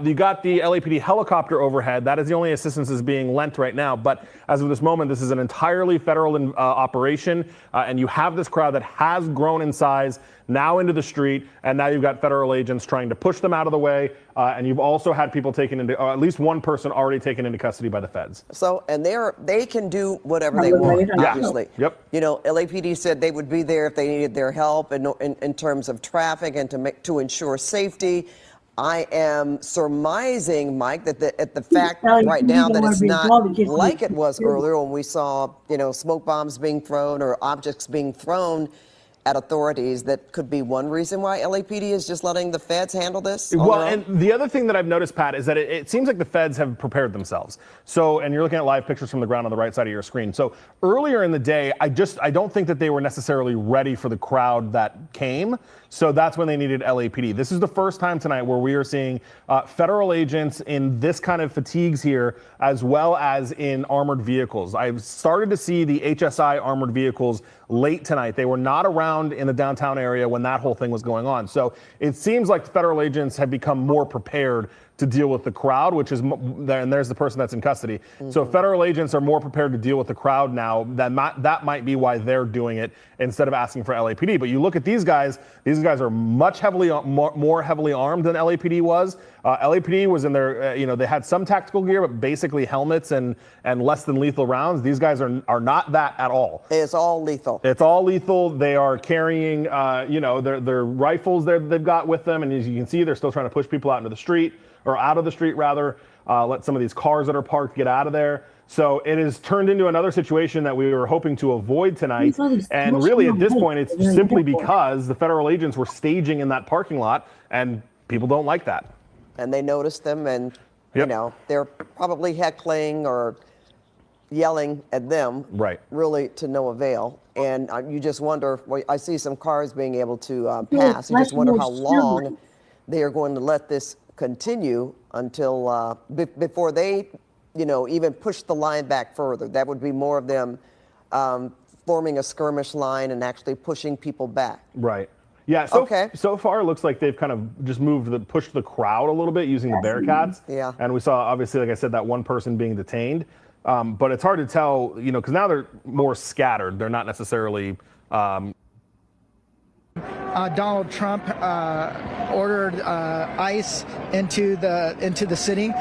You got the LAPD helicopter overhead. That is the only assistance that's being lent right now. But as of this moment, this is an entirely federal operation. And you have this crowd that has grown in size now into the street. And now you've got federal agents trying to push them out of the way. And you've also had people taken into, at least one person already taken into custody by the feds. So, and they can do whatever they want, obviously. Yep. You know, LAPD said they would be there if they needed their help in terms of traffic and to ensure safety. I am surmising, Mike, that the fact right now that it's not like it was earlier when we saw, smoke bombs being thrown or objects being thrown at authorities, that could be one reason why LAPD is just letting the feds handle this? Well, and the other thing that I've noticed, Pat, is that it seems like the feds have prepared themselves. So, and you're looking at live pictures from the ground on the right side of your screen. So earlier in the day, I don't think that they were necessarily ready for the crowd that came. So that's when they needed LAPD. This is the first time tonight where we are seeing federal agents in this kind of fatigues here, as well as in armored vehicles. I've started to see the HSI armored vehicles late tonight. They were not around in the downtown area when that whole thing was going on. So it seems like federal agents have become more prepared to deal with the crowd, which is, and there's the person that's in custody. So federal agents are more prepared to deal with the crowd now. That might be why they're doing it instead of asking for LAPD. But you look at these guys are much more heavily armed than LAPD was. LAPD was in their, they had some tactical gear, but basically helmets and less than lethal rounds. These guys are not that at all. It's all lethal. It's all lethal. They are carrying, their rifles they've got with them. And as you can see, they're still trying to push people out into the street, or out of the street rather, let some of these cars that are parked get out of there. So it has turned into another situation that we were hoping to avoid tonight. And really at this point, it's simply because the federal agents were staging in that parking lot and people don't like that. And they noticed them and, they're probably heckling or yelling at them. Right. Really to no avail. And you just wonder, I see some cars being able to pass. You just wonder how long they are going to let this continue until before they, even push the line back further. That would be more of them forming a skirmish line and actually pushing people back. Right. Yeah. So far, it looks like they've kind of just pushed the crowd a little bit using the Bearcats. Yeah. And we saw, obviously, like I said, that one person being detained. But it's hard to tell, because now they're more scattered. They're not necessarily. Donald Trump ordered ICE into the city.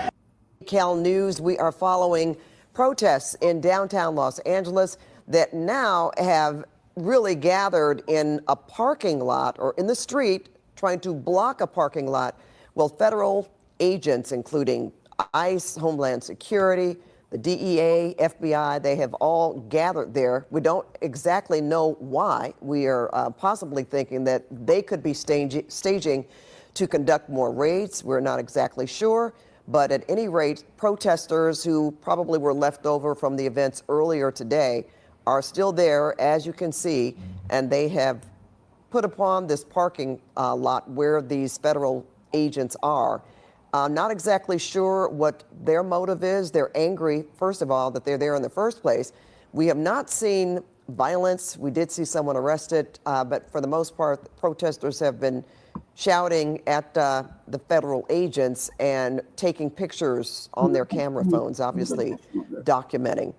Cal News, we are following protests in downtown Los Angeles that now have really gathered in a parking lot or in the street trying to block a parking lot. Well, federal agents, including ICE, Homeland Security, the DEA, FBI, they have all gathered there. We don't exactly know why. We are possibly thinking that they could be staging to conduct more raids. We're not exactly sure. But at any rate, protesters who probably were left over from the events earlier today are still there, as you can see, and they have put upon this parking lot where these federal agents are. Not exactly sure what their motive is. They're angry, first of all, that they're there in the first place. We have not seen violence. We did see someone arrested, but for the most part, protesters have been shouting at the federal agents and taking pictures on their camera phones, obviously documenting.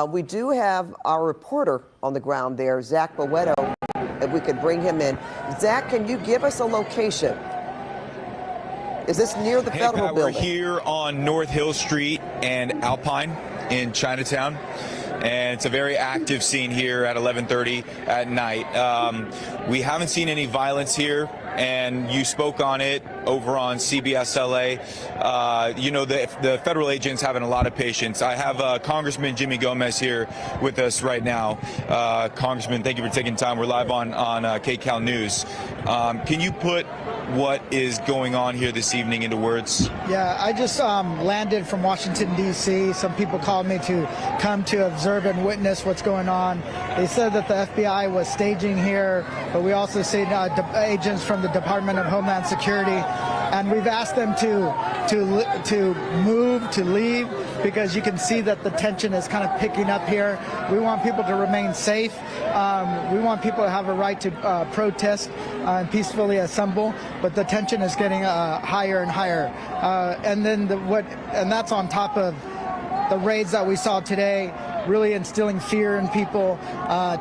We do have our reporter on the ground there, Zach Boweto, if we could bring him in. Zach, can you give us a location? Is this near the federal Pat, building? We're here on North Hill Street and Alpine in Chinatown. And it's a very active scene here at 11:30 at night. We haven't seen any violence here, and you spoke on it over on CBS LA. You know, the federal agents having a lot of patience. I have Congressman Jimmy Gomez here with us right now. Congressman, thank you for taking time. We're live on KCAL News. Can you put what is going on here this evening into words? Yeah, I just landed from Washington, D.C. Some people called me to come to observe and witness what's going on. They said that the FBI was staging here, but we also see agents from the Department of Homeland Security, and we've asked them to move, to leave, because you can see that the tension is kind of picking up here. We want people to remain safe. We want people to have a right to protest and peacefully assemble, but the tension is getting higher and higher. And then and that's on top of the raids that we saw today, really instilling fear in people,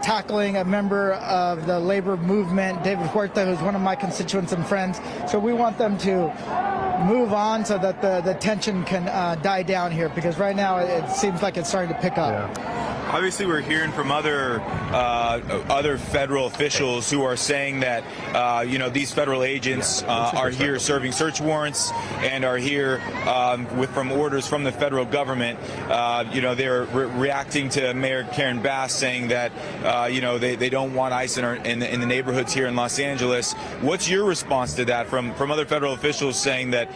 tackling a member of the labor movement, David Huerta, who's one of my constituents and friends. So we want them to move on so that the tension can die down here, because right now it seems like it's starting to pick up. Yeah. Obviously, we're hearing from other federal officials who are saying that these federal agents are here serving search warrants and are here from orders from the federal government. They're reacting to Mayor Karen Bass saying that they don't want ICE in the neighborhoods here in Los Angeles. What's your response to that from other federal officials saying that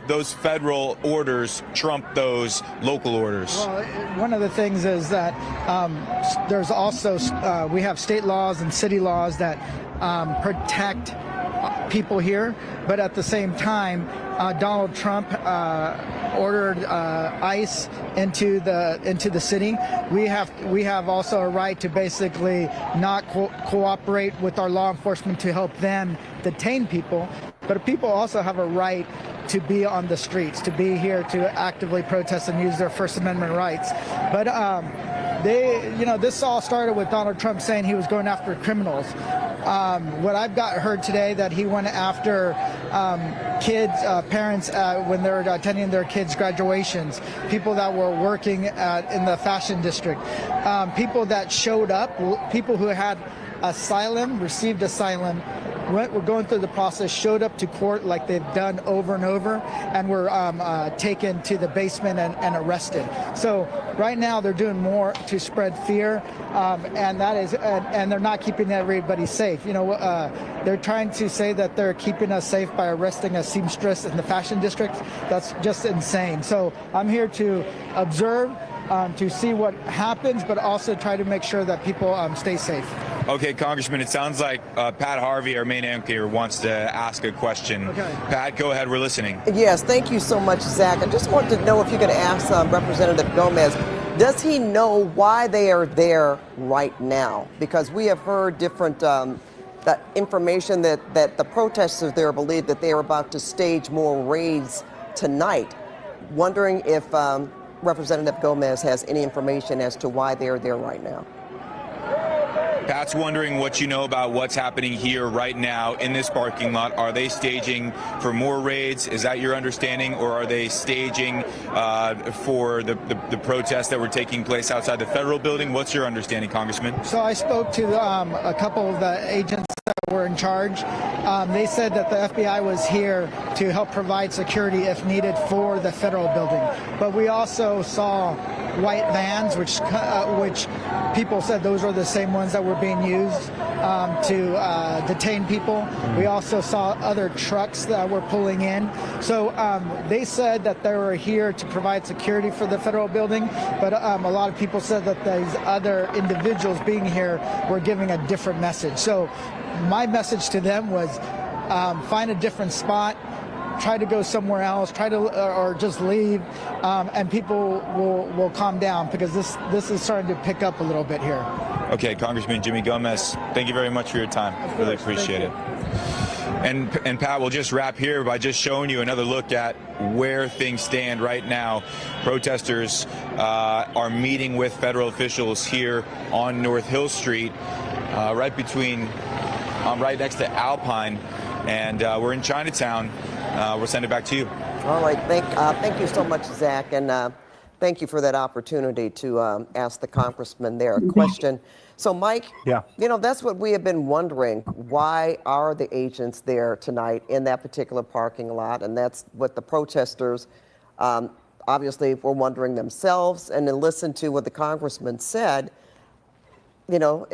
those federal orders trump those local orders? Well, one of the things is that there's also we have state laws and city laws that protect people here, but at the same time, Donald Trump ordered ICE into the city. We have also a right to basically not cooperate with our law enforcement to help them detain people, but people also have a right to be on the streets, to be here to actively protest and use their First Amendment rights. But this all started with Donald Trump saying he was going after criminals. What I've heard today, that he went after kids, parents when they were attending their kids' graduations, people that were working in the fashion district, people that showed up, people who had asylum, received asylum, were going through the process, showed up to court like they've done over and over, and were taken to the basement and arrested. So right now they're doing more to spread fear, and they're not keeping everybody safe. They're trying to say that they're keeping us safe by arresting a seamstress in the fashion district. That's just insane. So I'm here to observe, to see what happens, but also try to make sure that people stay safe. Okay, Congressman, it sounds like Pat Harvey, our main anchor, wants to ask a question. Okay. Pat, go ahead. We're listening. Yes, thank you so much, Zach. I just wanted to know if you could ask Representative Gomez, does he know why they are there right now? Because we have heard different that information that the protesters there believe that they are about to stage more raids tonight. Wondering if Representative Gomez has any information as to why they are there right now. Pat's wondering what you know about what's happening here right now in this parking lot. Are they staging for more raids? Is that your understanding? Or are they staging for the protests that were taking place outside the federal building? What's your understanding, Congressman? So I spoke to a couple of the agents that were in charge. They said that the FBI was here to help provide security if needed for the federal building. But we also saw white vans, which people said those are the same ones that were being used to detain people. We also saw other trucks that were pulling in. So they said that they were here to provide security for the federal building, but a lot of people said that these other individuals being here were giving a different message. So my message to them was find a different spot, try to go somewhere else, or just leave, and people will calm down, because this is starting to pick up a little bit here. Okay, Congressman Jimmy Gomez, thank you very much for your time. Really appreciate it. And Pat, we'll just wrap here by just showing you another look at where things stand right now. Protesters are meeting with federal officials here on North Hill Street, right next to Alpine, and we're in Chinatown. We'll send it back to you. All right, thank you so much, Zach, and thank you for that opportunity to ask the congressman there a question. So, Mike, you know, that's what we have been wondering. Why are the agents there tonight in that particular parking lot? And that's what the protesters obviously were wondering themselves. And then listen to what the congressman said. You know,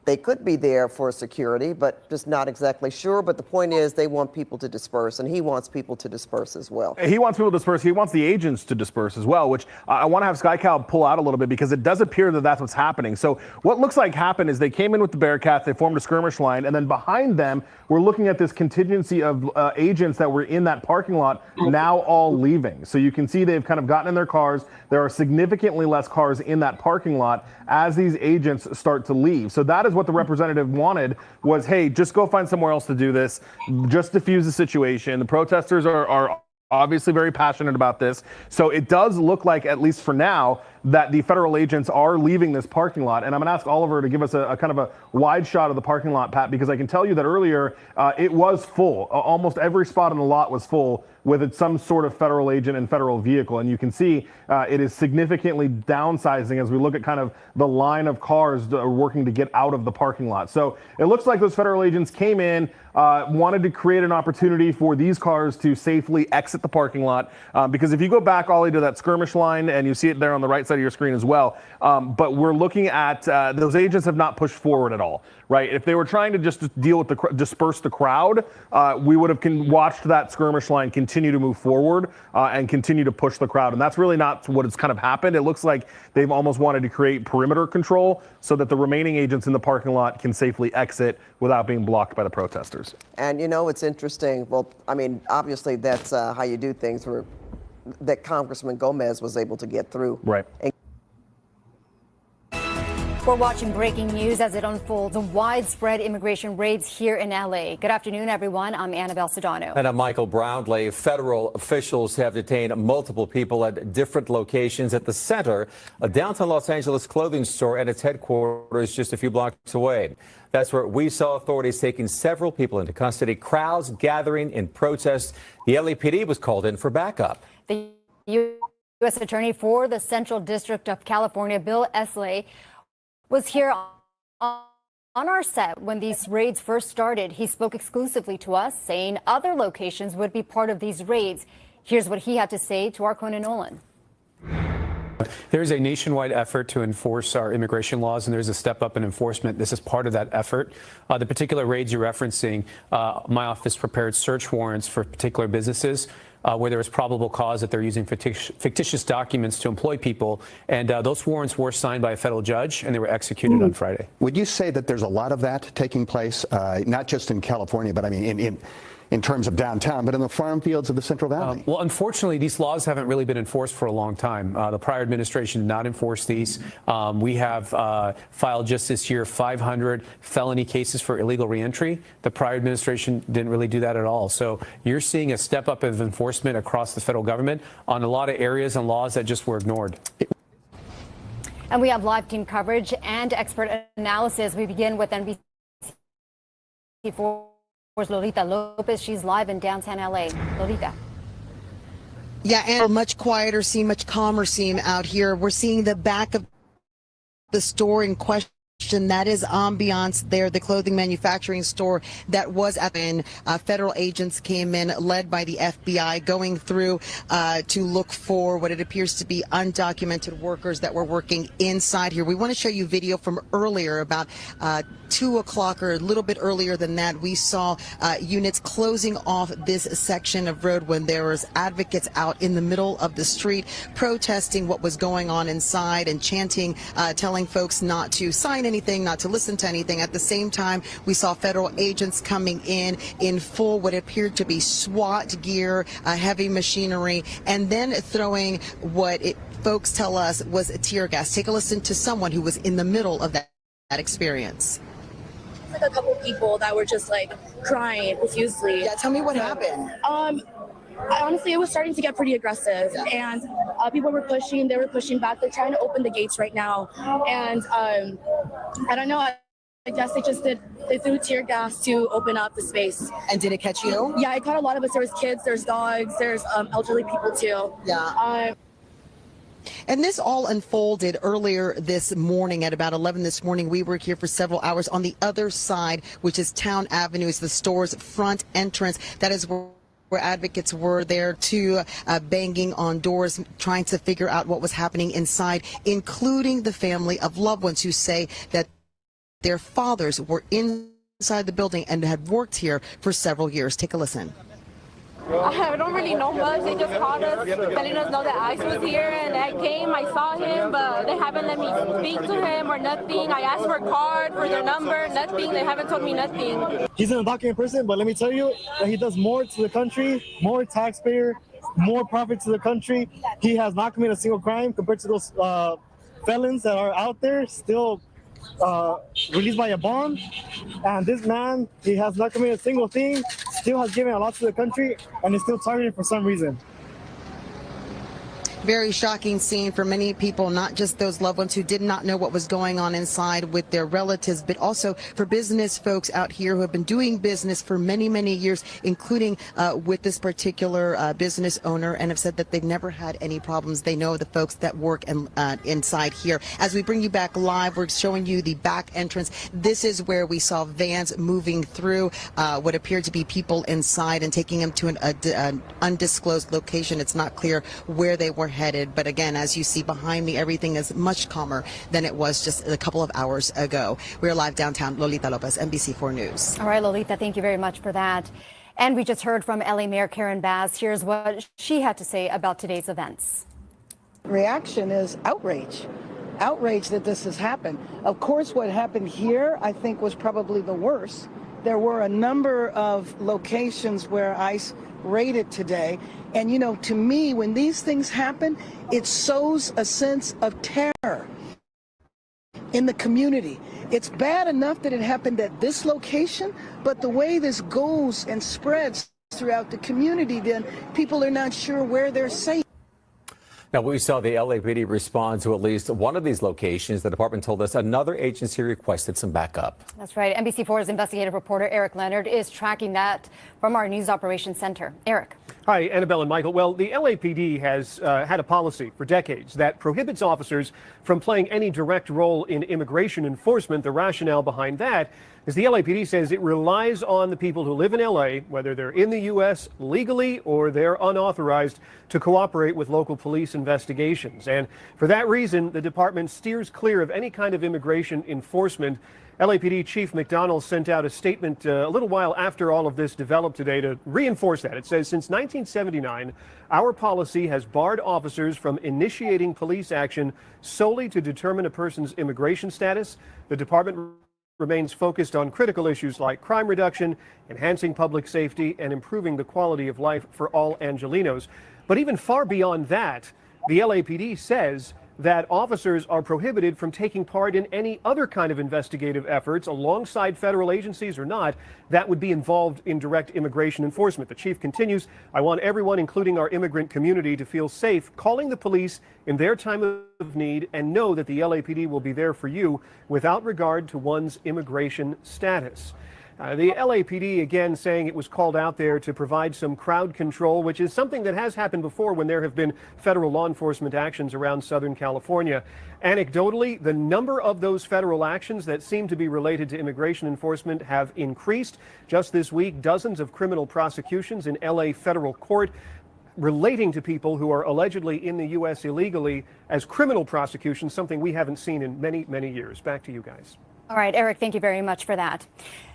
they could be there for security, but just not exactly sure. But the point is they want people to disperse, and he wants people to disperse as well. He wants people to disperse. He wants the agents to disperse as well, which I want to have SkyCal pull out a little bit because it does appear that that's what's happening. So what looks like happened is they came in with the Bearcats, they formed a skirmish line, and then behind them, we're looking at this contingency of agents that were in that parking lot now all leaving. So you can see they've kind of gotten in their cars. There are significantly less cars in that parking lot as these agents start to leave. So that is what the representative wanted was, hey, just go find somewhere else to do this. Just diffuse the situation. The protesters are obviously very passionate about this. So it does look like, at least for now, that the federal agents are leaving this parking lot. And I'm going to ask Oliver to give us a kind of a wide shot of the parking lot, Pat, because I can tell you that earlier it was full. Almost every spot in the lot was full with some sort of federal agent and federal vehicle. And you can see it is significantly downsizing as we look at kind of the line of cars working to get out of the parking lot. So it looks like those federal agents came in, wanted to create an opportunity for these cars to safely exit the parking lot. Because if you go back, Ollie, to that skirmish line, and you see it there on the right side of your screen as well, but we're looking at those agents have not pushed forward at all, right? If they were trying to just deal with disperse the crowd, we would have watched that skirmish line continue to move forward and continue to push the crowd. And that's really not what has kind of happened. It looks like they've almost wanted to create perimeter control so that the remaining agents in the parking lot can safely exit without being blocked by the protesters. And you know, it's interesting. Well, I mean, obviously that's how you do things, that Congressman Gomez was able to get through. Right. We're watching breaking news as it unfolds. Widespread immigration raids here in LA. Good afternoon, everyone. I'm Annabelle Sedano. And I'm Michael Brownlee. Federal officials have detained multiple people at different locations at the center, a downtown Los Angeles clothing store and its headquarters just a few blocks away. That's where we saw authorities taking several people into custody, crowds gathering in protest. The LAPD was called in for backup. The U.S. Attorney for the Central District of California, Bill Esley, was here on our set when these raids first started. He spoke exclusively to us, saying other locations would be part of these raids. Here's what he had to say to our Conan Nolan. There's a nationwide effort to enforce our immigration laws, and there's a step up in enforcement. This is part of that effort. The particular raids you're referencing, my office prepared search warrants for particular businesses where there was probable cause that they're using fictitious documents to employ people. And those warrants were signed by a federal judge, and they were executed on Friday. Would you say that there's a lot of that taking place, not just in California, but I mean in terms of downtown, but in the farm fields of the Central Valley? Well, unfortunately, these laws haven't really been enforced for a long time. The prior administration did not enforce these. We have filed just this year 500 felony cases for illegal reentry. The prior administration didn't really do that at all. So you're seeing a step up of enforcement across the federal government on a lot of areas and laws that just were ignored. And we have live team coverage and expert analysis. We begin with NBC4. Lolita Lopez, she's live in downtown LA. Lolita. Yeah, and much quieter scene, much calmer scene out here. We're seeing the back of the store in question. That is ambiance there, the clothing manufacturing store that was at in. Federal agents came in, led by the FBI, going through to look for what it appears to be undocumented workers that were working inside here. We want to show you video from earlier, about 2 o'clock or a little bit earlier than that. We saw units closing off this section of road when there was advocates out in the middle of the street protesting what was going on inside and chanting, telling folks not to sign anything, not to listen to anything. At the same time, we saw federal agents coming in full what appeared to be SWAT gear, heavy machinery, and then throwing what folks tell us was a tear gas. Take a listen to someone who was in the middle of that experience. like a couple people that were just like crying profusely. Yeah, tell me what happened. Honestly, it was starting to get pretty aggressive, and people were pushing. They were pushing back. They're trying to open the gates right now, and I don't know. I guess they threw tear gas to open up the space. And did it catch you? Yeah, it caught a lot of us. There was kids, there's dogs, there's elderly people too. Yeah. And this all unfolded earlier this morning at about 11 this morning. We were here for several hours on the other side, which is Town Avenue, is the store's front entrance. That is where advocates were there too, banging on doors, trying to figure out what was happening inside, including the family of loved ones who say that their fathers were inside the building and had worked here for several years. Take a listen. I don't really know much. They just called us, telling us know that ICE was here, and I came, I saw him, but they haven't let me speak to him or nothing. I asked for a card, for their number, nothing. They haven't told me nothing. He's an undocumented person, but let me tell you that he does more to the country, more taxpayer, more profit to the country. He has not committed a single crime compared to those felons that are out there still released by a bond. And this man, he has not committed a single thing, still has given a lot to the country, and is still targeted for some reason. Very shocking scene for many people, not just those loved ones who did not know what was going on inside with their relatives, but also for business folks out here who have been doing business for many, many years, including with this particular business owner, and have said that they've never had any problems. They know the folks that work inside here. As we bring you back live, we're showing you the back entrance. This is where we saw vans moving through what appeared to be people inside and taking them to an undisclosed location. It's not clear where they were headed, but again, as you see behind me, everything is much calmer than it was just a couple of hours ago. We're live downtown. Lolita Lopez, NBC4 News. All right, Lolita, thank you very much for that. And we just heard from LA Mayor Karen Bass. Here's what she had to say about today's events. Reaction is outrage. Outrage that this has happened. Of course, what happened here, I think, was probably the worst. There were a number of locations where ICE raided today. And, you know, to me, when these things happen, it sows a sense of terror in the community. It's bad enough that it happened at this location, but the way this goes and spreads throughout the community, then people are not sure where they're safe. Now, we saw the LAPD respond to at least one of these locations. The department told us another agency requested some backup. That's right. NBC4's investigative reporter Eric Leonard is tracking that from our News Operations Center. Eric. Hi, Annabelle and Michael. Well, the LAPD has had a policy for decades that prohibits officers from playing any direct role in immigration enforcement. The rationale behind that is the LAPD says it relies on the people who live in LA, whether they're in the U.S. legally or they're unauthorized, to cooperate with local police investigations. And for that reason, the department steers clear of any kind of immigration enforcement. LAPD Chief McDonald sent out a statement a little while after all of this developed today to reinforce that. It says, since 1979, our policy has barred officers from initiating police action solely to determine a person's immigration status. The department remains focused on critical issues like crime reduction, enhancing public safety, and improving the quality of life for all Angelenos. But even far beyond that, the LAPD says that officers are prohibited from taking part in any other kind of investigative efforts alongside federal agencies or not that would be involved in direct immigration enforcement. The chief continues, I want everyone, including our immigrant community, to feel safe calling the police in their time of need and know that the LAPD will be there for you without regard to one's immigration status. The LAPD, again, saying it was called out there to provide some crowd control, which is something that has happened before when there have been federal law enforcement actions around Southern California. Anecdotally, the number of those federal actions that seem to be related to immigration enforcement have increased. Just this week, dozens of criminal prosecutions in LA federal court relating to people who are allegedly in the U.S. illegally as criminal prosecutions, something we haven't seen in many, many years. Back to you guys. All right, Eric, thank you very much for that.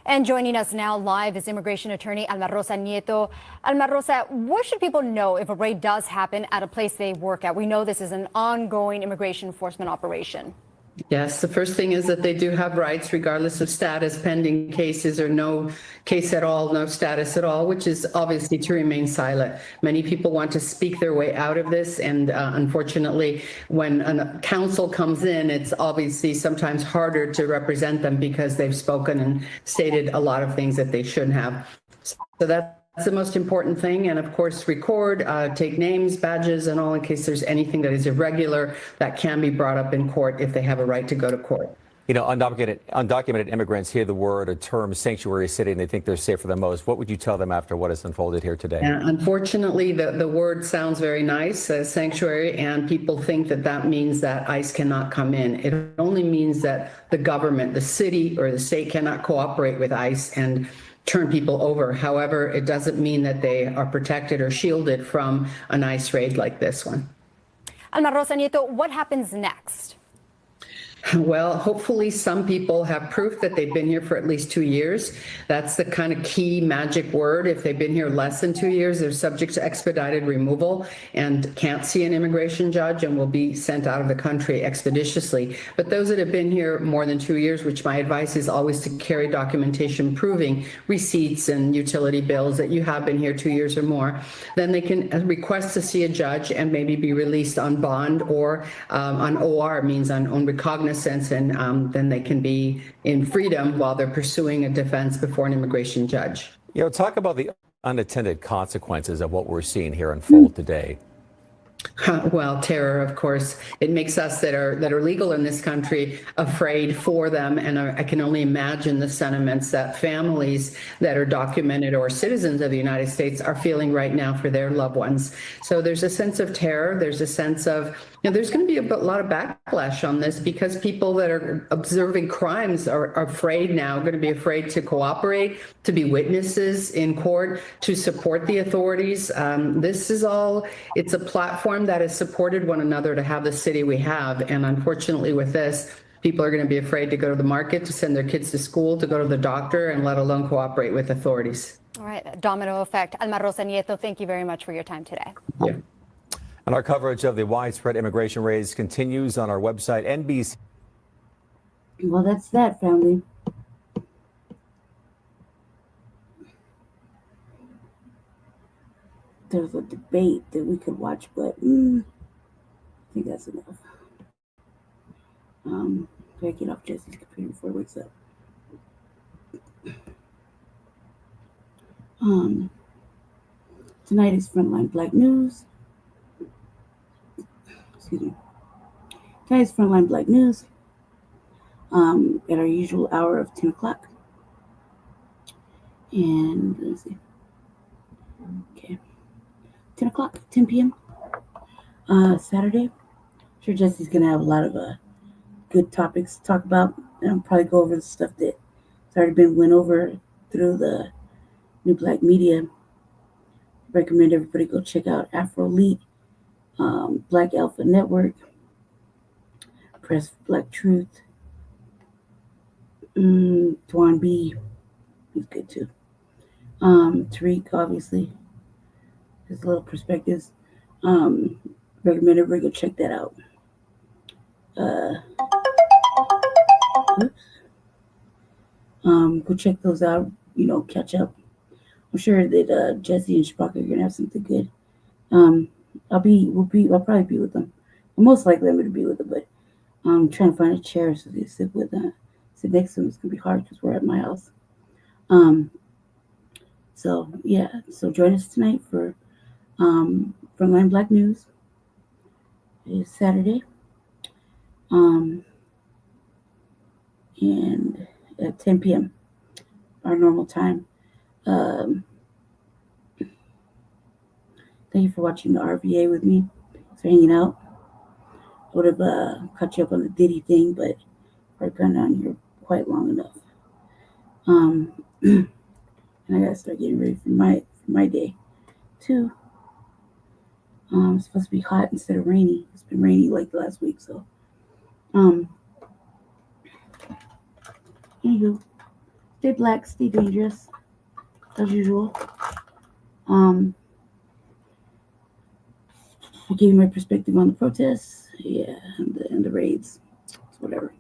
And joining us now live is immigration attorney Alma Rosa Nieto. Alma Rosa, what should people know if a raid does happen at a place they work at? We know this is an ongoing immigration enforcement operation. Yes, the first thing is that they do have rights regardless of status, pending cases or no case at all, no status at all, which is obviously to remain silent. Many people want to speak their way out of this, and unfortunately, when a counsel comes in, it's obviously sometimes harder to represent them because they've spoken and stated a lot of things that they shouldn't have. So that's the most important thing. And of course, record, take names, badges, and all in case there's anything that is irregular that can be brought up in court if they have a right to go to court. You know, undocumented immigrants hear the word or term sanctuary city and they think they're safer than most. What would you tell them after what has unfolded here today? Unfortunately, the word sounds very nice, sanctuary, and people think that that means that ICE cannot come in. It only means that the government, the city or the state cannot cooperate with ICE and turn people over. However, it doesn't mean that they are protected or shielded from an ICE raid like this one. Alma Rosa Nieto, what happens next? Well, hopefully some people have proof that they've been here for at least 2 years. That's the kind of key magic word. If they've been here less than 2 years, they're subject to expedited removal and can't see an immigration judge and will be sent out of the country expeditiously. But those that have been here more than 2 years, which my advice is always to carry documentation proving receipts and utility bills that you have been here 2 years or more, then they can request to see a judge and maybe be released on bond or on OR, means on own recognizance. And then they can be in freedom while they're pursuing a defense before an immigration judge. You know, talk about the unintended consequences of what we're seeing here unfold today. Well, terror, of course. It makes us that are legal in this country afraid for them. And I can only imagine the sentiments that families that are documented or citizens of the United States are feeling right now for their loved ones. So there's a sense of terror. There's a sense of, there's going to be a lot of backlash on this because people that are observing crimes are afraid now, going to be afraid to cooperate, to be witnesses in court, to support the authorities. This is all, it's a platform that has supported one another to have the city we have. And unfortunately with this, people are going to be afraid to go to the market, to send their kids to school, to go to the doctor, and let alone cooperate with authorities. All right, domino effect. Alma Rosa Nieto, thank you very much for your time today. Yeah. And our coverage of the widespread immigration raids continues on our website, NBC. Well, that's that, family. There's a debate that we could watch, but I think that's enough. Gotta get off Jesse's computer before he wakes up. Tonight is Frontline Black News. Excuse me. Tonight is Frontline Black News. At our usual hour of 10 o'clock. And let's see. Okay. 10 o'clock, 10 p.m. Saturday. I'm sure Jesse's going to have a lot of good topics to talk about. And I'll probably go over the stuff that's already been went over through the New Black Media. Recommend everybody go check out Afro Elite, Black Alpha Network, Press for Black Truth, Dwan B. He's good too. Tariq, obviously. His little perspectives. Recommend everybody go check that out. Go check those out, catch up. I'm sure that Jesse and Spock are gonna have something good. I'll probably be with them. Well, most likely I'm gonna be with them, but I'm trying to find a chair so they sit next to them. It's gonna be hard because we're at my house. So join us tonight for Frontline Black News. It's Saturday. And at 10 p.m. our normal time. Thank you for watching the RVA with me. Thanks for hanging out. I would have caught you up on the Diddy thing, but I've gone down here quite long enough. And I gotta start getting ready for my day too. It's supposed to be hot instead of rainy. It's been rainy like the last week, so anywho, stay black, stay dangerous, as usual. I gave you my perspective on the protests, and the raids. That's whatever.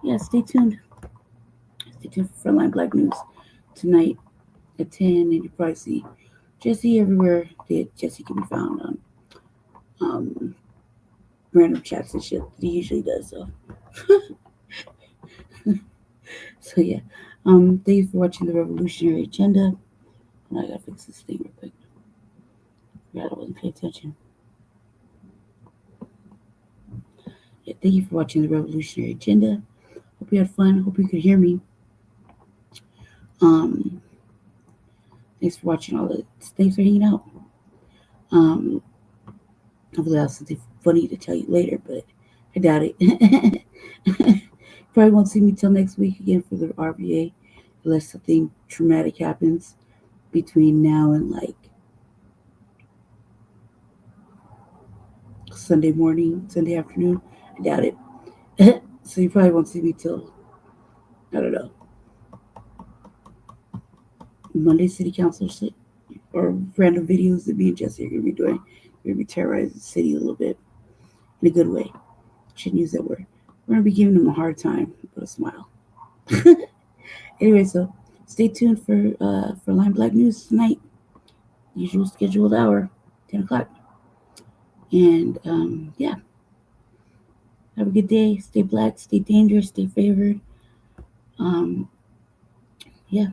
Yeah, stay tuned. Stay tuned for Frontline Black News tonight at 10, and you probably see Jesse everywhere that Jesse can be found on random chats and shit that he usually does. So, so yeah. Thank you for watching the Revolutionary Agenda. And I gotta fix this thing real quick. Yeah, I wasn't paying attention. Yeah, thank you for watching the Revolutionary Agenda. Hope you had fun. Hope you could hear me. Thanks for watching all the. Thanks for hanging out. Hopefully I'll have something funny to tell you later, but I doubt it. Probably won't see me till next week again for the RVA, unless something traumatic happens between now and like Sunday morning, Sunday afternoon. I doubt it. So you probably won't see me till, I don't know, Monday City Council shit or random videos that me and Jesse are going to be doing. We're going to be terrorizing the city a little bit in a good way. Shouldn't use that word. We're going to be giving them a hard time, but a smile. Anyway, so stay tuned for Line Black News tonight. Usual scheduled hour, 10 o'clock. And yeah, have a good day. Stay black, stay dangerous, stay favored. Yeah.